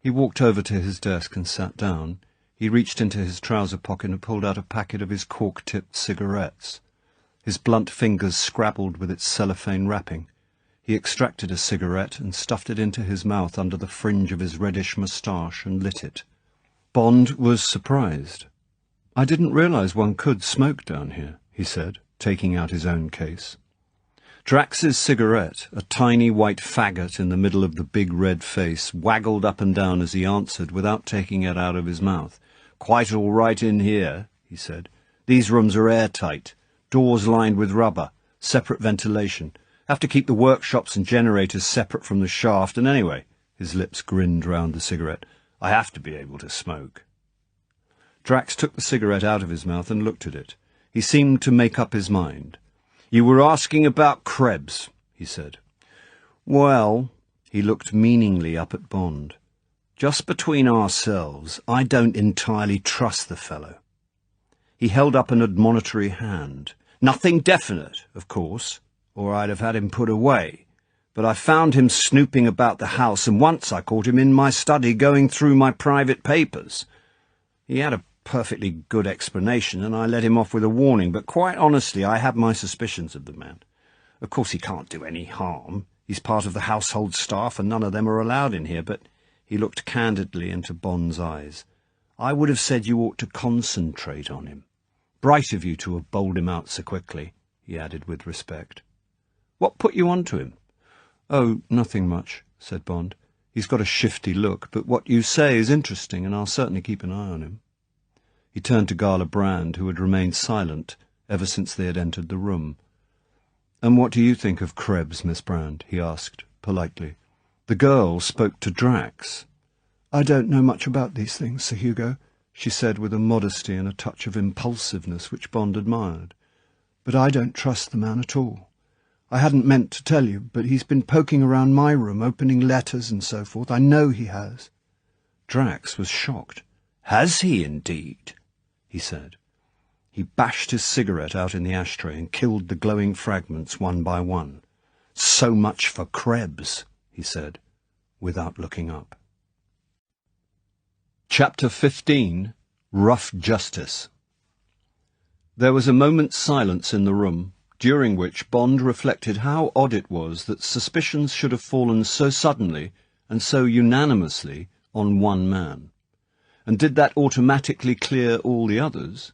He walked over to his desk and sat down. He reached into his trouser pocket and pulled out a packet of his cork-tipped cigarettes. His blunt fingers scrabbled with its cellophane wrapping. He extracted a cigarette and stuffed it into his mouth under the fringe of his reddish moustache and lit it. Bond was surprised. "I didn't realize one could smoke down here," he said, taking out his own case. Drax's cigarette, a tiny white faggot in the middle of the big red face, waggled up and down as he answered without taking it out of his mouth. "Quite all right in here," he said. "These rooms are airtight, doors lined with rubber, separate ventilation. Have to keep the workshops and generators separate from the shaft, and anyway," his lips grinned round the cigarette, "I have to be able to smoke." Drax took the cigarette out of his mouth and looked at it. He seemed to make up his mind. "You were asking about Krebs," he said. "Well," he looked meaningly up at Bond. "Just between ourselves, I don't entirely trust the fellow." He held up an admonitory hand. "Nothing definite, of course, or I'd have had him put away. But I found him snooping about the house, and once I caught him in my study going through my private papers. He had a perfectly good explanation, and I let him off with a warning, but quite honestly I have my suspicions of the man. Of course he can't do any harm. He's part of the household staff, and none of them are allowed in here, but—" He looked candidly into Bond's eyes. "I would have said you ought to concentrate on him. Bright of you to have bowled him out so quickly," he added with respect. "What put you on to him?" "Oh, nothing much," said Bond. "He's got a shifty look, but what you say is interesting, and I'll certainly keep an eye on him." He turned to Gala Brand, who had remained silent ever since they had entered the room. "And what do you think of Krebs, Miss Brand?" he asked, politely. The girl spoke to Drax. "I don't know much about these things, Sir Hugo," she said with a modesty and a touch of impulsiveness which Bond admired. "But I don't trust the man at all. I hadn't meant to tell you, but he's been poking around my room, opening letters and so forth. I know he has." Drax was shocked. "Has he indeed?" he said. He bashed his cigarette out in the ashtray and killed the glowing fragments one by one. "So much for Krebs," he said, without looking up. Chapter 15. Rough Justice. There was a moment's silence in the room, during which Bond reflected how odd it was that suspicions should have fallen so suddenly and so unanimously on one man. And did that automatically clear all the others?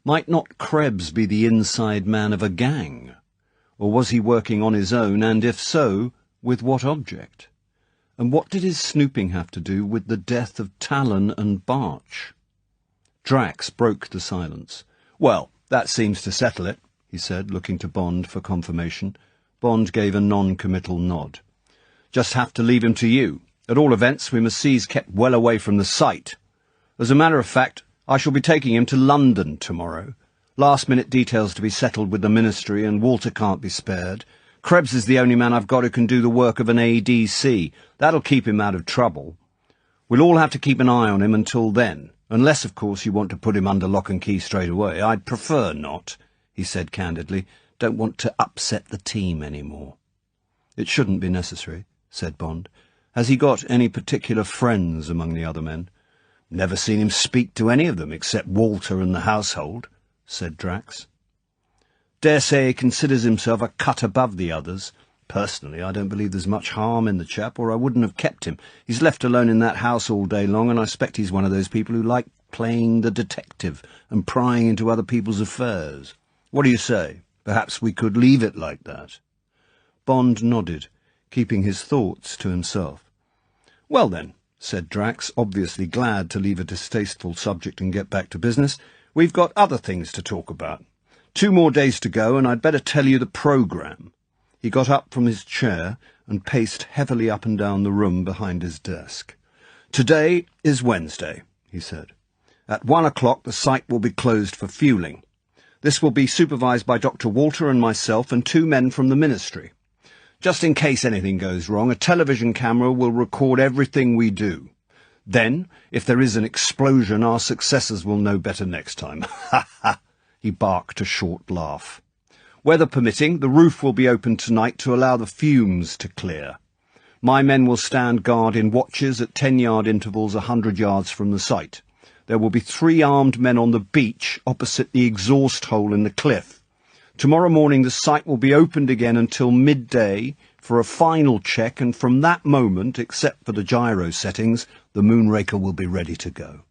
Might not Krebs be the inside man of a gang? Or was he working on his own, and if so, with what object? And what did his snooping have to do with the death of Talon and Barch? Drax broke the silence. "Well, that seems to settle it," he said, looking to Bond for confirmation. Bond gave a non-committal nod. "Just have to leave him to you. At all events, we must see he's kept well away from the site. As a matter of fact, I shall be taking him to London tomorrow. Last-minute details to be settled with the Ministry, and Walter can't be spared. Krebs is the only man I've got who can do the work of an ADC. That'll keep him out of trouble. We'll all have to keep an eye on him until then, unless, of course, you want to put him under lock and key straight away. I'd prefer not," he said candidly. "Don't want to upset the team any more." "It shouldn't be necessary," said Bond. "Has he got any particular friends among the other men?" "Never seen him speak to any of them except Walter and the household," said Drax. "Dare say he considers himself a cut above the others. Personally, I don't believe there's much harm in the chap, or I wouldn't have kept him. He's left alone in that house all day long, and I expect he's one of those people who like playing the detective and prying into other people's affairs. What do you say? Perhaps we could leave it like that." Bond nodded, keeping his thoughts to himself. "Well then," said Drax, obviously glad to leave a distasteful subject and get back to business, "we've got other things to talk about. 2 more days to go, and I'd better tell you the programme." He got up from his chair and paced heavily up and down the room behind his desk. "Today is Wednesday," he said. "At 1 o'clock the site will be closed for fueling. This will be supervised by Dr. Walter and myself and 2 men from the Ministry. Just in case anything goes wrong, a television camera will record everything we do. Then, if there is an explosion, our successors will know better next time. Ha ha!" He barked a short laugh. "Weather permitting, the roof will be opened tonight to allow the fumes to clear. My men will stand guard in watches at 10-yard intervals 100 yards from the site. There will be 3 armed men on the beach opposite the exhaust hole in the cliff. Tomorrow morning the site will be opened again until midday for a final check, and from that moment, except for the gyro settings, the Moonraker will be ready to go.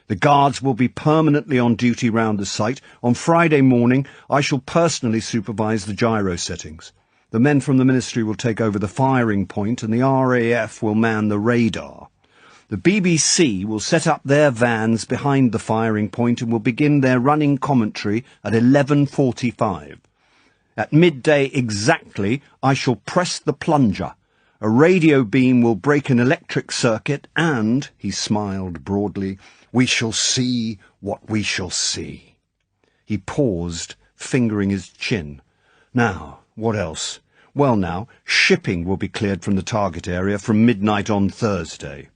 The guards will be permanently on duty round the site. On Friday morning I shall personally supervise the gyro settings. The men from the Ministry will take over the firing point, and the RAF will man the radar. The BBC will set up their vans behind the firing point and will begin their running commentary at 11:45. At midday exactly, I shall press the plunger. A radio beam will break an electric circuit, and, he smiled broadly, we shall see what we shall see. He paused, fingering his chin. Now, what else? Well now, shipping will be cleared from the target area from midnight on Thursday.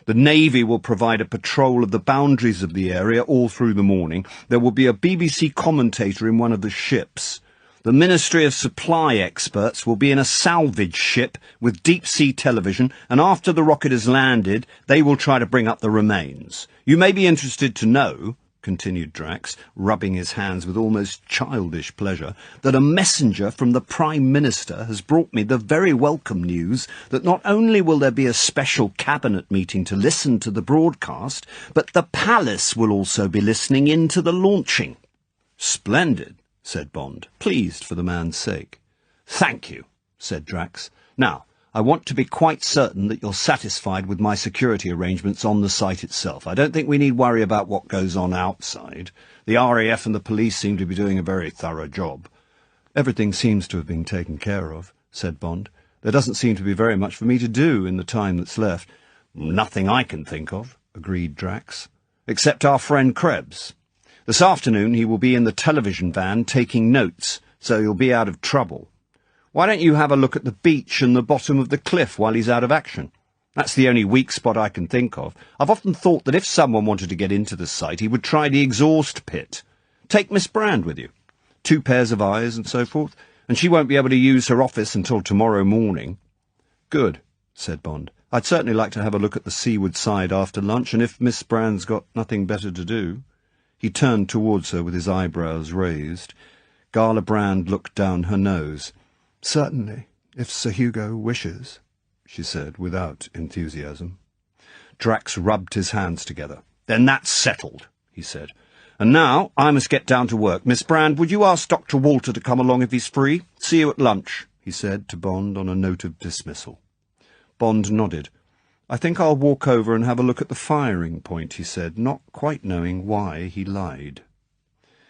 The Navy will provide a patrol of the boundaries of the area all through the morning. There will be a BBC commentator in one of the ships. The Ministry of Supply experts will be in a salvage ship with deep-sea television, and after the rocket has landed, they will try to bring up the remains. You may be interested to know, continued Drax, rubbing his hands with almost childish pleasure, that a messenger from the Prime Minister has brought me the very welcome news that not only will there be a special cabinet meeting to listen to the broadcast, but the palace will also be listening in to the launching. Splendid, said Bond, pleased for the man's sake. Thank you, said Drax. Now, I want to be quite certain that you're satisfied with my security arrangements on the site itself. I don't think we need worry about what goes on outside. The RAF and the police seem to be doing a very thorough job. Everything seems to have been taken care of, said Bond. There doesn't seem to be very much for me to do in the time that's left. Nothing I can think of, agreed Drax, except our friend Krebs. This afternoon he will be in the television van taking notes, so he'll be out of trouble. Why don't you have a look at the beach and the bottom of the cliff while he's out of action? That's the only weak spot I can think of. I've often thought that if someone wanted to get into the site, he would try the exhaust pit. Take Miss Brand with you. 2 pairs of eyes and so forth, and she won't be able to use her office until tomorrow morning. Good, said Bond. I'd certainly like to have a look at the seaward side after lunch, and if Miss Brand's got nothing better to do. He turned towards her with his eyebrows raised. Gala Brand looked down her nose. Certainly, if Sir Hugo wishes, she said, without enthusiasm. Drax rubbed his hands together. Then that's settled, he said. And now I must get down to work. Miss Brand, would you ask Dr. Walter to come along if he's free? See you at lunch, he said to Bond on a note of dismissal. Bond nodded. I think I'll walk over and have a look at the firing point, he said, not quite knowing why he lied.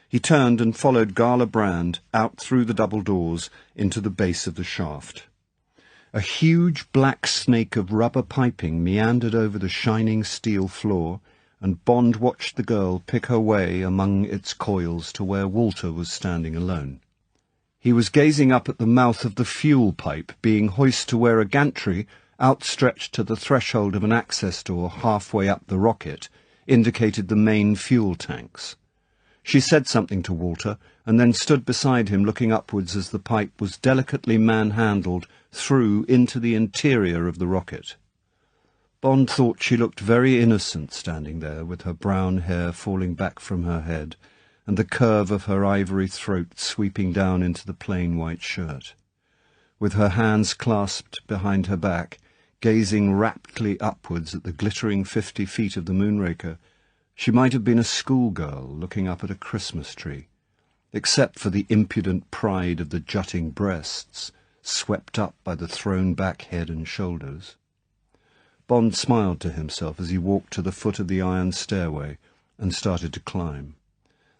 He turned and followed Gala Brand out through the double doors into the base of the shaft. A huge black snake of rubber piping meandered over the shining steel floor, and Bond watched the girl pick her way among its coils to where Walter was standing alone. He was gazing up at the mouth of the fuel pipe being hoisted to where a gantry, outstretched to the threshold of an access door halfway up the rocket, indicated the main fuel tanks. She said something to Walter, and then stood beside him looking upwards as the pipe was delicately manhandled through into the interior of the rocket. Bond thought she looked very innocent standing there, with her brown hair falling back from her head, and the curve of her ivory throat sweeping down into the plain white shirt. With her hands clasped behind her back, gazing raptly upwards at the glittering 50 feet of the Moonraker, she might have been a schoolgirl looking up at a Christmas tree, except for the impudent pride of the jutting breasts, swept up by the thrown-back head and shoulders. Bond smiled to himself as he walked to the foot of the iron stairway and started to climb.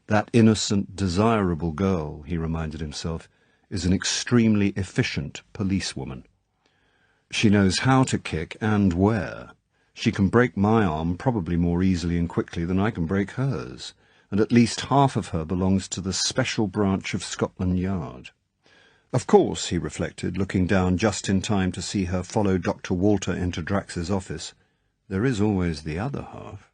That innocent, desirable girl, he reminded himself, is an extremely efficient policewoman. She knows how to kick and where. She can break my arm probably more easily and quickly than I can break hers, and at least half of her belongs to the special branch of Scotland Yard. Of course, he reflected, looking down just in time to see her follow Dr. Walter into Drax's office, there is always the other half.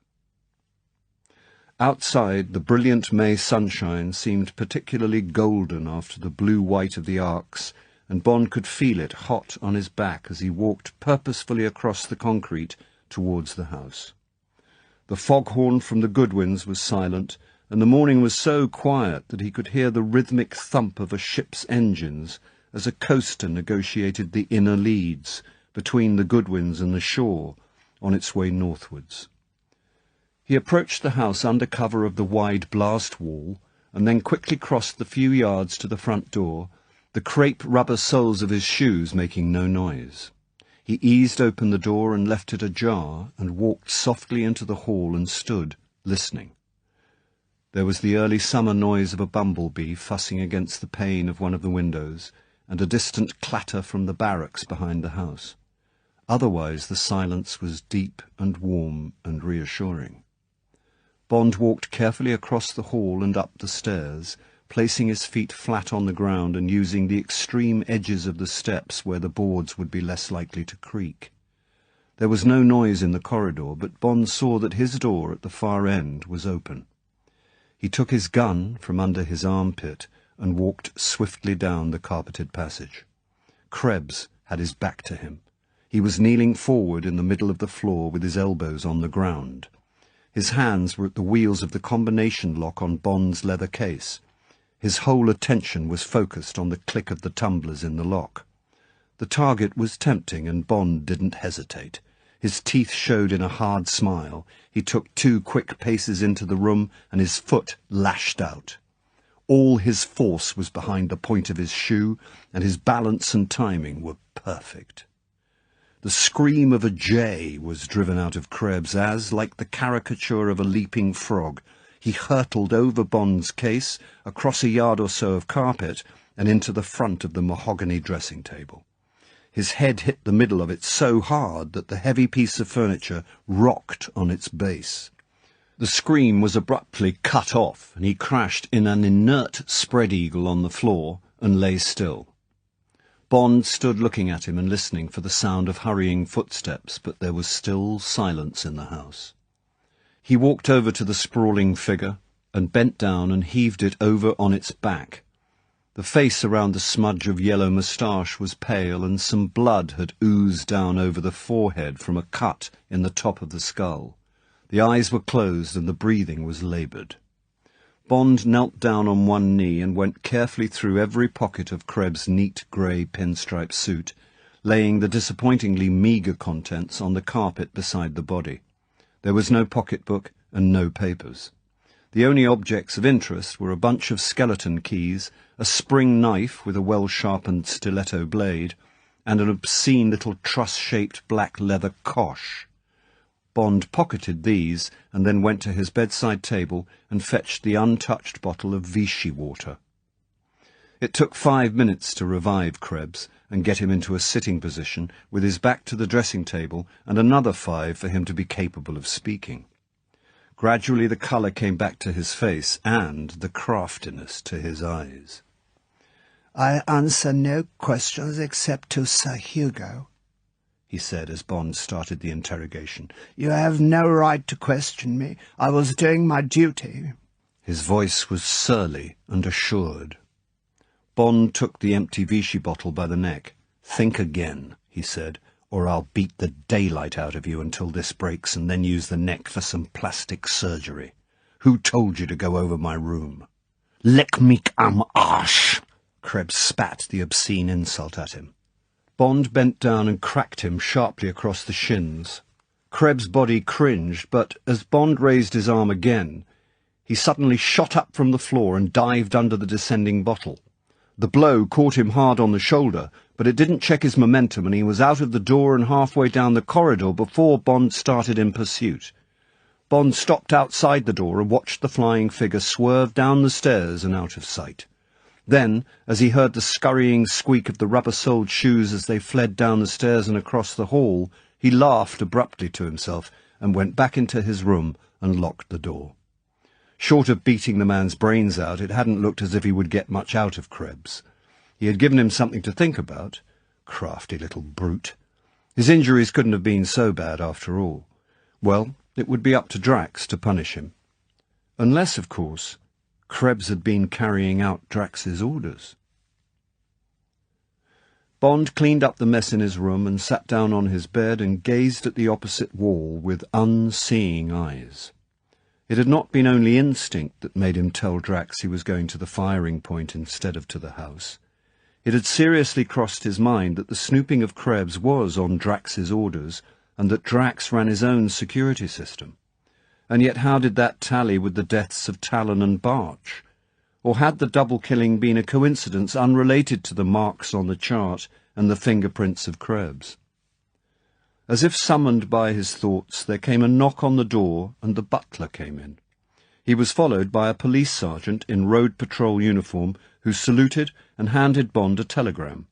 Outside, the brilliant May sunshine seemed particularly golden after the blue-white of the arcs, and Bond could feel it hot on his back as he walked purposefully across the concrete towards the house. The foghorn from the Goodwins was silent, and the morning was so quiet that he could hear the rhythmic thump of a ship's engines as a coaster negotiated the inner leads between the Goodwins and the shore on its way northwards. He approached the house under cover of the wide blast wall, and then quickly crossed the few yards to the front door, the crepe rubber soles of his shoes making no noise. He eased open the door and left it ajar and walked softly into the hall and stood, listening. There was the early summer noise of a bumblebee fussing against the pane of one of the windows, and a distant clatter from the barracks behind the house. Otherwise the silence was deep and warm and reassuring. Bond walked carefully across the hall and up the stairs, placing his feet flat on the ground and using the extreme edges of the steps where the boards would be less likely to creak. There was no noise in the corridor, but Bond saw that his door at the far end was open. He took his gun from under his armpit and walked swiftly down the carpeted passage. Krebs had his back to him. He was kneeling forward in the middle of the floor with his elbows on the ground. His hands were at the wheels of the combination lock on Bond's leather case. His whole attention was focused on the click of the tumblers in the lock. The target was tempting, and Bond didn't hesitate. His teeth showed in a hard smile. He took 2 quick paces into the room, and his foot lashed out. All his force was behind the point of his shoe, and his balance and timing were perfect. The scream of a jay was driven out of Krebs as, like the caricature of a leaping frog, he hurtled over Bond's case, across a yard or so of carpet, and into the front of the mahogany dressing table. His head hit the middle of it so hard that the heavy piece of furniture rocked on its base. The scream was abruptly cut off, and he crashed in an inert spread-eagle on the floor and lay still. Bond stood looking at him and listening for the sound of hurrying footsteps, but there was still silence in the house. He walked over to the sprawling figure and bent down and heaved it over on its back. The face around the smudge of yellow moustache was pale, and some blood had oozed down over the forehead from a cut in the top of the skull. The eyes were closed and the breathing was laboured. Bond knelt down on one knee and went carefully through every pocket of Krebs' neat grey pinstripe suit, laying the disappointingly meagre contents on the carpet beside the body. There was no pocketbook and no papers. The only objects of interest were a bunch of skeleton keys, a spring knife with a well-sharpened stiletto blade, and an obscene little truss-shaped black leather cosh. Bond pocketed these and then went to his bedside table and fetched the untouched bottle of Vichy water. It took 5 minutes to revive Krebs and get him into a sitting position with his back to the dressing table, and another 5 for him to be capable of speaking. Gradually the colour came back to his face and the craftiness to his eyes. "I answer no questions except to Sir Hugo," he said as Bond started the interrogation. "You have no right to question me. I was doing my duty." His voice was surly and assured. Bond took the empty Vichy bottle by the neck. "Think again," he said, "or I'll beat the daylight out of you until this breaks, and then use the neck for some plastic surgery. Who told you to go over my room?" "Leck mich am Arsch!" Krebs spat the obscene insult at him. Bond bent down and cracked him sharply across the shins. Krebs' body cringed, but as Bond raised his arm again, he suddenly shot up from the floor and dived under the descending bottle. The blow caught him hard on the shoulder, but it didn't check his momentum, and he was out of the door and halfway down the corridor before Bond started in pursuit. Bond stopped outside the door and watched the flying figure swerve down the stairs and out of sight. Then, as he heard the scurrying squeak of the rubber-soled shoes as they fled down the stairs and across the hall, he laughed abruptly to himself and went back into his room and locked the door. Short of beating the man's brains out, it hadn't looked as if he would get much out of Krebs. He had given him something to think about. Crafty little brute. His injuries couldn't have been so bad after all. Well, it would be up to Drax to punish him. Unless, of course, Krebs had been carrying out Drax's orders. Bond cleaned up the mess in his room and sat down on his bed and gazed at the opposite wall with unseeing eyes. It had not been only instinct that made him tell Drax he was going to the firing point instead of to the house. It had seriously crossed his mind that the snooping of Krebs was on Drax's orders, and that Drax ran his own security system. And yet how did that tally with the deaths of Talon and Barch? Or had the double killing been a coincidence unrelated to the marks on the chart and the fingerprints of Krebs? As if summoned by his thoughts, there came a knock on the door, and the butler came in. He was followed by a police sergeant in road patrol uniform, who saluted and handed Bond a telegram.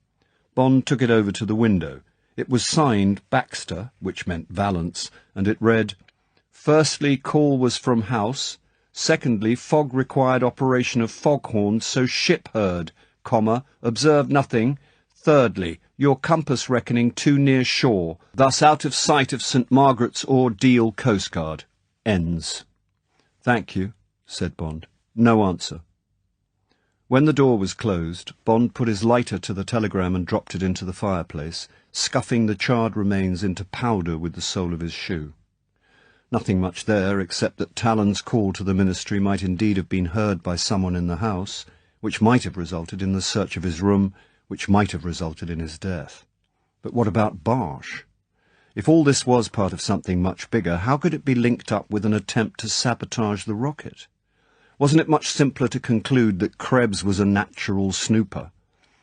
Bond took it over to the window. It was signed Baxter, which meant Valance, and it read, "Firstly, call was from house. Secondly, fog required operation of foghorn, so ship heard, observed nothing. Thirdly, your compass reckoning too near shore, thus out of sight of St. Margaret's or Deal coastguard. Ends." "Thank you," said Bond. No answer. When the door was closed, Bond put his lighter to the telegram and dropped it into the fireplace, scuffing the charred remains into powder with the sole of his shoe. Nothing much there, except that Talon's call to the ministry might indeed have been heard by someone in the house, which might have resulted in the search of his room, which might have resulted in his death. But what about Barsh? If all this was part of something much bigger, how could it be linked up with an attempt to sabotage the rocket? Wasn't it much simpler to conclude that Krebs was a natural snooper?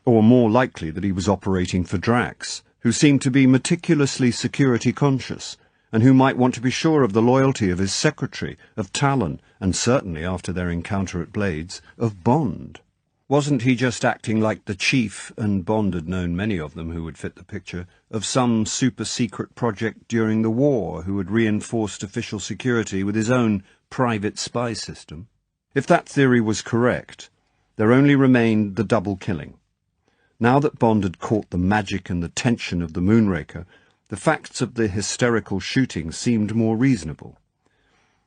Or more likely that he was operating for Drax, who seemed to be meticulously security-conscious, and who might want to be sure of the loyalty of his secretary, of Talon, and certainly, after their encounter at Blades, of Bond? Wasn't he just acting like the chief, and Bond had known many of them who would fit the picture, of some super-secret project during the war who had reinforced official security with his own private spy system? If that theory was correct, there only remained the double killing. Now that Bond had caught the magic and the tension of the Moonraker, the facts of the hysterical shooting seemed more reasonable.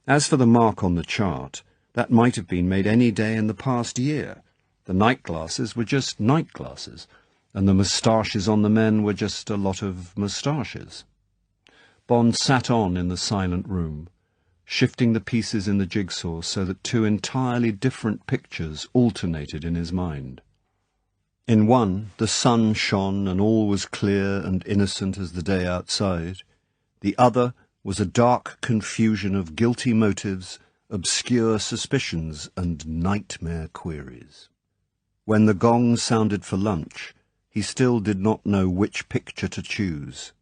As for the mark on the chart, that might have been made any day in the past year. The night glasses were just night glasses, and the moustaches on the men were just a lot of moustaches. Bond sat on in the silent room, shifting the pieces in the jigsaw so that two entirely different pictures alternated in his mind. In one, the sun shone and all was clear and innocent as the day outside. The other was a dark confusion of guilty motives, obscure suspicions, and nightmare queries. When the gong sounded for lunch, he still did not know which picture to choose.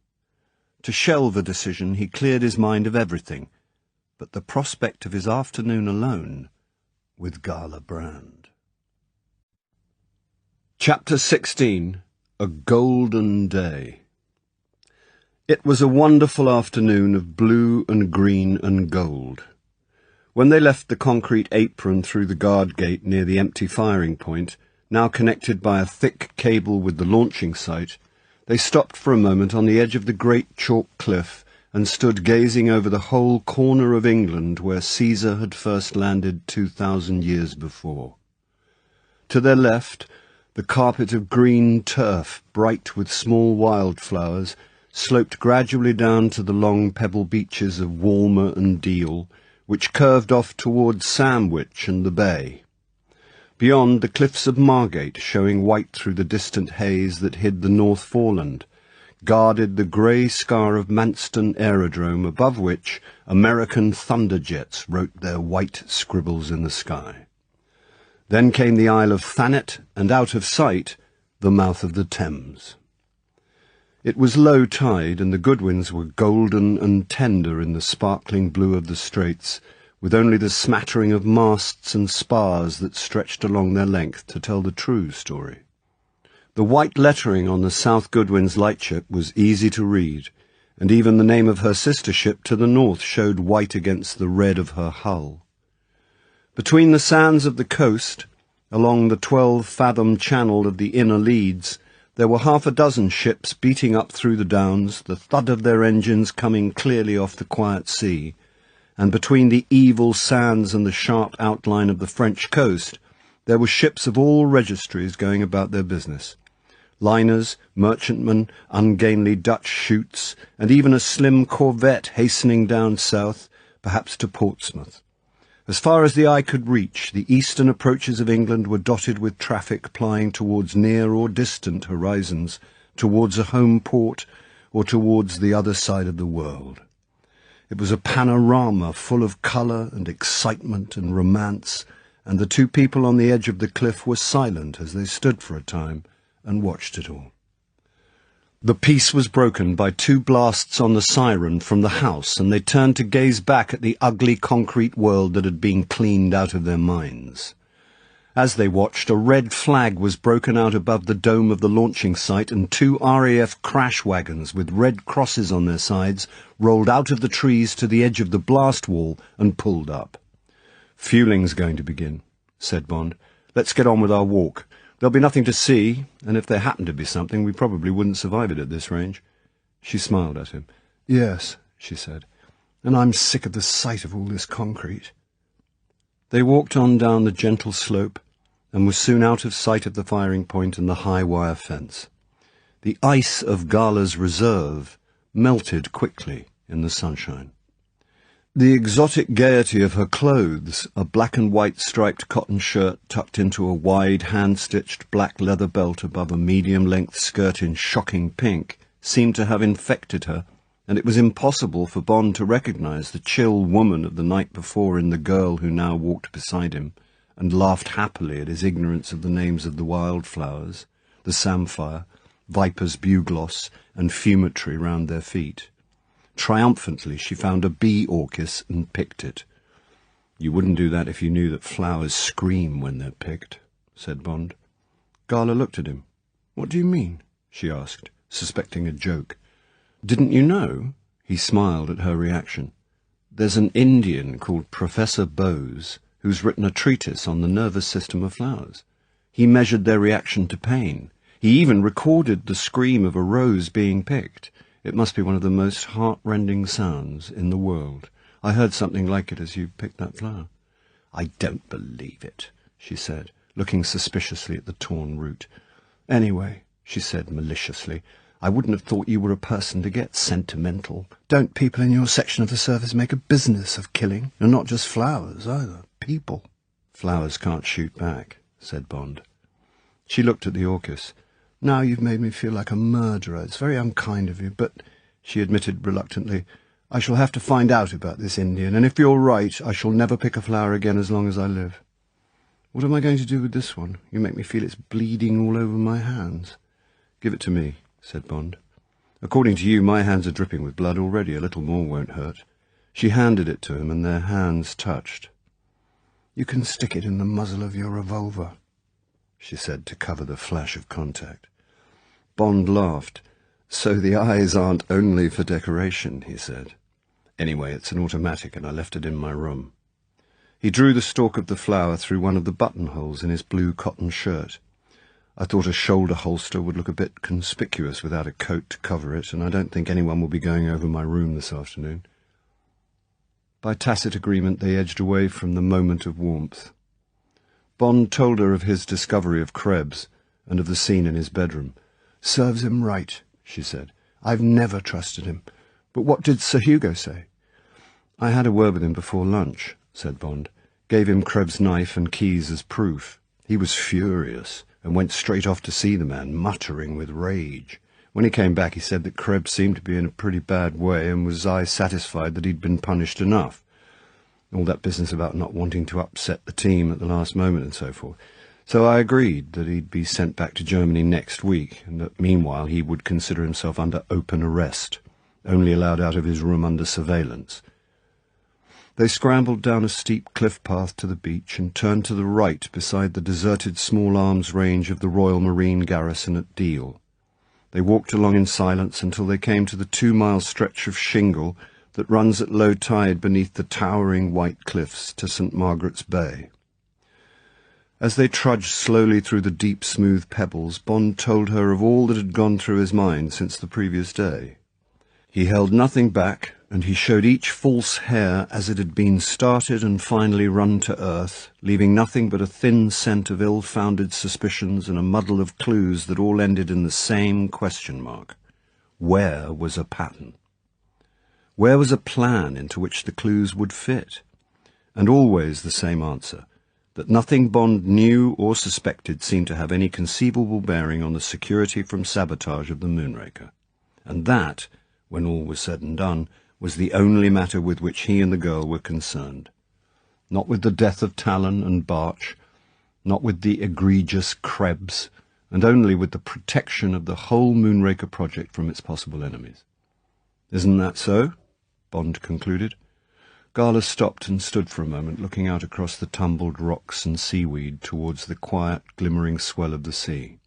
To shelve a decision, he cleared his mind of everything, but the prospect of his afternoon alone with Gala Brand. Chapter 16. A Golden Day. It was a wonderful afternoon of blue and green and gold. When they left the concrete apron through the guard gate near the empty firing point, now connected by a thick cable with the launching site, they stopped for a moment on the edge of the great chalk cliff and stood gazing over the whole corner of England where Caesar had first landed 2,000 years before. To their left, the carpet of green turf, bright with small wildflowers, sloped gradually down to the long pebble beaches of Walmer and Deal, which curved off towards Sandwich and the bay. Beyond, the cliffs of Margate, showing white through the distant haze that hid the North Foreland, guarded the grey scar of Manston Aerodrome, above which American thunderjets wrote their white scribbles in the sky. Then came the Isle of Thanet, and out of sight, the mouth of the Thames. It was low tide, and the Goodwins were golden and tender in the sparkling blue of the straits, with only the smattering of masts and spars that stretched along their length to tell the true story. The white lettering on the South Goodwin's lightship was easy to read, and even the name of her sister ship to the north showed white against the red of her hull. Between the sands of the coast, along the 12-fathom channel of the inner leads, there were half a dozen ships beating up through the downs, the thud of their engines coming clearly off the quiet sea, and between the evil sands and the sharp outline of the French coast, there were ships of all registries going about their business. Liners, merchantmen, ungainly Dutch shoots, and even a slim corvette hastening down south, perhaps to Portsmouth. As far as the eye could reach, the eastern approaches of England were dotted with traffic plying towards near or distant horizons, towards a home port, or towards the other side of the world. It was a panorama full of colour and excitement and romance, and the two people on the edge of the cliff were silent as they stood for a time and watched it all. The peace was broken by two blasts on the siren from the house, and they turned to gaze back at the ugly concrete world that had been cleaned out of their minds. As they watched, a red flag was broken out above the dome of the launching site, and two RAF crash wagons with red crosses on their sides rolled out of the trees to the edge of the blast wall and pulled up. "Fueling's going to begin," said Bond. "Let's get on with our walk. There'll be nothing to see, and if there happened to be something, we probably wouldn't survive it at this range." She smiled at him. "Yes," she said, "and I'm sick of the sight of all this concrete." They walked on down the gentle slope and were soon out of sight of the firing point and the high wire fence. The ice of Gala's reserve melted quickly in the sunshine. The exotic gaiety of her clothes, a black and white striped cotton shirt tucked into a wide hand-stitched black leather belt above a medium-length skirt in shocking pink, seemed to have infected her, and it was impossible for Bond to recognize the chill woman of the night before in the girl who now walked beside him and laughed happily at his ignorance of the names of the wildflowers, the samphire, viper's bugloss, and fumitory round their feet. Triumphantly she found a bee orchis and picked it. "You wouldn't do that if you knew that flowers scream when they're picked," said Bond. Gala looked at him. "What do you mean?" she asked, suspecting a joke. "Didn't you know?" He smiled at her reaction. "There's an Indian called Professor Bose who's written a treatise on the nervous system of flowers. He measured their reaction to pain. He even recorded the scream of a rose being picked. It must be one of the most heart-rending sounds in the world. I heard something like it as you picked that flower." "I don't believe it," she said, looking suspiciously at the torn root. "Anyway," she said maliciously, "I wouldn't have thought you were a person to get sentimental. Don't people in your section of the service make a business of killing? And not just flowers, either. People." "Flowers can't shoot back," said Bond. She looked at the orchis. "Now you've made me feel like a murderer. It's very unkind of you, but," she admitted reluctantly, "I shall have to find out about this Indian, and if you're right, I shall never pick a flower again as long as I live." "What am I going to do with this one? You make me feel it's bleeding all over my hands." "Give it to me," said Bond. "According to you, my hands are dripping with blood already. A little more won't hurt." She handed it to him, and their hands touched. "You can stick it in the muzzle of your revolver," she said to cover the flash of contact. Bond laughed. "So the eyes aren't only for decoration," he said. "Anyway, it's an automatic, and I left it in my room." He drew the stalk of the flower through one of the buttonholes in his blue cotton shirt. "I thought a shoulder holster would look a bit conspicuous without a coat to cover it, and I don't think anyone will be going over my room this afternoon." By tacit agreement they edged away from the moment of warmth. Bond told her of his discovery of Krebs and of the scene in his bedroom. "Serves him right," she said. "I've never trusted him. But what did Sir Hugo say?" "I had a word with him before lunch," said Bond. "Gave him Krebs' knife and keys as proof. He was furious and went straight off to see the man, muttering with rage. When he came back he said that Krebs seemed to be in a pretty bad way, and was I satisfied that he'd been punished enough. All that business about not wanting to upset the team at the last moment and so forth. So I agreed that he'd be sent back to Germany next week, and that meanwhile he would consider himself under open arrest, only allowed out of his room under surveillance." They scrambled down a steep cliff path to the beach and turned to the right beside the deserted small arms range of the Royal Marine Garrison at Deal. They walked along in silence until they came to the 2-mile stretch of shingle that runs at low tide beneath the towering white cliffs to St. Margaret's Bay. As they trudged slowly through the deep, smooth pebbles, Bond told her of all that had gone through his mind since the previous day. He held nothing back, and he showed each false hair as it had been started and finally run to earth, leaving nothing but a thin scent of ill-founded suspicions and a muddle of clues that all ended in the same question mark. Where was a pattern? Where was a plan into which the clues would fit? And always the same answer, that nothing Bond knew or suspected seemed to have any conceivable bearing on the security from sabotage of the Moonraker. And that, when all was said and done, was the only matter with which he and the girl were concerned. Not with the death of Talon and Barch, not with the egregious Krebs, and only with the protection of the whole Moonraker project from its possible enemies. Isn't that so? Bond concluded. Gala stopped and stood for a moment, looking out across the tumbled rocks and seaweed towards the quiet, glimmering swell of the sea.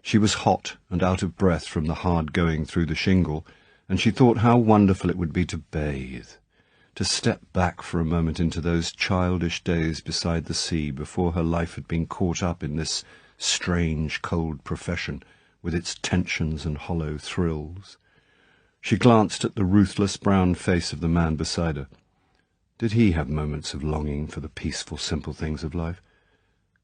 She was hot and out of breath from the hard going through the shingle, and she thought how wonderful it would be to bathe, to step back for a moment into those childish days beside the sea before her life had been caught up in this strange, cold profession with its tensions and hollow thrills. She glanced at the ruthless brown face of the man beside her. Did he have moments of longing for the peaceful, simple things of life?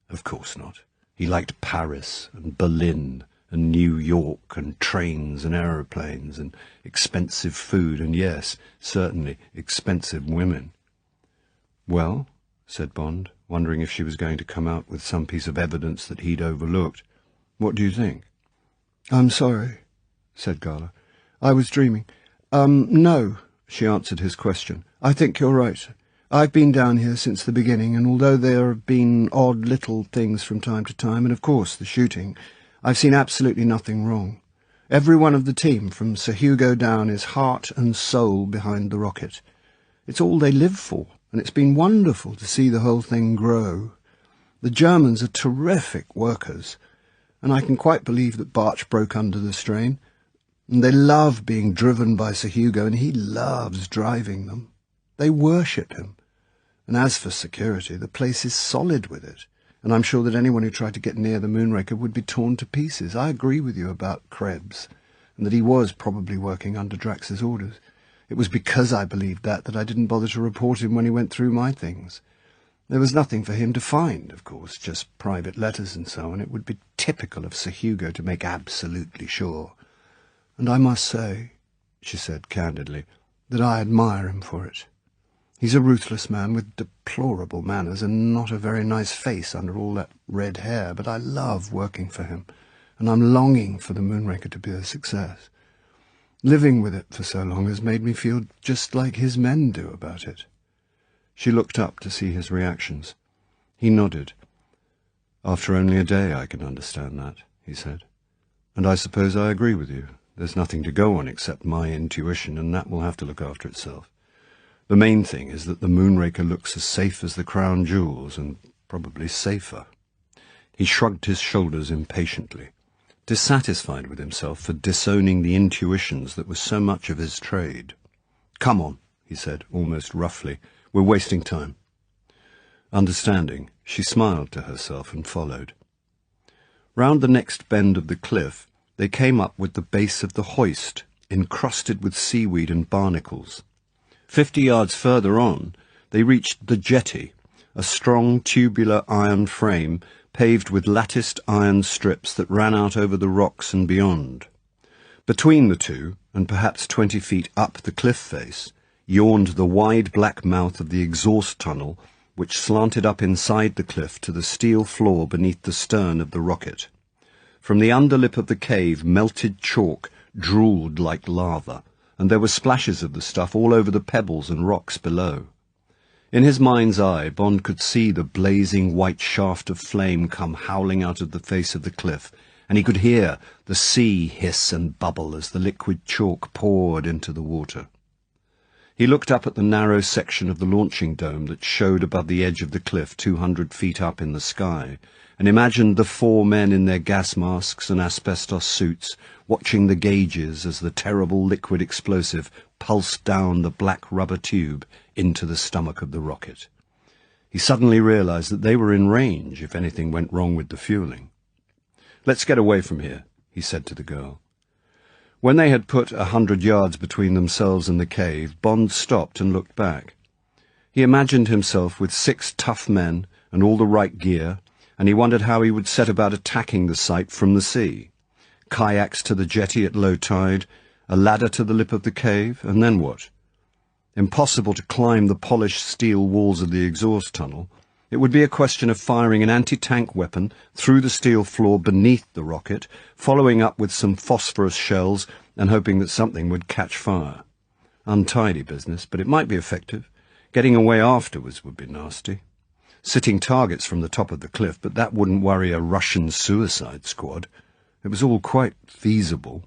Of course not. He liked Paris and Berlin and New York and trains and aeroplanes and expensive food and, yes, certainly, expensive women. Well, said Bond, wondering if she was going to come out with some piece of evidence that he'd overlooked. What do you think? I'm sorry, said Gala. I was dreaming. No, she answered his question. I think you're right. I've been down here since the beginning, and although there have been odd little things from time to time, and of course the shooting, I've seen absolutely nothing wrong. Every one of the team, from Sir Hugo down, is heart and soul behind the rocket. It's all they live for, and it's been wonderful to see the whole thing grow. The Germans are terrific workers, and I can quite believe that Barch broke under the strain. And they love being driven by Sir Hugo, and he loves driving them. They worship him. And as for security, the place is solid with it, and I'm sure that anyone who tried to get near the Moonraker would be torn to pieces. I agree with you about Krebs, and that he was probably working under Drax's orders. It was because I believed that I didn't bother to report him when he went through my things. There was nothing for him to find, of course, just private letters and so on. It would be typical of Sir Hugo to make absolutely sure. And I must say, she said candidly, that I admire him for it. He's a ruthless man with deplorable manners and not a very nice face under all that red hair, but I love working for him, and I'm longing for the Moonraker to be a success. Living with it for so long has made me feel just like his men do about it. She looked up to see his reactions. He nodded. After only a day I can understand that, he said. And I suppose I agree with you. There's nothing to go on except my intuition, and that will have to look after itself. The main thing is that the Moonraker looks as safe as the crown jewels, and probably safer. He shrugged his shoulders impatiently, dissatisfied with himself for disowning the intuitions that were so much of his trade. "Come on," he said, almost roughly. "We're wasting time." Understanding, she smiled to herself and followed. Round the next bend of the cliff, they came up with the base of the hoist, encrusted with seaweed and barnacles. 50 yards further on, they reached the jetty, a strong tubular iron frame paved with latticed iron strips that ran out over the rocks and beyond. Between the two, and perhaps 20 feet up the cliff face, yawned the wide black mouth of the exhaust tunnel, which slanted up inside the cliff to the steel floor beneath the stern of the rocket. From the underlip of the cave, melted chalk drooled like lava, and there were splashes of the stuff all over the pebbles and rocks below. In his mind's eye, Bond could see the blazing white shaft of flame come howling out of the face of the cliff, and he could hear the sea hiss and bubble as the liquid chalk poured into the water. He looked up at the narrow section of the launching dome that showed above the edge of the cliff 200 feet up in the sky, and imagined the 4 men in their gas masks and asbestos suits watching the gauges as the terrible liquid explosive pulsed down the black rubber tube into the stomach of the rocket. He suddenly realized that they were in range if anything went wrong with the fueling. "Let's get away from here," he said to the girl. When they had put 100 yards between themselves and the cave, Bond stopped and looked back. He imagined himself with 6 tough men and all the right gear, and he wondered how he would set about attacking the site from the sea. Kayaks to the jetty at low tide, a ladder to the lip of the cave, and then what? Impossible to climb the polished steel walls of the exhaust tunnel. It would be a question of firing an anti-tank weapon through the steel floor beneath the rocket, following up with some phosphorus shells and hoping that something would catch fire. Untidy business, but it might be effective. Getting away afterwards would be nasty. Sitting targets from the top of the cliff, but that wouldn't worry a Russian suicide squad. It was all quite feasible.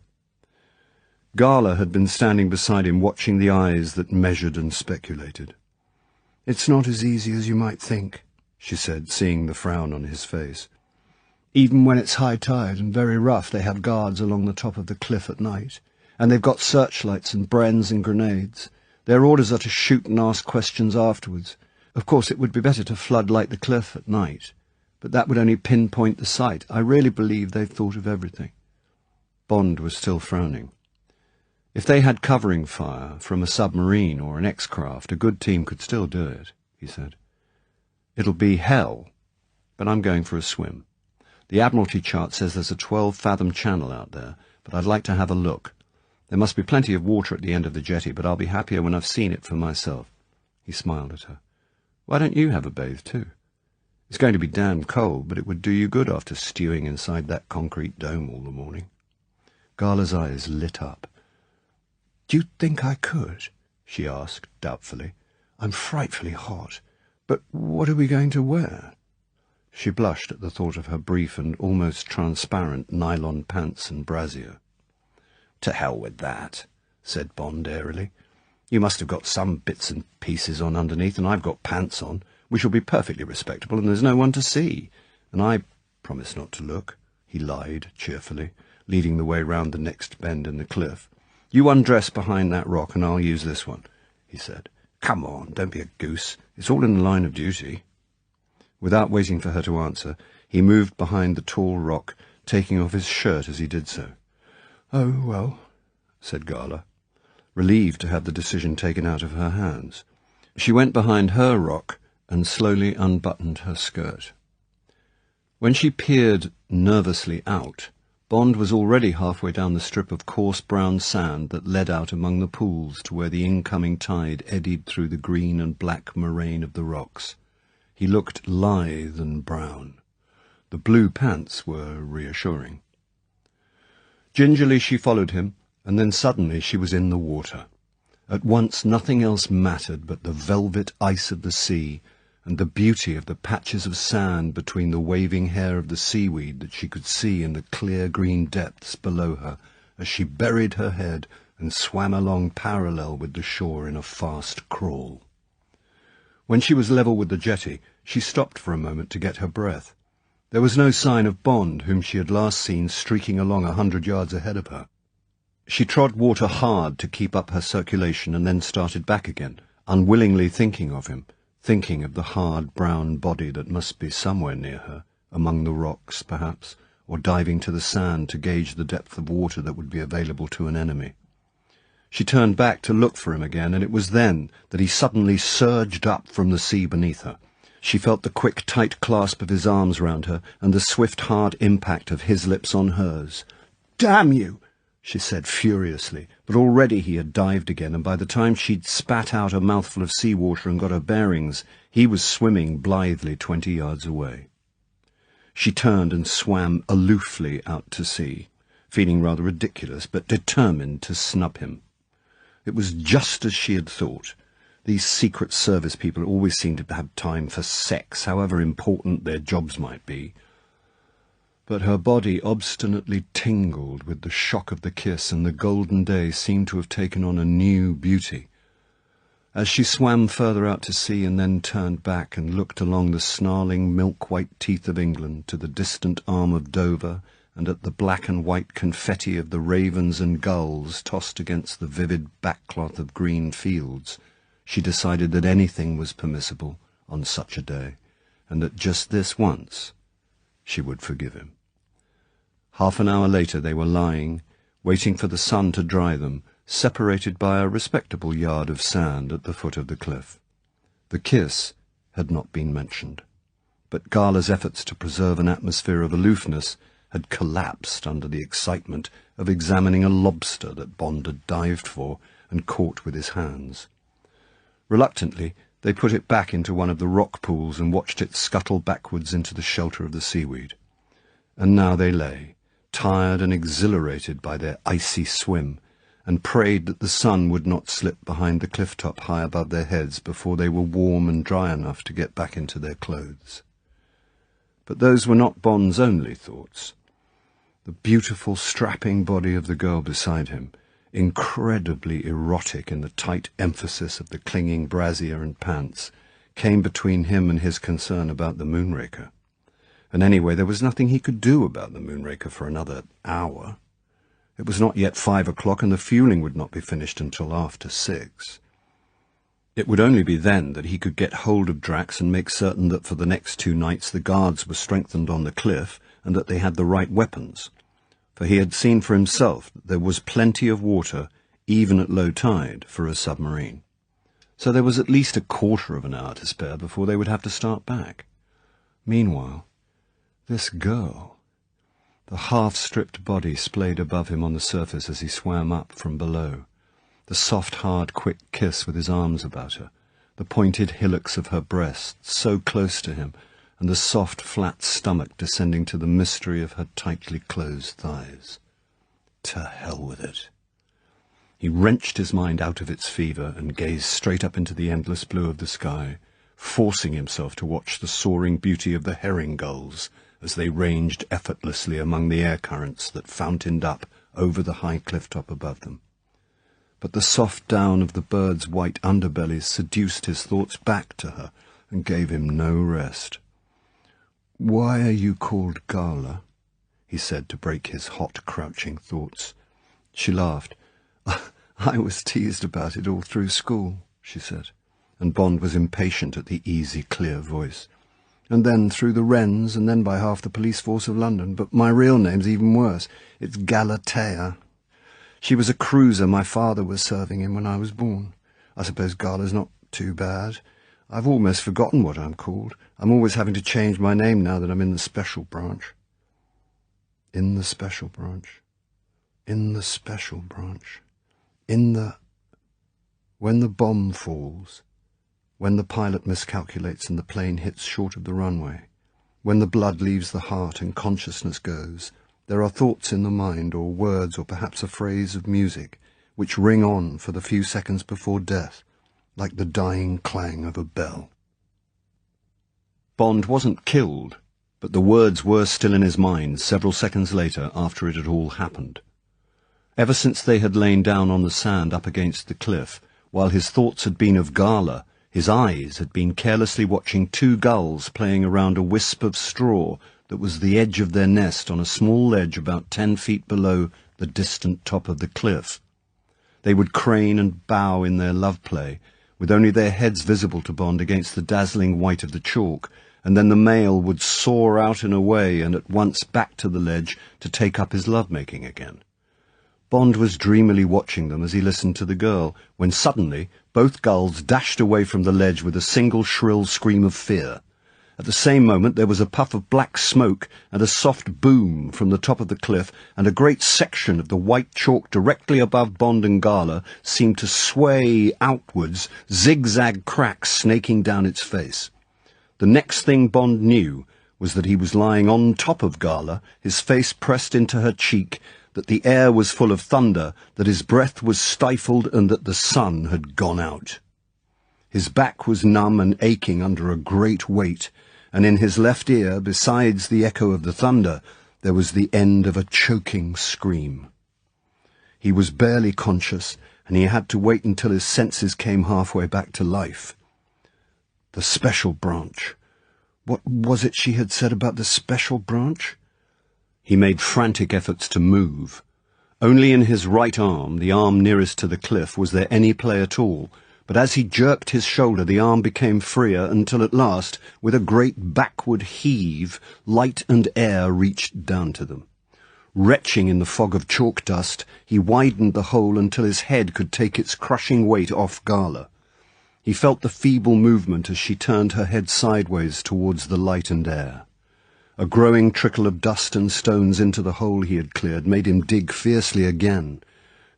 Gala had been standing beside him, watching the eyes that measured and speculated. "It's not as easy as you might think," she said, seeing the frown on his face. "Even when it's high tide and very rough, they have guards along the top of the cliff at night, and they've got searchlights and Brens and grenades. Their orders are to shoot and ask questions afterwards. Of course, it would be better to floodlight the cliff at night, but that would only pinpoint the site. I really believe they've thought of everything." Bond was still frowning. If they had covering fire from a submarine or an X-craft, a good team could still do it, he said. "It'll be hell, but I'm going for a swim. The Admiralty chart says there's a 12-fathom channel out there, but I'd like to have a look. There must be plenty of water at the end of the jetty, but I'll be happier when I've seen it for myself." He smiled at her. "Why don't you have a bathe too? It's going to be damn cold, but it would do you good after stewing inside that concrete dome all the morning." Gala's eyes lit up. "Do you think I could?" she asked doubtfully. "I'm frightfully hot. But what are we going to wear?" She blushed at the thought of her brief and almost transparent nylon pants and brassiere. "To hell with that," said Bond airily. "You must have got some bits and pieces on underneath, and I've got pants on. We shall be perfectly respectable, and there's no one to see. And I promise not to look," he lied cheerfully, leading the way round the next bend in the cliff. "You undress behind that rock, and I'll use this one," he said. "Come on, don't be a goose. It's all in the line of duty." Without waiting for her to answer, he moved behind the tall rock, taking off his shirt as he did so. "Oh, well," said Gala, relieved to have the decision taken out of her hands. She went behind her rock and slowly unbuttoned her skirt. When she peered nervously out, Bond was already halfway down the strip of coarse brown sand that led out among the pools to where the incoming tide eddied through the green and black moraine of the rocks. He looked lithe and brown. The blue pants were reassuring. Gingerly she followed him, and then suddenly she was in the water. At once nothing else mattered but the velvet ice of the sea and the beauty of the patches of sand between the waving hair of the seaweed that she could see in the clear green depths below her as she buried her head and swam along parallel with the shore in a fast crawl. When she was level with the jetty, she stopped for a moment to get her breath. There was no sign of Bond, whom she had last seen streaking along 100 yards ahead of her. She trod water hard to keep up her circulation and then started back again, unwillingly thinking of him, thinking of the hard brown body that must be somewhere near her, among the rocks, perhaps, or diving to the sand to gauge the depth of water that would be available to an enemy. She turned back to look for him again, and it was then that he suddenly surged up from the sea beneath her. She felt the quick, tight clasp of his arms round her, and the swift, hard impact of his lips on hers. "Damn you!" she said furiously, but already he had dived again, and by the time she'd spat out a mouthful of seawater and got her bearings, he was swimming blithely 20 yards away. She turned and swam aloofly out to sea, feeling rather ridiculous, but determined to snub him. It was just as she had thought. These Secret Service people always seemed to have time for sex, however important their jobs might be. But her body obstinately tingled with the shock of the kiss, and the golden day seemed to have taken on a new beauty. As she swam further out to sea and then turned back and looked along the snarling milk-white teeth of England to the distant arm of Dover, and at the black and white confetti of the ravens and gulls tossed against the vivid backcloth of green fields, she decided that anything was permissible on such a day, and that just this once she would forgive him. Half an hour later they were lying, waiting for the sun to dry them, separated by a respectable yard of sand at the foot of the cliff. The kiss had not been mentioned, but Gala's efforts to preserve an atmosphere of aloofness had collapsed under the excitement of examining a lobster that Bond had dived for and caught with his hands. Reluctantly, they put it back into one of the rock pools and watched it scuttle backwards into the shelter of the seaweed. And now they lay, tired and exhilarated by their icy swim, and prayed that the sun would not slip behind the cliff top high above their heads before they were warm and dry enough to get back into their clothes. But those were not Bond's only thoughts. The beautiful, strapping body of the girl beside him, incredibly erotic in the tight emphasis of the clinging brassiere and pants, came between him and his concern about the Moonraker. And anyway, there was nothing he could do about the Moonraker for another hour. It was not yet 5 o'clock, and the fueling would not be finished until after 6. It would only be then that he could get hold of Drax and make certain that for the next 2 nights the guards were strengthened on the cliff and that they had the right weapons. For he had seen for himself that there was plenty of water, even at low tide, for a submarine. So there was at least a quarter of an hour to spare before they would have to start back. Meanwhile, this girl... The half-stripped body splayed above him on the surface as he swam up from below. The soft, hard, quick kiss with his arms about her, the pointed hillocks of her breasts so close to him, and the soft, flat stomach descending to the mystery of her tightly closed thighs. To hell with it. He wrenched his mind out of its fever and gazed straight up into the endless blue of the sky, forcing himself to watch the soaring beauty of the herring gulls as they ranged effortlessly among the air currents that fountained up over the high cliff top above them. But the soft down of the birds' white underbellies seduced his thoughts back to her and gave him no rest. "Why are you called Gala?" he said to break his hot, crouching thoughts. She laughed. "I was teased about it all through school," she said, and Bond was impatient at the easy, clear voice. "And then through the Wrens, and then by half the police force of London. But my real name's even worse. It's Galatea. She was a cruiser my father was serving in when I was born. I suppose Gala's not too bad. I've almost forgotten what I'm called. I'm always having to change my name now that I'm in the special branch." In the special branch. In the special branch. In the... When the bomb falls... When the pilot miscalculates and the plane hits short of the runway, when the blood leaves the heart and consciousness goes, there are thoughts in the mind, or words, or perhaps a phrase of music, which ring on for the few seconds before death, like the dying clang of a bell. Bond wasn't killed, but the words were still in his mind several seconds later after it had all happened. Ever since they had lain down on the sand up against the cliff, while his thoughts had been of Gala, his eyes had been carelessly watching 2 gulls playing around a wisp of straw that was the edge of their nest on a small ledge about 10 feet below the distant top of the cliff. They would crane and bow in their love play, with only their heads visible to Bond against the dazzling white of the chalk, and then the male would soar out and away and at once back to the ledge to take up his love-making again. Bond was dreamily watching them as he listened to the girl, when suddenly both gulls dashed away from the ledge with a single shrill scream of fear. At the same moment there was a puff of black smoke and a soft boom from the top of the cliff, and a great section of the white chalk directly above Bond and Gala seemed to sway outwards, zigzag cracks snaking down its face. The next thing Bond knew was that he was lying on top of Gala, his face pressed into her cheek, that the air was full of thunder, that his breath was stifled, and that the sun had gone out. His back was numb and aching under a great weight, and in his left ear, besides the echo of the thunder, there was the end of a choking scream. He was barely conscious, and he had to wait until his senses came halfway back to life. The special branch. What was it she had said about the special branch? He made frantic efforts to move. Only in his right arm, the arm nearest to the cliff, was there any play at all, but as he jerked his shoulder the arm became freer until at last, with a great backward heave, light and air reached down to them. Retching in the fog of chalk dust, he widened the hole until his head could take its crushing weight off Gala. He felt the feeble movement as she turned her head sideways towards the light and air. A growing trickle of dust and stones into the hole he had cleared made him dig fiercely again.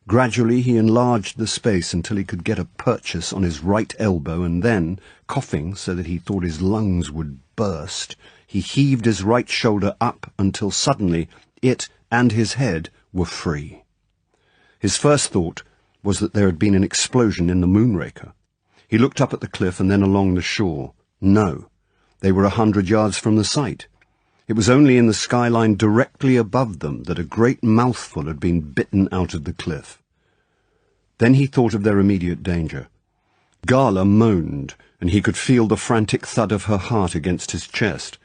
Gradually he enlarged the space until he could get a purchase on his right elbow, and then, coughing so that he thought his lungs would burst, he heaved his right shoulder up until suddenly it and his head were free. His first thought was that there had been an explosion in the Moonraker. He looked up at the cliff and then along the shore. No, they were 100 yards from the site. It was only in the skyline directly above them that a great mouthful had been bitten out of the cliff. Then he thought of their immediate danger. Gala moaned, and he could feel the frantic thud of her heart against his chest.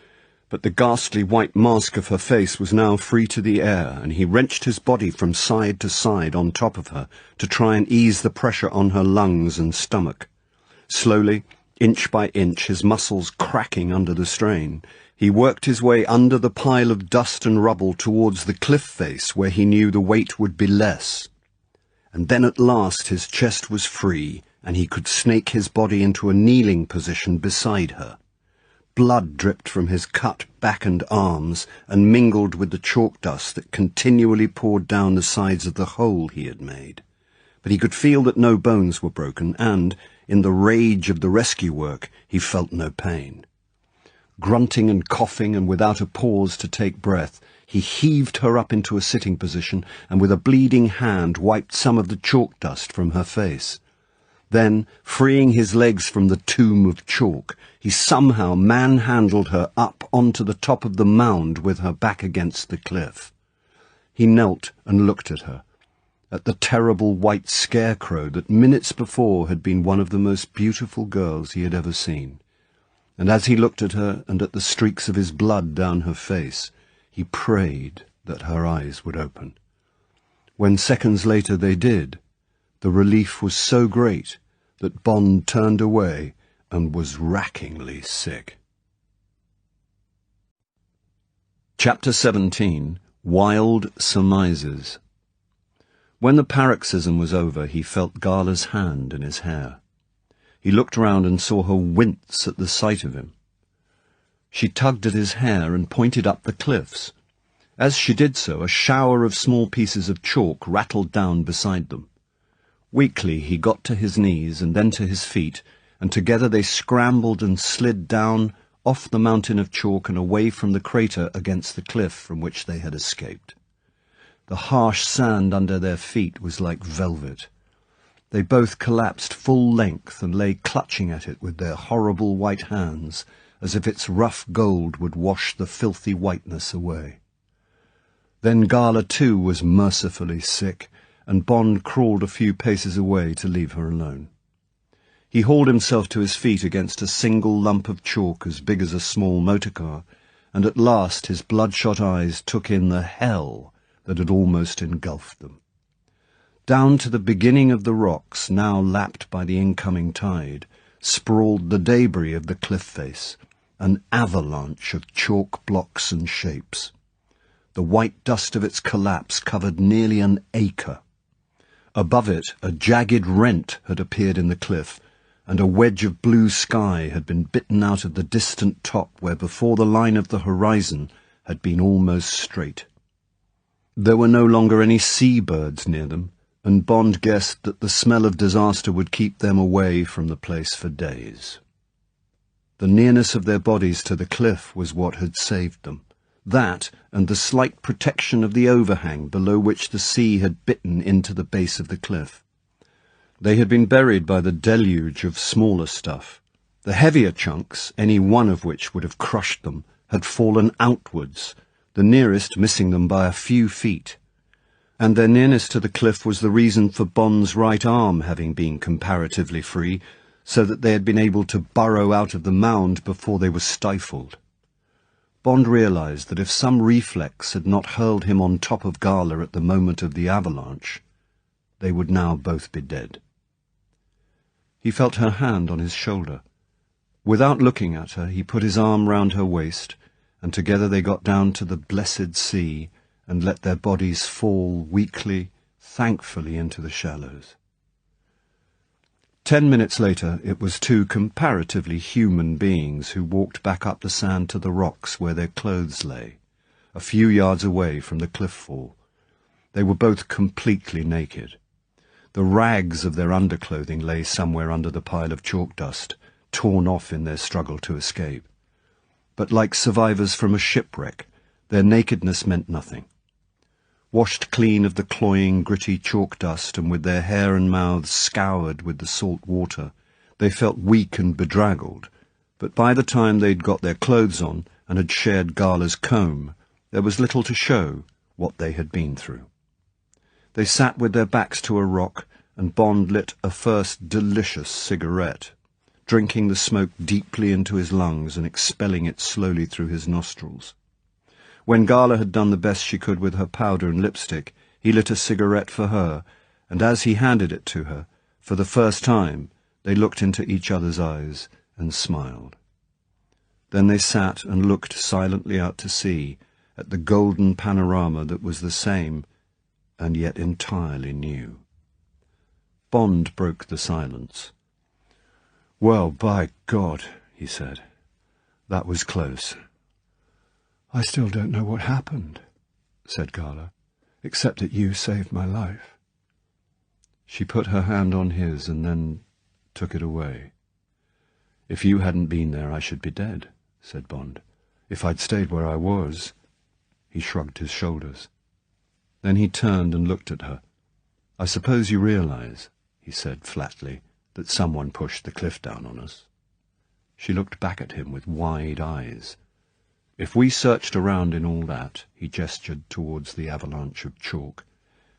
But the ghastly white mask of her face was now free to the air, and he wrenched his body from side to side on top of her to try and ease the pressure on her lungs and stomach. Slowly, inch by inch, his muscles cracking under the strain, he worked his way under the pile of dust and rubble towards the cliff face where he knew the weight would be less. And then at last his chest was free, and he could snake his body into a kneeling position beside her. Blood dripped from his cut back and arms and mingled with the chalk dust that continually poured down the sides of the hole he had made. But he could feel that no bones were broken, and, in the rage of the rescue work, he felt no pain. Grunting and coughing and without a pause to take breath, he heaved her up into a sitting position and with a bleeding hand wiped some of the chalk dust from her face. Then, freeing his legs from the tomb of chalk, he somehow manhandled her up onto the top of the mound with her back against the cliff. He knelt and looked at her, at the terrible white scarecrow that minutes before had been one of the most beautiful girls he had ever seen. And as he looked at her and at the streaks of his blood down her face, he prayed that her eyes would open. When seconds later they did, the relief was so great that Bond turned away and was rackingly sick. Chapter 17. Wild Surmises. When the paroxysm was over, he felt Gala's hand in his hair. He looked round and saw her wince at the sight of him. She tugged at his hair and pointed up the cliffs. As she did so, a shower of small pieces of chalk rattled down beside them. Weakly he got to his knees and then to his feet, and together they scrambled and slid down off the mountain of chalk and away from the crater against the cliff from which they had escaped. The harsh sand under their feet was like velvet. They both collapsed full length and lay clutching at it with their horrible white hands, as if its rough gold would wash the filthy whiteness away. Then Gala too was mercifully sick, and Bond crawled a few paces away to leave her alone. He hauled himself to his feet against a single lump of chalk as big as a small motor-car, and at last his bloodshot eyes took in the hell that had almost engulfed them. Down to the beginning of the rocks, now lapped by the incoming tide, sprawled the debris of the cliff face, an avalanche of chalk blocks and shapes. The white dust of its collapse covered nearly an acre. Above it, a jagged rent had appeared in the cliff, and a wedge of blue sky had been bitten out of the distant top where before the line of the horizon had been almost straight. There were no longer any seabirds near them, and Bond guessed that the smell of disaster would keep them away from the place for days. The nearness of their bodies to the cliff was what had saved them. That, and the slight protection of the overhang below which the sea had bitten into the base of the cliff. They had been buried by the deluge of smaller stuff. The heavier chunks, any one of which would have crushed them, had fallen outwards, the nearest missing them by a few feet. And their nearness to the cliff was the reason for Bond's right arm having been comparatively free, so that they had been able to burrow out of the mound before they were stifled. Bond realized that if some reflex had not hurled him on top of Gala at the moment of the avalanche, they would now both be dead. He felt her hand on his shoulder. Without looking at her, he put his arm round her waist, and together they got down to the blessed sea, and let their bodies fall weakly, thankfully into the shallows. 10 minutes later, it was two comparatively human beings who walked back up the sand to the rocks where their clothes lay, a few yards away from the cliff fall. They were both completely naked. The rags of their underclothing lay somewhere under the pile of chalk dust, torn off in their struggle to escape. But like survivors from a shipwreck, their nakedness meant nothing. washed clean of the cloying, gritty chalk dust, and with their hair and mouths scoured with the salt water. They felt weak and bedraggled, but by the time they'd got their clothes on and had shared Gala's comb, there was little to show what they had been through. They sat with their backs to a rock, and Bond lit a first delicious cigarette, drinking the smoke deeply into his lungs and expelling it slowly through his nostrils. When Gala had done the best she could with her powder and lipstick, he lit a cigarette for her, and as he handed it to her, for the first time, they looked into each other's eyes and smiled. Then they sat and looked silently out to sea, at the golden panorama that was the same, and yet entirely new. Bond broke the silence. "Well, by God," he said, "that was close." "I still don't know what happened," said Gala, "except that you saved my life." She put her hand on his and then took it away. "If you hadn't been there, I should be dead," said Bond. "If I'd stayed where I was—" He shrugged his shoulders. Then he turned and looked at her. "I suppose you realize," he said flatly, "that someone pushed the cliff down on us." She looked back at him with wide eyes. "If we searched around in all that," he gestured towards the avalanche of chalk,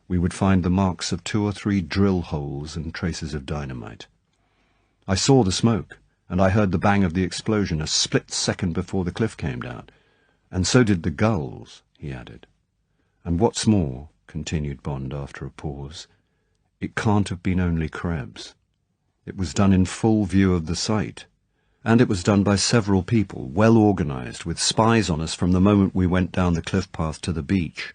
"we would find the marks of 2 or 3 drill holes and traces of dynamite. I saw the smoke, and I heard the bang of the explosion a split second before the cliff came down. And so did the gulls," he added. "And what's more," continued Bond after a pause, "it can't have been only Krebs. It was done in full view of the site. And it was done by several people, well organised, with spies on us from the moment we went down the cliff path to the beach."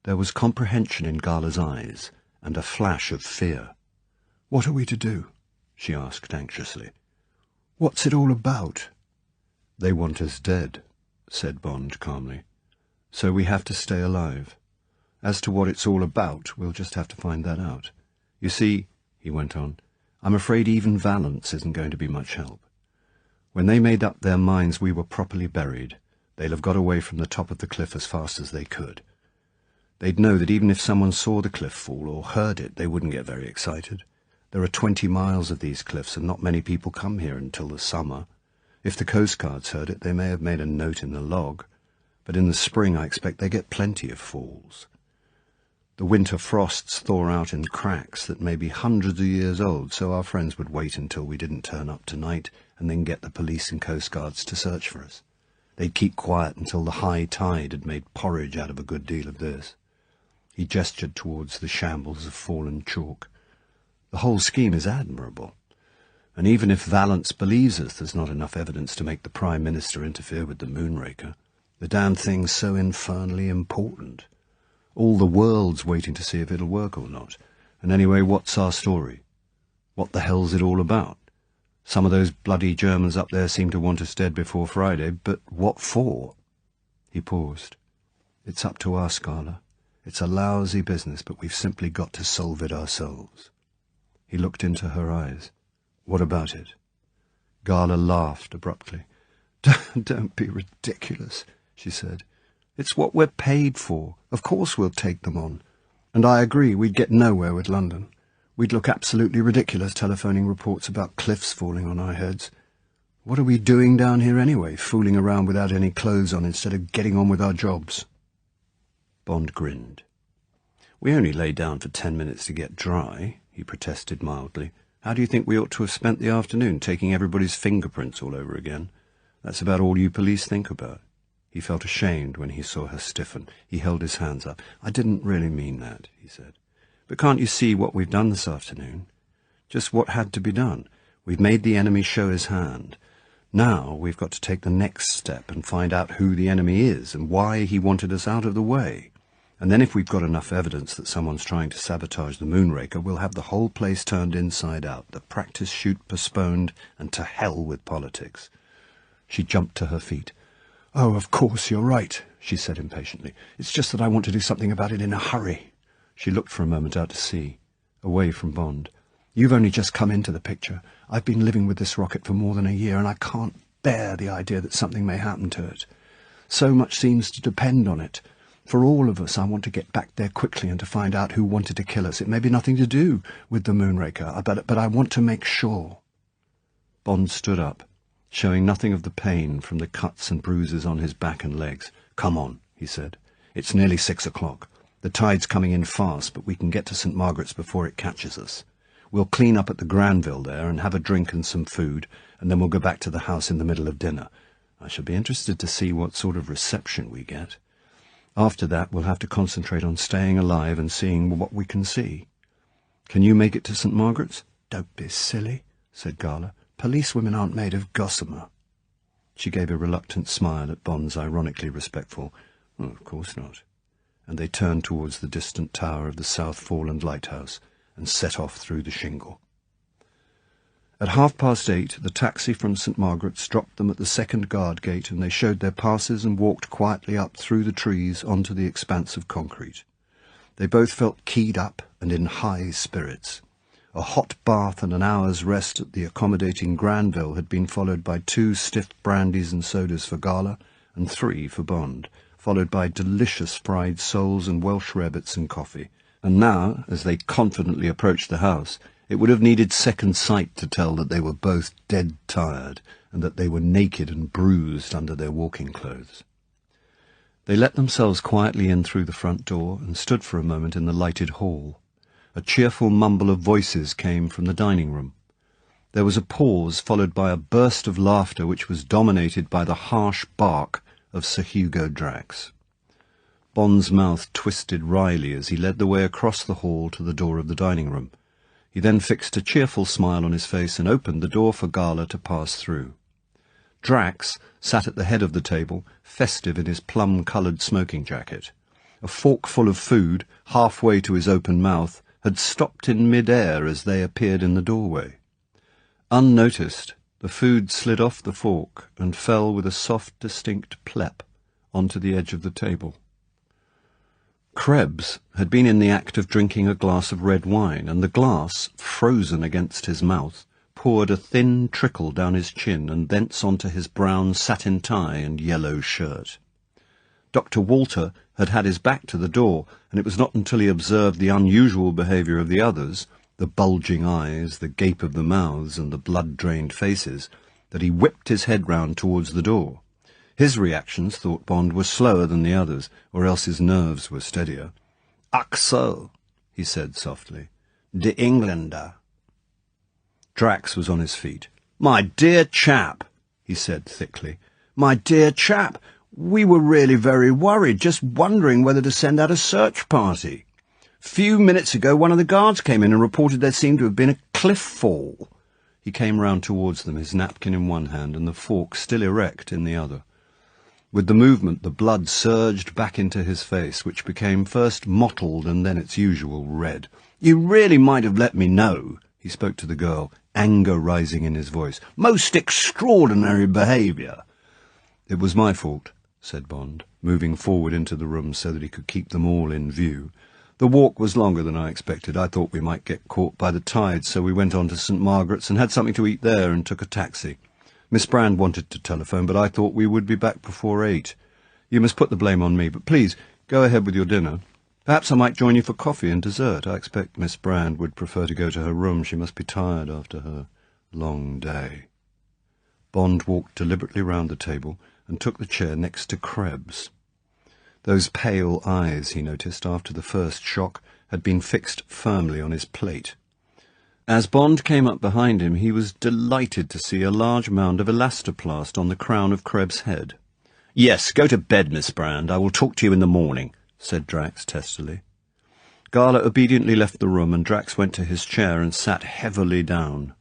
There was comprehension in Gala's eyes, and a flash of fear. "What are we to do?" she asked anxiously. "What's it all about?" "They want us dead," said Bond calmly. "So we have to stay alive. As to what it's all about, we'll just have to find that out. You see," he went on, "I'm afraid even Valence isn't going to be much help. When they made up their minds we were properly buried, they'll have got away from the top of the cliff as fast as they could. They'd know that even if someone saw the cliff fall or heard it, they wouldn't get very excited. There are 20 miles of these cliffs, and not many people come here until the summer. If the Coast Guards heard it, they may have made a note in the log, but in the spring I expect they get plenty of falls. The winter frosts thaw out in cracks that may be hundreds of years old, so our friends would wait until we didn't turn up tonight and then get the police and Coast Guards to search for us. They'd keep quiet until the high tide had made porridge out of a good deal of this." He gestured towards the shambles of fallen chalk. "The whole scheme is admirable, and even if Valence believes us, there's not enough evidence to make the Prime Minister interfere with the Moonraker. The damn thing's so infernally important. All the world's waiting to see if it'll work or not. And anyway, what's our story? What the hell's it all about? Some of those bloody Germans up there seem to want us dead before Friday, but what for?" He paused. "It's up to us, Gala. It's a lousy business, but we've simply got to solve it ourselves." He looked into her eyes. "What about it?" Gala laughed abruptly. Don't be ridiculous," she said. "It's what we're paid for. Of course we'll take them on. And I agree, we'd get nowhere with London. We'd look absolutely ridiculous telephoning reports about cliffs falling on our heads. What are we doing down here anyway, fooling around without any clothes on instead of getting on with our jobs?" Bond grinned. "We only lay down for 10 minutes to get dry," he protested mildly. "How do you think we ought to have spent the afternoon, taking everybody's fingerprints all over again? That's about all you police think about." He felt ashamed when he saw her stiffen. He held his hands up. "I didn't really mean that," he said. "But can't you see what we've done this afternoon? Just what had to be done. We've made the enemy show his hand. Now we've got to take the next step and find out who the enemy is and why he wanted us out of the way. And then if we've got enough evidence that someone's trying to sabotage the Moonraker, we'll have the whole place turned inside out, the practice shoot postponed, and to hell with politics." She jumped to her feet. "Oh, of course, you're right," she said impatiently. "It's just that I want to do something about it in a hurry." She looked for a moment out to sea, away from Bond. "You've only just come into the picture. I've been living with this rocket for more than a year, and I can't bear the idea that something may happen to it. So much seems to depend on it. For all of us, I want to get back there quickly and to find out who wanted to kill us. It may be nothing to do with the Moonraker, but I want to make sure." Bond stood up, showing nothing of the pain from the cuts and bruises on his back and legs. "Come on," he said. "It's nearly 6 o'clock. The tide's coming in fast, but we can get to St. Margaret's before it catches us. We'll clean up at the Granville there and have a drink and some food, and then we'll go back to the house in the middle of dinner. I shall be interested to see what sort of reception we get. After that, we'll have to concentrate on staying alive and seeing what we can see. Can you make it to St. Margaret's?" "Don't be silly," said Gala. "Policewomen aren't made of gossamer." She gave a reluctant smile at Bond's ironically respectful, "Oh, of course not," and they turned towards the distant tower of the South Foreland lighthouse and set off through the shingle. At 8:30, the taxi from St. Margaret's dropped them at the second guard gate, and they showed their passes and walked quietly up through the trees onto the expanse of concrete. They both felt keyed up and in high spirits. A hot bath and an hour's rest at the accommodating Granville had been followed by 2 stiff brandies and sodas for Gala and 3 for Bond, followed by delicious fried soles and Welsh rabbits and coffee. And now, as they confidently approached the house, it would have needed second sight to tell that they were both dead tired and that they were naked and bruised under their walking clothes. They let themselves quietly in through the front door and stood for a moment in the lighted hall. A cheerful mumble of voices came from the dining room. There was a pause, followed by a burst of laughter which was dominated by the harsh bark of Sir Hugo Drax. Bond's mouth twisted wryly as he led the way across the hall to the door of the dining room. He then fixed a cheerful smile on his face and opened the door for Gala to pass through. Drax sat at the head of the table, festive in his plum-coloured smoking jacket. A forkful of food, halfway to his open mouth, had stopped in mid-air as they appeared in the doorway. Unnoticed, the food slid off the fork and fell with a soft, distinct plep onto the edge of the table. Krebs had been in the act of drinking a glass of red wine, and the glass, frozen against his mouth, poured a thin trickle down his chin and thence onto his brown satin tie and yellow shirt. Dr. Walter had had his back to the door, and it was not until he observed the unusual behaviour of the others, the bulging eyes, the gape of the mouths, and the blood-drained faces, that he whipped his head round towards the door. His reactions, thought Bond, were slower than the others, or else his nerves were steadier. "Ach so," he said softly. "De Englander." Drax was on his feet. "My dear chap," he said thickly. "My dear chap, we were really very worried, just wondering whether to send out a search party. Few minutes ago one of the guards came in and reported there seemed to have been a cliff fall." He came round towards them, his napkin in one hand and the fork still erect in the other. With the movement, the blood surged back into his face, which became first mottled and then its usual red. "You really might have let me know," he spoke to the girl, anger rising in his voice. "Most extraordinary behaviour." "It was my fault," said Bond, moving forward into the room so that he could keep them all in view. "The walk was longer than I expected. I thought we might get caught by the tide, so we went on to St. Margaret's and had something to eat there and took a taxi. Miss Brand wanted to telephone, but I thought we would be back before 8. You must put the blame on me, but please, go ahead with your dinner. Perhaps I might join you for coffee and dessert. I expect Miss Brand would prefer to go to her room. She must be tired after her long day." Bond walked deliberately round the table and took the chair next to Krebs. Those pale eyes, he noticed, after the first shock, had been fixed firmly on his plate. As Bond came up behind him, he was delighted to see a large mound of elastoplast on the crown of Krebs' head. "Yes, go to bed, Miss Brand. I will talk to you in the morning," said Drax testily. Gala obediently left the room, and Drax went to his chair and sat heavily down.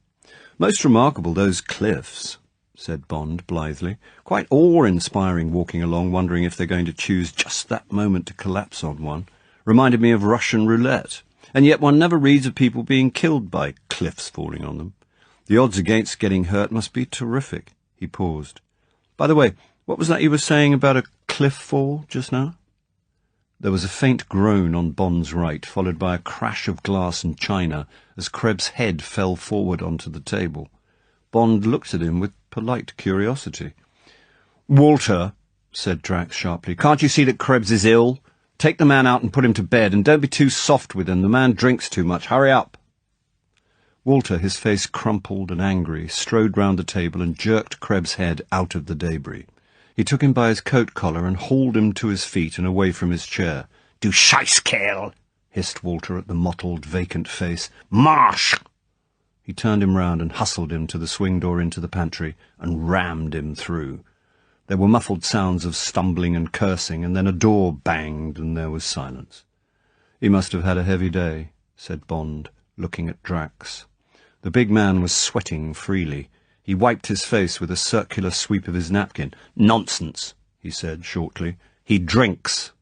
"Most remarkable, those cliffs," said Bond blithely. "Quite awe-inspiring walking along, wondering if they're going to choose just that moment to collapse on one. Reminded me of Russian roulette. And yet one never reads of people being killed by cliffs falling on them. The odds against getting hurt must be terrific." He paused. "By the way, what was that you were saying about a cliff fall just now?" There was a faint groan on Bond's right, followed by a crash of glass and china as Krebs' head fell forward onto the table. Bond looked at him with polite curiosity. "Walter," said Drax sharply, "can't you see that Krebs is ill? Take the man out and put him to bed, and don't be too soft with him. The man drinks too much. Hurry up." Walter, his face crumpled and angry, strode round the table and jerked Krebs' head out of the debris. He took him by his coat collar and hauled him to his feet and away from his chair. "Du Scheißkerl!" hissed Walter at the mottled, vacant face. "Marsch!" He turned him round and hustled him to the swing door into the pantry and rammed him through. There were muffled sounds of stumbling and cursing, and then a door banged and there was silence. "He must have had a heavy day," said Bond, looking at Drax. The big man was sweating freely. He wiped his face with a circular sweep of his napkin. "Nonsense," he said shortly. "He drinks."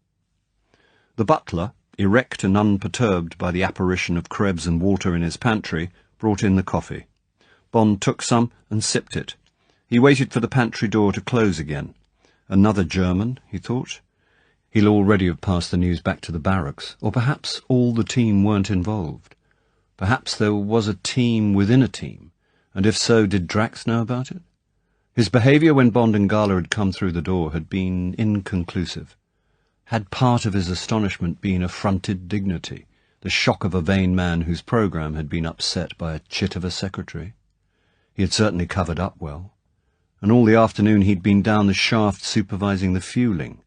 The butler, erect and unperturbed by the apparition of Krebs and Walter in his pantry, brought in the coffee. Bond took some and sipped it. He waited for the pantry door to close again. Another German, he thought. He'll already have passed the news back to the barracks, or perhaps all the team weren't involved. Perhaps there was a team within a team, and if so, did Drax know about it? His behaviour when Bond and Gala had come through the door had been inconclusive. Had part of his astonishment been affronted dignity, the shock of a vain man whose programme had been upset by a chit of a secretary? He had certainly covered up well, and all the afternoon he'd been down the shaft supervising the fueling.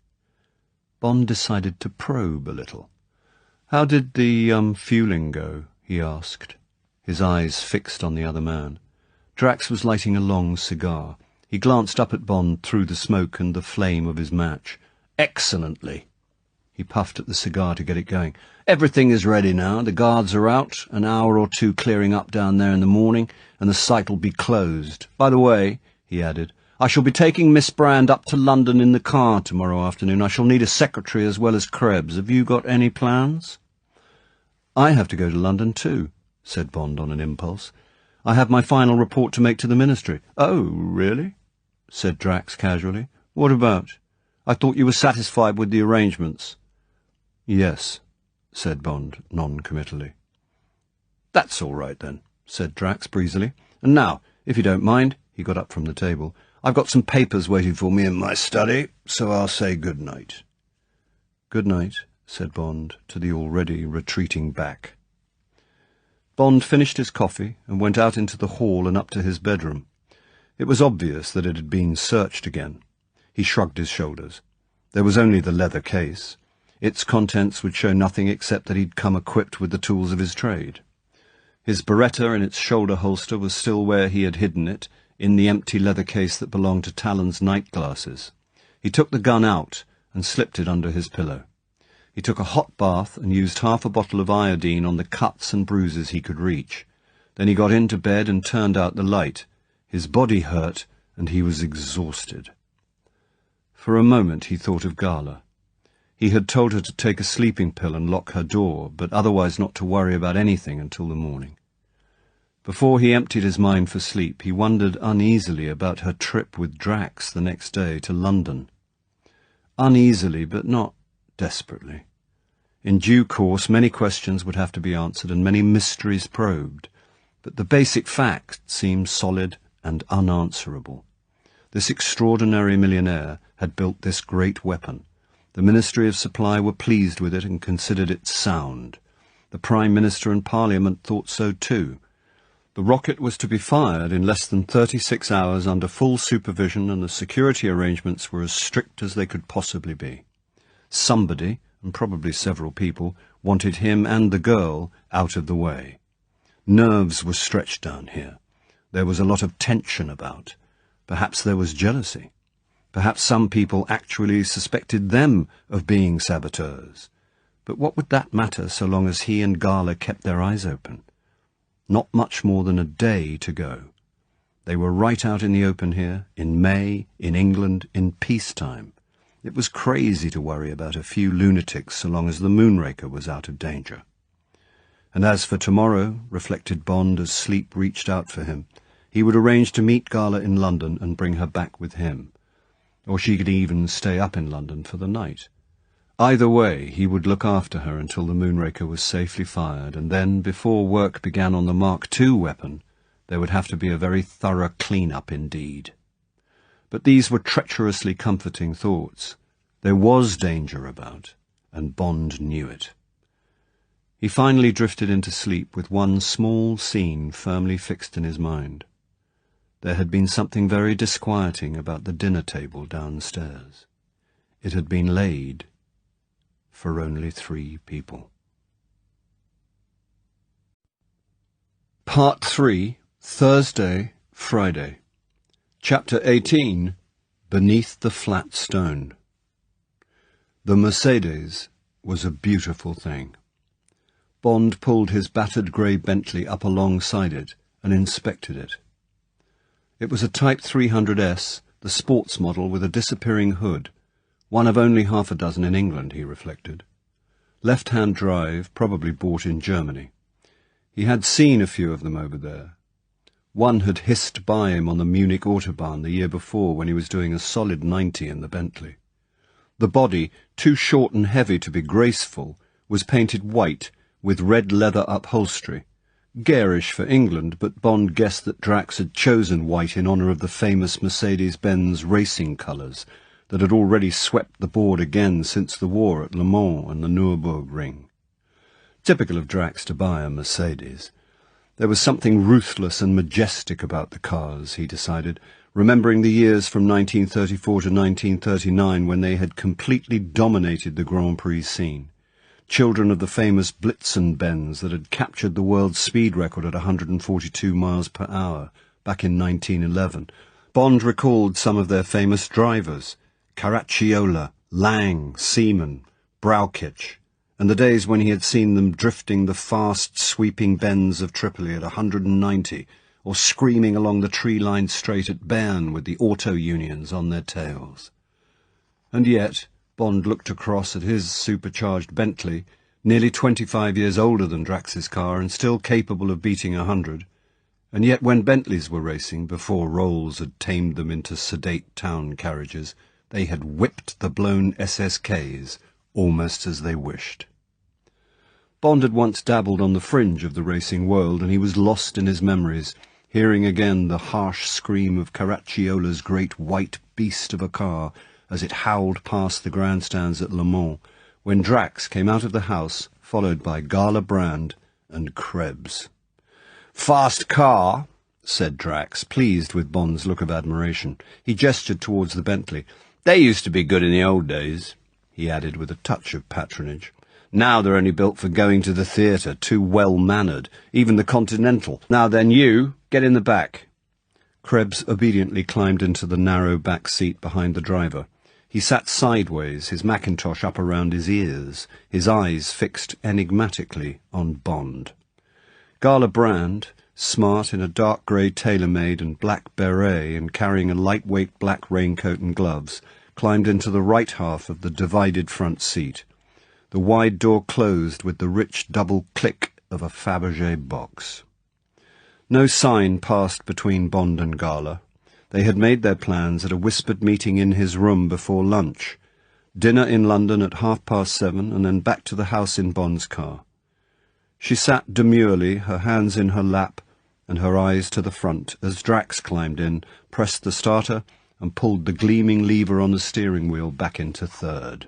Bond decided to probe a little. "How did the fueling go?" he asked, his eyes fixed on the other man. Drax was lighting a long cigar. He glanced up at Bond through the smoke and the flame of his match. "Excellently." He puffed at the cigar to get it going. "Everything is ready now. The guards are out, an hour or two clearing up down there in the morning, and the site'll be closed. By the way," he added, "I shall be taking Miss Brand up to London in the car tomorrow afternoon. I shall need a secretary as well as Krebs. Have you got any plans?" "I have to go to London too," said Bond on an impulse. "I have my final report to make to the Ministry." "Oh, really?" said Drax casually. "What about? I thought you were satisfied with the arrangements." "Yes," said Bond non-committally. "That's all right, then," said Drax breezily. "And now, if you don't mind," he got up from the table, "I've got some papers waiting for me in my study, so I'll say good night." "Good night," said Bond to the already retreating back. Bond finished his coffee and went out into the hall and up to his bedroom. It was obvious that it had been searched again. He shrugged his shoulders. There was only the leather case. Its contents would show nothing except that he'd come equipped with the tools of his trade. His Beretta in its shoulder holster was still where he had hidden it, in the empty leather case that belonged to Talon's night glasses. He took the gun out and slipped it under his pillow. He took a hot bath and used half a bottle of iodine on the cuts and bruises he could reach. Then he got into bed and turned out the light. His body hurt, and he was exhausted. For a moment he thought of Gala. He had told her to take a sleeping pill and lock her door, but otherwise not to worry about anything until the morning. Before he emptied his mind for sleep, he wondered uneasily about her trip with Drax the next day to London. Uneasily, but not desperately. In due course, many questions would have to be answered and many mysteries probed, but the basic facts seemed solid and unanswerable. This extraordinary millionaire had built this great weapon. The Ministry of Supply were pleased with it and considered it sound. The Prime Minister and Parliament thought so too. The rocket was to be fired in less than 36 hours under full supervision, and the security arrangements were as strict as they could possibly be. Somebody, and probably several people, wanted him and the girl out of the way. Nerves were stretched down here. There was a lot of tension about. Perhaps there was jealousy. Perhaps some people actually suspected them of being saboteurs. But what would that matter so long as he and Gala kept their eyes open? Not much more than a day to go. They were right out in the open here, in May, in England, in peacetime. It was crazy to worry about a few lunatics so long as the Moonraker was out of danger. And as for tomorrow, reflected Bond as sleep reached out for him, he would arrange to meet Gala in London and bring her back with him. Or she could even stay up in London for the night. Either way, he would look after her until the Moonraker was safely fired, and then, before work began on the Mark II weapon, there would have to be a very thorough clean-up indeed. But these were treacherously comforting thoughts. There was danger about, and Bond knew it. He finally drifted into sleep with one small scene firmly fixed in his mind. There had been something very disquieting about the dinner table downstairs. It had been laid for only 3 people. Part 3, Thursday, Friday. Chapter 18, Beneath the Flat Stone. The Mercedes was a beautiful thing. Bond pulled his battered grey Bentley up alongside it and inspected it. It was a Type 300S, the sports model with a disappearing hood, one of only half a dozen in England, he reflected. Left-hand drive, probably bought in Germany. He had seen a few of them over there. One had hissed by him on the Munich Autobahn the year before when he was doing a solid 90 in the Bentley. The body, too short and heavy to be graceful, was painted white with red leather upholstery. Garish for England, but Bond guessed that Drax had chosen white in honour of the famous Mercedes-Benz racing colours that had already swept the board again since the war at Le Mans and the Nürburgring. Typical of Drax to buy a Mercedes. There was something ruthless and majestic about the cars, he decided, remembering the years from 1934 to 1939 when they had completely dominated the Grand Prix scene. Children of the famous Blitzen-Benz that had captured the world speed record at 142 miles per hour back in 1911. Bond recalled some of their famous drivers, Caracciola, Lang, Seaman, Braukitsch, and the days when he had seen them drifting the fast, sweeping bends of Tripoli at 190, or screaming along the tree-lined straight at Bern with the auto unions on their tails. And yet, Bond looked across at his supercharged Bentley, nearly 25 years older than Drax's car and still capable of beating 100, and yet when Bentleys were racing, before Rolls had tamed them into sedate town carriages, they had whipped the blown SSKs almost as they wished. Bond had once dabbled on the fringe of the racing world, and he was lost in his memories, hearing again the harsh scream of Caracciola's great white beast of a car as it howled past the grandstands at Le Mans, when Drax came out of the house, followed by Gala Brand and Krebs. "Fast car," said Drax, pleased with Bond's look of admiration. He gestured towards the Bentley. "They used to be good in the old days," he added with a touch of patronage. "Now they're only built for going to the theatre, too well-mannered. Even the Continental. Now then, you, get in the back." Krebs obediently climbed into the narrow back seat behind the driver. He sat sideways, his mackintosh up around his ears, his eyes fixed enigmatically on Bond. Gala Brand, smart in a dark grey tailor-made and black beret and carrying a lightweight black raincoat and gloves, climbed into the right half of the divided front seat. The wide door closed with the rich double click of a Fabergé box. No sign passed between Bond and Gala. They had made their plans at a whispered meeting in his room before lunch. Dinner in London at 7:30, and then back to the house in Bond's car. She sat demurely, her hands in her lap and her eyes to the front, as Drax climbed in, pressed the starter, and pulled the gleaming lever on the steering wheel back into third.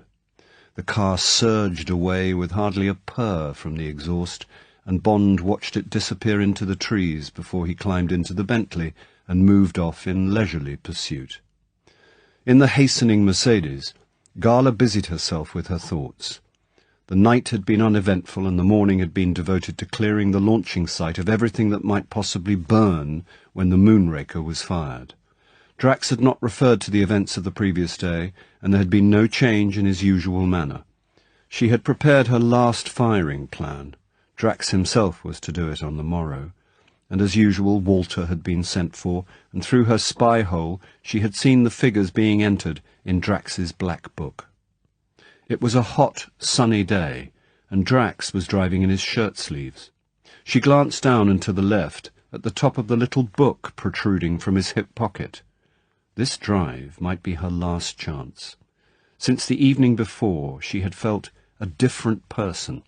The car surged away with hardly a purr from the exhaust, and Bond watched it disappear into the trees before he climbed into the Bentley and moved off in leisurely pursuit. In the hastening Mercedes, Gala busied herself with her thoughts. The night had been uneventful, and the morning had been devoted to clearing the launching site of everything that might possibly burn when the Moonraker was fired. Drax had not referred to the events of the previous day, and there had been no change in his usual manner. She had prepared her last firing plan. Drax himself was to do it on the morrow, and as usual Walter had been sent for, and through her spy hole she had seen the figures being entered in Drax's black book. It was a hot, sunny day, and Drax was driving in his shirt-sleeves. She glanced down and to the left, at the top of the little book protruding from his hip pocket. This drive might be her last chance. Since the evening before, she had felt a different person.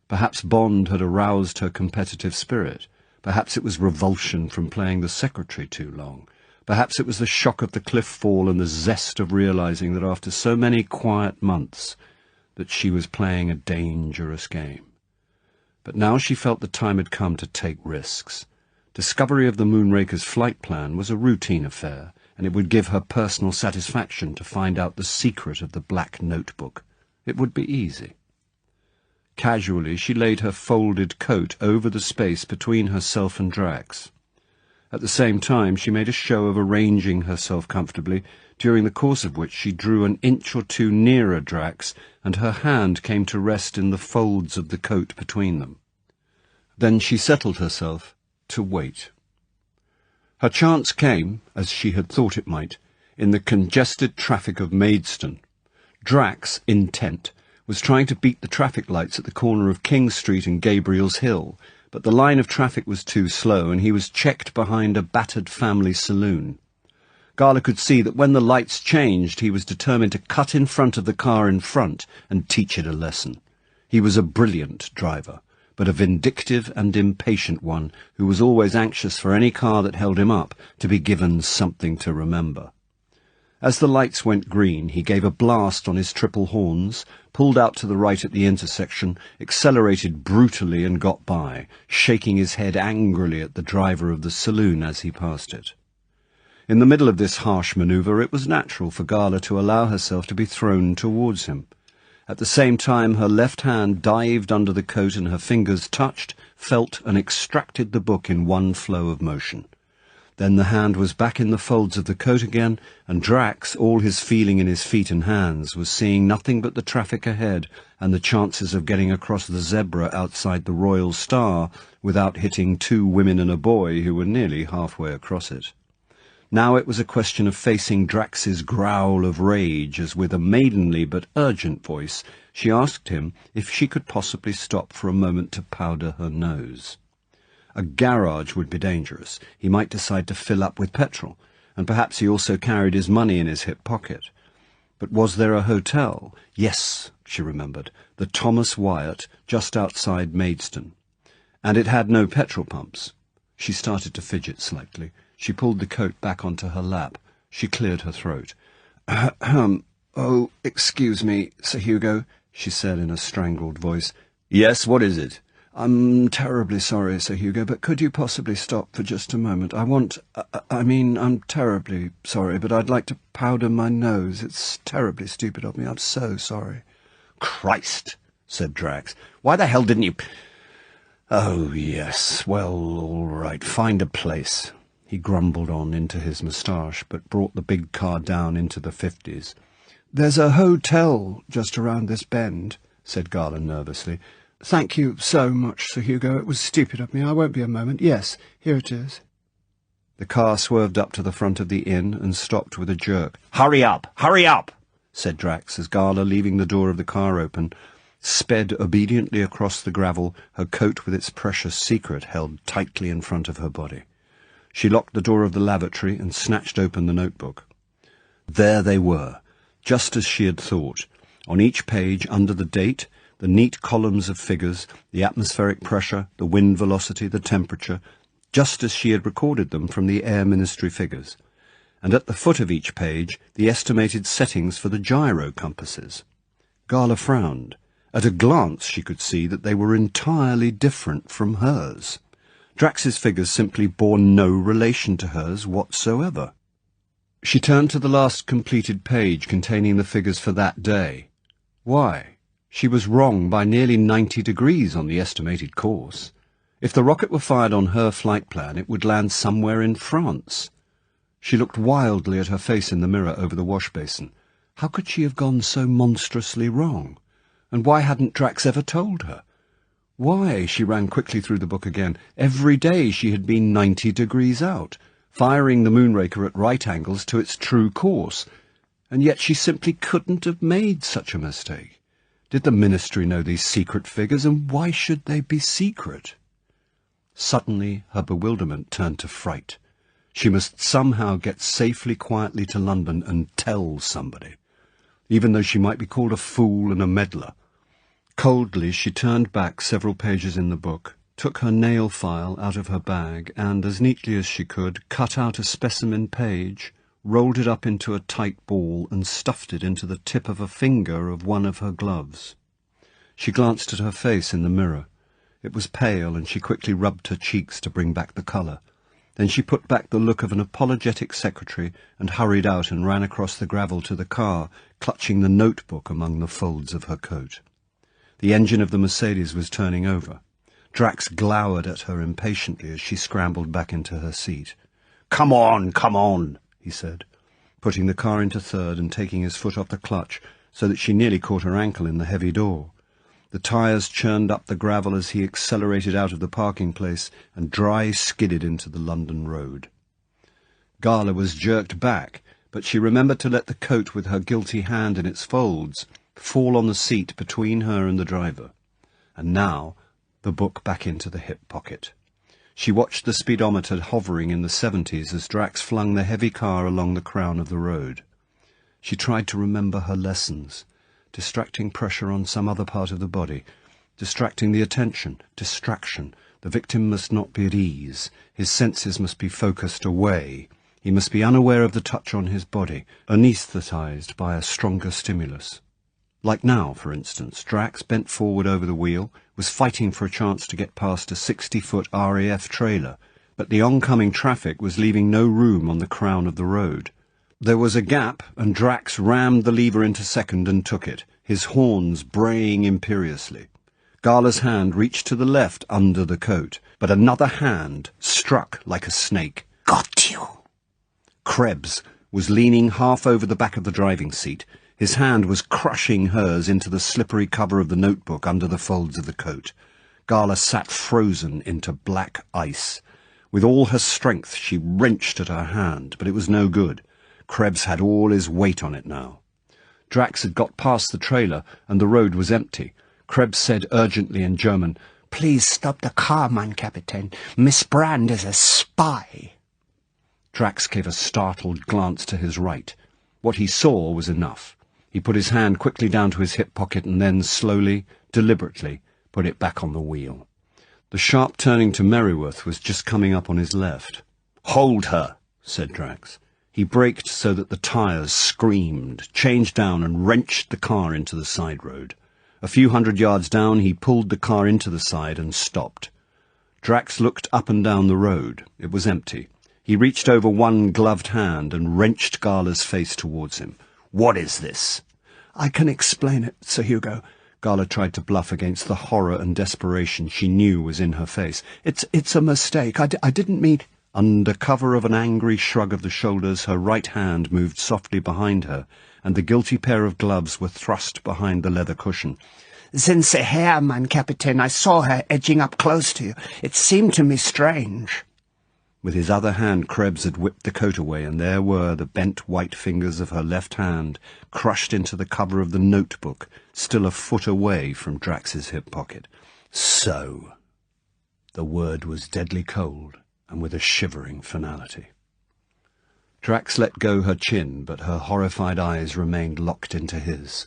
Perhaps Bond had aroused her competitive spirit. Perhaps it was revulsion from playing the secretary too long. Perhaps it was the shock of the cliff fall and the zest of realizing that after so many quiet months that she was playing a dangerous game. But now she felt the time had come to take risks. Discovery of the Moonraker's flight plan was a routine affair, and it would give her personal satisfaction to find out the secret of the black notebook. It would be easy. Casually, she laid her folded coat over the space between herself and Drax. At the same time, she made a show of arranging herself comfortably, during the course of which she drew an inch or two nearer Drax, and her hand came to rest in the folds of the coat between them. Then she settled herself to wait. Her chance came, as she had thought it might, in the congested traffic of Maidstone. Drax, intent, was trying to beat the traffic lights at the corner of King Street and Gabriel's Hill, but the line of traffic was too slow, and he was checked behind a battered family saloon. Gala could see that when the lights changed, he was determined to cut in front of the car in front and teach it a lesson. He was a brilliant driver, but a vindictive and impatient one who was always anxious for any car that held him up to be given something to remember. As the lights went green, he gave a blast on his triple horns, pulled out to the right at the intersection, accelerated brutally and got by, shaking his head angrily at the driver of the saloon as he passed it. In the middle of this harsh manoeuvre, it was natural for Gala to allow herself to be thrown towards him. At the same time, her left hand dived under the coat and her fingers touched, felt, and extracted the book in one flow of motion. Then the hand was back in the folds of the coat again, and Drax, all his feeling in his feet and hands, was seeing nothing but the traffic ahead and the chances of getting across the zebra outside the Royal Star without hitting 2 women and a boy who were nearly halfway across it. Now it was a question of facing Drax's growl of rage as, with a maidenly but urgent voice, she asked him if she could possibly stop for a moment to powder her nose. A garage would be dangerous. He might decide to fill up with petrol, and perhaps he also carried his money in his hip pocket. But was there a hotel? Yes, she remembered, the Thomas Wyatt, just outside Maidstone. And it had no petrol pumps. She started to fidget slightly. She pulled the coat back onto her lap. She cleared her throat. "Oh, excuse me, Sir Hugo," she said in a strangled voice. "Yes, what is it?" "I'm terribly sorry, Sir Hugo, but could you possibly stop for just a moment? I'm terribly sorry, but I'd like to powder my nose. It's terribly stupid of me. I'm so sorry." "Christ," said Drax. "Why the hell didn't you—" "Oh, yes, well, all right, find a place." He grumbled on into his moustache, but brought the big car down into the 50s. "There's a hotel just around this bend," said Gala nervously. "Thank you so much, Sir Hugo. It was stupid of me. I won't be a moment. Yes, here it is." The car swerved up to the front of the inn and stopped with a jerk. Hurry up, said Drax, as Gala, leaving the door of the car open, sped obediently across the gravel, her coat with its precious secret held tightly in front of her body. She locked the door of the lavatory and snatched open the notebook. There they were, just as she had thought. On each page, under the date, the neat columns of figures, the atmospheric pressure, the wind velocity, the temperature, just as she had recorded them from the Air Ministry figures. And at the foot of each page, the estimated settings for the gyro compasses. Gala frowned. At a glance she could see that they were entirely different from hers. Drax's figures simply bore no relation to hers whatsoever. She turned to the last completed page containing the figures for that day. Why? She was wrong by nearly 90 degrees on the estimated course. If the rocket were fired on her flight plan, it would land somewhere in France. She looked wildly at her face in the mirror over the wash basin. How could she have gone so monstrously wrong? And why hadn't Drax ever told her? Why, she ran quickly through the book again, every day she had been 90 degrees out, firing the Moonraker at right angles to its true course, and yet she simply couldn't have made such a mistake. Did the Ministry know these secret figures, and why should they be secret? Suddenly her bewilderment turned to fright. She must somehow get safely, quietly to London and tell somebody, even though she might be called a fool and a meddler. Coldly she turned back several pages in the book, took her nail file out of her bag, and, as neatly as she could, cut out a specimen page, rolled it up into a tight ball and stuffed it into the tip of a finger of one of her gloves. She glanced at her face in the mirror. It was pale, and she quickly rubbed her cheeks to bring back the colour. Then she put back the look of an apologetic secretary and hurried out and ran across the gravel to the car, clutching the notebook among the folds of her coat. The engine of the Mercedes was turning over. Drax glowered at her impatiently as she scrambled back into her seat. "Come on," he said, putting the car into third and taking his foot off the clutch so that she nearly caught her ankle in the heavy door. The tyres churned up the gravel as he accelerated out of the parking place and dry skidded into the London road. Gala was jerked back, but she remembered to let the coat with her guilty hand in its folds fall on the seat between her and the driver. And now the book back into the hip pocket. She watched the speedometer hovering in the 70s as Drax flung the heavy car along the crown of the road. She tried to remember her lessons. Distracting pressure on some other part of the body, distracting the attention, distraction. The victim must not be at ease. His senses must be focused away. He must be unaware of the touch on his body, anaesthetized by a stronger stimulus. Like now, for instance, Drax, bent forward over the wheel, was fighting for a chance to get past a 60-foot RAF trailer, but the oncoming traffic was leaving no room on the crown of the road. There was a gap, and Drax rammed the lever into second and took it, his horns braying imperiously. Gala's hand reached to the left under the coat, but another hand struck like a snake. "Got you!" Krebs was leaning half over the back of the driving seat. His hand was crushing hers into the slippery cover of the notebook under the folds of the coat. Gala sat frozen into black ice. With all her strength she wrenched at her hand, but it was no good. Krebs had all his weight on it now. Drax had got past the trailer, and the road was empty. Krebs said urgently in German, "Please stop the car, mein Kapitän. Miss Brand is a spy." Drax gave a startled glance to his right. What he saw was enough. He put his hand quickly down to his hip pocket and then slowly, deliberately, put it back on the wheel. The sharp turning to Merryworth was just coming up on his left. "Hold her," said Drax. He braked so that the tyres screamed, changed down and wrenched the car into the side road. A few hundred yards down he pulled the car into the side and stopped. Drax looked up and down the road. It was empty. He reached over one gloved hand and wrenched Gala's face towards him. "What is this?" "I can explain it, Sir Hugo." Gala tried to bluff against the horror and desperation she knew was in her face. It's a mistake. I didn't mean—" Under cover of an angry shrug of the shoulders, her right hand moved softly behind her, and the guilty pair of gloves were thrust behind the leather cushion. "Since her, mein Kapitän, I saw her edging up close to you. It seemed to me strange." With his other hand Krebs had whipped the coat away, and there were the bent white fingers of her left hand, crushed into the cover of the notebook, still a foot away from Drax's hip pocket. "So." The word was deadly cold, and with a shivering finality. Drax let go her chin, but her horrified eyes remained locked into his.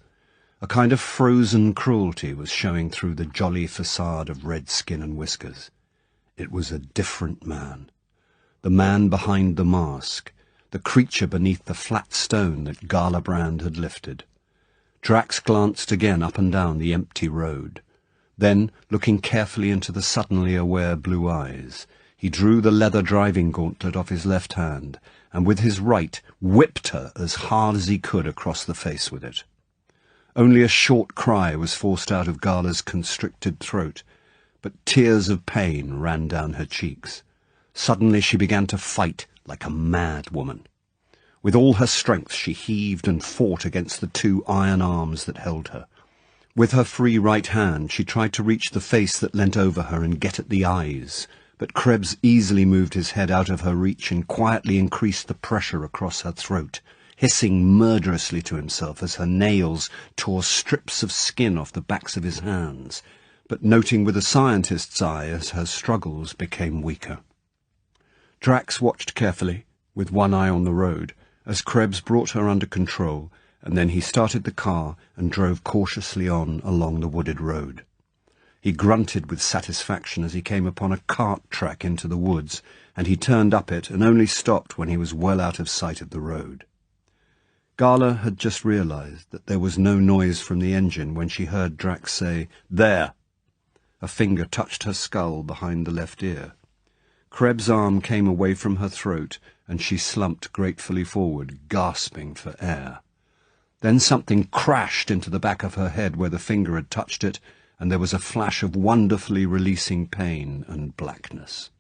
A kind of frozen cruelty was showing through the jolly facade of red skin and whiskers. It was a different man. The man behind the mask, the creature beneath the flat stone that Gala Brand had lifted. Drax glanced again up and down the empty road. Then, looking carefully into the suddenly aware blue eyes, he drew the leather driving gauntlet off his left hand, and with his right whipped her as hard as he could across the face with it. Only a short cry was forced out of Gala's constricted throat, but tears of pain ran down her cheeks. Suddenly she began to fight like a mad woman. With all her strength she heaved and fought against the two iron arms that held her. With her free right hand she tried to reach the face that leant over her and get at the eyes, but Krebs easily moved his head out of her reach and quietly increased the pressure across her throat, hissing murderously to himself as her nails tore strips of skin off the backs of his hands, but noting with a scientist's eye as her struggles became weaker. Drax watched carefully, with one eye on the road, as Krebs brought her under control, and then he started the car and drove cautiously on along the wooded road. He grunted with satisfaction as he came upon a cart track into the woods, and he turned up it and only stopped when he was well out of sight of the road. Gala had just realized that there was no noise from the engine when she heard Drax say, "There!" A finger touched her skull behind the left ear. Krebs' arm came away from her throat, and she slumped gratefully forward, gasping for air. Then something crashed into the back of her head where the finger had touched it, and there was a flash of wonderfully releasing pain and blackness.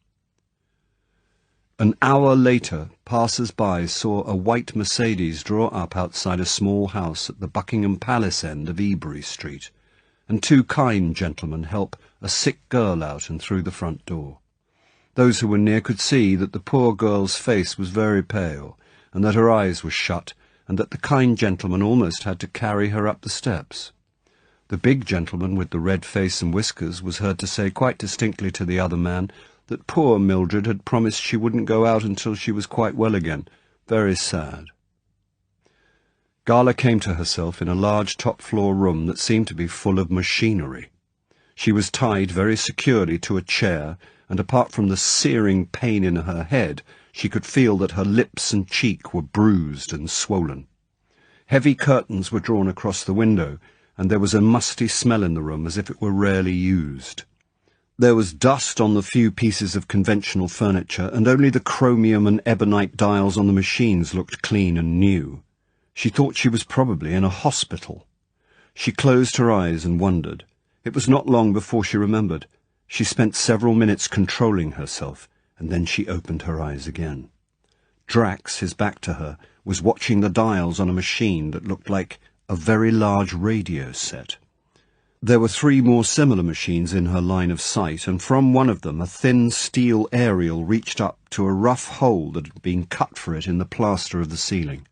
An hour later, passers-by saw a white Mercedes draw up outside a small house at the Buckingham Palace end of Ebury Street, and two kind gentlemen help a sick girl out and through the front door. Those who were near could see that the poor girl's face was very pale, and that her eyes were shut, and that the kind gentleman almost had to carry her up the steps. The big gentleman with the red face and whiskers was heard to say quite distinctly to the other man that poor Mildred had promised she wouldn't go out until she was quite well again. Very sad. Gala came to herself in a large top-floor room that seemed to be full of machinery. She was tied very securely to a chair, and apart from the searing pain in her head, she could feel that her lips and cheek were bruised and swollen. Heavy curtains were drawn across the window, and there was a musty smell in the room as if it were rarely used. There was dust on the few pieces of conventional furniture, and only the chromium and ebonite dials on the machines looked clean and new. She thought she was probably in a hospital. She closed her eyes and wondered. It was not long before she remembered. She spent several minutes controlling herself, and then she opened her eyes again. Drax, his back to her, was watching the dials on a machine that looked like a very large radio set. There were three more similar machines in her line of sight, and from one of them a thin steel aerial reached up to a rough hole that had been cut for it in the plaster of the ceiling.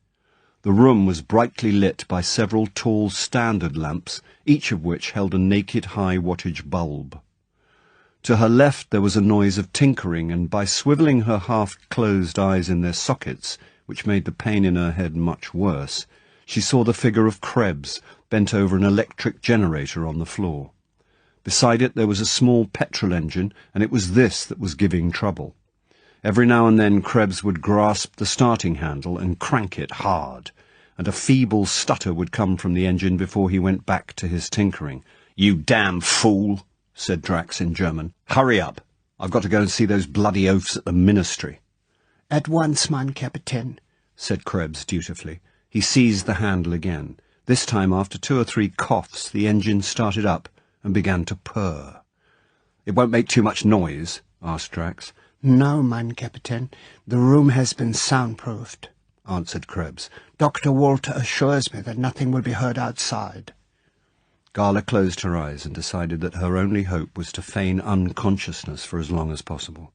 The room was brightly lit by several tall standard lamps, each of which held a naked high-wattage bulb. To her left there was a noise of tinkering, and by swivelling her half-closed eyes in their sockets, which made the pain in her head much worse, she saw the figure of Krebs bent over an electric generator on the floor. Beside it there was a small petrol engine, and it was this that was giving trouble. Every now and then Krebs would grasp the starting handle and crank it hard, and a feeble stutter would come from the engine before he went back to his tinkering. "You damn fool," said Drax in German. "Hurry up. I've got to go and see those bloody oafs at the ministry." "At once, mein Kapitän," said Krebs dutifully. He seized the handle again. This time, after 2 or 3 coughs, the engine started up and began to purr. "It won't make too much noise?" asked Drax. "No, mein Kapitän. The room has been soundproofed," answered Krebs. "Dr. Walter assures me that nothing will be heard outside." Gala closed her eyes and decided that her only hope was to feign unconsciousness for as long as possible.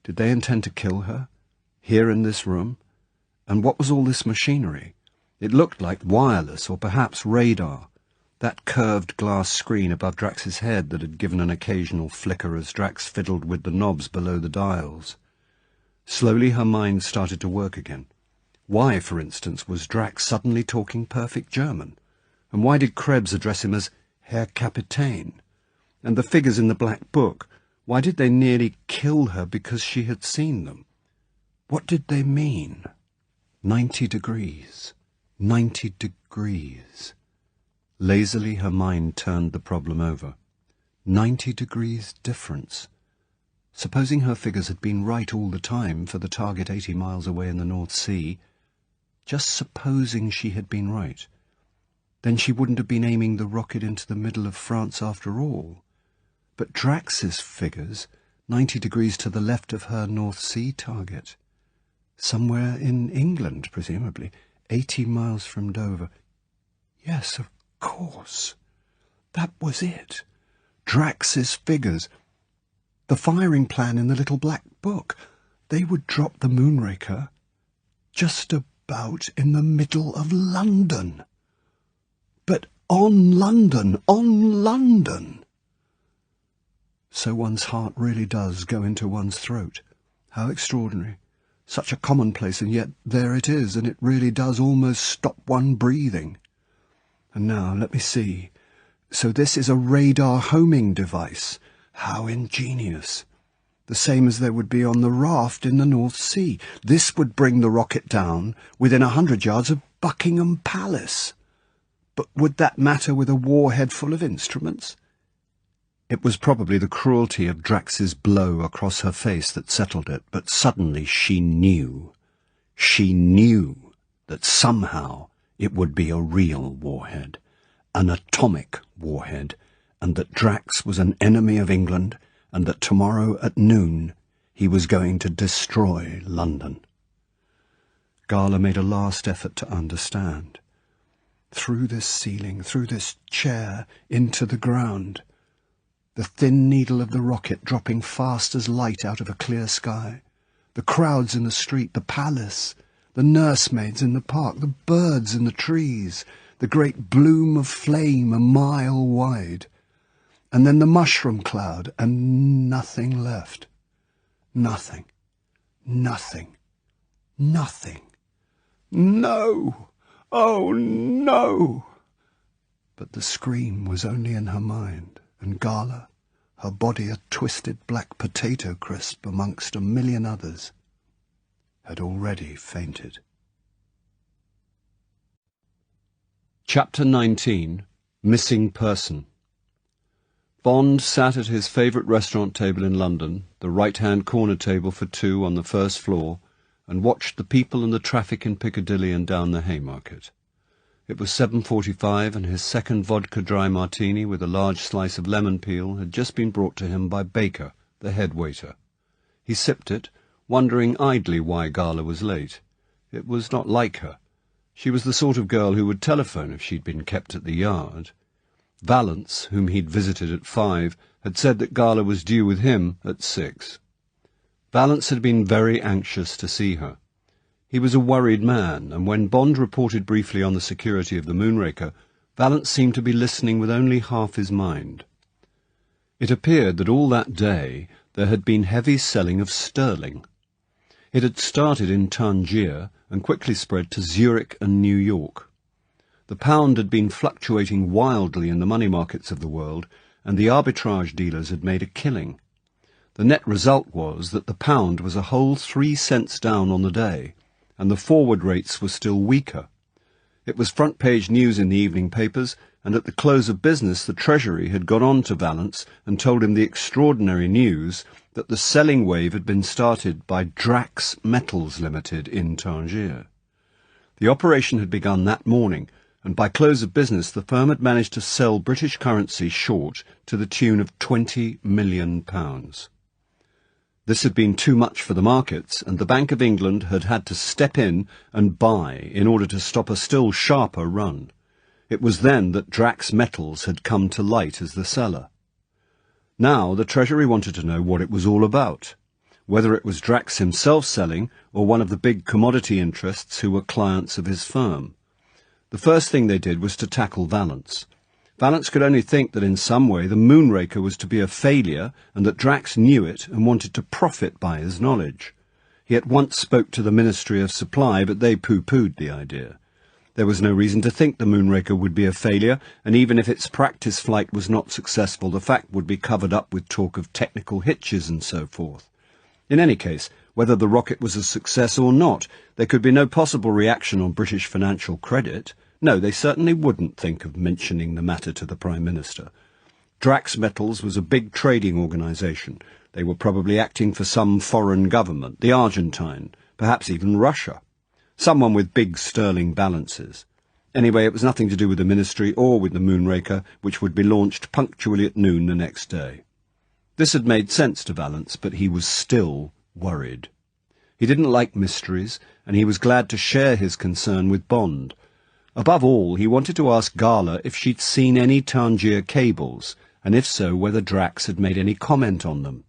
Did they intend to kill her? Here in this room? And what was all this machinery? It looked like wireless or perhaps radar. That curved glass screen above Drax's head that had given an occasional flicker as Drax fiddled with the knobs below the dials. Slowly her mind started to work again. Why, for instance, was Drax suddenly talking perfect German? And why did Krebs address him as Herr Kapitän? And the figures in the black book, why did they nearly kill her because she had seen them? What did they mean? 90 degrees. 90 degrees. Lazily her mind turned the problem over. 90 degrees difference. Supposing her figures had been right all the time for the target 80 miles away in the North Sea, just supposing she had been right, then she wouldn't have been aiming the rocket into the middle of France after all. But Drax's figures, 90 degrees to the left of her North Sea target. Somewhere in England, presumably, 80 miles from Dover. Yes, of course. That was it. Drax's figures. The firing plan in the little black book. They would drop the Moonraker just about in the middle of London. But on London, on London. So one's heart really does go into one's throat. How extraordinary. Such a commonplace, and yet there it is, and it really does almost stop one breathing. And now, let me see. So this is a radar homing device. How ingenious. The same as there would be on the raft in the North Sea. This would bring the rocket down within 100 yards of Buckingham Palace. But would that matter with a warhead full of instruments? It was probably the cruelty of Drax's blow across her face that settled it, but suddenly she knew. She knew that somehow it would be a real warhead, an atomic warhead, and that Drax was an enemy of England, and that tomorrow at noon he was going to destroy London. Gala made a last effort to understand. Through this ceiling, through this chair, into the ground. The thin needle of the rocket dropping fast as light out of a clear sky. The crowds in the street, the palace, the nursemaids in the park, the birds in the trees, the great bloom of flame a mile wide. And then the mushroom cloud, and nothing left. Nothing. Nothing. Nothing. No! Oh, no! But the scream was only in her mind, and Gala, her body a twisted black potato crisp amongst a million others, had already fainted. Chapter 19. Missing Person. Bond sat at his favourite restaurant table in London, the right-hand corner table for two on the first floor, and watched the people and the traffic in Piccadilly and down the Haymarket. It was 7:45, and his second vodka dry martini with a large slice of lemon peel had just been brought to him by Baker, the head waiter. He sipped it, wondering idly why Gala was late. It was not like her. She was the sort of girl who would telephone if she'd been kept at the Yard. Vallance, whom he'd visited at 5, had said that Gala was due with him at 6. Vallance had been very anxious to see her. He was a worried man, and when Bond reported briefly on the security of the Moonraker, Vallance seemed to be listening with only half his mind. It appeared that all that day there had been heavy selling of sterling. It had started in Tangier and quickly spread to Zurich and New York. The pound had been fluctuating wildly in the money markets of the world, and the arbitrage dealers had made a killing. The net result was that the pound was a whole 3 cents down on the day, and the forward rates were still weaker. It was front-page news in the evening papers, and at the close of business the Treasury had gone on to Vallance and told him the extraordinary news that the selling wave had been started by Drax Metals Limited in Tangier. The operation had begun that morning, and by close of business the firm had managed to sell British currency short to the tune of £20 million. This had been too much for the markets, and the Bank of England had had to step in and buy in order to stop a still sharper run. It was then that Drax Metals had come to light as the seller. Now the Treasury wanted to know what it was all about, whether it was Drax himself selling or one of the big commodity interests who were clients of his firm. The first thing they did was to tackle Vallance. Vallance could only think that in some way the Moonraker was to be a failure, and that Drax knew it and wanted to profit by his knowledge. He at once spoke to the Ministry of Supply, but they pooh-poohed the idea. There was no reason to think the Moonraker would be a failure, and even if its practice flight was not successful, the fact would be covered up with talk of technical hitches and so forth. In any case, whether the rocket was a success or not, there could be no possible reaction on British financial credit. No, they certainly wouldn't think of mentioning the matter to the Prime Minister. Drax Metals was a big trading organisation. They were probably acting for some foreign government, the Argentine, perhaps even Russia. Someone with big sterling balances. Anyway, it was nothing to do with the Ministry or with the Moonraker, which would be launched punctually at noon the next day. This had made sense to Vallance, but he was still worried. He didn't like mysteries, and he was glad to share his concern with Bond. Above all, he wanted to ask Gala if she'd seen any Tangier cables, and if so, whether Drax had made any comment on them.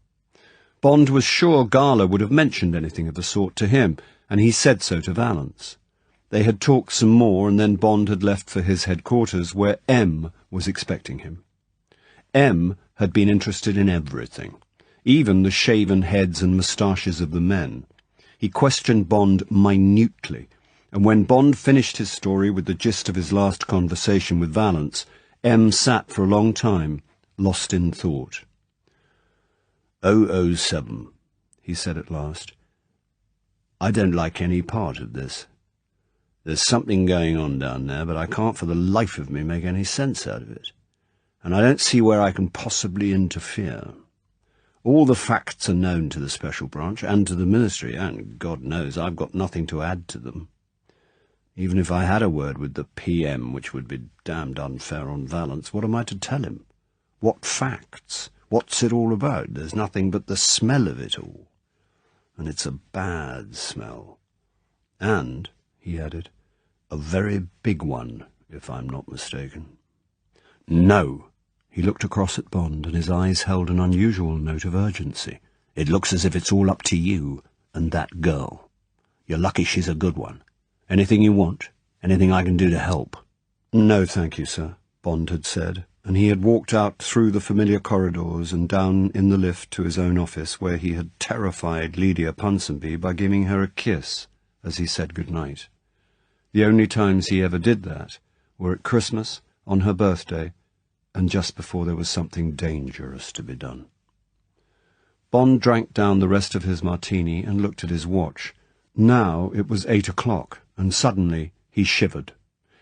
Bond was sure Gala would have mentioned anything of the sort to him, and he said so to Vallance. They had talked some more, and then Bond had left for his headquarters, where M was expecting him. M had been interested in everything, even the shaven heads and moustaches of the men. He questioned Bond minutely, and when Bond finished his story with the gist of his last conversation with Vallance, M sat for a long time, lost in thought. 007, he said at last. I don't like any part of this. There's something going on down there, but I can't for the life of me make any sense out of it. And I don't see where I can possibly interfere. All the facts are known to the Special Branch and to the Ministry, and God knows I've got nothing to add to them. Even if I had a word with the PM, which would be damned unfair on Valance, what am I to tell him? What facts? What's it all about? There's nothing but the smell of it all. And it's a bad smell. And, he added, a very big one, if I'm not mistaken. No. He looked across at Bond, and his eyes held an unusual note of urgency. It looks as if it's all up to you and that girl. You're lucky she's a good one. Anything you want? Anything I can do to help? No, thank you, sir, Bond had said, and he had walked out through the familiar corridors and down in the lift to his own office, where he had terrified Lydia Ponsonby by giving her a kiss as he said good night. The only times he ever did that were at Christmas, on her birthday, and just before there was something dangerous to be done. Bond drank down the rest of his martini and looked at his watch. Now it was 8 o'clock, and suddenly he shivered.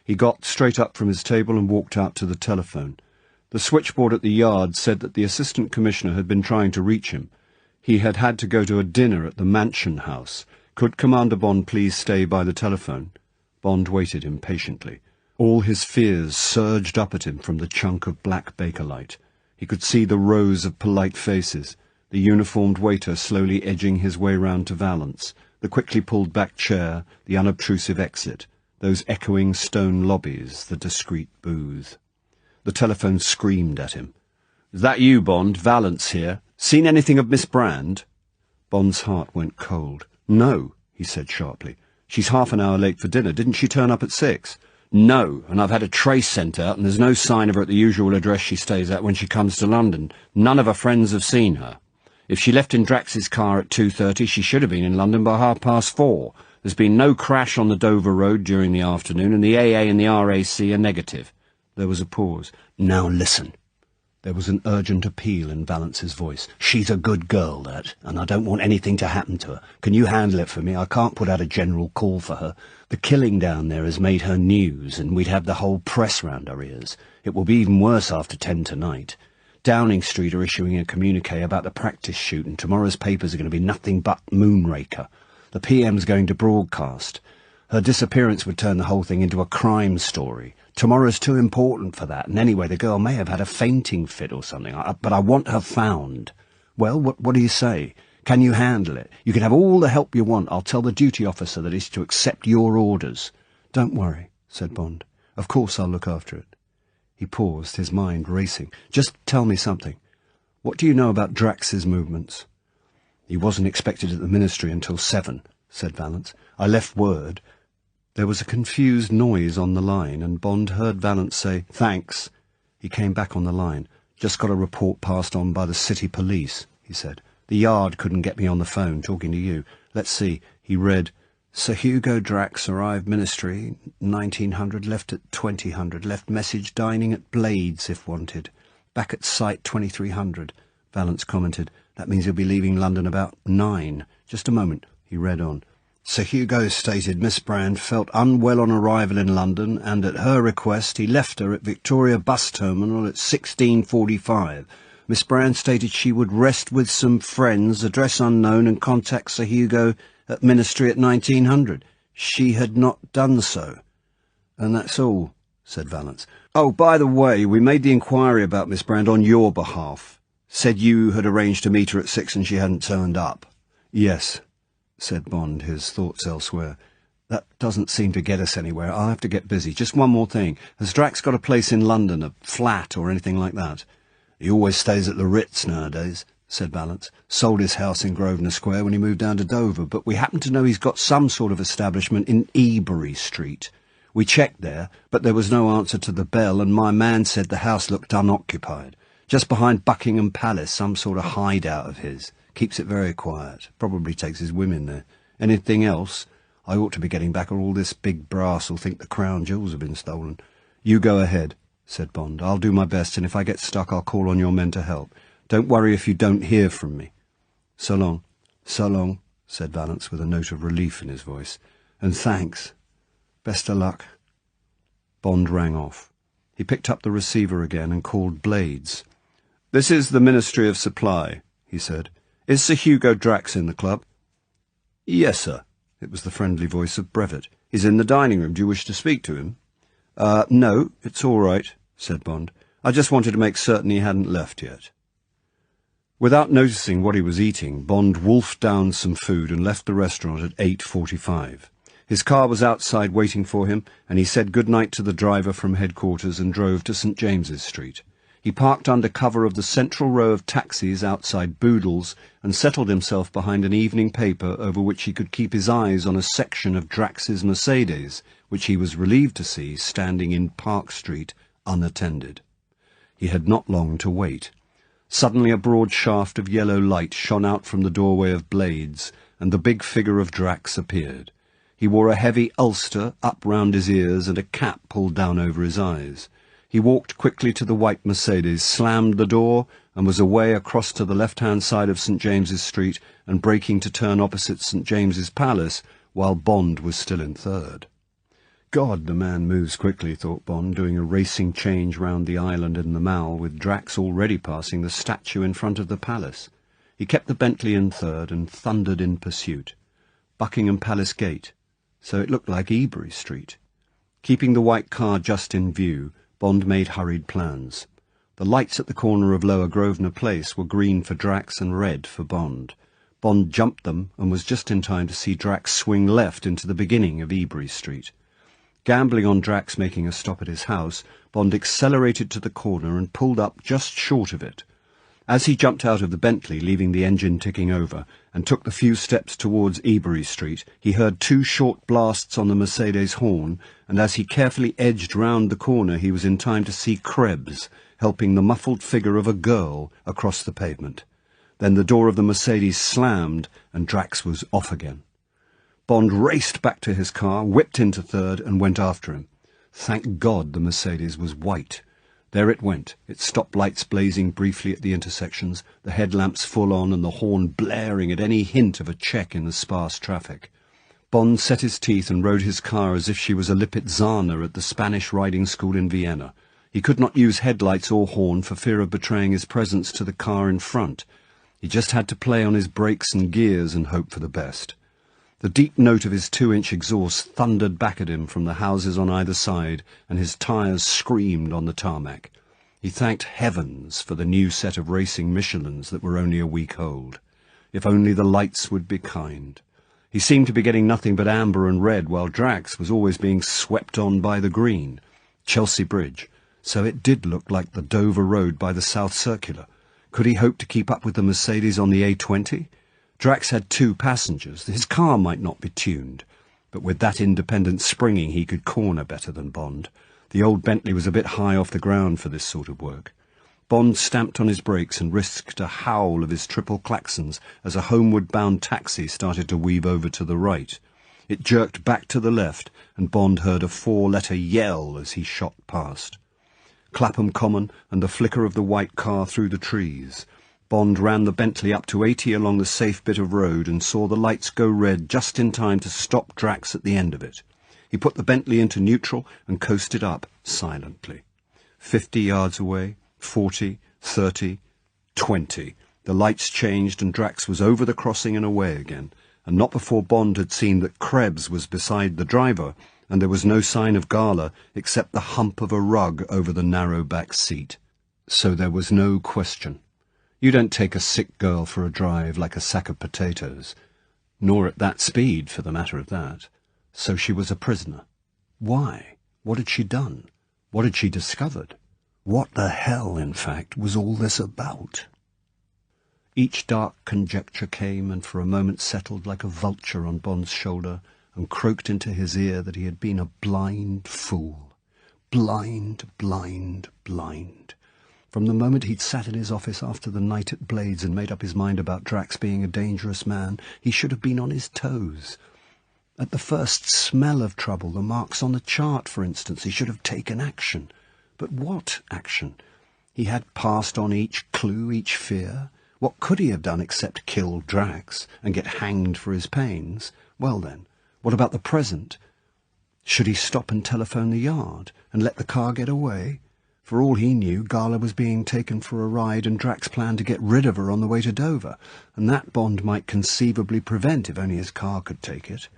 He got straight up from his table and walked out to the telephone. The switchboard at the Yard said that the Assistant Commissioner had been trying to reach him. He had had to go to a dinner at the Mansion House. Could Commander Bond please stay by the telephone? Bond waited impatiently. All his fears surged up at him from the chunk of black bakelite. He could see the rows of polite faces, the uniformed waiter slowly edging his way round to Valance, the quickly pulled-back chair, the unobtrusive exit, those echoing stone lobbies, the discreet booth. The telephone screamed at him. "Is that you, Bond? Valance here. Seen anything of Miss Brand?" Bond's heart went cold. "No," he said sharply. "She's half an hour late for dinner. Didn't she turn up at 6? "No, and I've had a trace sent out, and there's no sign of her at the usual address she stays at when she comes to London. None of her friends have seen her. If she left in Drax's car at 2:30, she should have been in London by 4:30. There's been no crash on the Dover Road during the afternoon, and the AA and the RAC are negative." There was a pause. "Now listen." There was an urgent appeal in Valance's voice. "She's a good girl, that, and I don't want anything to happen to her. Can you handle it for me? I can't put out a general call for her. The killing down there has made her news, and we'd have the whole press round our ears. It will be even worse after 10 tonight. Downing Street are issuing a communique about the practice shoot, and tomorrow's papers are going to be nothing but Moonraker. The PM's going to broadcast. Her disappearance would turn the whole thing into a crime story. Tomorrow's too important for that, and anyway, the girl may have had a fainting fit or something, but I want her found. Well, what do you say? Can you handle it? You can have all the help you want. I'll tell the duty officer that he's to accept your orders." "Don't worry," said Bond. "Of course I'll look after it." He paused, his mind racing. "Just tell me something. What do you know about Drax's movements?" "He wasn't expected at the Ministry until 7, said Valance. "I left word." There was a confused noise on the line, and Bond heard Valance say, "Thanks." He came back on the line. "Just got a report passed on by the City Police," he said. "The Yard couldn't get me on the phone, talking to you. Let's see." He read, "Sir Hugo Drax arrived Ministry, 1900, left at 2000, left message dining at Blades if wanted. Back at site 2300. Valance commented, "That means he'll be leaving London about 9. Just a moment." He read on. "Sir Hugo stated Miss Brand felt unwell on arrival in London, and at her request he left her at Victoria Bus Terminal at 16:45. Miss Brand stated she would rest with some friends, address unknown, and contact Sir Hugo at Ministry at 1900. She had not done so." "And that's all," said Valance. "Oh, by the way, we made the inquiry about Miss Brand on your behalf. Said you had arranged to meet her at 6 and she hadn't turned up." "Yes," said Bond, his thoughts elsewhere. "That doesn't seem to get us anywhere. I'll have to get busy. Just one more thing. Has Drax got a place in London, a flat or anything like that?" "He always stays at the Ritz nowadays," said Valance. "Sold his house in Grosvenor Square when he moved down to Dover, but we happen to know he's got some sort of establishment in Ebury Street. We checked there, but there was no answer to the bell, and my man said the house looked unoccupied. Just behind Buckingham Palace, some sort of hideout of his. Keeps it very quiet. Probably takes his women there. Anything else? I ought to be getting back, or all this big brass will think the crown jewels have been stolen." "You go ahead," said Bond. "I'll do my best, and if I get stuck, I'll call on your men to help. Don't worry if you don't hear from me." "So long." "So long," said Valance, with a note of relief in his voice. "And thanks. Best of luck." Bond rang off. He picked up the receiver again and called Blades. "This is the Ministry of Supply," he said. "Is Sir Hugo Drax in the club?" "Yes, sir." It was the friendly voice of Brevet. "He's in the dining room. Do you wish to speak to him?" No, it's all right," said Bond. "I just wanted to make certain he hadn't left yet." Without noticing what he was eating, Bond wolfed down some food and left the restaurant at 8:45. His car was outside waiting for him, and he said good-night to the driver from headquarters and drove to St. James's Street. He parked under cover of the central row of taxis outside Boodle's and settled himself behind an evening paper over which he could keep his eyes on a section of Drax's Mercedes, which he was relieved to see standing in Park Street unattended. He had not long to wait. Suddenly a broad shaft of yellow light shone out from the doorway of Blades, and the big figure of Drax appeared. He wore a heavy ulster up round his ears and a cap pulled down over his eyes. He walked quickly to the white Mercedes, slammed the door, and was away across to the left-hand side of St. James's Street and breaking to turn opposite St. James's Palace, while Bond was still in third. God, the man moves quickly, thought Bond, doing a racing change round the island in the Mall, with Drax already passing the statue in front of the palace. He kept the Bentley in third and thundered in pursuit. Buckingham Palace Gate. So it looked like Ebury Street. Keeping the white car just in view, Bond made hurried plans. The lights at the corner of Lower Grosvenor Place were green for Drax and red for Bond. Bond jumped them and was just in time to see Drax swing left into the beginning of Ebury Street. Gambling on Drax making a stop at his house, Bond accelerated to the corner and pulled up just short of it. As he jumped out of the Bentley, leaving the engine ticking over, and took the few steps towards Ebury Street, he heard two short blasts on the Mercedes horn, and as he carefully edged round the corner he was in time to see Krebs helping the muffled figure of a girl across the pavement. Then the door of the Mercedes slammed, and Drax was off again. Bond raced back to his car, whipped into third, and went after him. Thank God the Mercedes was white. There it went, its stoplights blazing briefly at the intersections, the headlamps full on and the horn blaring at any hint of a check in the sparse traffic. Bond set his teeth and rode his car as if she was a Lipizzana at the Spanish riding school in Vienna. He could not use headlights or horn for fear of betraying his presence to the car in front. He just had to play on his brakes and gears and hope for the best. The deep note of his 2-inch exhaust thundered back at him from the houses on either side, and his tyres screamed on the tarmac. He thanked heavens for the new set of racing Michelins that were only a week old. If only the lights would be kind. He seemed to be getting nothing but amber and red, while Drax was always being swept on by the green. Chelsea Bridge. So it did look like the Dover Road by the South Circular. Could he hope to keep up with the Mercedes on the A20? Drax had 2 passengers. His car might not be tuned, but with that independent springing he could corner better than Bond. The old Bentley was a bit high off the ground for this sort of work. Bond stamped on his brakes and risked a howl of his triple klaxons as a homeward-bound taxi started to weave over to the right. It jerked back to the left, and Bond heard a 4-letter yell as he shot past. Clapham Common and the flicker of the white car through the trees. Bond ran the Bentley up to 80 along the safe bit of road and saw the lights go red just in time to stop Drax at the end of it. He put the Bentley into neutral and coasted up silently. 50 yards away, 40, 30, 20. The lights changed and Drax was over the crossing and away again, and not before Bond had seen that Krebs was beside the driver, and there was no sign of Gala except the hump of a rug over the narrow back seat. So there was no question. You don't take a sick girl for a drive like a sack of potatoes, nor at that speed, for the matter of that. So she was a prisoner. Why? What had she done? What had she discovered? What the hell, in fact, was all this about? Each dark conjecture came and for a moment settled like a vulture on Bond's shoulder and croaked into his ear that he had been a blind fool. Blind, blind, blind. From the moment he'd sat in his office after the night at Blades and made up his mind about Drax being a dangerous man, he should have been on his toes. At the first smell of trouble, the marks on the chart, for instance, he should have taken action. But what action? He had passed on each clue, each fear. What could he have done except kill Drax and get hanged for his pains? Well then, what about the present? Should he stop and telephone the yard and let the car get away? For all he knew, Gala was being taken for a ride and Drax planned to get rid of her on the way to Dover, and that Bond might conceivably prevent if only his car could take it.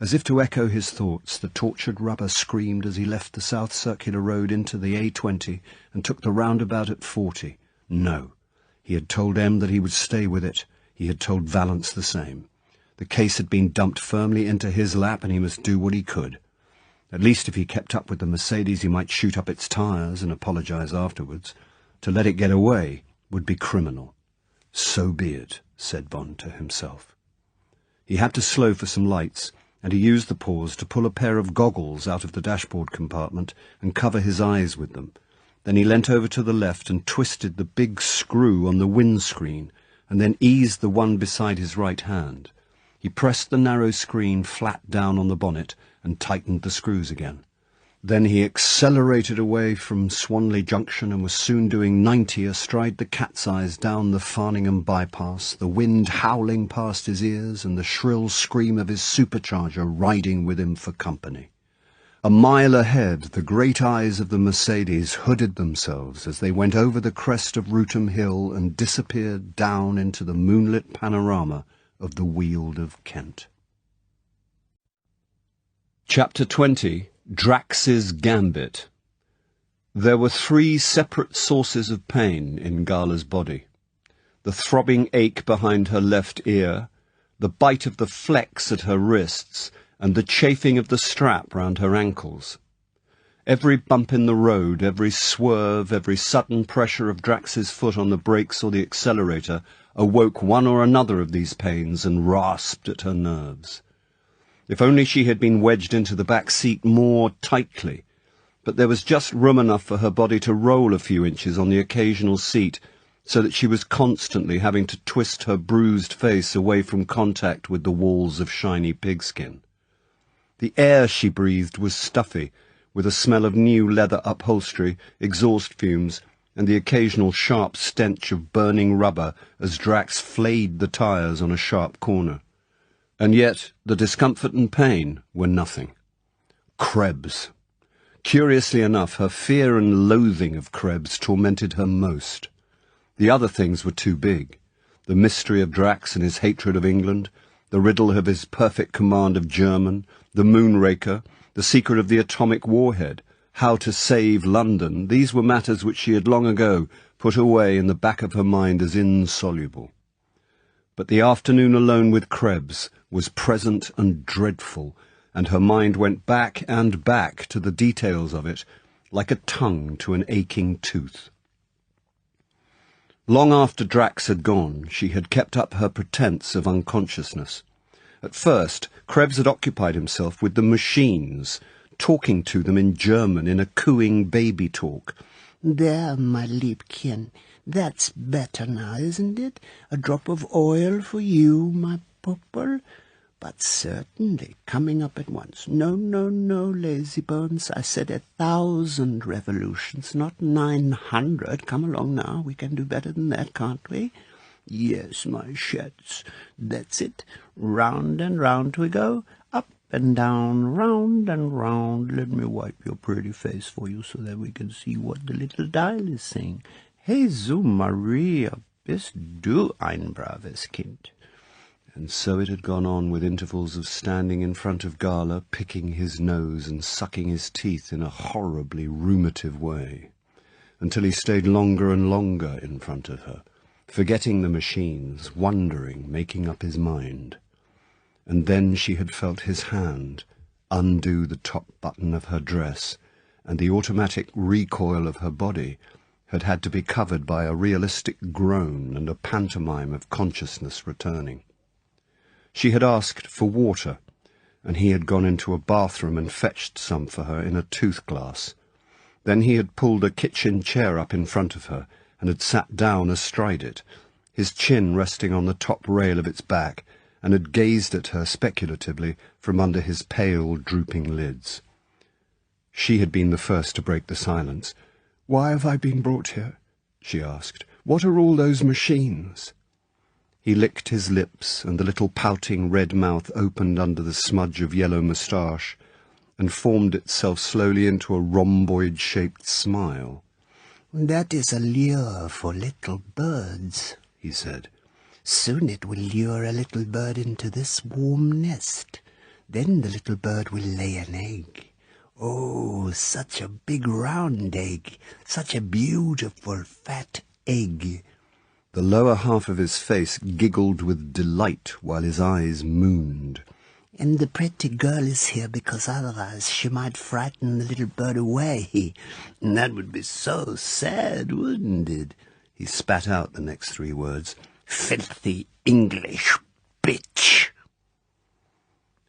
As if to echo his thoughts, the tortured rubber screamed as he left the South Circular Road into the A20 and took the roundabout at 40. No. He had told M that he would stay with it. He had told Valance the same. The case had been dumped firmly into his lap, and he must do what he could. At least if he kept up with the Mercedes, he might shoot up its tyres and apologise afterwards. To let it get away would be criminal. So be it, said Bond to himself. He had to slow for some lights, and he used the pause to pull a pair of goggles out of the dashboard compartment and cover his eyes with them. Then he leant over to the left and twisted the big screw on the windscreen, and then eased the one beside his right hand. He pressed the narrow screen flat down on the bonnet and tightened the screws again. Then he accelerated away from Swanley Junction and was soon doing 90 astride the Cat's Eyes down the Farningham bypass, the wind howling past his ears and the shrill scream of his supercharger riding with him for company. A mile ahead, the great eyes of the Mercedes hooded themselves as they went over the crest of Rootham Hill and disappeared down into the moonlit panorama of the Weald of Kent. Chapter 20. Drax's Gambit. There were 3 separate sources of pain in Gala's body. The throbbing ache behind her left ear, the bite of the flex at her wrists, and the chafing of the strap round her ankles. Every bump in the road, every swerve, every sudden pressure of Drax's foot on the brakes or the accelerator awoke one or another of these pains and rasped at her nerves. If only she had been wedged into the back seat more tightly, but there was just room enough for her body to roll a few inches on the occasional seat, so that she was constantly having to twist her bruised face away from contact with the walls of shiny pigskin. The air she breathed was stuffy, with a smell of new leather upholstery, exhaust fumes, and the occasional sharp stench of burning rubber as Drax flayed the tyres on a sharp corner. And yet the discomfort and pain were nothing. Krebs. Curiously enough, her fear and loathing of Krebs tormented her most. The other things were too big. The mystery of Drax and his hatred of England, the riddle of his perfect command of German, the Moonraker, the secret of the atomic warhead, how to save London, these were matters which she had long ago put away in the back of her mind as insoluble. But the afternoon alone with Krebs was present and dreadful, and her mind went back and back to the details of it, like a tongue to an aching tooth. Long after Drax had gone, she had kept up her pretence of unconsciousness. At first, Krebs had occupied himself with the machines, talking to them in German in a cooing baby talk. "There, my Liebchen, that's better now, isn't it? A drop of oil for you, my pupil. But certainly, coming up at once. No, no, no, lazy bones. I said 1,000 revolutions, not 900. Come along now. We can do better than that, can't we? Yes, my sheds. That's it. Round and round we go. Up and down, round and round. Let me wipe your pretty face for you so that we can see what the little dial is saying. Jesu Maria, bist du ein braves Kind. And so it had gone on, with intervals of standing in front of Gala, picking his nose and sucking his teeth in a horribly ruminative way, until he stayed longer and longer in front of her, forgetting the machines, wondering, making up his mind. And then she had felt his hand undo the top button of her dress, and the automatic recoil of her body had had to be covered by a realistic groan and a pantomime of consciousness returning. She had asked for water, and he had gone into a bathroom and fetched some for her in a tooth-glass. Then he had pulled a kitchen chair up in front of her and had sat down astride it, his chin resting on the top rail of its back, and had gazed at her speculatively from under his pale, drooping lids. She had been the first to break the silence. "Why have I been brought here?" she asked. "What are all those machines?" He licked his lips, and the little pouting red mouth opened under the smudge of yellow moustache, and formed itself slowly into a rhomboid-shaped smile. "That is a lure for little birds," he said. "Soon it will lure a little bird into this warm nest. Then the little bird will lay an egg. Oh, such a big round egg, such a beautiful fat egg." The lower half of his face giggled with delight while his eyes mooned. "And the pretty girl is here because otherwise she might frighten the little bird away. And that would be so sad, wouldn't it?" He spat out the next 3 words. "Filthy English bitch."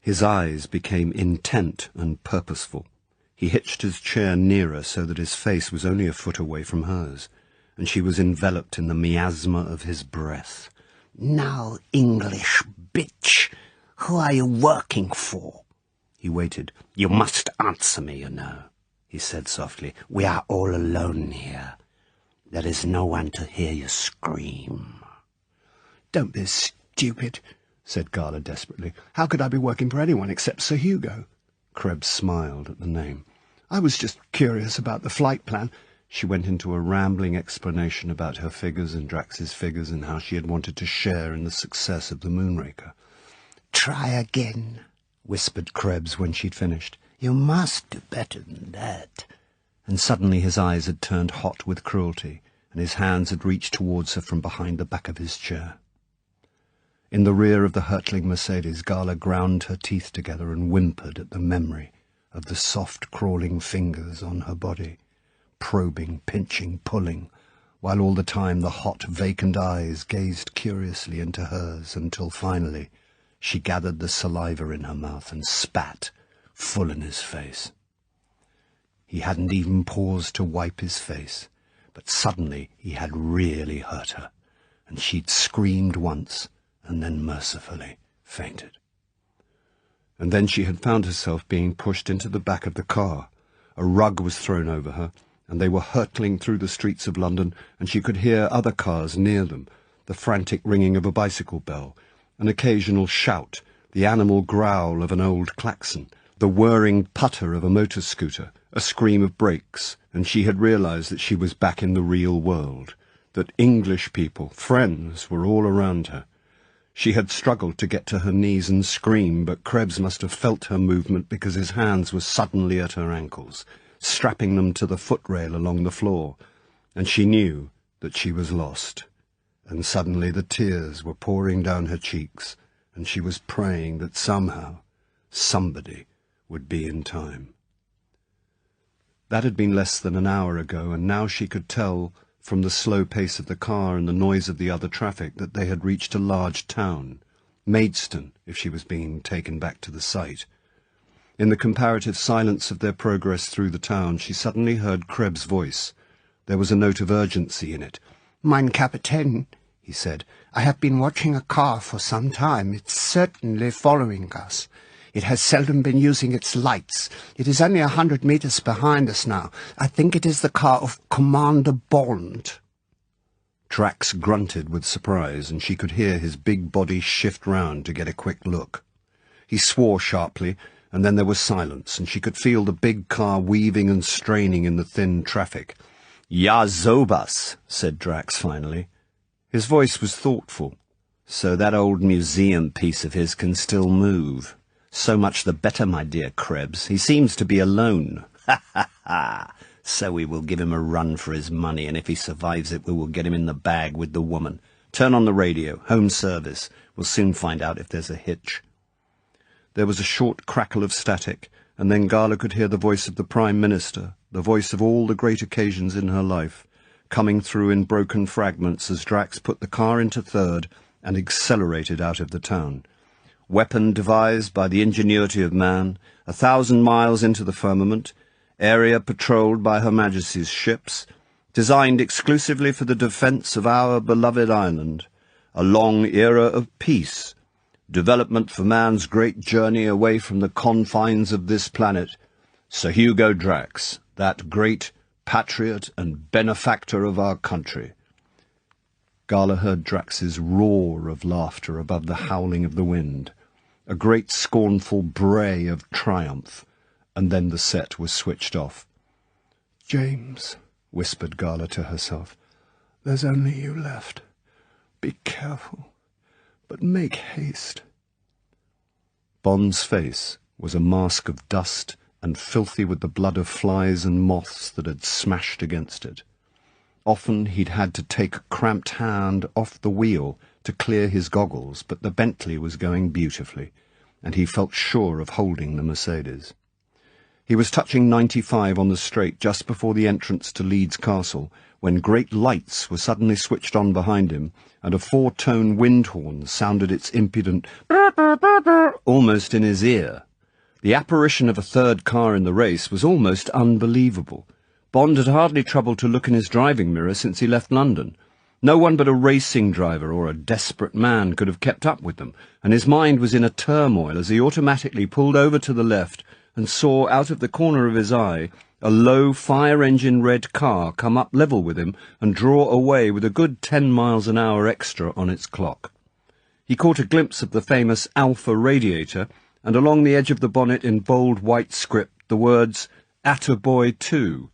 His eyes became intent and purposeful. He hitched his chair nearer so that his face was only a foot away from hers, and she was enveloped in the miasma of his breath. "Now, English bitch, who are you working for?" He waited. "You must answer me, you know," he said softly. "We are all alone here. There is no one to hear you scream." "Don't be stupid," said Gala desperately. "How could I be working for anyone except Sir Hugo?" Krebs smiled at the name. "I was just curious about the flight plan." She went into a rambling explanation about her figures and Drax's figures and how she had wanted to share in the success of the Moonraker. "Try again," whispered Krebs when she'd finished. "You must do better than that." And suddenly his eyes had turned hot with cruelty, and his hands had reached towards her from behind the back of his chair. In the rear of the hurtling Mercedes, Gala ground her teeth together and whimpered at the memory of the soft, crawling fingers on her body, probing, pinching, pulling, while all the time the hot, vacant eyes gazed curiously into hers until finally she gathered the saliva in her mouth and spat, full in his face. He hadn't even paused to wipe his face, but suddenly he had really hurt her, and she'd screamed once and then mercifully fainted. And then she had found herself being pushed into the back of the car. A rug was thrown over her, and they were hurtling through the streets of London, and she could hear other cars near them, the frantic ringing of a bicycle bell, an occasional shout, the animal growl of an old klaxon, the whirring putter of a motor scooter, a scream of brakes, and she had realized that she was back in the real world, that English people, friends, were all around her. She had struggled to get to her knees and scream, but Krebs must have felt her movement because his hands were suddenly at her ankles, strapping them to the footrail along the floor, and she knew that she was lost. And suddenly the tears were pouring down her cheeks, and she was praying that somehow, somebody would be in time. That had been less than an hour ago, and now she could tell from the slow pace of the car and the noise of the other traffic that they had reached a large town, Maidstone, if she was being taken back to the site. In the comparative silence of their progress through the town, she suddenly heard Krebs' voice. There was a note of urgency in it. "Mein Kapitän," he said, "I have been watching a car for some time. It's certainly following us. It has seldom been using its lights. It is only 100 meters behind us now. I think it is the car of Commander Bond." Drax grunted with surprise, and she could hear his big body shift round to get a quick look. He swore sharply, and then there was silence, and she could feel the big car weaving and straining in the thin traffic. "Ja, sowas," said Drax finally. His voice was thoughtful. "So that old museum piece of his can still move. So much the better, my dear Krebs. He seems to be alone. Ha, ha, ha. So we will give him a run for his money, and if he survives it, we will get him in the bag with the woman. Turn on the radio. Home service. We'll soon find out if there's a hitch." There was a short crackle of static, and then Gala could hear the voice of the Prime Minister, the voice of all the great occasions in her life, coming through in broken fragments as Drax put the car into third and accelerated out of the town. Weapon devised by the ingenuity of man, 1,000 miles into the firmament, area patrolled by Her Majesty's ships, designed exclusively for the defence of our beloved island, a long era of peace, development for man's great journey away from the confines of this planet, Sir Hugo Drax, that great patriot and benefactor of our country. Gala heard Drax's roar of laughter above the howling of the wind, a great scornful bray of triumph, and then the set was switched off. "James," whispered Gala to herself, "there's only you left. Be careful, but make haste." Bond's face was a mask of dust and filthy with the blood of flies and moths that had smashed against it. Often he'd had to take a cramped hand off the wheel to clear his goggles, but the Bentley was going beautifully, and he felt sure of holding the Mercedes. He was touching 95 on the straight just before the entrance to Leeds Castle, when great lights were suddenly switched on behind him, and a 4-tone wind horn sounded its impudent brr almost in his ear. The apparition of a third car in the race was almost unbelievable. Bond had hardly troubled to look in his driving mirror since he left London. No one but a racing driver or a desperate man could have kept up with them, and his mind was in a turmoil as he automatically pulled over to the left and saw out of the corner of his eye a low fire-engine red car come up level with him and draw away with a good 10 miles an hour extra on its clock. He caught a glimpse of the famous Alpha radiator, and along the edge of the bonnet in bold white script the words, "Attaboy 2."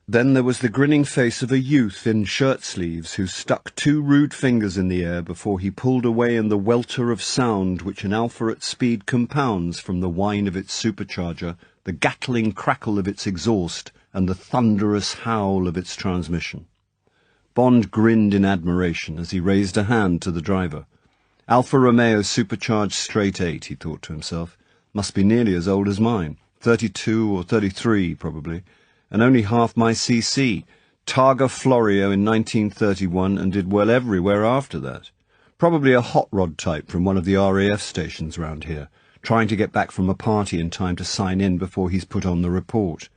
Then there was the grinning face of a youth in shirt-sleeves who stuck 2 rude fingers in the air before he pulled away in the welter of sound which an Alpha at speed compounds from the whine of its supercharger, the gatling crackle of its exhaust, and the thunderous howl of its transmission. Bond grinned in admiration as he raised a hand to the driver. Alfa Romeo supercharged straight 8, he thought to himself. Must be nearly as old as mine. 32 or 33, probably. And only half my CC. Targa Florio in 1931 and did well everywhere after that. Probably a hot rod type from one of the RAF stations round here, trying to get back from a party in time to sign in before he's put on the report.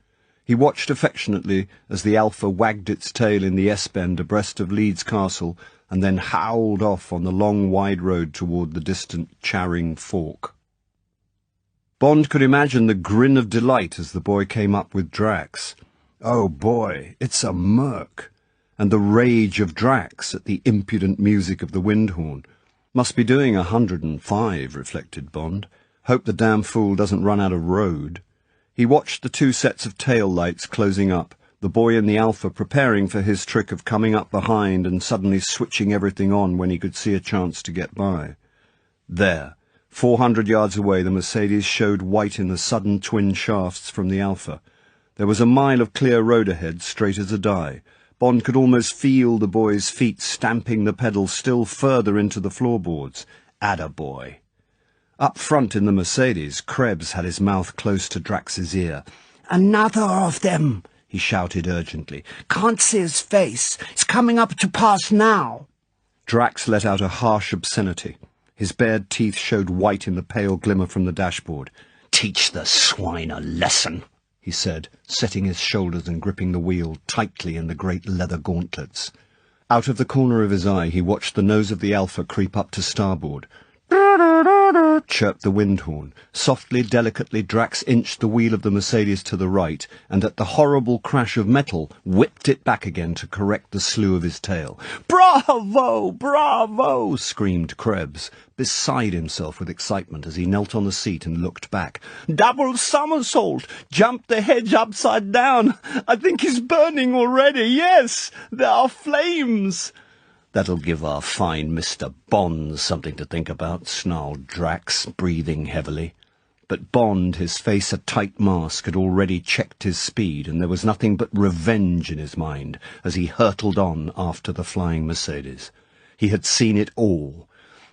He watched affectionately as the Alpha wagged its tail in the S-bend abreast of Leeds Castle and then howled off on the long wide road toward the distant Charing Fork. Bond could imagine the grin of delight as the boy came up with Drax. Oh boy, it's a Merc! And the rage of Drax at the impudent music of the wind horn. Must be doing 105, reflected Bond. Hope the damn fool doesn't run out of road. He watched the 2 sets of tail lights closing up, the boy in the Alpha preparing for his trick of coming up behind and suddenly switching everything on when he could see a chance to get by. There, 400 yards away, the Mercedes showed white in the sudden twin shafts from the Alpha. There was a mile of clear road ahead, straight as a die. Bond could almost feel the boy's feet stamping the pedal still further into the floorboards. Attaboy. Up front in the Mercedes, Krebs had his mouth close to Drax's ear. "Another of them!" he shouted urgently. "Can't see his face. It's coming up to pass now." Drax let out a harsh obscenity. His bared teeth showed white in the pale glimmer from the dashboard. "Teach the swine a lesson," he said, setting his shoulders and gripping the wheel tightly in the great leather gauntlets. Out of the corner of his eye he watched the nose of the Alpha creep up to starboard. Chirped the wind horn. Softly, delicately, Drax inched the wheel of the Mercedes to the right, and at the horrible crash of metal, whipped it back again to correct the slew of his tail. "Bravo! Bravo!" screamed Krebs, beside himself with excitement as he knelt on the seat and looked back. "Double somersault! Jumped the hedge upside down! I think he's burning already! Yes! There are flames!" "That'll give our fine Mr. Bond something to think about," snarled Drax, breathing heavily. But Bond, his face a tight mask, had already checked his speed, and there was nothing but revenge in his mind as he hurtled on after the flying Mercedes. He had seen it all.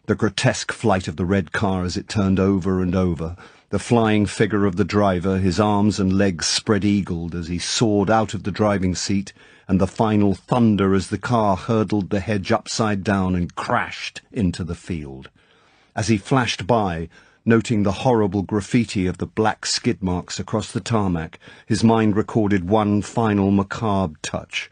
The grotesque flight of the red car as it turned over and over, the flying figure of the driver, his arms and legs spread-eagled as he soared out of the driving seat, and the final thunder as the car hurdled the hedge upside down and crashed into the field. As he flashed by, noting the horrible graffiti of the black skid marks across the tarmac, his mind recorded one final macabre touch.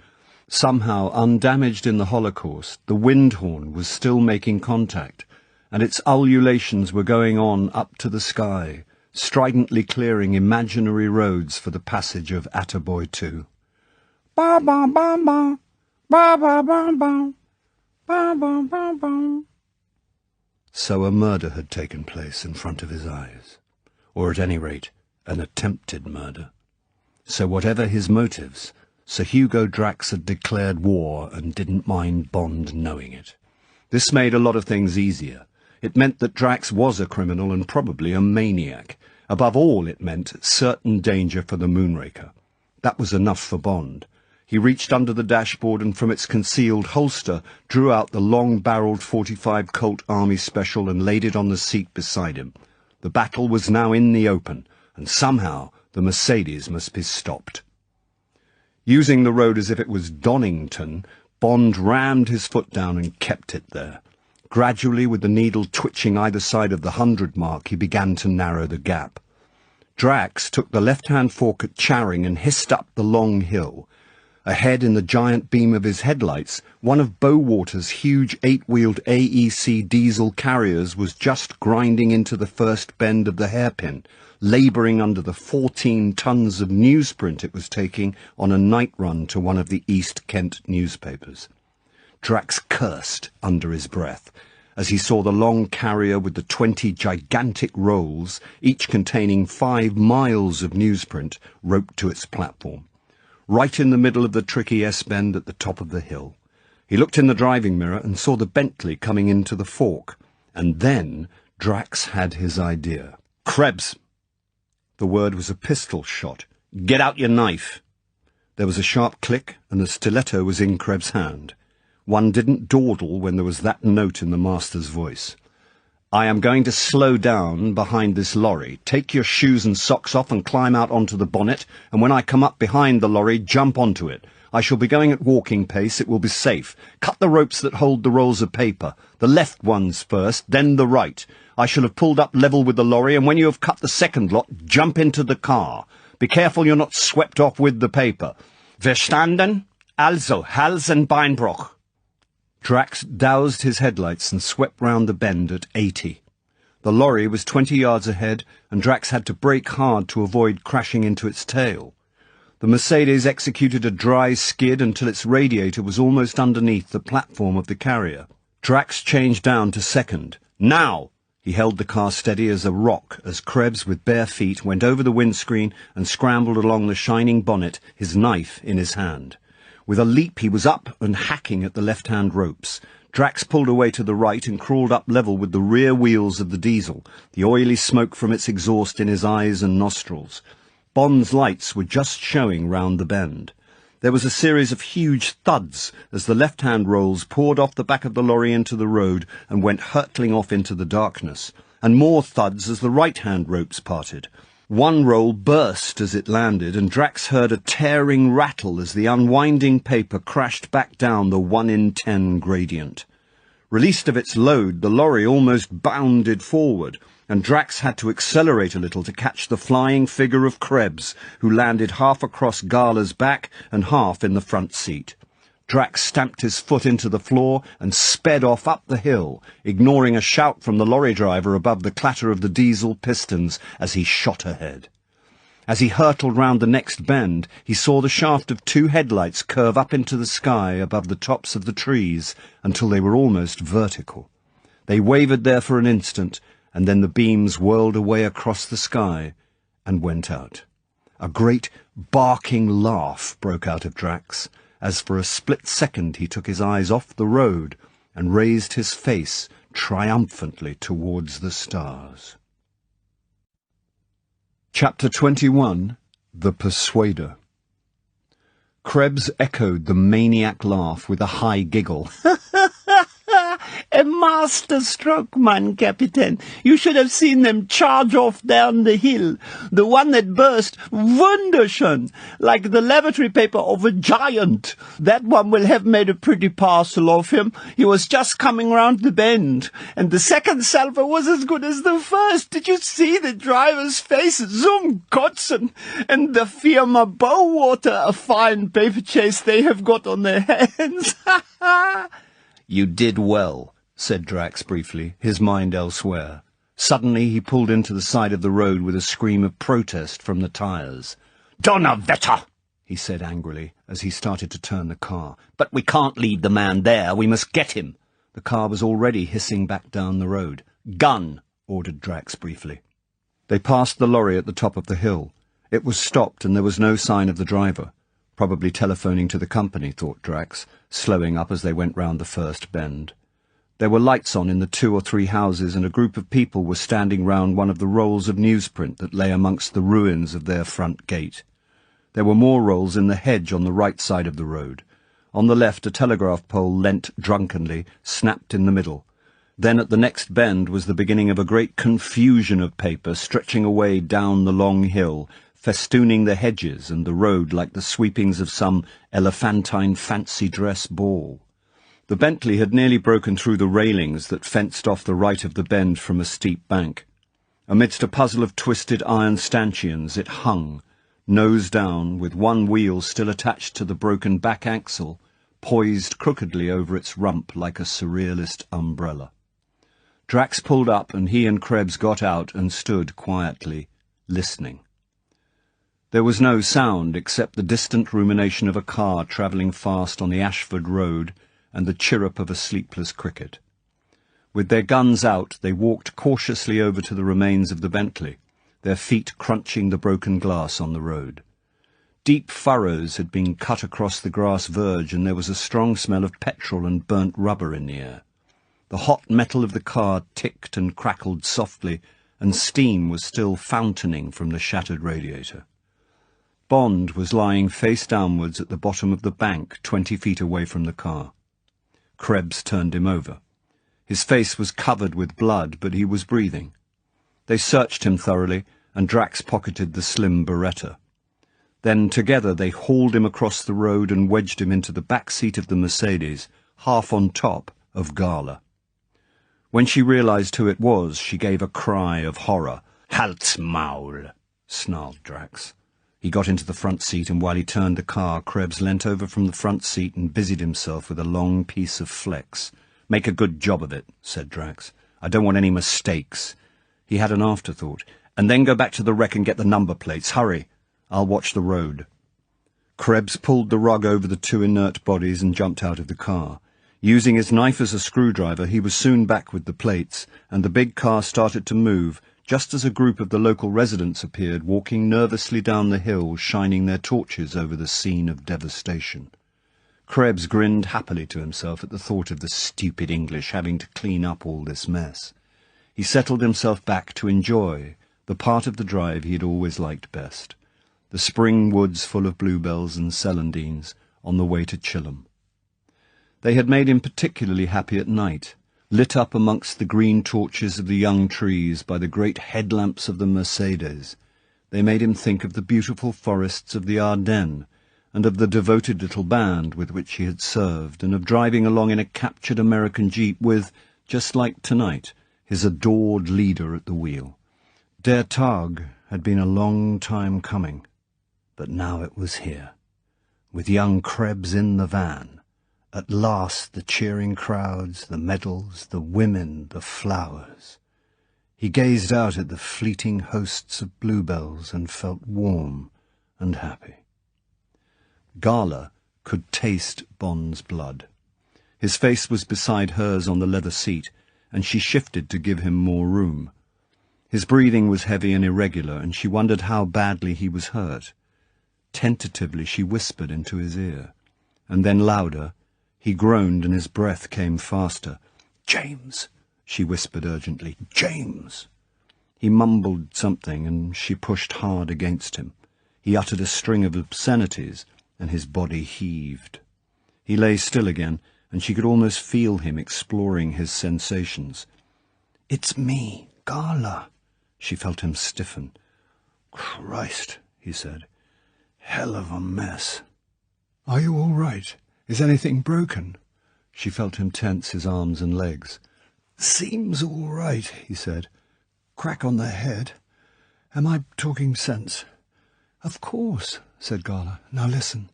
Somehow, undamaged in the Holocaust, the wind horn was still making contact, and its ululations were going on up to the sky, stridently clearing imaginary roads for the passage of Attaboy 2. Ba ba ba ba, ba ba ba ba, ba ba ba ba. So a murder had taken place in front of his eyes, or at any rate, an attempted murder. So whatever his motives, Sir Hugo Drax had declared war and didn't mind Bond knowing it. This made a lot of things easier. It meant that Drax was a criminal and probably a maniac. Above all, it meant certain danger for the Moonraker. That was enough for Bond. He reached under the dashboard and from its concealed holster drew out the long-barreled .45 Colt Army Special and laid it on the seat beside him. The battle was now in the open, and somehow the Mercedes must be stopped. Using the road as if it was Donington, Bond rammed his foot down and kept it there. Gradually, with the needle twitching either side of the 100 mark, he began to narrow the gap. Drax took the left-hand fork at Charing and hissed up the long hill. Ahead, in the giant beam of his headlights, one of Bowater's huge 8-wheeled AEC diesel carriers was just grinding into the first bend of the hairpin, labouring under the 14 tons of newsprint it was taking on a night run to one of the East Kent newspapers. Drax cursed under his breath as he saw the long carrier with the 20 gigantic rolls, each containing 5 miles of newsprint, roped to its platform. Right in the middle of the tricky S-bend at the top of the hill. He looked in the driving mirror and saw the Bentley coming into the fork. And then Drax had his idea. "Krebs!" The word was a pistol shot. "Get out your knife!" There was a sharp click, and the stiletto was in Krebs' hand. One didn't dawdle when there was that note in the master's voice. "I am going to slow down behind this lorry. Take your shoes and socks off and climb out onto the bonnet, and when I come up behind the lorry, jump onto it. I shall be going at walking pace. It will be safe. Cut the ropes that hold the rolls of paper. The left ones first, then the right. I shall have pulled up level with the lorry, and when you have cut the second lot, jump into the car. Be careful you're not swept off with the paper. Verstanden? Also, Hals and Beinbruch." Drax doused his headlights and swept round the bend at 80. The lorry was 20 yards ahead, and Drax had to brake hard to avoid crashing into its tail. The Mercedes executed a dry skid until its radiator was almost underneath the platform of the carrier. Drax changed down to second. "Now!" He held the car steady as a rock as Krebs, with bare feet, went over the windscreen and scrambled along the shining bonnet, his knife in his hand. With a leap he was up and hacking at the left-hand ropes. Drax pulled away to the right and crawled up level with the rear wheels of the diesel, the oily smoke from its exhaust in his eyes and nostrils. Bond's lights were just showing round the bend. There was a series of huge thuds as the left-hand rolls poured off the back of the lorry into the road and went hurtling off into the darkness, and more thuds as the right-hand ropes parted. One roll burst as it landed, and Drax heard a tearing rattle as the unwinding paper crashed back down the 1 in 10 gradient. Released of its load, the lorry almost bounded forward, and Drax had to accelerate a little to catch the flying figure of Krebs, who landed half across Gala's back and half in the front seat. Drax stamped his foot into the floor and sped off up the hill, ignoring a shout from the lorry driver above the clatter of the diesel pistons as he shot ahead. As he hurtled round the next bend, he saw the shaft of 2 headlights curve up into the sky above the tops of the trees until they were almost vertical. They wavered there for an instant, and then the beams whirled away across the sky and went out. A great barking laugh broke out of Drax, as for a split second he took his eyes off the road and raised his face triumphantly towards the stars. Chapter 21. The Persuader. Krebs echoed the maniac laugh with a high giggle. A master stroke, mein Captain. You should have seen them charge off down the hill. The one that burst, wunderschön, like the lavatory paper of a giant. That one will have made a pretty parcel of him. He was just coming round the bend, and the second salvo was as good as the first. Did you see the driver's face? Zum Kotzen! And the firma Bowater, a fine paper chase they have got on their hands. "You did well," said Drax briefly, his mind elsewhere. Suddenly he pulled into the side of the road with a scream of protest from the tyres. "Donnerwetter!" he said angrily, as he started to turn the car. "But we can't leave the man there. We must get him." The car was already hissing back down the road. "Gun!" ordered Drax briefly. They passed the lorry at the top of the hill. It was stopped, and there was no sign of the driver. Probably telephoning to the company, thought Drax, slowing up as they went round the first bend. There were lights on in the 2 or 3 houses, and a group of people were standing round one of the rolls of newsprint that lay amongst the ruins of their front gate. There were more rolls in the hedge on the right side of the road. On the left, a telegraph pole leant drunkenly, snapped in the middle. Then at the next bend was the beginning of a great confusion of paper stretching away down the long hill, festooning the hedges and the road like the sweepings of some elephantine fancy-dress ball. The Bentley had nearly broken through the railings that fenced off the right of the bend from a steep bank. Amidst a puzzle of twisted iron stanchions it hung, nose down, with one wheel still attached to the broken back axle, poised crookedly over its rump like a surrealist umbrella. Drax pulled up, and he and Krebs got out and stood quietly, listening. There was no sound except the distant rumination of a car travelling fast on the Ashford Road and the chirrup of a sleepless cricket. With their guns out, they walked cautiously over to the remains of the Bentley, their feet crunching the broken glass on the road. Deep furrows had been cut across the grass verge, and there was a strong smell of petrol and burnt rubber in the air. The hot metal of the car ticked and crackled softly, and steam was still fountaining from the shattered radiator. Bond was lying face downwards at the bottom of the bank, 20 feet away from the car. Krebs turned him over. His face was covered with blood, but he was breathing. They searched him thoroughly, and Drax pocketed the slim Beretta. Then together they hauled him across the road and wedged him into the back seat of the Mercedes, half on top of Gala. When she realized who it was, she gave a cry of horror. "Halt's Maul!" snarled Drax. He got into the front seat, and while he turned the car, Krebs leant over from the front seat and busied himself with a long piece of flex. "Make a good job of it," said Drax. "I don't want any mistakes." He had an afterthought. "And then go back to the wreck and get the number plates. Hurry. I'll watch the road." Krebs pulled the rug over the 2 inert bodies and jumped out of the car. Using his knife as a screwdriver, he was soon back with the plates, and the big car started to move, just as a group of the local residents appeared, walking nervously down the hill, shining their torches over the scene of devastation. Krebs grinned happily to himself at the thought of the stupid English having to clean up all this mess. He settled himself back to enjoy the part of the drive he had always liked best, the spring woods full of bluebells and celandines on the way to Chilham. They had made him particularly happy at night, lit up amongst the green torches of the young trees by the great headlamps of the Mercedes. They made him think of the beautiful forests of the Ardennes, and of the devoted little band with which he had served, and of driving along in a captured American jeep with, just like tonight, his adored leader at the wheel. Der Tag had been a long time coming, but now it was here, with young Krebs in the van. At last the cheering crowds, the medals, the women, the flowers. He gazed out at the fleeting hosts of bluebells and felt warm and happy. Gala could taste Bond's blood. His face was beside hers on the leather seat, and she shifted to give him more room. His breathing was heavy and irregular, and she wondered how badly he was hurt. Tentatively she whispered into his ear, and then louder. He groaned, and his breath came faster. "James," she whispered urgently. "James." He mumbled something, and she pushed hard against him. He uttered a string of obscenities, and his body heaved. He lay still again, and she could almost feel him exploring his sensations. "It's me, Gala." She felt him stiffen. "Christ," he said. "Hell of a mess." "Are you all right? Is anything broken?" She felt him tense his arms and legs. "Seems all right," he said. "Crack on the head. Am I talking sense?" "Of course," said Gala. "Now listen."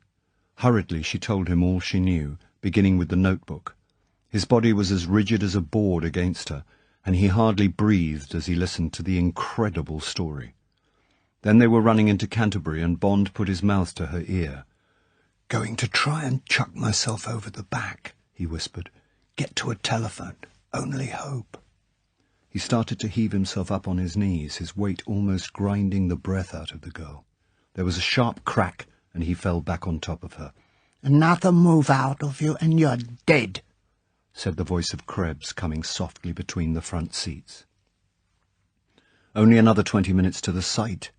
Hurriedly she told him all she knew, beginning with the notebook. His body was as rigid as a board against her, and he hardly breathed as he listened to the incredible story. Then they were running into Canterbury, and Bond put his mouth to her ear. "Going to try and chuck myself over the back," he whispered. "Get to a telephone. Only hope." He started to heave himself up on his knees, his weight almost grinding the breath out of the girl. There was a sharp crack, and he fell back on top of her. "Another move out of you and you're dead," said the voice of Krebs, coming softly between the front seats. Only another 20 minutes to the site.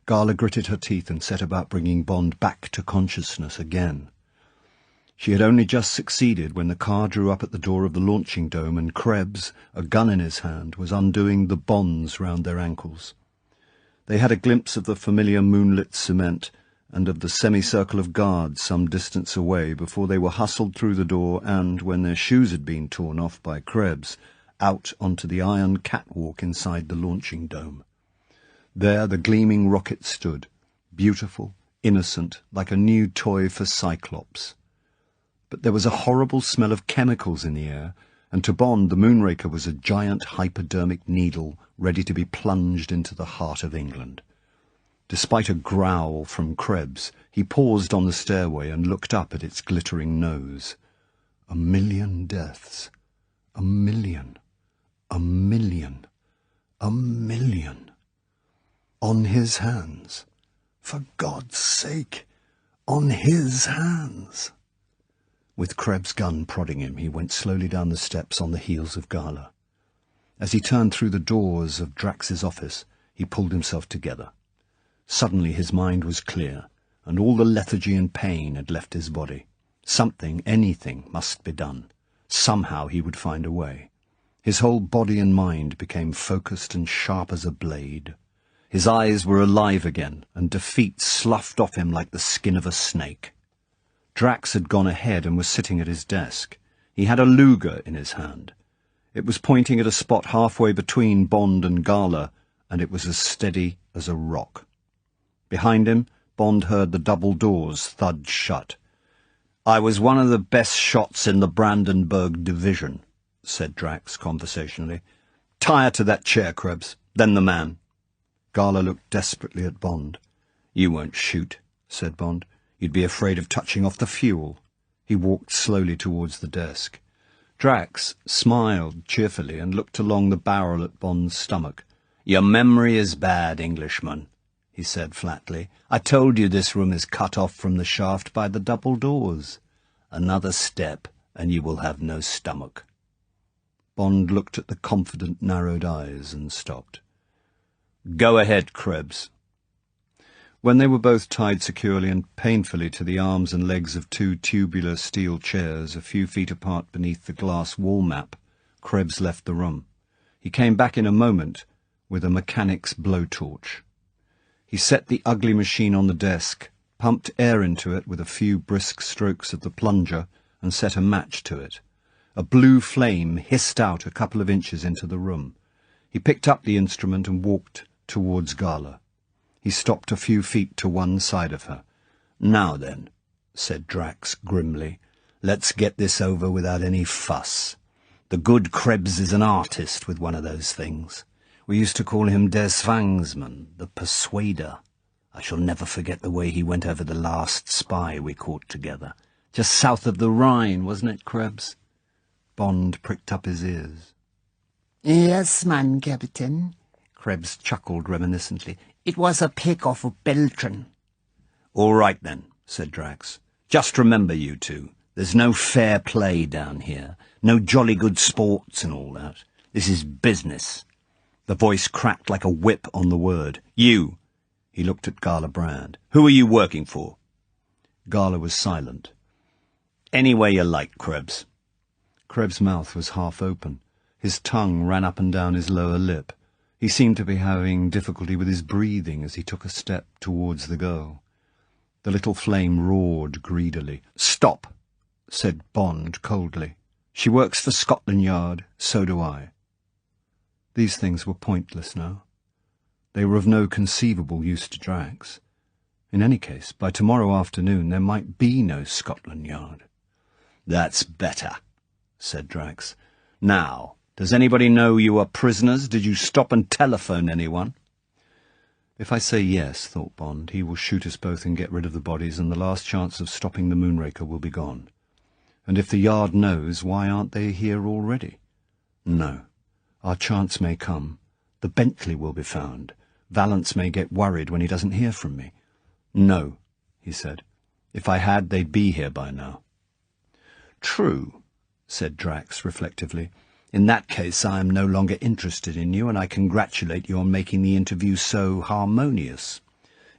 Gala gritted her teeth and set about bringing Bond back to consciousness again. She had only just succeeded when the car drew up at the door of the launching dome, and Krebs, a gun in his hand, was undoing the bonds round their ankles. They had a glimpse of the familiar moonlit cement and of the semicircle of guards some distance away before they were hustled through the door and, when their shoes had been torn off by Krebs, out onto the iron catwalk inside the launching dome. There the gleaming rocket stood, beautiful, innocent, like a new toy for Cyclops. But there was a horrible smell of chemicals in the air, and to Bond the Moonraker was a giant hypodermic needle ready to be plunged into the heart of England. Despite a growl from Krebs, he paused on the stairway and looked up at its glittering nose. 1,000,000 deaths. 1,000,000. 1,000,000. 1,000,000. On his hands. For God's sake, on his hands. With Krebs' gun prodding him, he went slowly down the steps on the heels of Gala. As he turned through the doors of Drax's office, he pulled himself together. Suddenly his mind was clear, and all the lethargy and pain had left his body. Something, anything, must be done. Somehow he would find a way. His whole body and mind became focused and sharp as a blade. His eyes were alive again, and defeat sloughed off him like the skin of a snake. Drax had gone ahead and was sitting at his desk. He had a Luger in his hand. It was pointing at a spot halfway between Bond and Gala, and it was as steady as a rock. Behind him, Bond heard the double doors thud shut. "I was one of the best shots in the Brandenburg Division," said Drax conversationally. "Tie her to that chair, Krebs. Then the man." Gala looked desperately at Bond. "You won't shoot," said Bond. "You'd be afraid of touching off the fuel." He walked slowly towards the desk. Drax smiled cheerfully and looked along the barrel at Bond's stomach. "Your memory is bad, Englishman," he said flatly. "I told you this room is cut off from the shaft by the double doors. Another step, and you will have no stomach." Bond looked at the confident, narrowed eyes and stopped. "Go ahead, Krebs." When they were both tied securely and painfully to the arms and legs of two tubular steel chairs a few feet apart beneath the glass wall map, Krebs left the room. He came back in a moment with a mechanic's blowtorch. He set the ugly machine on the desk, pumped air into it with a few brisk strokes of the plunger, and set a match to it. A blue flame hissed out a couple of inches into the room. He picked up the instrument and walked towards Gala. He stopped a few feet to one side of her. "Now then," said Drax grimly, "let's get this over without any fuss. The good Krebs is an artist with one of those things. We used to call him Der Zwangsmann, the Persuader. I shall never forget the way he went over the last spy we caught together. Just south of the Rhine, wasn't it, Krebs?" Bond pricked up his ears. "Yes, mein Captain," Krebs chuckled reminiscently. "It was a pick off of Beltran." "All right, then," said Drax. "Just remember, you two, there's no fair play down here. No jolly good sports and all that. This is business." The voice cracked like a whip on the word. "You!" He looked at Gala Brand. "Who are you working for?" Gala was silent. "Any way you like, Krebs." Krebs' mouth was half open. His tongue ran up and down his lower lip. He seemed to be having difficulty with his breathing as he took a step towards the girl. The little flame roared greedily. "Stop," said Bond coldly. "She works for Scotland Yard, so do I." These things were pointless now. They were of no conceivable use to Drax. In any case, by tomorrow afternoon there might be no Scotland Yard. "That's better," said Drax. "Now, Does anybody know you are prisoners? Did you stop and telephone anyone?" "If I say yes," thought Bond, "he will shoot us both and get rid of the bodies, and the last chance of stopping the Moonraker will be gone. And if the Yard knows, why aren't they here already? No. Our chance may come. The Bentley will be found. Vallance may get worried when he doesn't hear from me. No," he said. "If I had, they'd be here by now." "True," said Drax reflectively. "In that case, I am no longer interested in you, and I congratulate you on making the interview so harmonious.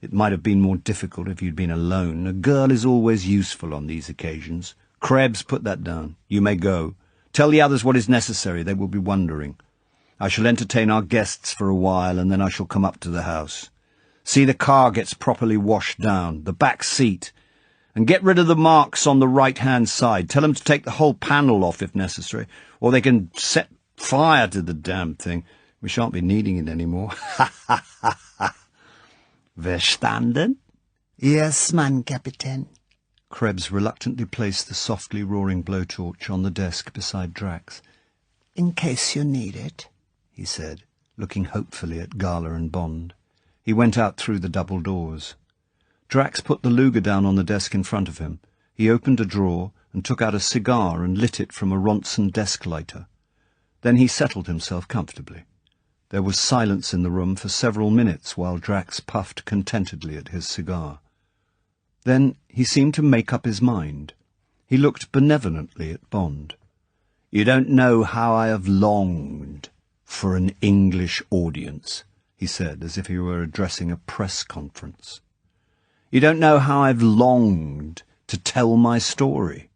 It might have been more difficult if you'd been alone. A girl is always useful on these occasions. Krebs, put that down. You may go. Tell the others what is necessary. They will be wondering. I shall entertain our guests for a while, and then I shall come up to the house. See the car gets properly washed down, the back seat, and get rid of the marks on the right-hand side. Tell them to take the whole panel off if necessary, or they can set fire to the damn thing. We shan't be needing it anymore." "Ha, ha, ha, ha. Verstanden?" Yes, mein Kapitän. Krebs reluctantly placed the softly roaring blowtorch on the desk beside Drax. "In case you need it," he said, looking hopefully at Gala and Bond. He went out through the double doors. Drax put the Luger down on the desk in front of him. He opened a drawer and took out a cigar and lit it from a Ronson desk lighter. Then he settled himself comfortably. There was silence in the room for several minutes while Drax puffed contentedly at his cigar. Then he seemed to make up his mind. He looked benevolently at Bond. "You don't know how I have longed for an English audience," he said, as if he were addressing a press conference. "You don't know how I've longed to tell my story.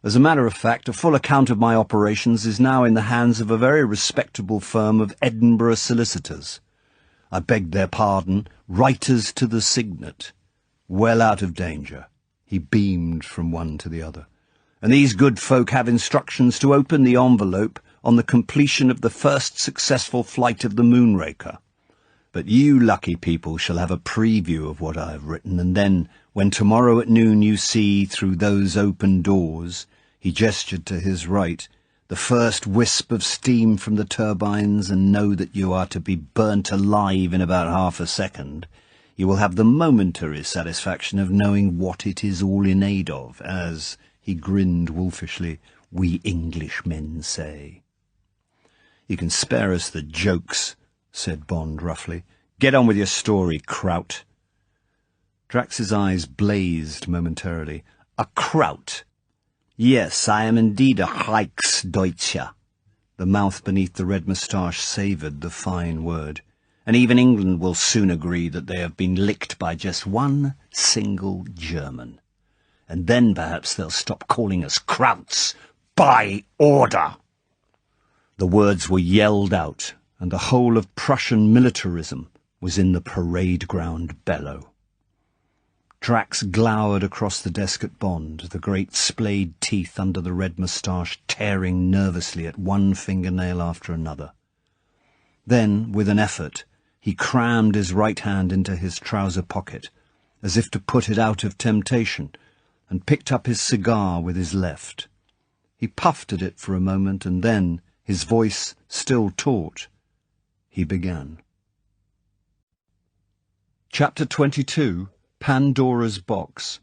As a matter of fact, a full account of my operations is now in the hands of a very respectable firm of Edinburgh solicitors. I beg their pardon, writers to the signet. Well out of danger." He beamed from one to the other. "And these good folk have instructions to open the envelope on the completion of the first successful flight of the Moonraker. But you lucky people shall have a preview of what I have written, and then, when tomorrow at noon you see through those open doors," he gestured to his right, "the first wisp of steam from the turbines, and know that you are to be burnt alive in about half a second, you will have the momentary satisfaction of knowing what it is all in aid of, as," he grinned wolfishly, "we Englishmen say." "You can spare us the jokes," said Bond roughly. "Get on with your story, Kraut." Drax's eyes blazed momentarily. "A Kraut? Yes, I am indeed a Reichsdeutscher." The mouth beneath the red moustache savoured the fine word. "And even England will soon agree that they have been licked by just one single German. And then perhaps they'll stop calling us Krauts by order." The words were yelled out, and the whole of Prussian militarism was in the parade ground bellow. Drax glowered across the desk at Bond, the great splayed teeth under the red moustache tearing nervously at one fingernail after another. Then, with an effort, he crammed his right hand into his trouser pocket, as if to put it out of temptation, and picked up his cigar with his left. He puffed at it for a moment, and then, his voice still taut, he began. Chapter 22, Pandora's Box.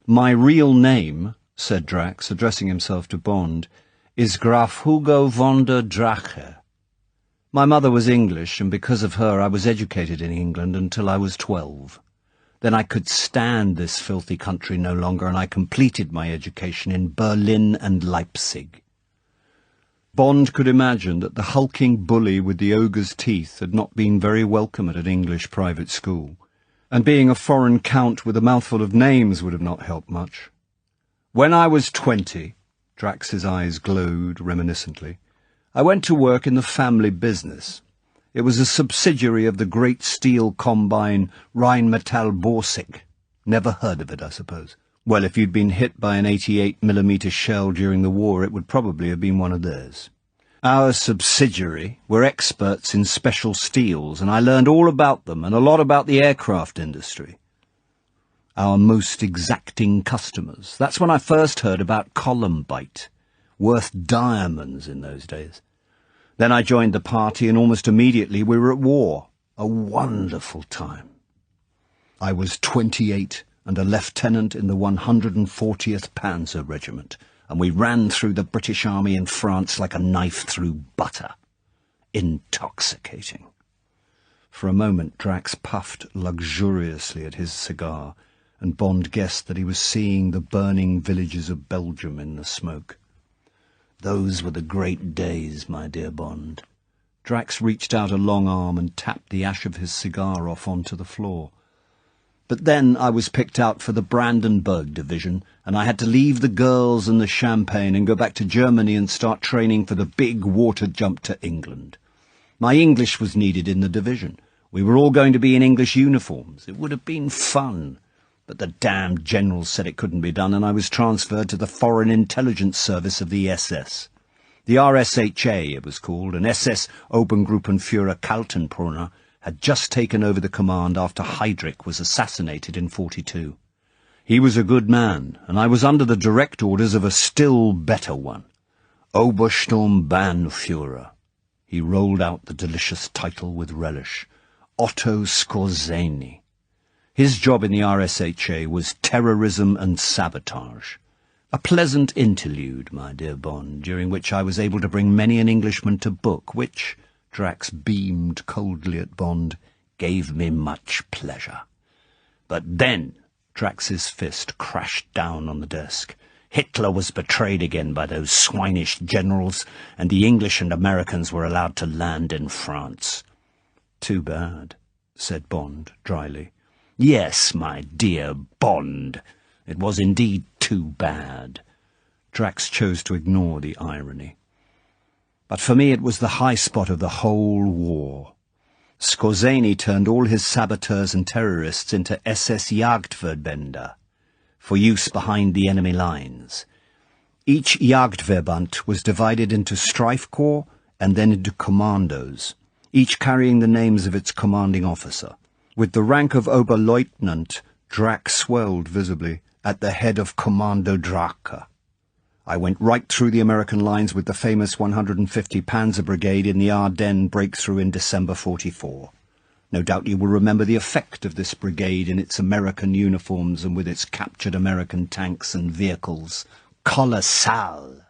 "My real name," said Drax, addressing himself to Bond, "is Graf Hugo von der Drache. My mother was English, and because of her I was educated in England until I was 12. Then I could stand this filthy country no longer, and I completed my education in Berlin and Leipzig." Bond could imagine that the hulking bully with the ogre's teeth had not been very welcome at an English private school, and being a foreign count with a mouthful of names would have not helped much. "When I was 20, Drax's eyes glowed reminiscently, "I went to work in the family business. It was a subsidiary of the great steel combine Rheinmetall Borsig. Never heard of it, I suppose. Well, if you'd been hit by an 88mm shell during the war, it would probably have been one of theirs. Our subsidiary were experts in special steels, and I learned all about them and a lot about the aircraft industry. Our most exacting customers. That's when I first heard about Columbite. worth diamonds in those days. Then I joined the party, and almost immediately we were at war. A wonderful time. I was 28 and a lieutenant in the 140th Panzer Regiment, and we ran through the British Army in France like a knife through butter. Intoxicating. For a moment Drax puffed luxuriously at his cigar, and Bond guessed that he was seeing the burning villages of Belgium in the smoke. Those were the great days, my dear Bond. Drax reached out a long arm and tapped the ash of his cigar off onto the floor. But then I was picked out for the Brandenburg Division, and I had to leave the girls and the champagne and go back to Germany and start training for the big water jump to England. My English was needed in the division. We were all going to be in English uniforms. It would have been fun. But the damned general said it couldn't be done, and I was transferred to the Foreign Intelligence Service of the SS. The RSHA, it was called, and SS Obergruppenführer Kaltenbrunner had just taken over the command after Heydrich was assassinated in 42. He was a good man, and I was under the direct orders of a still better one, Obersturmbannführer. He rolled out the delicious title with relish, Otto Skorzeny. His job in the RSHA was terrorism and sabotage. A pleasant interlude, my dear Bond, during which I was able to bring many an Englishman to book, which, Drax beamed coldly at Bond, gave me much pleasure. But then Drax's fist crashed down on the desk. Hitler was betrayed again by those swinish generals, and the English and Americans were allowed to land in France. Too bad, said Bond dryly. Yes, my dear Bond, it was indeed too bad. Drax chose to ignore the irony. But for me it was the high spot of the whole war. Skorzeny turned all his saboteurs and terrorists into SS Jagdverbände, for use behind the enemy lines. Each Jagdverband was divided into Strife Corps and then into commandos, each carrying the names of its commanding officer. With the rank of Oberleutnant, Drax swelled visibly at the head of Kommando Drake. I went right through the American lines with the famous 150 Panzer Brigade in the Ardennes breakthrough in December 44. No doubt you will remember the effect of this brigade in its American uniforms and with its captured American tanks and vehicles. Colossal!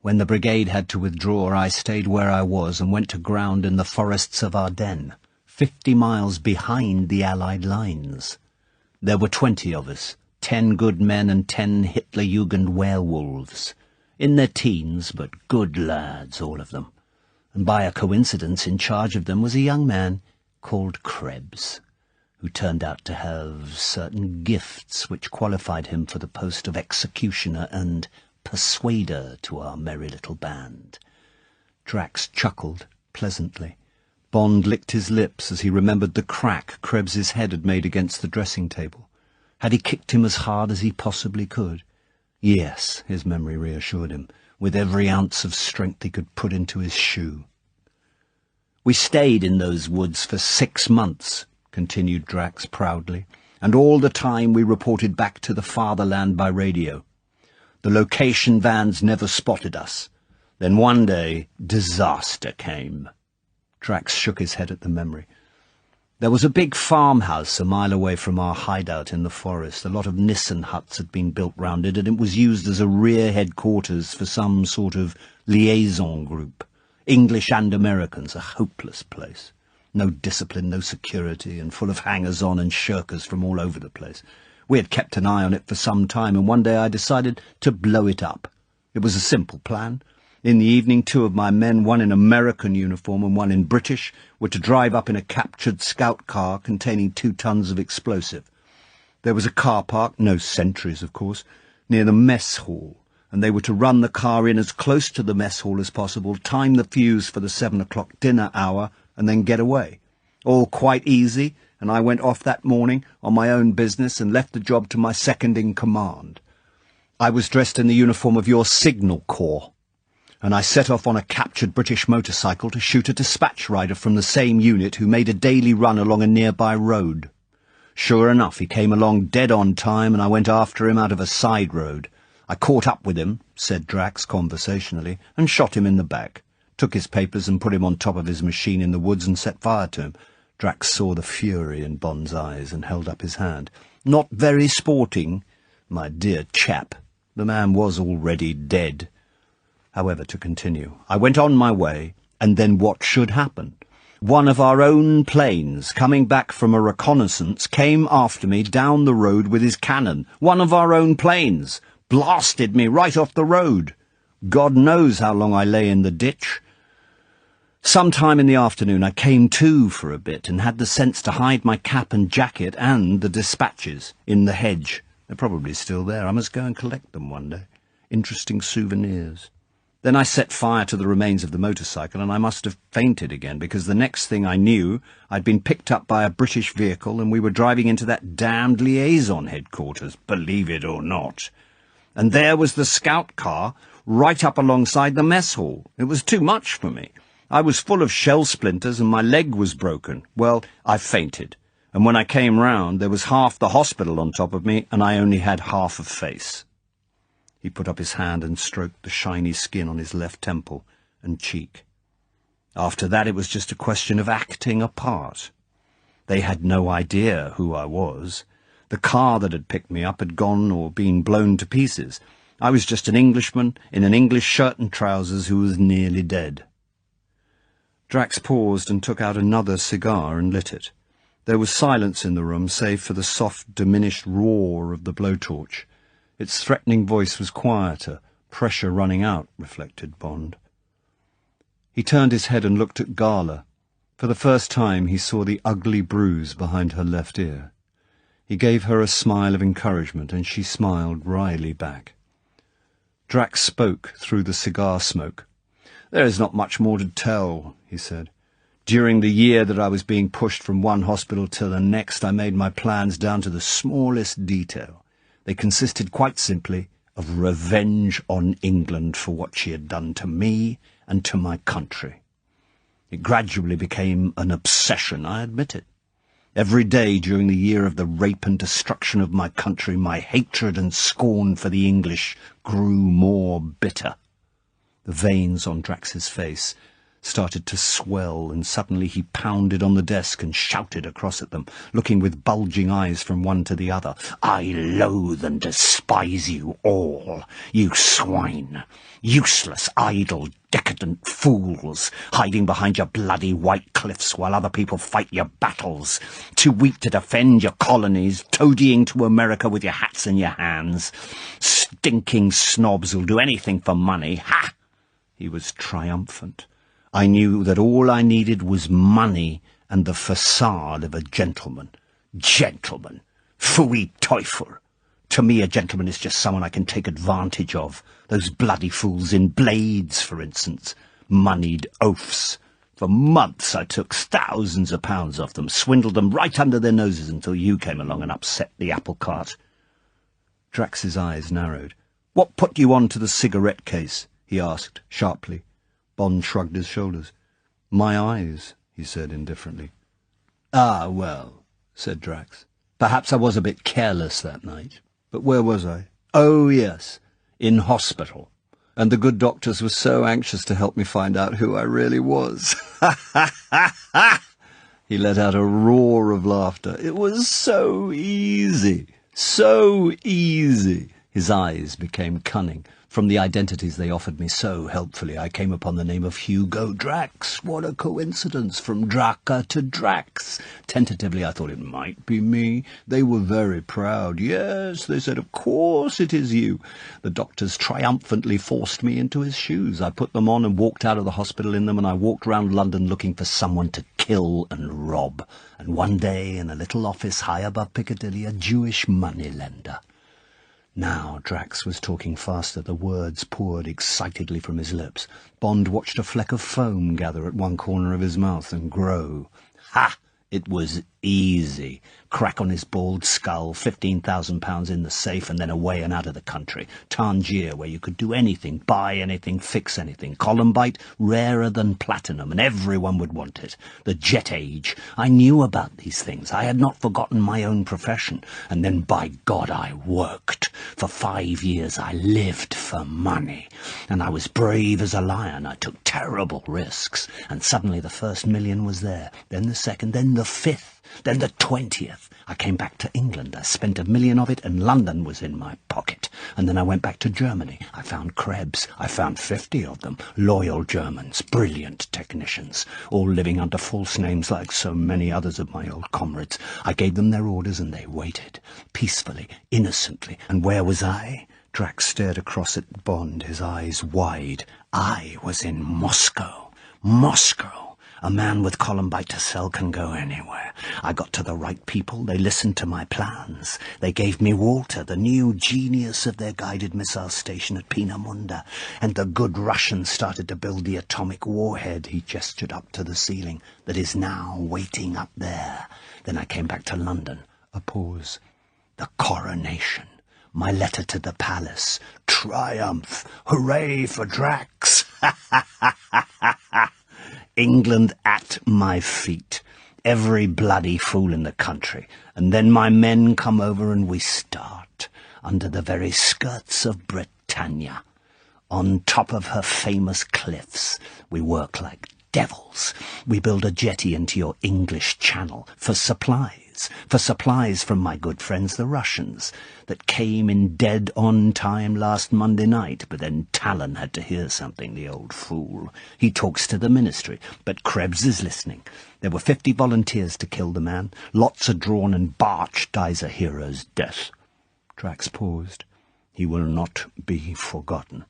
When the brigade had to withdraw, I stayed where I was and went to ground in the forests of Ardennes, 50 miles behind the Allied lines. There were 20 of us, 10 good men and 10 Hitlerjugend werewolves. In their teens, but good lads, all of them. And by a coincidence, in charge of them was a young man called Krebs, who turned out to have certain gifts which qualified him for the post of executioner and persuader to our merry little band. Drax chuckled pleasantly. Bond licked his lips as he remembered the crack Krebs's head had made against the dressing table. Had he kicked him as hard as he possibly could? Yes, his memory reassured him, with every ounce of strength he could put into his shoe. We stayed in those woods for 6 months, continued Drax proudly, and all the time we reported back to the fatherland by radio. The location vans never spotted us. Then one day, disaster came. Drax shook his head at the memory. There was a big farmhouse a mile away from our hideout in the forest. A lot of Nissen huts had been built round it, and it was used as a rear headquarters for some sort of liaison group. English and Americans, a hopeless place. No discipline, no security, and full of hangers-on and shirkers from all over the place. We had kept an eye on it for some time, and one day I decided to blow it up. It was a simple plan. In the evening, 2 of my men, one in American uniform and one in British, were to drive up in a captured scout car containing 2 tons of explosive. There was a car park, no sentries, of course, near the mess hall, and they were to run the car in as close to the mess hall as possible, time the fuse for the 7 o'clock dinner hour, and then get away. All quite easy, and I went off that morning on my own business and left the job to my second-in-command. I was dressed in the uniform of your signal corps, and I set off on a captured British motorcycle to shoot a dispatch rider from the same unit who made a daily run along a nearby road. Sure enough, he came along dead on time, and I went after him out of a side road. I caught up with him, said Drax conversationally, and shot him in the back. Took his papers and put him on top of his machine in the woods and set fire to him. Drax saw the fury in Bond's eyes and held up his hand. Not very sporting, my dear chap. The man was already dead. However, to continue, I went on my way, and then what should happen? One of our own planes, coming back from a reconnaissance, came after me down the road with his cannon. One of our own planes. Blasted me right off the road. God knows how long I lay in the ditch. Sometime in the afternoon I came to for a bit and had the sense to hide my cap and jacket and the dispatches in the hedge. They're probably still there. I must go and collect them one day. Interesting souvenirs. Then I set fire to the remains of the motorcycle, and I must have fainted again, because the next thing I knew, I'd been picked up by a British vehicle, and we were driving into that damned liaison headquarters, believe it or not. And there was the scout car, right up alongside the mess hall. It was too much for me. I was full of shell splinters, and my leg was broken. Well, I fainted, and when I came round, there was half the hospital on top of me, and I only had half a face. He put up his hand and stroked the shiny skin on his left temple and cheek. After that it was just a question of acting a part. They had no idea who I was. The car that had picked me up had gone or been blown to pieces. I was just an Englishman in an English shirt and trousers who was nearly dead. Drax paused and took out another cigar and lit it. There was silence in the room, save for the soft, diminished roar of the blowtorch. Its threatening voice was quieter, pressure running out, reflected Bond. He turned his head and looked at Gala. For the first time he saw the ugly bruise behind her left ear. He gave her a smile of encouragement, and she smiled wryly back. Drax spoke through the cigar smoke. "There is not much more to tell," he said. "During the year that I was being pushed from one hospital to the next, I made my plans down to the smallest detail. They consisted quite simply of revenge on England for what she had done to me and to my country. It gradually became an obsession, I admit it. Every day during the year of the rape and destruction of my country, my hatred and scorn for the English grew more bitter." The veins on Drax's face started to swell, and suddenly he pounded on the desk and shouted across at them, looking with bulging eyes from one to the other. "I loathe and despise you all, you swine! Useless, idle, decadent fools, hiding behind your bloody white cliffs while other people fight your battles, too weak to defend your colonies, toadying to America with your hats in your hands. Stinking snobs who'll do anything for money. Ha!" He was triumphant. I knew that all I needed was money and the facade of a gentleman. Gentleman! Pfui Teufel! To me, a gentleman is just someone I can take advantage of. Those bloody fools in Blades, for instance. Moneyed oafs. For months I took thousands of pounds off them, swindled them right under their noses until you came along and upset the apple cart. Drax's eyes narrowed. "What put you on to the cigarette case?" he asked, sharply. Bond shrugged his shoulders. "My eyes," he said indifferently. "Ah, well," said Drax. "Perhaps I was a bit careless that night. But where was I? Oh, yes, in hospital. And the good doctors were so anxious to help me find out who I really was." "Ha, ha, ha, ha!" He let out a roar of laughter. "It was so easy, so easy." His eyes became cunning. From the identities they offered me so helpfully, I came upon the name of Hugo Drax. What a coincidence, from Draka to Drax. Tentatively I thought it might be me. They were very proud. "Yes," they said, "of course it is you." The doctors triumphantly forced me into his shoes. I put them on and walked out of the hospital in them, and I walked round London looking for someone to kill and rob. And one day, in a little office high above Piccadilly, a Jewish moneylender. Now Drax was talking faster. The words poured excitedly from his lips. Bond watched a fleck of foam gather at one corner of his mouth and grow. "Ha! It was Easy. Crack on his bald skull, £15,000 in the safe, and then away and out of the country. Tangier, where you could do anything, buy anything, fix anything. Columbite, rarer than platinum, and everyone would want it. The jet age. I knew about these things. I had not forgotten my own profession. And then, by God, I worked. For 5 years I lived for money. And I was brave as a lion. I took terrible risks. And suddenly the first million was there. Then the second, then the 5th. Then the 20th. I came back to England. I spent $1 million of it, and London was in my pocket. And then I went back to Germany. I found Krebs. I found 50 of them. Loyal Germans, brilliant technicians, all living under false names like so many others of my old comrades. I gave them their orders, and they waited, peacefully, innocently. And where was I? Drax stared across at Bond, his eyes wide. I was in Moscow. Moscow! A man with Columbite to sell can go anywhere. I got to the right people. They listened to my plans. They gave me Walter, the new genius of their guided missile station at Peenemünde. And the good Russians started to build the atomic warhead, he gestured up to the ceiling, that is now waiting up there. Then I came back to London. A pause. The coronation. My letter to the palace. Triumph. Hooray for Drax. Ha ha ha ha ha ha. England at my feet, every bloody fool in the country, and then my men come over and we start, under the very skirts of Britannia, on top of her famous cliffs. We work like devils. We build a jetty into your English Channel for supplies from my good friends the Russians, that came in dead on time last Monday night, but then Talon had to hear something, the old fool. He talks to the ministry, but Krebs is listening. There were 50 volunteers to kill the man. Lots are drawn, and Barch dies a hero's death. Drax paused. He will not be forgotten.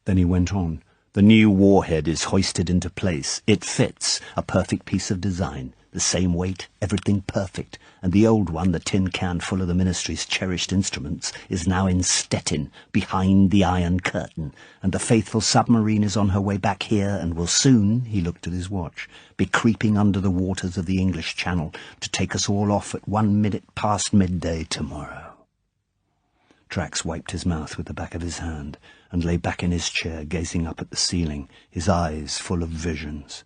Then he went on. The new warhead is hoisted into place. It fits, a perfect piece of design. The same weight, everything perfect, and the old one, the tin can full of the ministry's cherished instruments, is now in Stettin, behind the Iron Curtain, and the faithful submarine is on her way back here and will soon, he looked at his watch, be creeping under the waters of the English Channel to take us all off at 1 minute past midday tomorrow. Drax wiped his mouth with the back of his hand and lay back in his chair, gazing up at the ceiling, his eyes full of visions.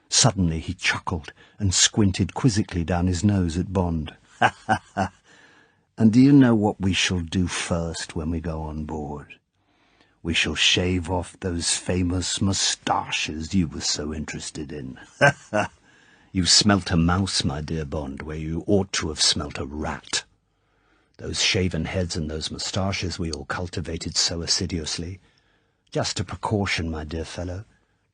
Suddenly he chuckled and squinted quizzically down his nose at Bond. "Ha ha ha! And do you know what we shall do first when we go on board? We shall shave off those famous moustaches you were so interested in. Ha ha! You smelt a mouse, my dear Bond, where you ought to have smelt a rat. Those shaven heads and those moustaches we all cultivated so assiduously. Just a precaution, my dear fellow.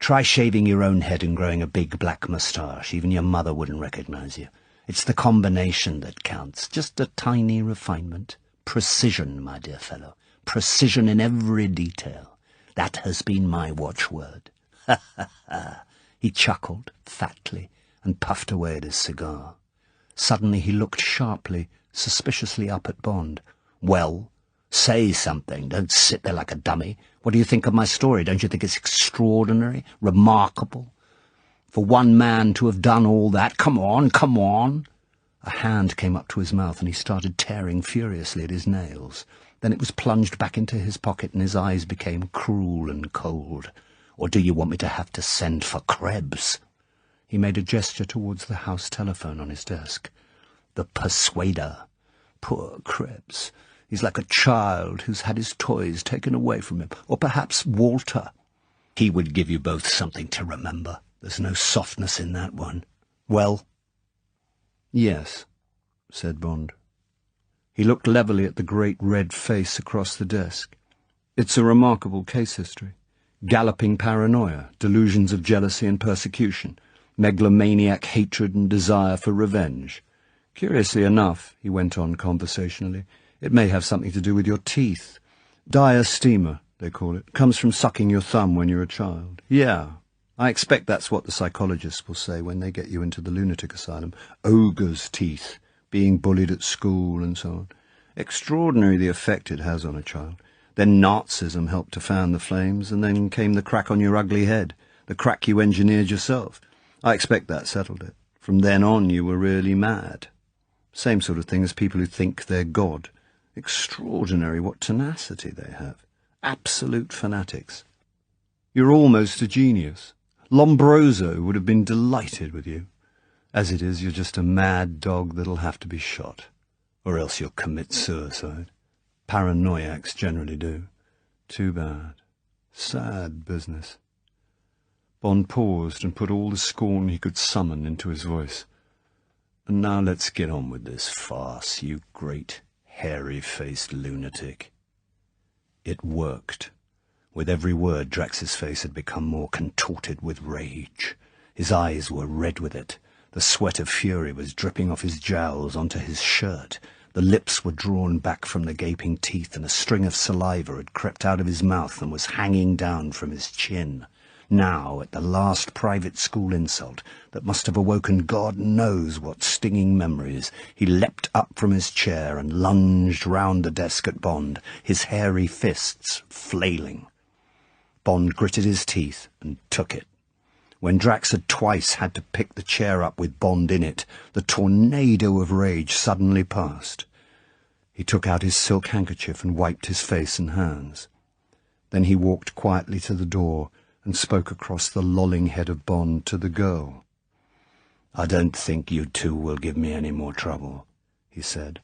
Try shaving your own head and growing a big black moustache. Even your mother wouldn't recognize you. It's the combination that counts. Just a tiny refinement. Precision, my dear fellow. Precision in every detail. That has been my watchword. Ha ha ha." He chuckled fatly and puffed away at his cigar. Suddenly he looked sharply, suspiciously up at Bond. "Well, say something. Don't sit there like a dummy. What do you think of my story? Don't you think it's extraordinary? Remarkable? For one man to have done all that? Come on, come on!" A hand came up to his mouth and he started tearing furiously at his nails. Then it was plunged back into his pocket and his eyes became cruel and cold. "Or do you want me to have to send for Krebs?" He made a gesture towards the house telephone on his desk. "The Persuader. Poor Krebs. He's like a child who's had his toys taken away from him. Or perhaps Walter. He would give you both something to remember. There's no softness in that one. Well?" "Yes," said Bond. He looked levelly at the great red face across the desk. "It's a remarkable case history. Galloping paranoia, delusions of jealousy and persecution, megalomaniac hatred and desire for revenge. Curiously enough," he went on conversationally, "it may have something to do with your teeth. Diastema, they call it. Comes from sucking your thumb when you're a child. Yeah, I expect that's what the psychologists will say when they get you into the lunatic asylum. Ogre's teeth, being bullied at school and so on. Extraordinary the effect it has on a child. Then Nazism helped to fan the flames, and then came the crack on your ugly head, the crack you engineered yourself. I expect that settled it. From then on you were really mad. Same sort of thing as people who think they're God. Extraordinary what tenacity they have. Absolute fanatics. You're almost a genius. Lombroso would have been delighted with you. As it is, you're just a mad dog that'll have to be shot. Or else you'll commit suicide. Paranoiacs generally do. Too bad. Sad business. Bond paused and put all the scorn he could summon into his voice. And now let's get on with this farce, you great, hairy-faced lunatic. It worked. With every word, Drax's face had become more contorted with rage. His eyes were red with it. The sweat of fury was dripping off his jowls onto his shirt. The lips were drawn back from the gaping teeth, and a string of saliva had crept out of his mouth and was hanging down from his chin. Now, at the last private school insult that must have awoken God knows what stinging memories, he leapt up from his chair and lunged round the desk at Bond, his hairy fists flailing. Bond gritted his teeth and took it. When Drax had twice had to pick the chair up with Bond in it, the tornado of rage suddenly passed. He took out his silk handkerchief and wiped his face and hands. Then he walked quietly to the door and spoke across the lolling head of Bond to the girl. "I don't think you two will give me any more trouble," he said,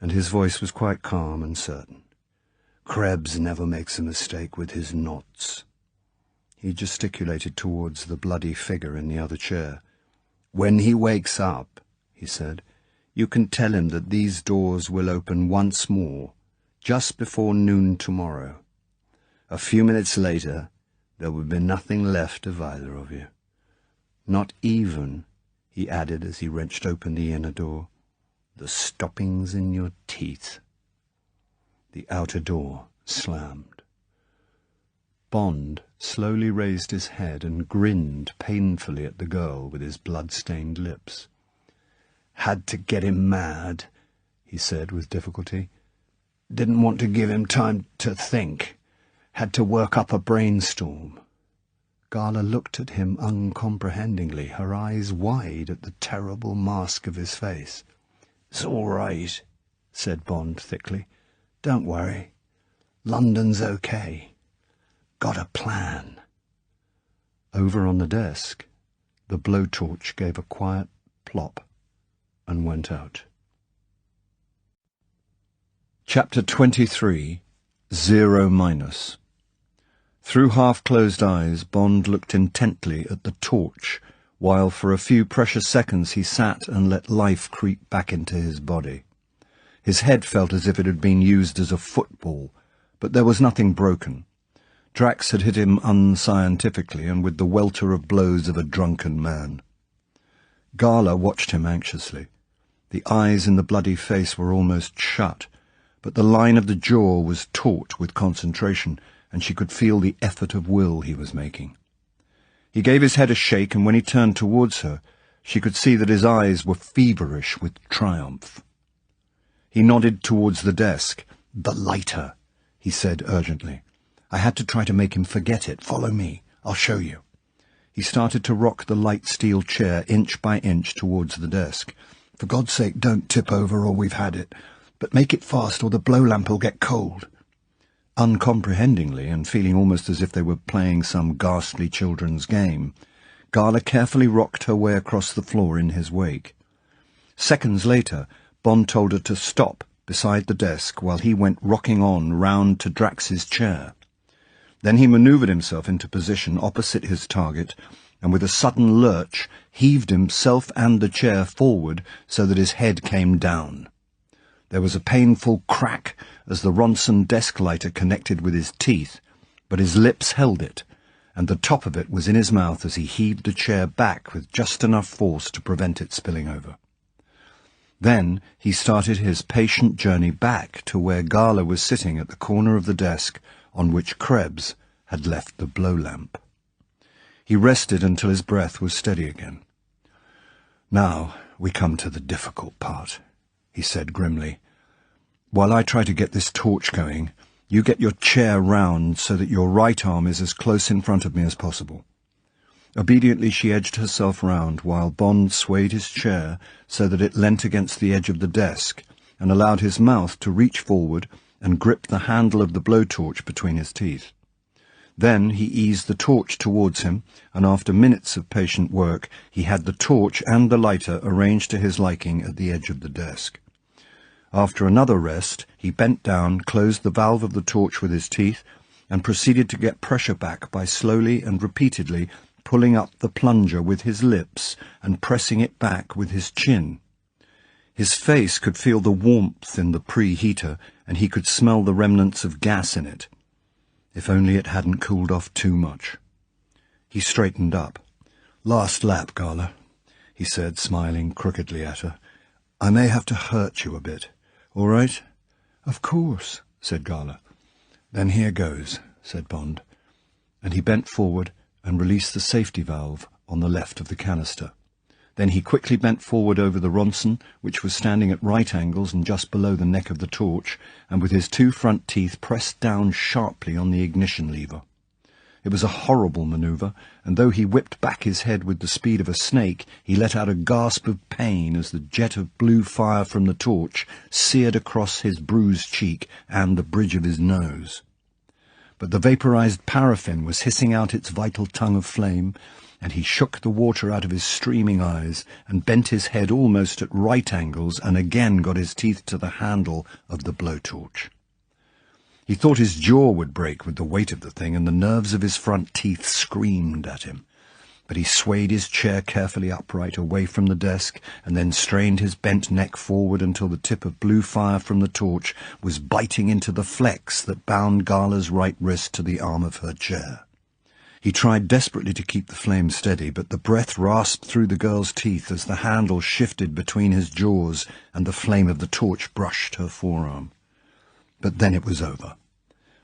and his voice was quite calm and certain. "Krebs never makes a mistake with his knots." He gesticulated towards the bloody figure in the other chair. "When he wakes up," he said, "you can tell him that these doors will open once more, just before noon tomorrow. A few minutes later, there will be nothing left of either of you. Not even," he added as he wrenched open the inner door, "the stoppings in your teeth." The outer door slammed. Bond slowly raised his head and grinned painfully at the girl with his blood-stained lips. "Had to get him mad," he said with difficulty. "Didn't want to give him time to think. Had to work up a brainstorm." Gala looked at him uncomprehendingly, her eyes wide at the terrible mask of his face. "It's all right," said Bond thickly. "Don't worry. London's okay. Got a plan." Over on the desk, the blowtorch gave a quiet plop and went out. Chapter 23, 0-. Through half-closed eyes, Bond looked intently at the torch, while for a few precious seconds he sat and let life creep back into his body. His head felt as if it had been used as a football, but there was nothing broken. Drax had hit him unscientifically and with the welter of blows of a drunken man. Gala watched him anxiously. The eyes in the bloody face were almost shut, but the line of the jaw was taut with concentration, and she could feel the effort of will he was making. He gave his head a shake, and when he turned towards her, she could see that his eyes were feverish with triumph. He nodded towards the desk. "The lighter," he said urgently. "I had to try to make him forget it. Follow me. I'll show you." He started to rock the light steel chair inch by inch towards the desk. "For God's sake, don't tip over or we've had it. But make it fast or the blow lamp will get cold." Uncomprehendingly, and feeling almost as if they were playing some ghastly children's game, Gala carefully rocked her way across the floor in his wake. Seconds later, Bond told her to stop beside the desk while he went rocking on round to Drax's chair. Then he manoeuvred himself into position opposite his target, and with a sudden lurch heaved himself and the chair forward so that his head came down. There was a painful crack as the Ronson desk lighter connected with his teeth, but his lips held it, and the top of it was in his mouth as he heaved the chair back with just enough force to prevent it spilling over. Then he started his patient journey back to where Gala was sitting at the corner of the desk on which Krebs had left the blow lamp. He rested until his breath was steady again. "Now we come to the difficult part," he said grimly. "While I try to get this torch going, you get your chair round so that your right arm is as close in front of me as possible. Obediently she edged herself round, while Bond swayed his chair so that it leant against the edge of the desk, and allowed his mouth to reach forward and grip the handle of the blowtorch between his teeth. Then he eased the torch towards him, and after minutes of patient work he had the torch and the lighter arranged to his liking at the edge of the desk. After another rest, he bent down, closed the valve of the torch with his teeth, and proceeded to get pressure back by slowly and repeatedly pulling up the plunger with his lips and pressing it back with his chin. His face could feel the warmth in the preheater, and he could smell the remnants of gas in it. If only it hadn't cooled off too much. He straightened up. "Last lap, Gala," he said, smiling crookedly at her. "I may have to hurt you a bit. All right?" "Of course," said Gala. "Then here goes," said Bond, and he bent forward and released the safety valve on the left of the canister. Then he quickly bent forward over the Ronson, which was standing at right angles and just below the neck of the torch, and with his two front teeth pressed down sharply on the ignition lever. It was a horrible manoeuvre, and though he whipped back his head with the speed of a snake, he let out a gasp of pain as the jet of blue fire from the torch seared across his bruised cheek and the bridge of his nose. But the vaporized paraffin was hissing out its vital tongue of flame, and he shook the water out of his streaming eyes and bent his head almost at right angles and again got his teeth to the handle of the blowtorch. He thought his jaw would break with the weight of the thing, and the nerves of his front teeth screamed at him. But he swayed his chair carefully upright away from the desk, and then strained his bent neck forward until the tip of blue fire from the torch was biting into the flex that bound Gala's right wrist to the arm of her chair. He tried desperately to keep the flame steady, but the breath rasped through the girl's teeth as the handle shifted between his jaws and the flame of the torch brushed her forearm. But then it was over.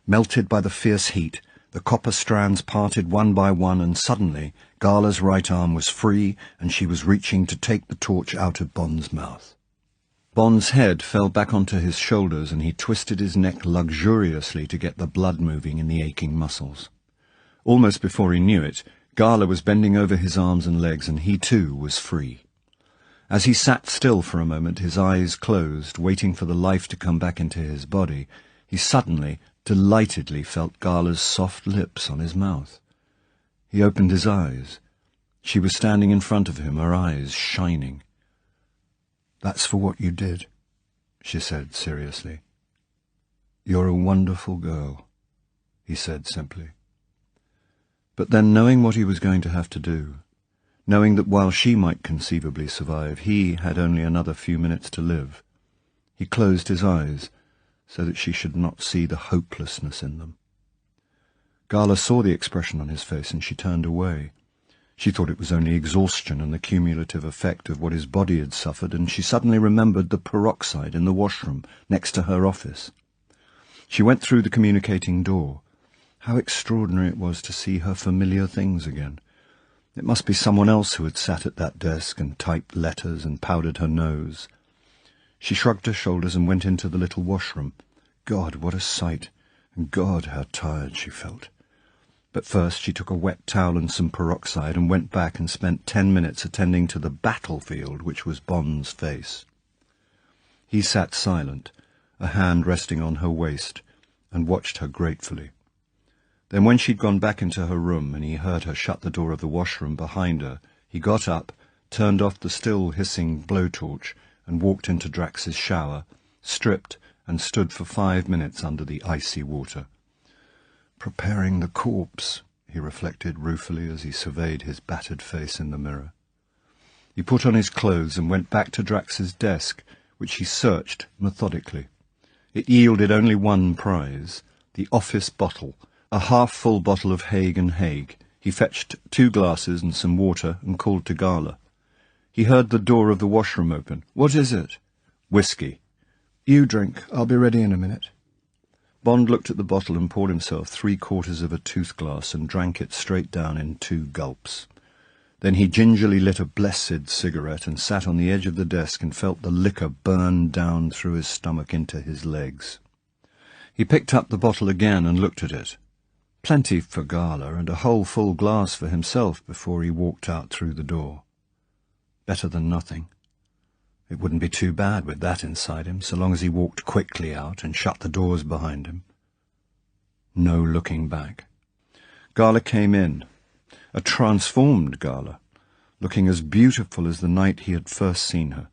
Melted by the fierce heat, the copper strands parted one by one, and suddenly Gala's right arm was free, and she was reaching to take the torch out of Bond's mouth. Bond's head fell back onto his shoulders, and he twisted his neck luxuriously to get the blood moving in the aching muscles. Almost before he knew it, Gala was bending over his arms and legs, and he too was free. As he sat still for a moment, his eyes closed, waiting for the life to come back into his body, he suddenly, delightedly felt Gala's soft lips on his mouth. He opened his eyes. She was standing in front of him, her eyes shining. "That's for what you did," she said seriously. "You're a wonderful girl," he said simply. But then, knowing what he was going to have to do, knowing that while she might conceivably survive, he had only another few minutes to live, he closed his eyes so that she should not see the hopelessness in them. Gala saw the expression on his face, and she turned away. She thought it was only exhaustion and the cumulative effect of what his body had suffered, and she suddenly remembered the peroxide in the washroom next to her office. She went through the communicating door. How extraordinary it was to see her familiar things again. It must be someone else who had sat at that desk and typed letters and powdered her nose. She shrugged her shoulders and went into the little washroom. God, what a sight! And God, how tired she felt. But first she took a wet towel and some peroxide and went back and spent 10 minutes attending to the battlefield which was Bond's face. He sat silent, a hand resting on her waist, and watched her gratefully. Then when she'd gone back into her room and he heard her shut the door of the washroom behind her, he got up, turned off the still hissing blowtorch, and walked into Drax's shower, stripped, and stood for 5 minutes under the icy water. "Preparing the corpse," he reflected ruefully as he surveyed his battered face in the mirror. He put on his clothes and went back to Drax's desk, which he searched methodically. It yielded only one prize, the office bottle, a half-full bottle of Haig and Haig. He fetched 2 glasses and some water and called to Gala. He heard the door of the washroom open. "What is it?" "Whiskey." "You drink. I'll be ready in a minute." Bond looked at the bottle and poured himself 3/4 of a tooth-glass and drank it straight down in 2 gulps. Then he gingerly lit a blessed cigarette and sat on the edge of the desk and felt the liquor burn down through his stomach into his legs. He picked up the bottle again and looked at it. Plenty for Gala, and a whole full glass for himself before he walked out through the door. Better than nothing. It wouldn't be too bad with that inside him, so long as he walked quickly out and shut the doors behind him. No looking back. Gala came in, a transformed Gala, looking as beautiful as the night he had first seen her,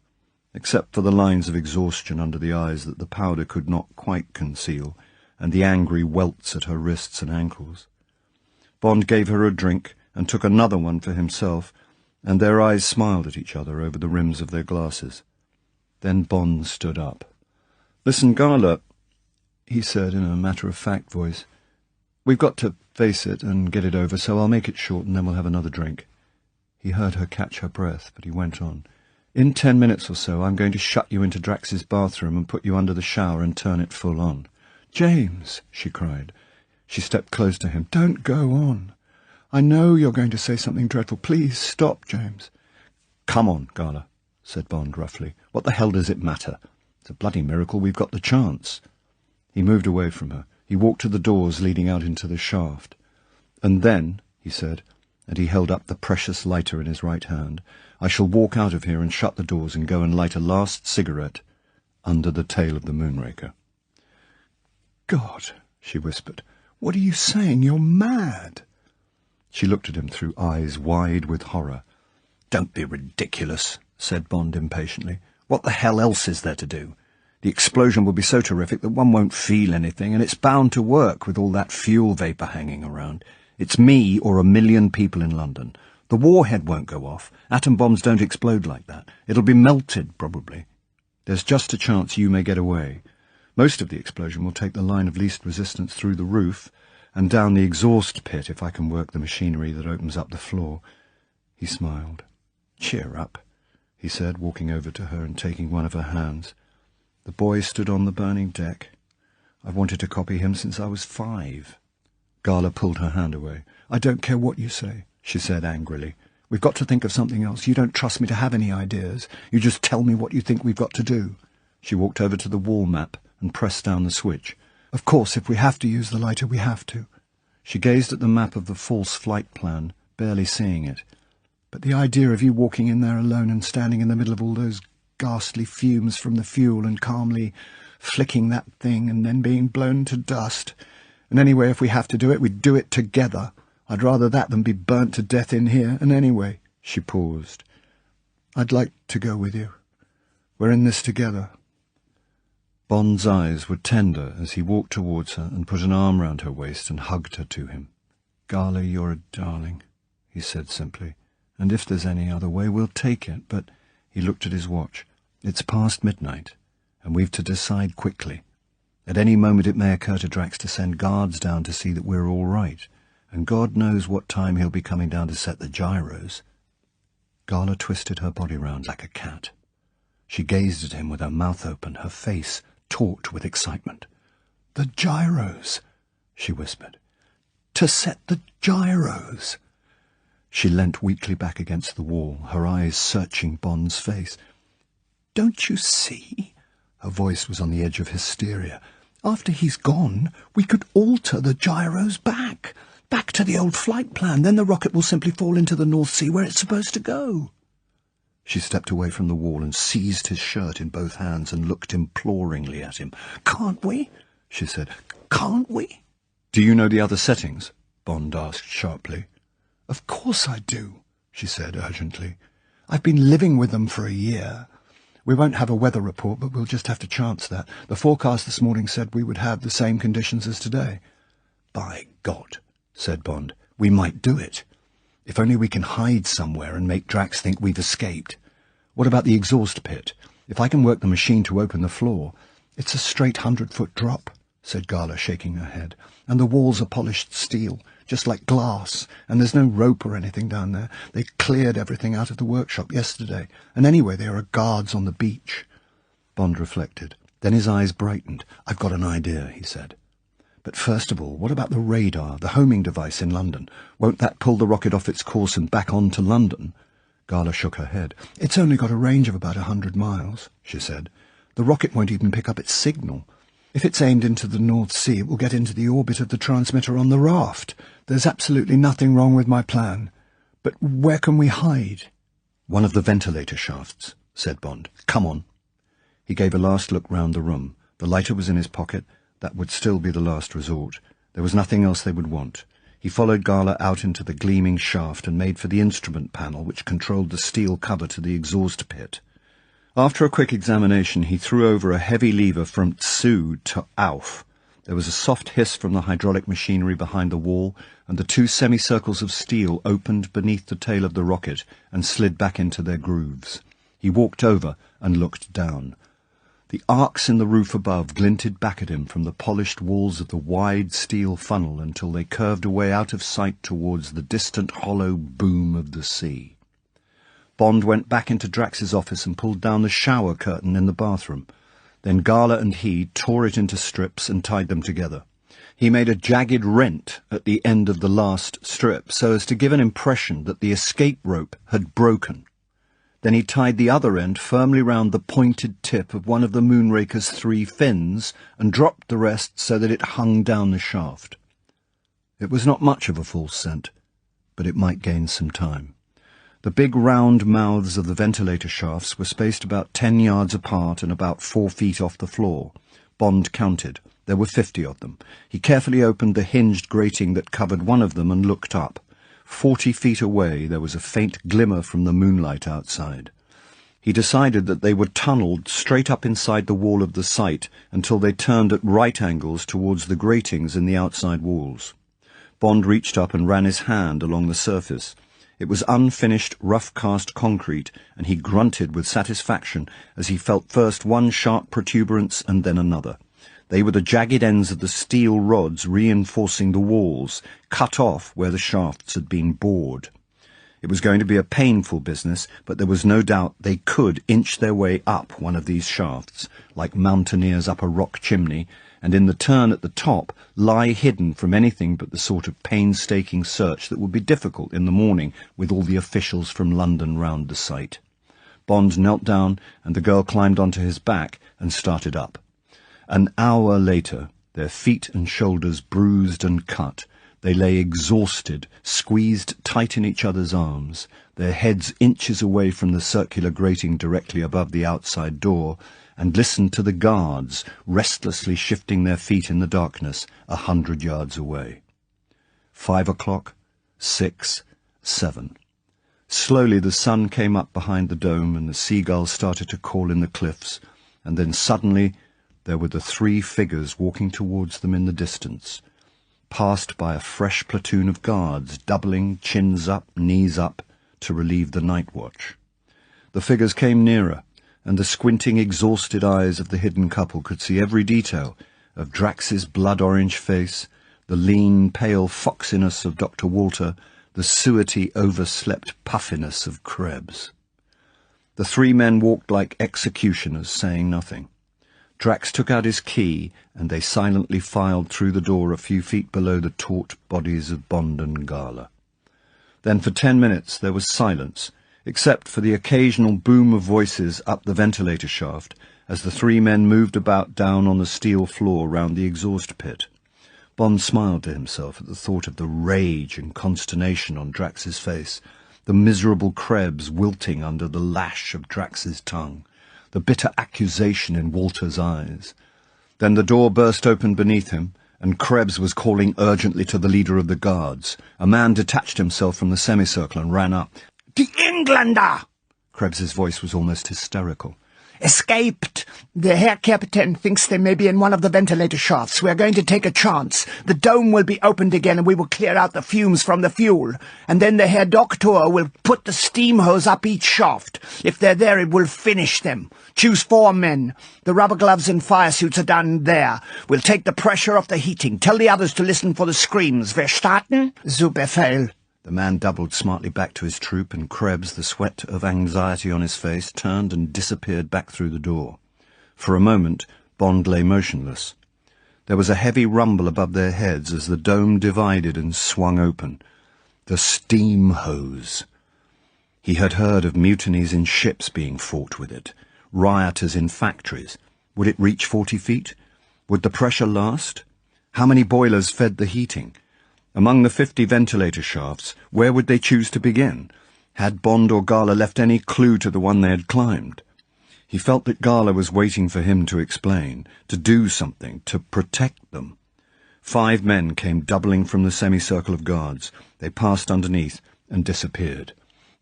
except for the lines of exhaustion under the eyes that the powder could not quite conceal, and the angry welts at her wrists and ankles. Bond gave her a drink and took another one for himself, and their eyes smiled at each other over the rims of their glasses. Then Bond stood up. "Listen, Gala," he said in a matter-of-fact voice. "We've got to face it and get it over, so I'll make it short and then we'll have another drink." He heard her catch her breath, but he went on. "In 10 minutes or so I'm going to shut you into Drax's bathroom and put you under the shower and turn it full on." "James," she cried. She stepped close to him. "Don't go on. I know you're going to say something dreadful. Please stop, James." "Come on, Gala," said Bond roughly. "What the hell does it matter? It's a bloody miracle we've got the chance." He moved away from her. He walked to the doors leading out into the shaft. "And then," he said, and he held up the precious lighter in his right hand, "I shall walk out of here and shut the doors and go and light a last cigarette under the tail of the Moonraker." "God," she whispered, "what are you saying? You're mad." She looked at him through eyes wide with horror. "Don't be ridiculous," said Bond impatiently. "What the hell else is there to do? The explosion will be so terrific that one won't feel anything, and it's bound to work with all that fuel vapour hanging around. It's me or 1,000,000 people in London. The warhead won't go off. Atom bombs don't explode like that. It'll be melted, probably. There's just a chance you may get away. Most of the explosion will take the line of least resistance through the roof and down the exhaust pit if I can work the machinery that opens up the floor." He smiled. "Cheer up," he said, walking over to her and taking one of her hands. "The boy stood on the burning deck. I've wanted to copy him since I was 5. Gala pulled her hand away. "I don't care what you say," she said angrily. "We've got to think of something else. You don't trust me to have any ideas. You just tell me what you think we've got to do." She walked over to the wall map and pressed down the switch. "Of course, if we have to use the lighter, we have to." She gazed at the map of the false flight plan, barely seeing it. "But the idea of you walking in there alone and standing in the middle of all those ghastly fumes from the fuel and calmly flicking that thing and then being blown to dust. And anyway, if we have to do it, we'd do it together. I'd rather that than be burnt to death in here. And anyway," she paused, "I'd like to go with you. We're in this together." Bond's eyes were tender as he walked towards her and put an arm round her waist and hugged her to him. "Gala, you're a darling," he said simply, "and if there's any other way, we'll take it, but—" He looked at his watch. "It's past midnight, and we've to decide quickly. At any moment it may occur to Drax to send guards down to see that we're all right, and God knows what time he'll be coming down to set the gyros." Gala twisted her body round like a cat. She gazed at him with her mouth open, her face taut with excitement. "The gyros," she whispered. "To set the gyros." She leant weakly back against the wall, her eyes searching Bond's face. "Don't you see?" Her voice was on the edge of hysteria. "After he's gone, we could alter the gyros back to the old flight plan. Then the rocket will simply fall into the North Sea where it's supposed to go." She stepped away from the wall and seized his shirt in both hands and looked imploringly at him. "Can't we?" she said. "Can't we?" "Do you know the other settings?" Bond asked sharply. "Of course I do," she said urgently. "I've been living with them for a year. We won't have a weather report, but we'll just have to chance that. The forecast this morning said we would have the same conditions as today." "By God," said Bond, "we might do it. If only we can hide somewhere and make Drax think we've escaped. What about the exhaust pit? If I can work the machine to open the floor—" "It's a straight 100-foot drop," said Gala, shaking her head. "And the walls are polished steel, just like glass, and there's no rope or anything down there. They cleared everything out of the workshop yesterday. And anyway, there are guards on the beach." Bond reflected. Then his eyes brightened. "I've got an idea," he said. "But first of all, what about the radar, the homing device in London? Won't that pull the rocket off its course and back on to London?" Gala shook her head. "It's only got a range of about 100 miles, she said. "The rocket won't even pick up its signal. If it's aimed into the North Sea, it will get into the orbit of the transmitter on the raft. There's absolutely nothing wrong with my plan. But where can we hide? One of the ventilator shafts, said Bond. Come on. He gave a last look round the room. The lighter was in his pocket. That would still be the last resort. There was nothing else they would want. He followed Gala out into the gleaming shaft and made for the instrument panel which controlled the steel cover to the exhaust pit. After a quick examination, he threw over a heavy lever from XIII to AUF. There was a soft hiss from the hydraulic machinery behind the wall, and the two semicircles of steel opened beneath the tail of the rocket and slid back into their grooves. He walked over and looked down. The arcs in the roof above glinted back at him from the polished walls of the wide steel funnel until they curved away out of sight towards the distant hollow boom of the sea. Bond went back into Drax's office and pulled down the shower curtain in the bathroom. Then Gala and he tore it into strips and tied them together. He made a jagged rent at the end of the last strip so as to give an impression that the escape rope had broken. Then he tied the other end firmly round the pointed tip of one of the Moonraker's 3 fins and dropped the rest so that it hung down the shaft. It was not much of a false scent, but it might gain some time. The big round mouths of the ventilator shafts were spaced about 10 yards apart and about 4 feet off the floor. Bond counted. There were 50 of them. He carefully opened the hinged grating that covered one of them and looked up. 40 feet away there was a faint glimmer from the moonlight outside. He decided that they were tunnelled straight up inside the wall of the site until they turned at right angles towards the gratings in the outside walls. Bond reached up and ran his hand along the surface. It was unfinished, rough-cast concrete, and he grunted with satisfaction as he felt first one sharp protuberance and then another. They were the jagged ends of the steel rods reinforcing the walls, cut off where the shafts had been bored. It was going to be a painful business, but there was no doubt they could inch their way up one of these shafts, like mountaineers up a rock chimney, and in the turn at the top lie hidden from anything but the sort of painstaking search that would be difficult in the morning with all the officials from London round the site. Bond knelt down, and the girl climbed onto his back and started up. An hour later, their feet and shoulders bruised and cut, they lay exhausted, squeezed tight in each other's arms, their heads inches away from the circular grating directly above the outside door, and listened to the guards restlessly shifting their feet in the darkness 100 yards away. 5 o'clock, 6, 7. Slowly the sun came up behind the dome and the seagulls started to call in the cliffs, and then suddenly there were the 3 figures walking towards them in the distance, passed by a fresh platoon of guards, doubling, chins up, knees up, to relieve the night watch. The figures came nearer, and the squinting, exhausted eyes of the hidden couple could see every detail of Drax's blood-orange face, the lean, pale foxiness of Dr. Walter, the suety, overslept puffiness of Krebs. The 3 men walked like executioners, saying nothing. Drax took out his key, and they silently filed through the door a few feet below the taut bodies of Bond and Gala. Then for 10 minutes there was silence, except for the occasional boom of voices up the ventilator shaft as the 3 men moved about down on the steel floor round the exhaust pit. Bond smiled to himself at the thought of the rage and consternation on Drax's face, the miserable Krebs wilting under the lash of Drax's tongue, the bitter accusation in Walter's eyes. Then the door burst open beneath him, and Krebs was calling urgently to the leader of the guards. A man detached himself from the semicircle and ran up. "The Engländer!" Krebs's voice was almost hysterical. "Escaped! The Herr Captain thinks they may be in one of the ventilator shafts. We are going to take a chance. The dome will be opened again and we will clear out the fumes from the fuel. And then the Herr Doctor will put the steam hose up each shaft. If they're there, it will finish them. Choose 4 men. The rubber gloves and fire suits are down there. We'll take the pressure off the heating. Tell the others to listen for the screams. Verstanden? Zu Befehl." The man doubled smartly back to his troop, and Krebs, the sweat of anxiety on his face, turned and disappeared back through the door. For a moment, Bond lay motionless. There was a heavy rumble above their heads as the dome divided and swung open. The steam hose. He had heard of mutinies in ships being fought with it, rioters in factories. Would it reach 40 feet? Would the pressure last? How many boilers fed the heating? Among the 50 ventilator shafts, where would they choose to begin? Had Bond or Gala left any clue to the one they had climbed? He felt that Gala was waiting for him to explain, to do something, to protect them. 5 men came doubling from the semicircle of guards. They passed underneath and disappeared.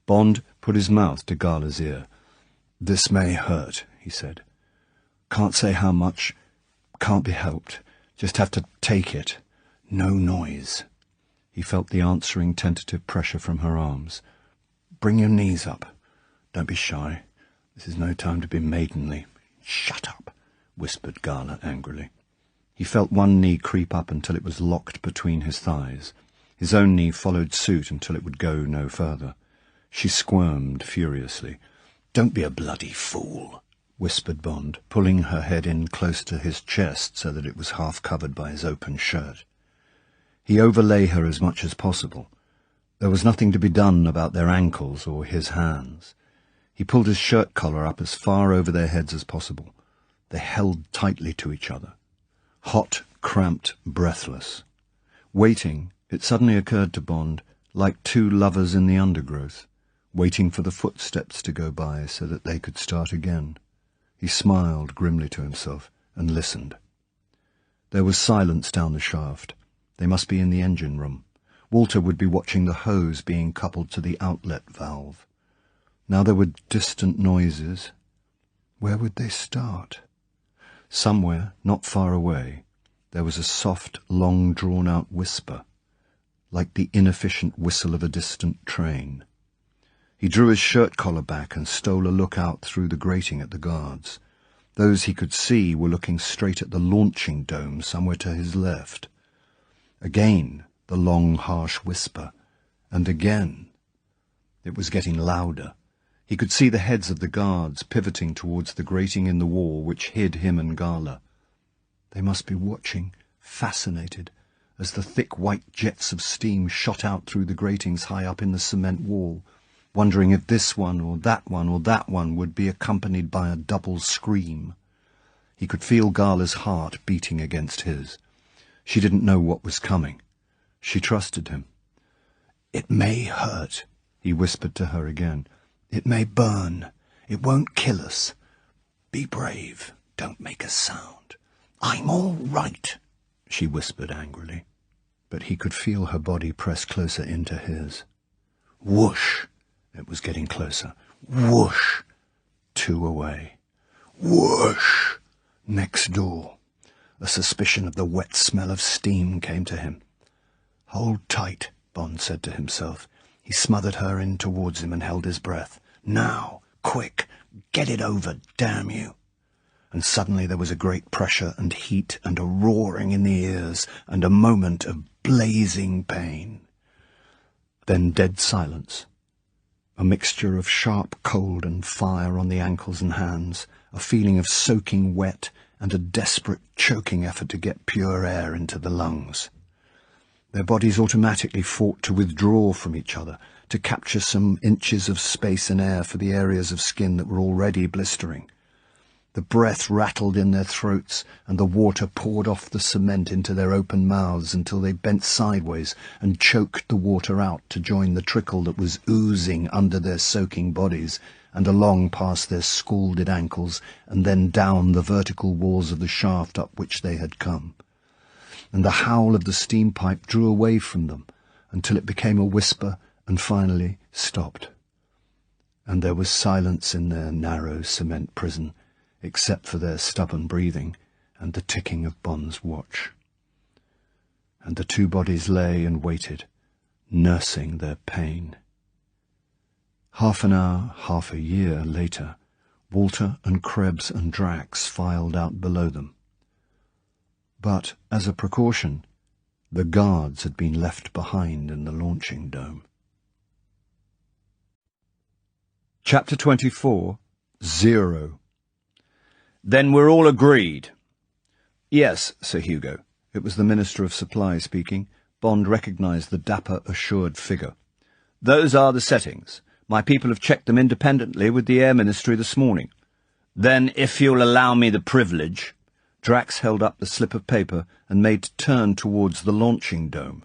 Bond put his mouth to Gala's ear. "This may hurt," he said. "Can't say how much. Can't be helped. Just have to take it. No noise." He felt the answering tentative pressure from her arms. "Bring your knees up. Don't be shy. This is no time to be maidenly." "Shut up," whispered Gala angrily. He felt one knee creep up until it was locked between his thighs. His own knee followed suit until it would go no further. She squirmed furiously. "Don't be a bloody fool," whispered Bond, pulling her head in close to his chest so that it was half covered by his open shirt. He overlay her as much as possible. There was nothing to be done about their ankles or his hands. He pulled his shirt collar up as far over their heads as possible. They held tightly to each other. Hot, cramped, breathless. Waiting, it suddenly occurred to Bond, like 2 lovers in the undergrowth, waiting for the footsteps to go by so that they could start again. He smiled grimly to himself and listened. There was silence down the shaft. They must be in the engine room. Walter would be watching the hose being coupled to the outlet valve. Now there were distant noises. Where would they start? Somewhere, not far away, there was a soft, long-drawn-out whisper, like the inefficient whistle of a distant train. He drew his shirt collar back and stole a look out through the grating at the guards. Those he could see were looking straight at the launching dome somewhere to his left. Again, the long, harsh whisper, and again. It was getting louder. He could see the heads of the guards pivoting towards the grating in the wall which hid him and Gala. They must be watching, fascinated, as the thick white jets of steam shot out through the gratings high up in the cement wall, wondering if this one or that one or that one would be accompanied by a double scream. He could feel Gala's heart beating against his. She didn't know what was coming. She trusted him. "It may hurt," he whispered to her again. "It may burn. It won't kill us. Be brave. Don't make a sound." "I'm all right," she whispered angrily. But he could feel her body press closer into his. Whoosh! It was getting closer. Whoosh! 2 away. Whoosh! Next door. A suspicion of the wet smell of steam came to him. "Hold tight," Bond said to himself. He smothered her in towards him and held his breath. "Now! Quick! Get it over, damn you!" And suddenly there was a great pressure and heat and a roaring in the ears and a moment of blazing pain. Then dead silence. A mixture of sharp cold and fire on the ankles and hands, a feeling of soaking wet, and a desperate choking effort to get pure air into the lungs. Their bodies automatically fought to withdraw from each other, to capture some inches of space and air for the areas of skin that were already blistering. The breath rattled in their throats, and the water poured off the cement into their open mouths until they bent sideways and choked the water out to join the trickle that was oozing under their soaking bodies and along past their scalded ankles and then down the vertical walls of the shaft up which they had come. And the howl of the steam pipe drew away from them until it became a whisper and finally stopped. And there was silence in their narrow cement prison, except for their stubborn breathing and the ticking of Bond's watch. And the 2 bodies lay and waited, nursing their pain. Half an hour, half a year later, Walter and Krebs and Drax filed out below them. But, as a precaution, the guards had been left behind in the launching dome. Chapter 24. 0. "Then we're all agreed?" "Yes, Sir Hugo." It was the Minister of Supply speaking. Bond recognised the dapper, assured figure. "Those are the settings. My people have checked them independently with the Air Ministry this morning. Then, if you'll allow me the privilege..." Drax held up the slip of paper and made to turn towards the launching dome.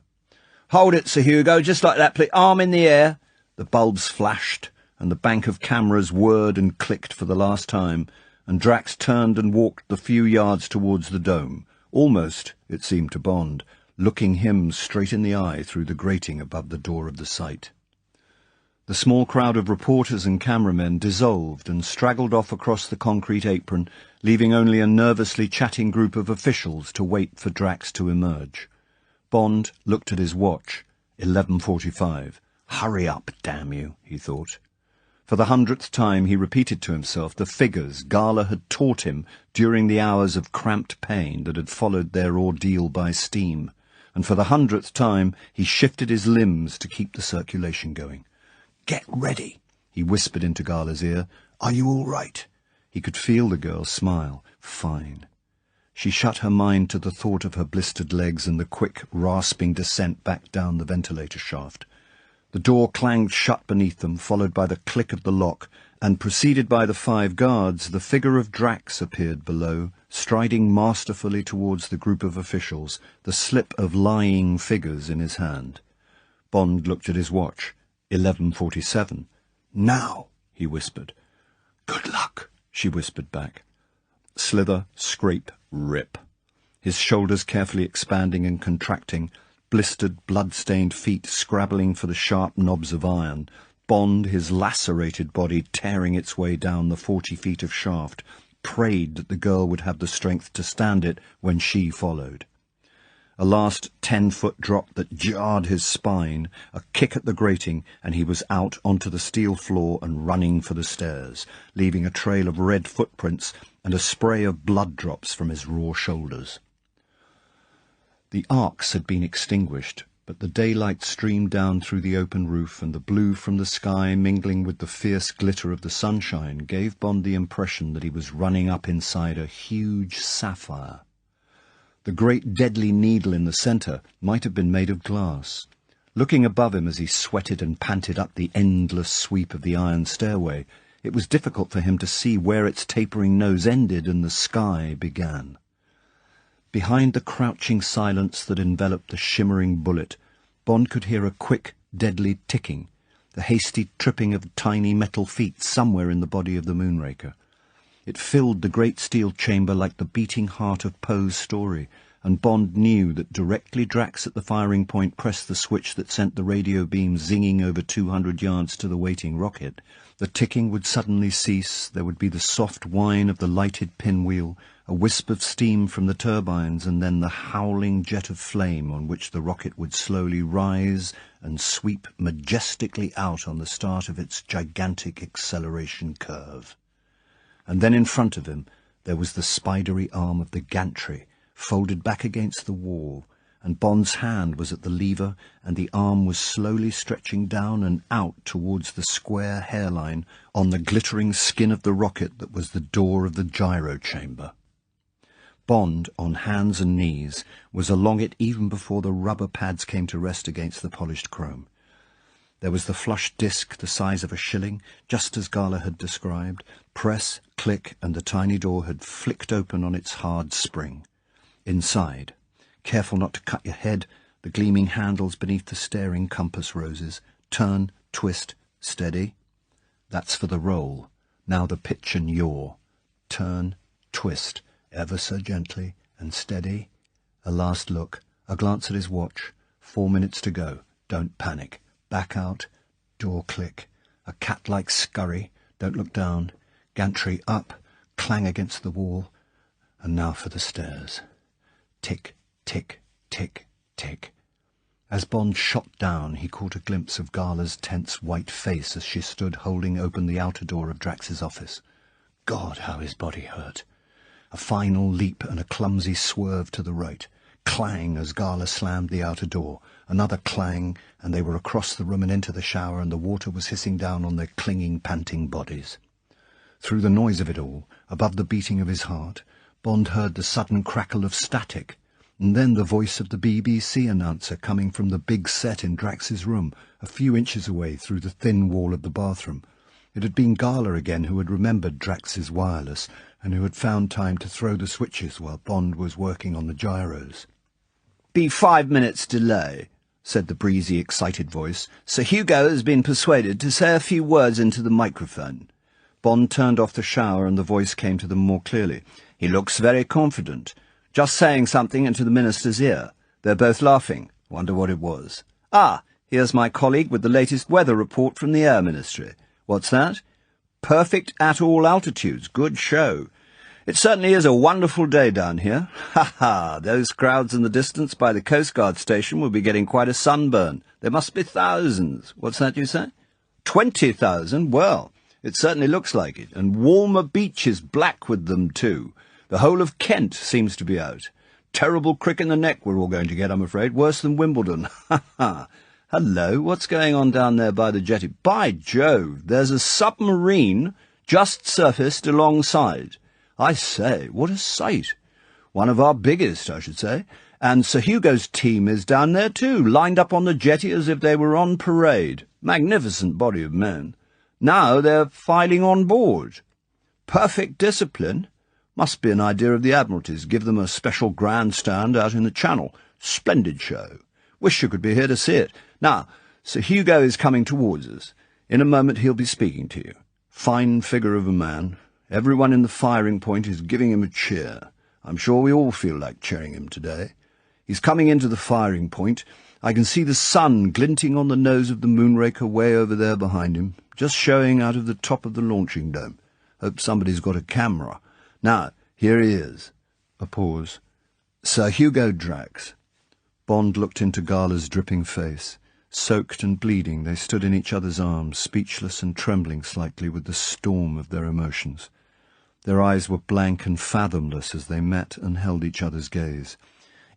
"Hold it, Sir Hugo, just like that, please. Arm in the air." The bulbs flashed, and the bank of cameras whirred and clicked for the last time, and Drax turned and walked the few yards towards the dome, almost, it seemed to Bond, looking him straight in the eye through the grating above the door of the site. The small crowd of reporters and cameramen dissolved and straggled off across the concrete apron, leaving only a nervously chatting group of officials to wait for Drax to emerge. Bond looked at his watch. 11:45. Hurry up, damn you, he thought. For the 100th time he repeated to himself the figures Gala had taught him during the hours of cramped pain that had followed their ordeal by steam, and for the 100th time he shifted his limbs to keep the circulation going. "Get ready," he whispered into Gala's ear. "Are you all right?" He could feel the girl smile. Fine. She shut her mind to the thought of her blistered legs and the quick, rasping descent back down the ventilator shaft. The door clanged shut beneath them, followed by the click of the lock, and preceded by the 5 guards, the figure of Drax appeared below, striding masterfully towards the group of officials, the slip of lying figures in his hand. Bond looked at his watch. 11:47. "Now," he whispered. "Good luck," she whispered back. Slither, scrape, rip. His shoulders carefully expanding and contracting, blistered, blood-stained feet scrabbling for the sharp knobs of iron, Bond, his lacerated body tearing its way down the 40 feet of shaft, prayed that the girl would have the strength to stand it when she followed. A last 10-foot drop that jarred his spine, a kick at the grating, and he was out onto the steel floor and running for the stairs, leaving a trail of red footprints and a spray of blood drops from his raw shoulders. The arcs had been extinguished, but the daylight streamed down through the open roof, and the blue from the sky mingling with the fierce glitter of the sunshine gave Bond the impression that he was running up inside a huge sapphire. The great deadly needle in the centre might have been made of glass. Looking above him as he sweated and panted up the endless sweep of the iron stairway, it was difficult for him to see where its tapering nose ended and the sky began. Behind the crouching silence that enveloped the shimmering bullet, Bond could hear a quick, deadly ticking, the hasty tripping of tiny metal feet somewhere in the body of the Moonraker. It filled the great steel chamber like the beating heart of Poe's story, and Bond knew that directly Drax at the firing point pressed the switch that sent the radio beam zinging over 200 yards to the waiting rocket, the ticking would suddenly cease, there would be the soft whine of the lighted pinwheel, a wisp of steam from the turbines, and then the howling jet of flame on which the rocket would slowly rise and sweep majestically out on the start of its gigantic acceleration curve. And then in front of him there was the spidery arm of the gantry, folded back against the wall, and Bond's hand was at the lever, and the arm was slowly stretching down and out towards the square hairline on the glittering skin of the rocket that was the door of the gyro chamber. Bond, on hands and knees, was along it even before the rubber pads came to rest against the polished chrome. There was the flush disc the size of a shilling, just as Gala had described. Press, click, and the tiny door had flicked open on its hard spring. Inside, careful not to cut your head, the gleaming handles beneath the staring compass roses. Turn, twist, steady. That's for the roll. Now the pitch and yaw. Turn, twist, ever so gently, and steady. A last look, a glance at his watch. 4 minutes to go. Don't panic. Back out, door click, a cat-like scurry, don't look down, gantry up, clang against the wall, and now for the stairs. Tick, tick, tick, tick. As Bond shot down, he caught a glimpse of Gala's tense white face as she stood holding open the outer door of Drax's office. God, how his body hurt. A final leap and a clumsy swerve to the right. Clang as Gala slammed the outer door. Another clang, and they were across the room and into the shower, and the water was hissing down on their clinging, panting bodies. Through the noise of it all, above the beating of his heart, Bond heard the sudden crackle of static, and then the voice of the BBC announcer coming from the big set in Drax's room, a few inches away through the thin wall of the bathroom. It had been Gala again who had remembered Drax's wireless and who had found time to throw the switches while Bond was working on the gyros. "Be 5 minutes delay," said the breezy, excited voice. "Sir Hugo has been persuaded to say a few words into the microphone." Bond turned off the shower and the voice came to them more clearly. "He looks very confident. Just saying something into the minister's ear. They're both laughing. Wonder what it was. Ah, here's my colleague with the latest weather report from the Air Ministry. What's that? Perfect at all altitudes. Good show. It certainly is a wonderful day down here. Ha ha! Those crowds in the distance by the Coast Guard station will be getting quite a sunburn. There must be thousands. What's that you say? 20,000? Well, it certainly looks like it. And warmer beaches black with them, too. The whole of Kent seems to be out. Terrible crick in the neck we're all going to get, I'm afraid. Worse than Wimbledon. Ha ha! Hello, what's going on down there by the jetty? By Jove, there's a submarine just surfaced alongside. I say, what a sight. One of our biggest, I should say. And Sir Hugo's team is down there too, lined up on the jetty as if they were on parade. Magnificent body of men. Now they're filing on board. Perfect discipline. Must be an idea of the Admiralty's. Give them a special grandstand out in the Channel. Splendid show. Wish you could be here to see it. Now, Sir Hugo is coming towards us. In a moment he'll be speaking to you. Fine figure of a man. Everyone in the firing point is giving him a cheer. I'm sure we all feel like cheering him today. He's coming into the firing point. I can see the sun glinting on the nose of the Moonraker way over there behind him, just showing out of the top of the launching dome. Hope somebody's got a camera. Now, here he is. A pause. Sir Hugo Drax. Bond looked into Gala's dripping face. Soaked and bleeding, they stood in each other's arms, speechless and trembling slightly with the storm of their emotions. Their eyes were blank and fathomless as they met and held each other's gaze.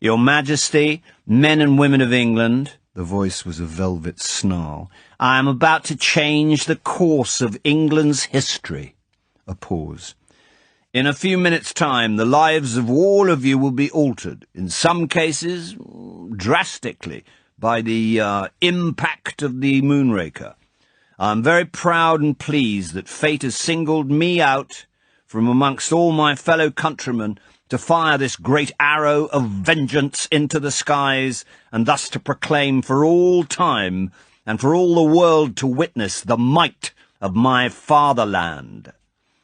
"Your Majesty, men and women of England," the voice was a velvet snarl, "I am about to change the course of England's history." A pause. "In a few minutes' time, the lives of all of you will be altered, in some cases drastically, by the impact of the Moonraker. I am very proud and pleased that fate has singled me out from amongst all my fellow countrymen to fire this great arrow of vengeance into the skies, and thus to proclaim for all time and for all the world to witness the might of my fatherland.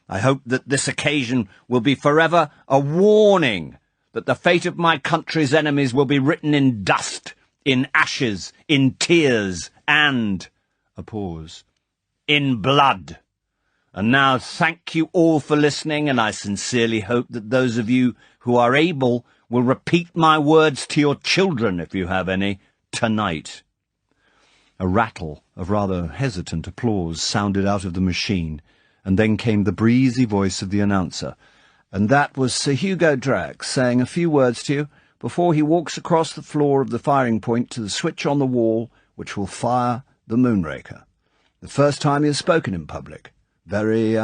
I hope that this occasion will be forever a warning that the fate of my country's enemies will be written in dust, in ashes, in tears, and," a pause, "in blood. And now thank you all for listening, and I sincerely hope that those of you who are able will repeat my words to your children, if you have any, tonight." A rattle of rather hesitant applause sounded out of the machine, and then came the breezy voice of the announcer. "And that was Sir Hugo Drax saying a few words to you before he walks across the floor of the firing point to the switch on the wall which will fire the Moonraker. The first time he has spoken in public. Very,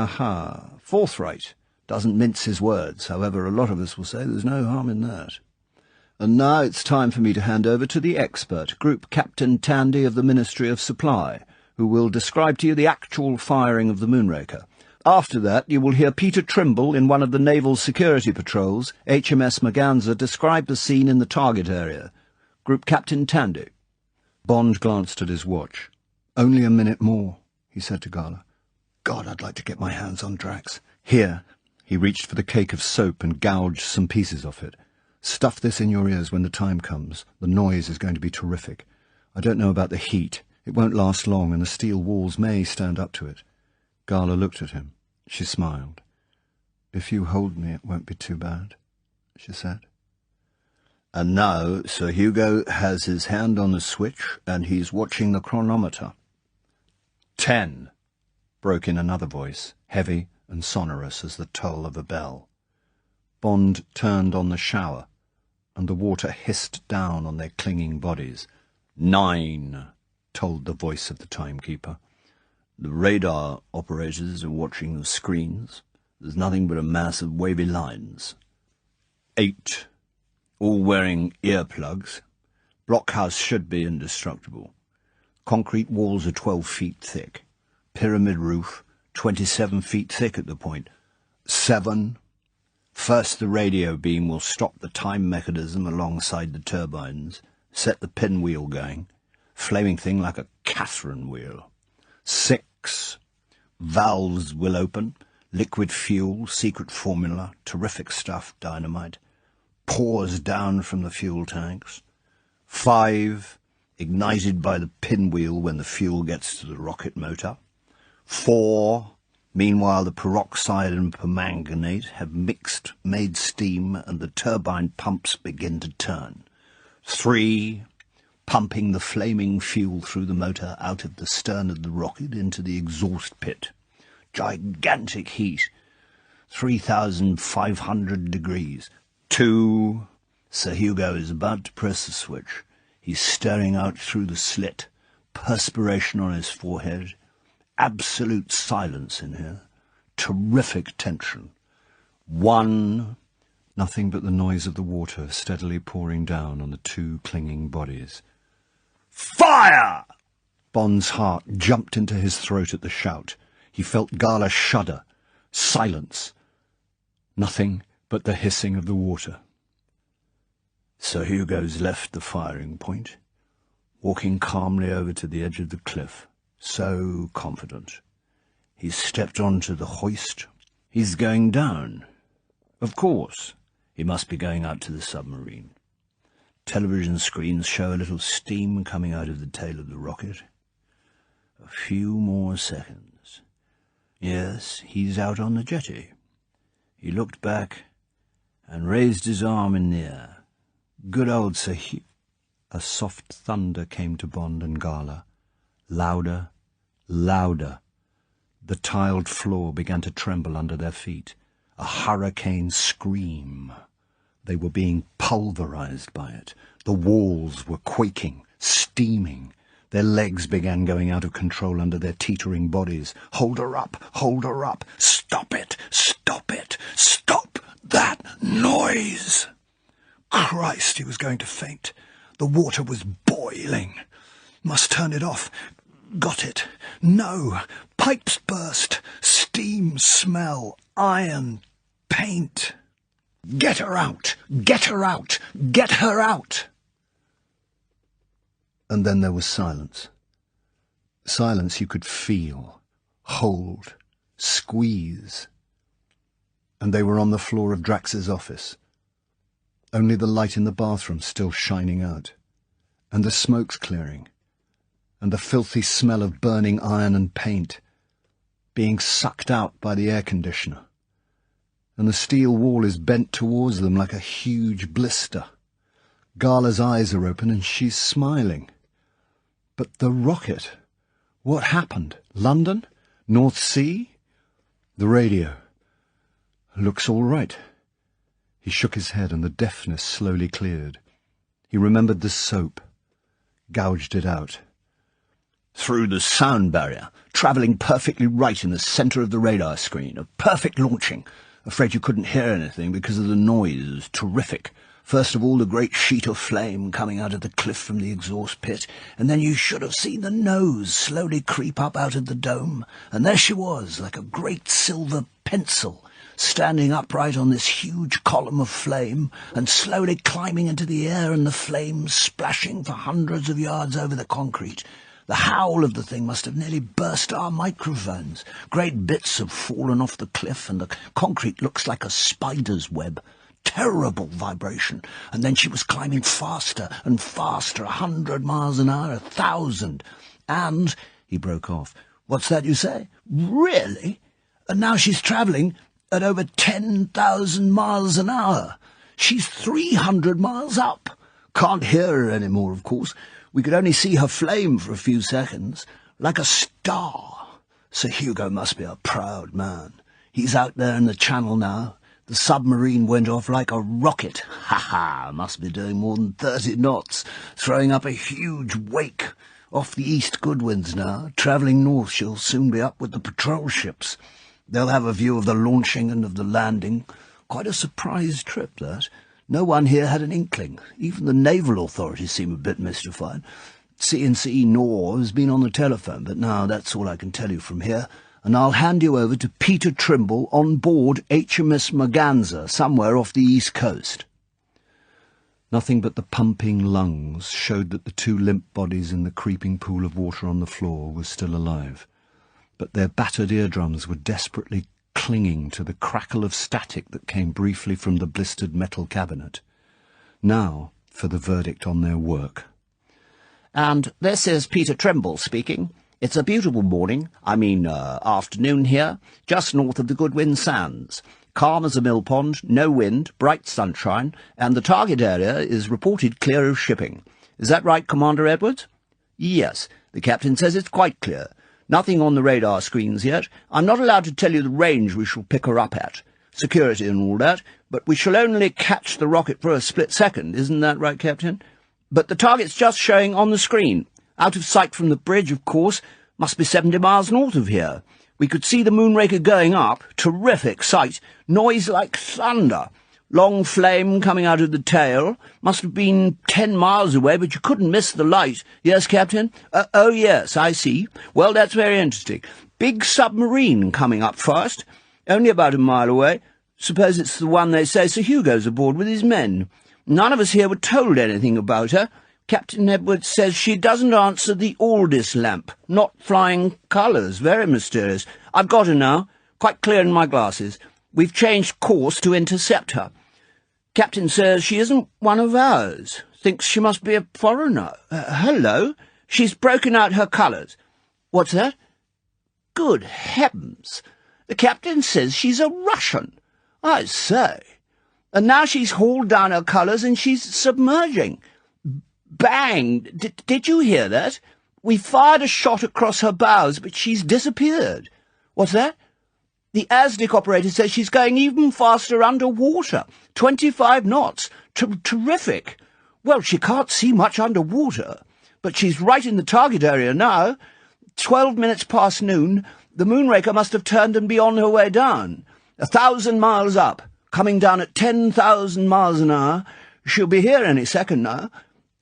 forthright. Doesn't mince his words. However, a lot of us will say there's no harm in that. And now it's time for me to hand over to the expert, Group Captain Tandy of the Ministry of Supply, who will describe to you the actual firing of the Moonraker. After that, you will hear Peter Trimble in one of the naval security patrols, HMS Merganser, describe the scene in the target area. Group Captain Tandy. Bond glanced at his watch. "Only a minute more," he said to Gala. "God, I'd like to get my hands on Drax. Here." He reached for the cake of soap and gouged some pieces off it. "Stuff this in your ears when the time comes. The noise is going to be terrific. I don't know about the heat. It won't last long, and the steel walls may stand up to it." Gala looked at him. She smiled. "If you hold me, it won't be too bad," she said. "And now Sir Hugo has his hand on the switch, and he's watching the chronometer." 10, broke in another voice, heavy and sonorous as the toll of a bell. Bond turned on the shower, and the water hissed down on their clinging bodies. 9, told the voice of the timekeeper. "The radar operators are watching the screens. There's nothing but a mass of wavy lines. 8, all wearing earplugs. Blockhouse should be indestructible. Concrete walls are 12 feet thick. Pyramid roof, 27 feet thick at the point. 7. First, the radio beam will stop the time mechanism alongside the turbines, set the pinwheel going. Flaming thing like a Catherine wheel. 6. Valves will open. Liquid fuel, secret formula, terrific stuff, dynamite. Pours down from the fuel tanks. 5. Ignited by the pinwheel when the fuel gets to the rocket motor. 4. Meanwhile, the peroxide and permanganate have mixed, made steam, and the turbine pumps begin to turn. 3. Pumping the flaming fuel through the motor out of the stern of the rocket into the exhaust pit. Gigantic heat. 3,500 degrees. 2. Sir Hugo is about to press the switch. He's staring out through the slit, perspiration on his forehead. Absolute silence in here. Terrific tension. 1. Nothing but the noise of the water steadily pouring down on the two clinging bodies. Fire! Bond's heart jumped into his throat at the shout. He felt Gala shudder. Silence. Nothing but the hissing of the water. Sir Hugo's left the firing point, walking calmly over to the edge of the cliff, so confident. He's stepped onto the hoist. He's going down. Of course, he must be going out to the submarine. Television screens show a little steam coming out of the tail of the rocket. A few more seconds. Yes, he's out on the jetty. He looked back and raised his arm in the air. Good old Sir Hugo. A soft thunder came to Bond and Gala. Louder, louder. The tiled floor began to tremble under their feet. A hurricane scream. They were being pulverized by it. The walls were quaking, steaming. Their legs began going out of control under their teetering bodies. Hold her up, hold her up. Stop it, stop it, stop that noise. Christ, he was going to faint. The water was boiling. Must turn it off. Got it. No. Pipes burst. Steam smell. Iron. Paint. Get her out. Get her out. Get her out. And then there was silence. Silence you could feel, hold, squeeze. And they were on the floor of Drax's office. Only the light in the bathroom still shining out, and the smoke's clearing, and the filthy smell of burning iron and paint being sucked out by the air conditioner, and the steel wall is bent towards them like a huge blister. Gala's eyes are open and she's smiling. But the rocket, what happened? London? North Sea? The radio. Looks all right. He shook his head and the deafness slowly cleared. He remembered the soap, gouged it out. Through the sound barrier, travelling perfectly right in the centre of the radar screen, a perfect launching. Afraid you couldn't hear anything because of the noise. Terrific. First of all, the great sheet of flame coming out of the cliff from the exhaust pit, and then you should have seen the nose slowly creep up out of the dome, and there she was, like a great silver pencil, standing upright on this huge column of flame, and slowly climbing into the air, and the flames splashing for hundreds of yards over the concrete. The howl of the thing must have nearly burst our microphones. Great bits have fallen off the cliff, and the concrete looks like a spider's web. Terrible vibration. And then she was climbing faster and faster, 100 miles an hour, 1,000. And, he broke off, what's that you say? Really? And now she's travelling at over 10,000 miles an hour. She's 300 miles up. Can't hear her any more, of course. We could only see her flame for a few seconds, like a star. Sir Hugo must be a proud man. He's out there in the channel now. The submarine went off like a rocket. Ha-ha, must be doing more than 30 knots, throwing up a huge wake. Off the East Goodwins now. Travelling north, she'll soon be up with the patrol ships. They'll have a view of the launching and of the landing. Quite a surprise trip, that. No one here had an inkling. Even the naval authorities seem a bit mystified. C&C Nor has been on the telephone, but now that's all I can tell you from here. and I'll hand you over to Peter Trimble on board HMS Merganser, somewhere off the east coast." Nothing but the pumping lungs showed that the two limp bodies in the creeping pool of water on the floor were still alive, but their battered eardrums were desperately clinging to the crackle of static that came briefly from the blistered metal cabinet. Now for the verdict on their work. "And this is Peter Trimble speaking. It's a beautiful morning, afternoon here, just north of the Goodwin Sands. Calm as a mill pond, no wind, bright sunshine, and the target area is reported clear of shipping. Is that right, Commander Edwards?" "Yes, the captain says it's quite clear. Nothing on the radar screens yet. I'm not allowed to tell you the range we shall pick her up at. Security and all that, but we shall only catch the rocket for a split second. Isn't that right, Captain? But the target's just showing on the screen. Out of sight from the bridge, of course. Must be 70 miles north of here. We could see the Moonraker going up. Terrific sight. Noise like thunder. Long flame coming out of the tail. Must have been 10 miles away, but you couldn't miss the light. Yes, Captain? Oh, yes, I see. Well, that's very interesting. Big submarine coming up fast. Only about a mile away. Suppose it's the one they say Sir Hugo's aboard with his men. None of us here were told anything about her. Captain Edwards says she doesn't answer the Aldis lamp. Not flying colours. Very mysterious. I've got her now. Quite clear in my glasses. We've changed course to intercept her. Captain says she isn't one of ours. Thinks she must be a foreigner. Hello? She's broken out her colours. What's that? Good heavens! The captain says she's a Russian. I say. And now she's hauled down her colours and she's submerging. Bang! Did you hear that? We fired a shot across her bows, but she's disappeared. What's that? The AUDIOBOOK operator says she's going even faster underwater. 25 knots. Terrific. Well, she can't see much underwater, but she's right in the target area now. 12 minutes past noon. The Moonraker must have turned and be on her way down. 1,000 miles up, coming down at 10,000 miles an hour. She'll be here any second now.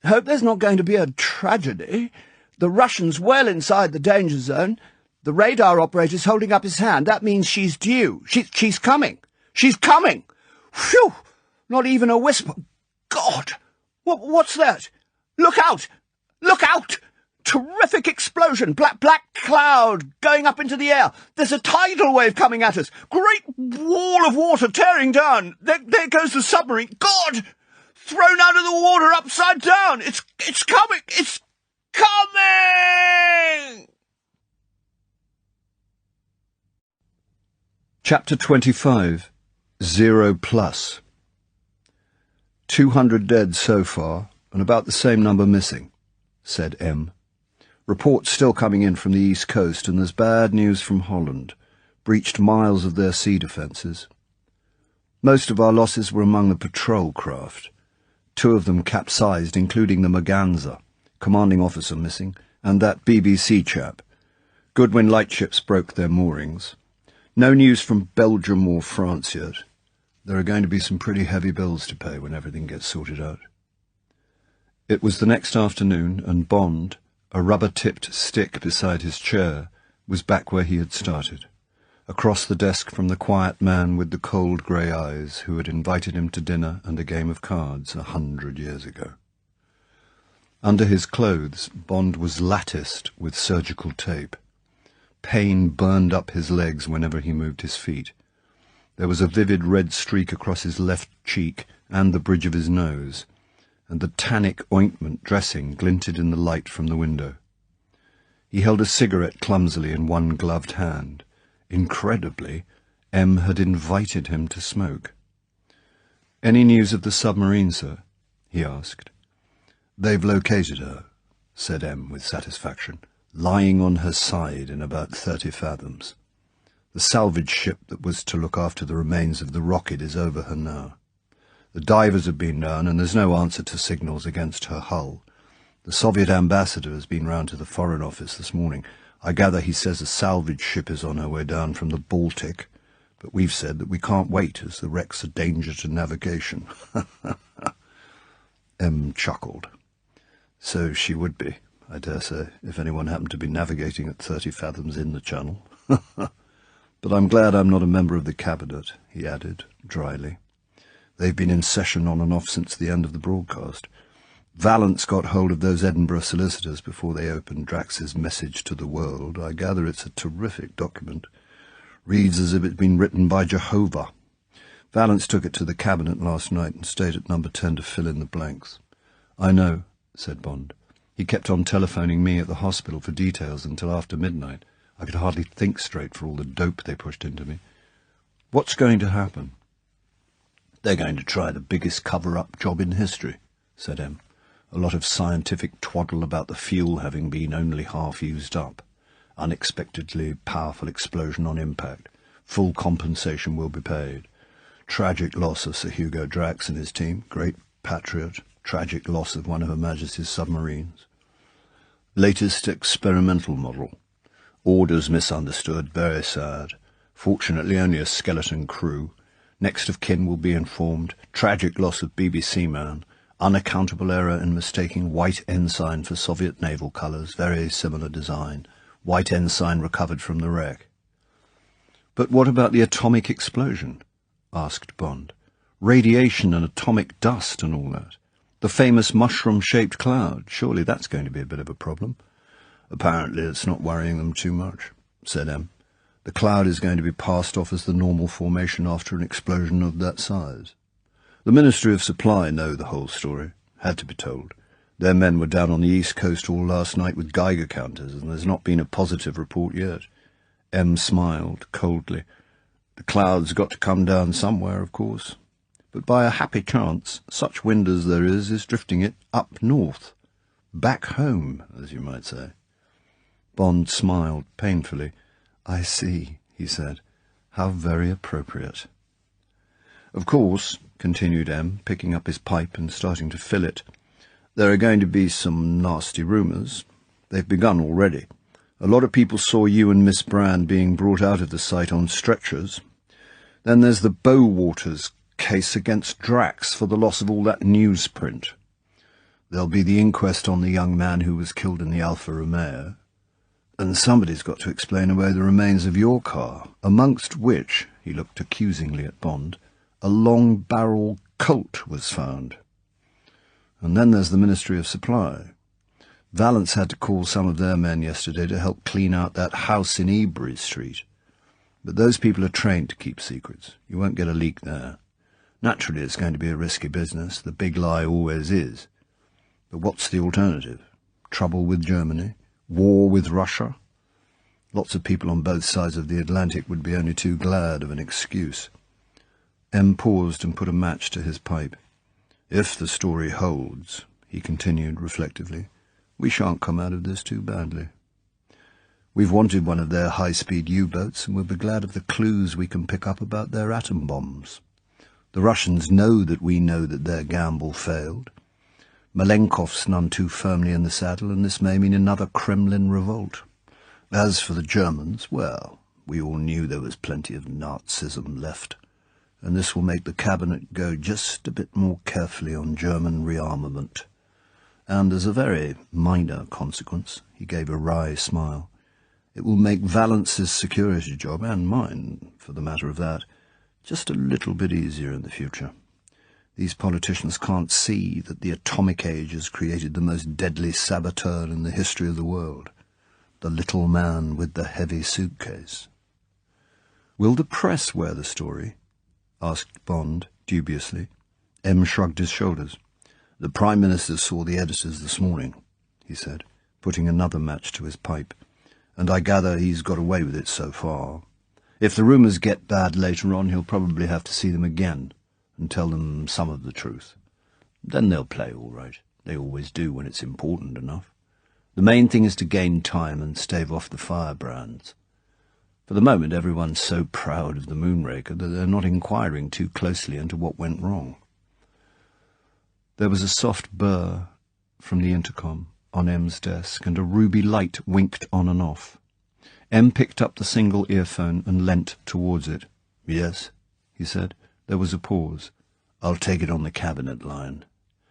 Hope there's not going to be a tragedy. The Russian's well inside the danger zone. The radar operator's holding up his hand. That means she's due. She's coming. She's coming. Phew! Not even a whisper. God! What's that? Look out! Look out! Terrific explosion! Black cloud going up into the air. There's a tidal wave coming at us. Great wall of water tearing down. There goes the submarine. God! Thrown out of the water upside down. It's coming. It's coming! Chapter 25. 0+. 200 dead so far, and about the same number missing, said M. Reports still coming in from the east coast, and there's bad news from Holland. Breached miles of their sea defences. Most of our losses were among the patrol craft. 2 of them capsized, including the Merganser, commanding officer missing, and that BBC chap. Goodwin lightships broke their moorings. No news from Belgium or France yet. There are going to be some pretty heavy bills to pay when everything gets sorted out. It was the next afternoon, and Bond, a rubber-tipped stick beside his chair, was back where he had started, across the desk from the quiet man with the cold grey eyes who had invited him to dinner and a game of cards 100 years ago. Under his clothes, Bond was latticed with surgical tape. Pain burned up his legs whenever he moved his feet. There was a vivid red streak across his left cheek and the bridge of his nose, and the tannic ointment dressing glinted in the light from the window. He held a cigarette clumsily in one gloved hand. Incredibly, M had invited him to smoke. "Any news of the submarine, sir?" he asked. "They've located her," said M with satisfaction, "lying on her side in about 30 fathoms. The salvage ship that was to look after the remains of the rocket is over her now. The divers have been down, and there's no answer to signals against her hull. The Soviet ambassador has been round to the Foreign Office this morning. I gather he says a salvage ship is on her way down from the Baltic, but we've said that we can't wait, as the wreck's a danger to navigation." M chuckled. "So she would be, I dare say, if anyone happened to be navigating at 30 fathoms in the channel." But I'm glad I'm not a member of the Cabinet, he added, dryly. They've been in session on and off since the end of the broadcast. Vallance got hold of those Edinburgh solicitors before they opened Drax's message to the world. I gather it's a terrific document. Reads as if it's been written by Jehovah. Vallance took it to the Cabinet last night and stayed at number 10 to fill in the blanks. I know, said Bond. He kept on telephoning me at the hospital for details until after midnight. I could hardly think straight for all the dope they pushed into me. What's going to happen? They're going to try the biggest cover-up job in history, said M. A lot of scientific twaddle about the fuel having been only half used up. Unexpectedly powerful explosion on impact. Full compensation will be paid. Tragic loss of Sir Hugo Drax and his team. Great patriot. Tragic loss of one of Her Majesty's submarines. Latest experimental model. Orders misunderstood. Very sad. Fortunately only a skeleton crew. Next of kin will be informed. Tragic loss of BBC man. Unaccountable error in mistaking white ensign for Soviet naval colours. Very similar design. White ensign recovered from the wreck. But what about the atomic explosion? Asked Bond. Radiation and atomic dust and all that. The famous mushroom-shaped cloud. Surely that's going to be a bit of a problem. Apparently it's not worrying them too much, said M. The cloud is going to be passed off as the normal formation after an explosion of that size. The Ministry of Supply know the whole story. Had to be told. Their men were down on the East Coast all last night with Geiger counters, and there's not been a positive report yet. M smiled coldly. The cloud's got to come down somewhere, of course. But by a happy chance, such wind as there is drifting it up north. Back home, as you might say. Bond smiled painfully. I see, he said. How very appropriate. Of course, continued M, picking up his pipe and starting to fill it, there are going to be some nasty rumours. They've begun already. A lot of people saw you and Miss Brand being brought out of the site on stretchers. Then there's the Bowwaters case against Drax for the loss of all that newsprint. There'll be the inquest on the young man who was killed in the Alfa Romeo. And somebody's got to explain away the remains of your car, amongst which, he looked accusingly at Bond, a long-barrel Colt was found. And then there's the Ministry of Supply. Vallance had to call some of their men yesterday to help clean out that house in Ebury Street. But those people are trained to keep secrets. You won't get a leak there. Naturally, it's going to be a risky business. The big lie always is. But what's the alternative? Trouble with Germany? War with Russia? Lots of people on both sides of the Atlantic would be only too glad of an excuse. M paused and put a match to his pipe. If the story holds, he continued reflectively, we shan't come out of this too badly. We've wanted one of their high-speed U-boats, and we'll be glad of the clues we can pick up about their atom bombs. The Russians know that their gamble failed. Malenkov's none too firmly in the saddle, and this may mean another Kremlin revolt. As for the Germans, well, we all knew there was plenty of Nazism left, and this will make the Cabinet go just a bit more carefully on German rearmament. And as a very minor consequence, he gave a wry smile, it will make Vallance's security job, and mine, for the matter of that, just a little bit easier in the future. These politicians can't see that the atomic age has created the most deadly saboteur in the history of the world. The little man with the heavy suitcase. Will the press wear the story? Asked Bond, dubiously. M shrugged his shoulders. The Prime Minister saw the editors this morning, he said, putting another match to his pipe, and I gather he's got away with it so far. If the rumours get bad later on, he'll probably have to see them again and tell them some of the truth. Then they'll play all right. They always do when it's important enough. The main thing is to gain time and stave off the firebrands. For the moment, everyone's so proud of the Moonraker that they're not inquiring too closely into what went wrong. There was a soft burr from the intercom on M's desk, and a ruby light winked on and off. M picked up the single earphone and leant towards it. Yes, he said. There was a pause. I'll take it on the Cabinet line.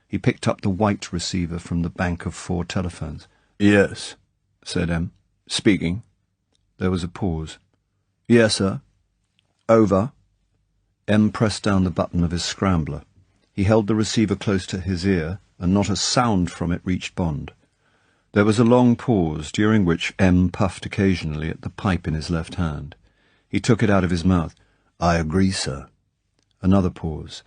He picked up the white receiver from the bank of 4 telephones. Yes, said M. Speaking. There was a pause. Yes, sir. Over. M pressed down the button of his scrambler. He held the receiver close to his ear, and not a sound from it reached Bond. There was a long pause, during which M puffed occasionally at the pipe in his left hand. He took it out of his mouth. "I agree, sir." Another pause.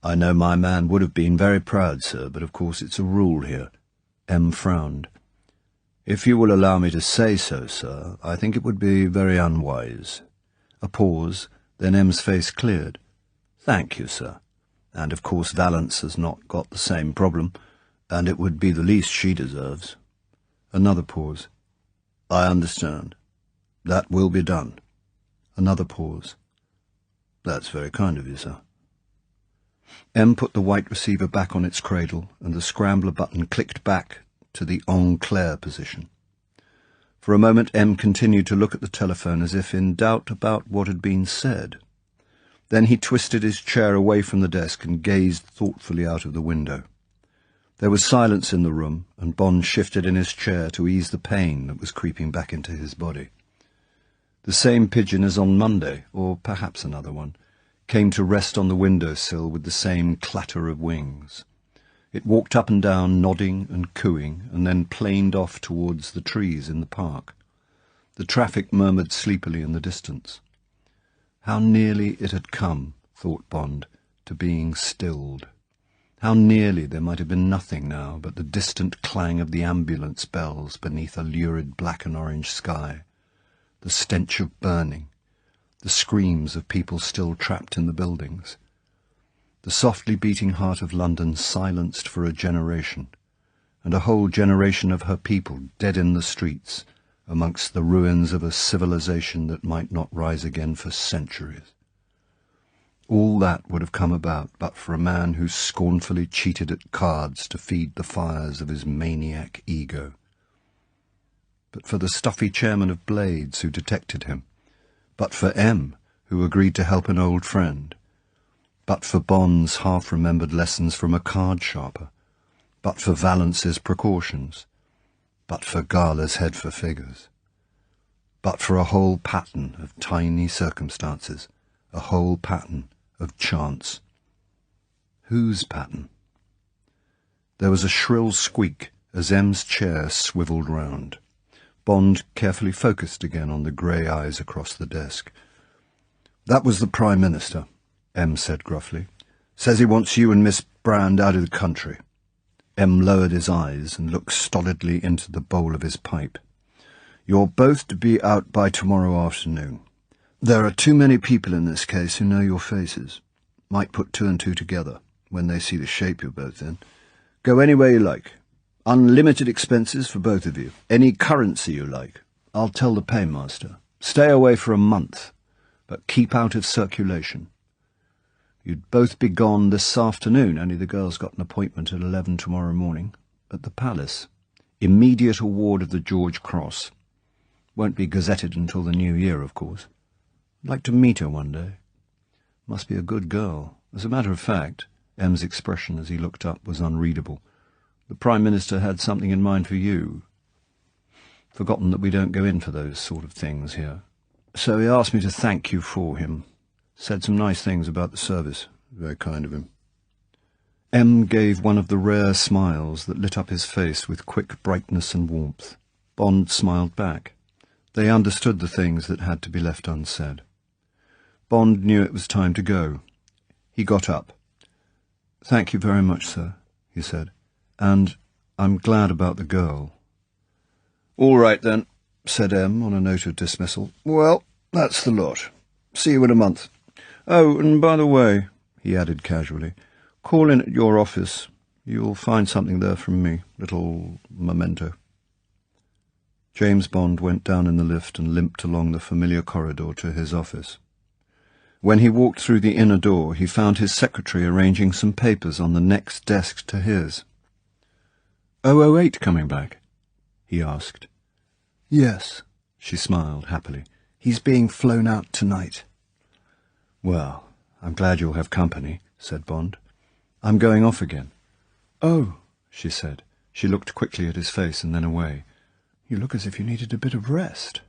"I know my man would have been very proud, sir, but of course it's a rule here." M frowned. "If you will allow me to say so, sir, I think it would be very unwise." A pause, then M's face cleared. "Thank you, sir. And of course Valence has not got the same problem, and it would be the least she deserves." Another pause. "I understand. That will be done." Another pause. "That's very kind of you, sir." M put the white receiver back on its cradle, and the scrambler button clicked back to the en clair position. For a moment M continued to look at the telephone as if in doubt about what had been said. Then he twisted his chair away from the desk and gazed thoughtfully out of the window. There was silence in the room, and Bond shifted in his chair to ease the pain that was creeping back into his body. The same pigeon as on Monday, or perhaps another one, came to rest on the window-sill with the same clatter of wings. It walked up and down, nodding and cooing, and then planed off towards the trees in the park. The traffic murmured sleepily in the distance. How nearly it had come, thought Bond, to being stilled. How nearly there might have been nothing now but the distant clang of the ambulance bells beneath a lurid black and orange sky, the stench of burning, the screams of people still trapped in the buildings. The softly beating heart of London silenced for a generation, and a whole generation of her people dead in the streets, amongst the ruins of a civilization that might not rise again for centuries. All that would have come about but for a man who scornfully cheated at cards to feed the fires of his maniac ego. But for the stuffy chairman of Blades who detected him, but for M, who agreed to help an old friend, but for Bond's half-remembered lessons from a card sharper, but for Valence's precautions, but for Gala's head for figures, but for a whole pattern of tiny circumstances, a whole pattern of chance. Whose pattern? There was a shrill squeak as M's chair swivelled round. Bond carefully focused again on the grey eyes across the desk. "That was the Prime Minister," M said gruffly. "Says he wants you and Miss Brand out of the country." M lowered his eyes and looked stolidly into the bowl of his pipe. "You're both to be out by tomorrow afternoon. There are too many people in this case who know your faces. Might put two and two together when they see the shape you're both in. Go anywhere you like. Unlimited expenses for both of you. Any currency you like. I'll tell the paymaster. Stay away for a month, but keep out of circulation. You'd both be gone this afternoon, only the girl's got an appointment at 11 tomorrow morning, at the Palace. Immediate award of the George Cross. Won't be gazetted until the new year, of course. I'd like to meet her one day. Must be a good girl. As a matter of fact," M's expression as he looked up was unreadable, "the Prime Minister had something in mind for you. Forgotten that we don't go in for those sort of things here. So he asked me to thank you for him. Said some nice things about the service. Very kind of him." M gave one of the rare smiles that lit up his face with quick brightness and warmth. Bond smiled back. They understood the things that had to be left unsaid. Bond knew it was time to go. He got up. "Thank you very much, sir," he said. "And I'm glad about the girl." "All right, then," said M on a note of dismissal. "Well, that's the lot. See you in a month. Oh, and by the way," he added casually, "call in at your office. You'll find something there from me, little memento." James Bond went down in the lift and limped along the familiar corridor to his office. When he walked through the inner door, he found his secretary arranging some papers on the next desk to his. "008 coming back?" he asked. "Yes," she smiled happily. "He's being flown out tonight." "Well, I'm glad you'll have company," said Bond. "I'm going off again." "Oh," she said. She looked quickly at his face and then away. "You look as if you needed a bit of rest."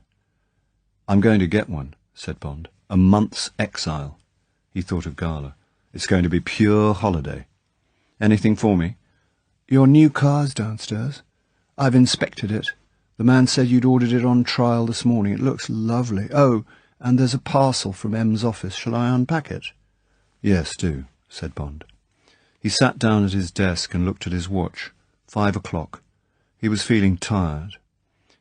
"I'm going to get one," said Bond. "A month's exile." He thought of Gala. "It's going to be pure holiday. Anything for me?" "Your new car's downstairs. I've inspected it. The man said you'd ordered it on trial this morning. It looks lovely. Oh, and there's a parcel from M's office. Shall I unpack it?" "Yes, do," said Bond. He sat down at his desk and looked at his watch. 5 o'clock. He was feeling tired.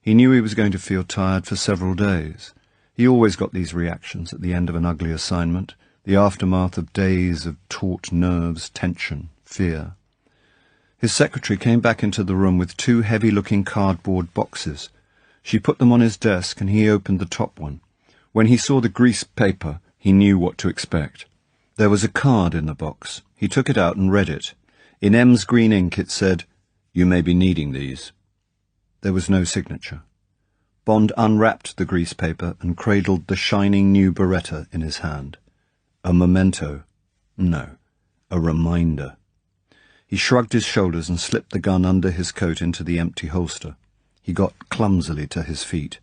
He knew he was going to feel tired for several days. He always got these reactions at the end of an ugly assignment, the aftermath of days of taut nerves, tension, fear. His secretary came back into the room with 2 heavy-looking cardboard boxes. She put them on his desk, and he opened the top one. When he saw the greased paper, he knew what to expect. There was a card in the box. He took it out and read it. In M's green ink it said, "You may be needing these." There was no signature. Bond unwrapped the grease paper and cradled the shining new Beretta in his hand. A memento. No, a reminder. He shrugged his shoulders and slipped the gun under his coat into the empty holster. He got clumsily to his feet.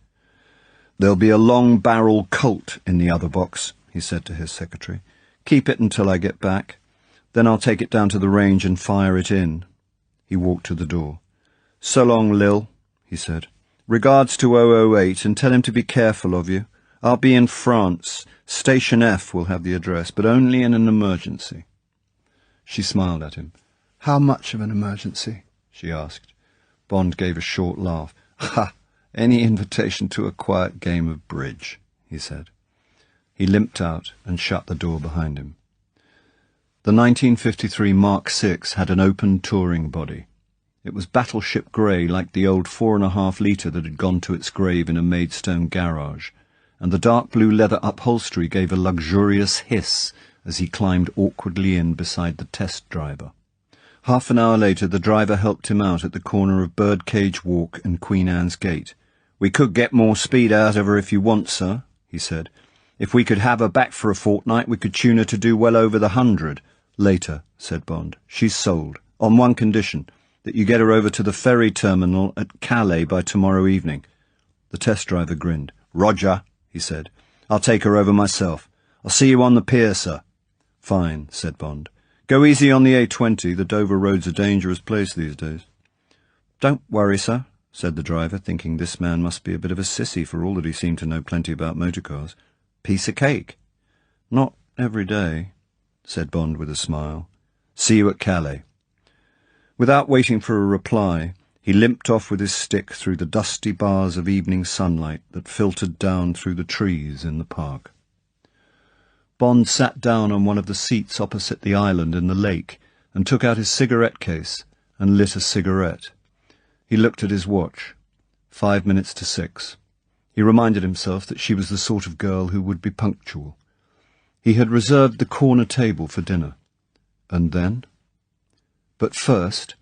"There'll be a long-barrel Colt in the other box," he said to his secretary. "Keep it until I get back. Then I'll take it down to the range and fire it in." He walked to the door. "So long, Lil," he said. "Regards to 008 and tell him to be careful of you. I'll be in France. Station F will have the address, but only in an emergency." She smiled at him. "How much of an emergency?" she asked. Bond gave a short laugh. "Ha! Any invitation to a quiet game of bridge," he said. He limped out and shut the door behind him. The 1953 Mark VI had an open touring body. It was battleship grey, like the old 4.5 litre that had gone to its grave in a Maidstone garage, and the dark blue leather upholstery gave a luxurious hiss as he climbed awkwardly in beside the test driver. Half an hour later the driver helped him out at the corner of Birdcage Walk and Queen Anne's Gate. "We could get more speed out of her if you want, sir," he said. "If we could have her back for a fortnight, we could tune her to do well over the 100. "Later," said Bond. "She's sold. On one condition, that you get her over to the ferry terminal at Calais by tomorrow evening." The test driver grinned. "Roger," he said. "I'll take her over myself. I'll see you on the pier, sir." "Fine," said Bond. "Go easy on the A20. The Dover Road's a dangerous place these days." "Don't worry, sir," said the driver, thinking this man must be a bit of a sissy for all that he seemed to know plenty about motor cars. "Piece of cake." "Not every day," said Bond with a smile. "See you at Calais." Without waiting for a reply, he limped off with his stick through the dusty bars of evening sunlight that filtered down through the trees in the park. Bond sat down on one of the seats opposite the island in the lake and took out his cigarette case and lit a cigarette. He looked at his watch. 5 minutes to 6. He reminded himself that she was the sort of girl who would be punctual. He had reserved the corner table for dinner. And then? But first,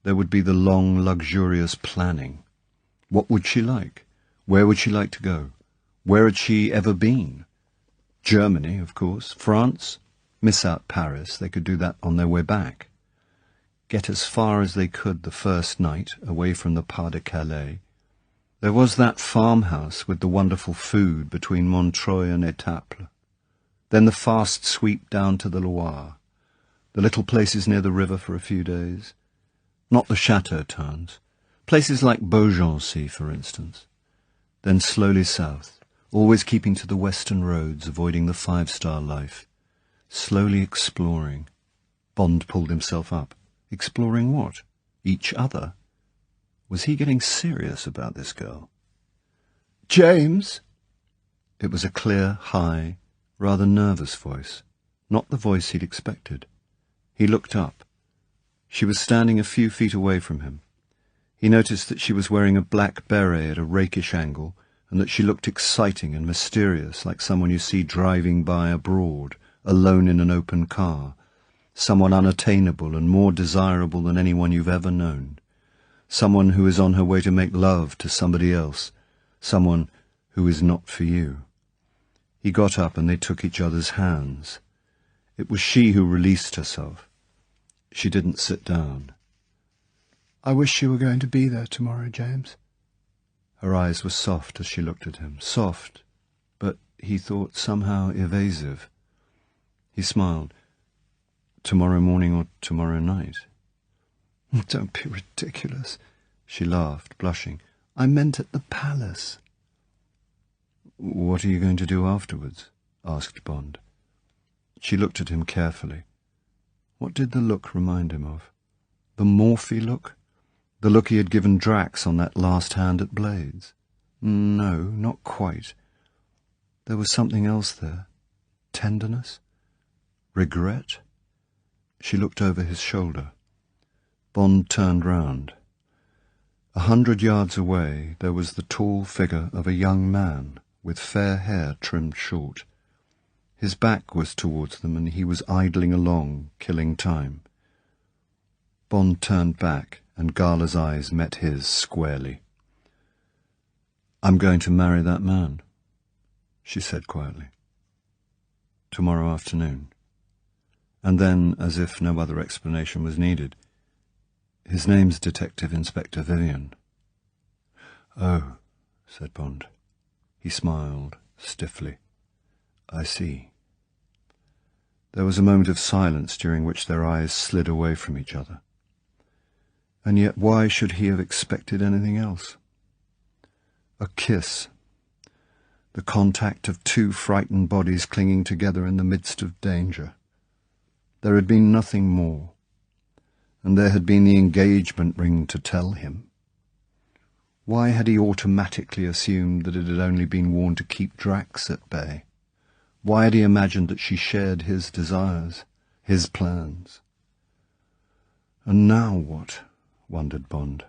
there would be the long, luxurious planning. What would she like? Where would she like to go? Where had she ever been? Germany, of course. France? Miss out Paris. They could do that on their way back. Get as far as they could the first night, away from the Pas de Calais. There was that farmhouse with the wonderful food between Montreuil and Étaples. Then the fast sweep down to the Loire, the little places near the river for a few days. Not the chateau towns. Places like Beaugency, for instance. Then slowly south, always keeping to the western roads, avoiding the five-star life. Slowly exploring. Bond pulled himself up. Exploring what? Each other? Was he getting serious about this girl? "James?" It was a clear, high, rather nervous voice, not the voice he'd expected. He looked up. She was standing a few feet away from him. He noticed that she was wearing a black beret at a rakish angle, and that she looked exciting and mysterious, like someone you see driving by abroad, alone in an open car, someone unattainable and more desirable than anyone you've ever known, someone who is on her way to make love to somebody else, someone who is not for you. He got up and they took each other's hands. It was she who released herself. She didn't sit down. "I wish you were going to be there tomorrow, James." Her eyes were soft as she looked at him, soft he thought, somehow evasive. He smiled. "Tomorrow morning or tomorrow night?" "Don't be ridiculous," she laughed, blushing. "I meant at the palace." "What are you going to do afterwards?" asked Bond. She looked at him carefully. What did the look remind him of? The Morphy look? The look he had given Drax on that last hand at Blades? No, not quite. There was something else there. Tenderness? Regret? She looked over his shoulder. Bond turned round. 100 yards away there was the tall figure of a young man with fair hair trimmed short. His back was towards them, and he was idling along, killing time. Bond turned back, and Gala's eyes met his squarely. "I'm going to marry that man," she said quietly. "Tomorrow afternoon." And then, as if no other explanation was needed, "His name's Detective Inspector Vivian." "Oh," said Bond. He smiled stiffly. "I see." There was a moment of silence during which their eyes slid away from each other. And yet why should he have expected anything else? A kiss. The contact of two frightened bodies clinging together in the midst of danger. There had been nothing more. And there had been the engagement ring to tell him. Why had he automatically assumed that it had only been worn to keep Drax at bay? Why had he imagined that she shared his desires, his plans? And now what? Wondered Bond.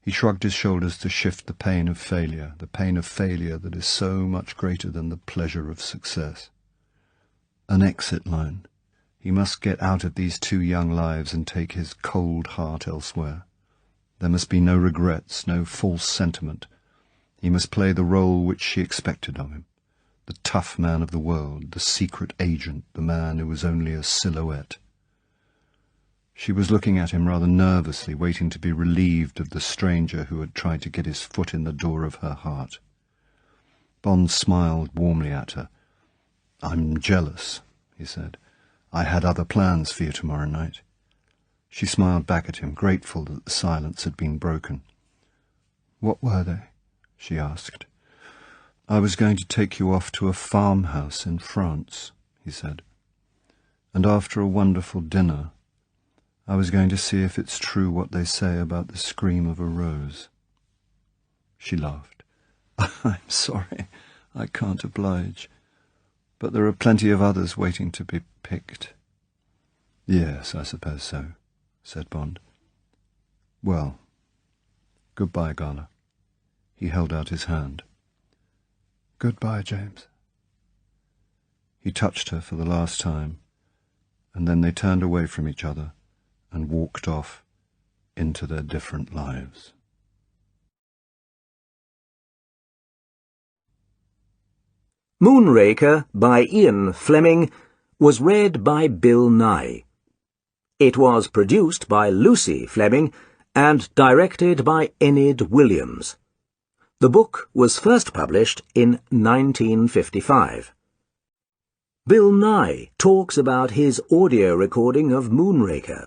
He shrugged his shoulders to shift the pain of failure that is so much greater than the pleasure of success. An exit line. He must get out of these two young lives and take his cold heart elsewhere. There must be no regrets, no false sentiment. He must play the role which she expected of him. The tough man of the world, the secret agent, the man who was only a silhouette. She was looking at him rather nervously, waiting to be relieved of the stranger who had tried to get his foot in the door of her heart. Bond smiled warmly at her. "I'm jealous," he said. "I had other plans for you tomorrow night." She smiled back at him, grateful that the silence had been broken. "What were they?" she asked. "I was going to take you off to a farmhouse in France," he said. "And after a wonderful dinner, I was going to see if it's true what they say about the scream of a rose." She laughed. "I'm sorry, I can't oblige. But there are plenty of others waiting to be picked." "Yes, I suppose so," said Bond. "Well, goodbye, Gala." He held out his hand. "Goodbye, James." He touched her for the last time, and then they turned away from each other and walked off into their different lives. Moonraker by Ian Fleming was read by Bill Nighy. It was produced by Lucy Fleming and directed by Enid Williams. The book was first published in 1955. Bill Nighy talks about his audio recording of Moonraker.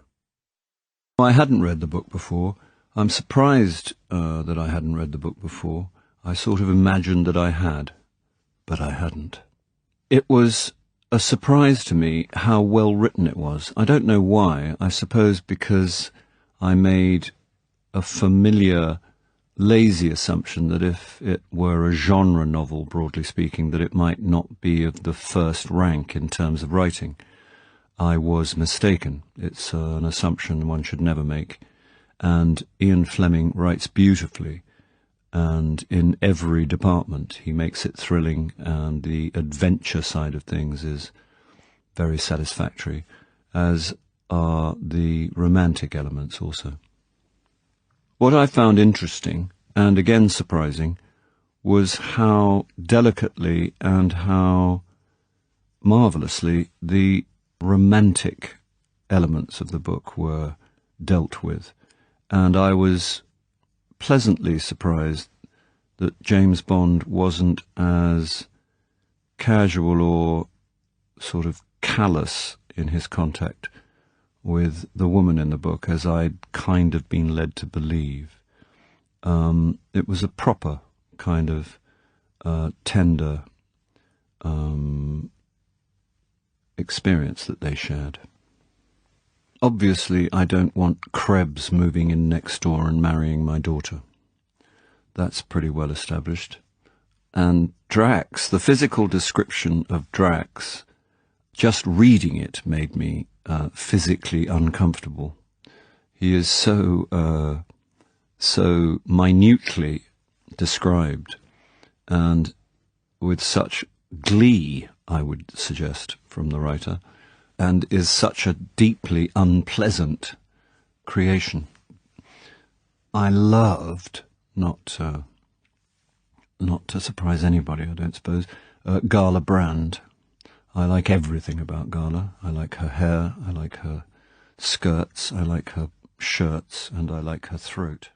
I hadn't read the book before. I'm surprised that I hadn't read the book before. I sort of imagined that I had, but I hadn't. It was a surprise to me how well written it was. I don't know why. I suppose because I made a familiar, lazy assumption that if it were a genre novel, broadly speaking, that it might not be of the first rank in terms of writing. I was mistaken. It's an assumption one should never make. And Ian Fleming writes beautifully, and in every department he makes it thrilling, and the adventure side of things is very satisfactory, as are the romantic elements also. What I found interesting, and again surprising, was how delicately and how marvellously the romantic elements of the book were dealt with, and I was pleasantly surprised that James Bond wasn't as casual or sort of callous in his contact with the woman in the book as I'd kind of been led to believe. It was a proper kind of tender experience that they shared. Obviously, I don't want Krebs moving in next door and marrying my daughter. That's pretty well established. And Drax, the physical description of Drax, just reading it made me physically uncomfortable. He is so minutely described, and with such glee, I would suggest, from the writer, and is such a deeply unpleasant creation. I loved, not to surprise anybody, I don't suppose, Gala Brand. I like everything about Gala. I like her hair, I like her skirts, I like her shirts, and I like her throat.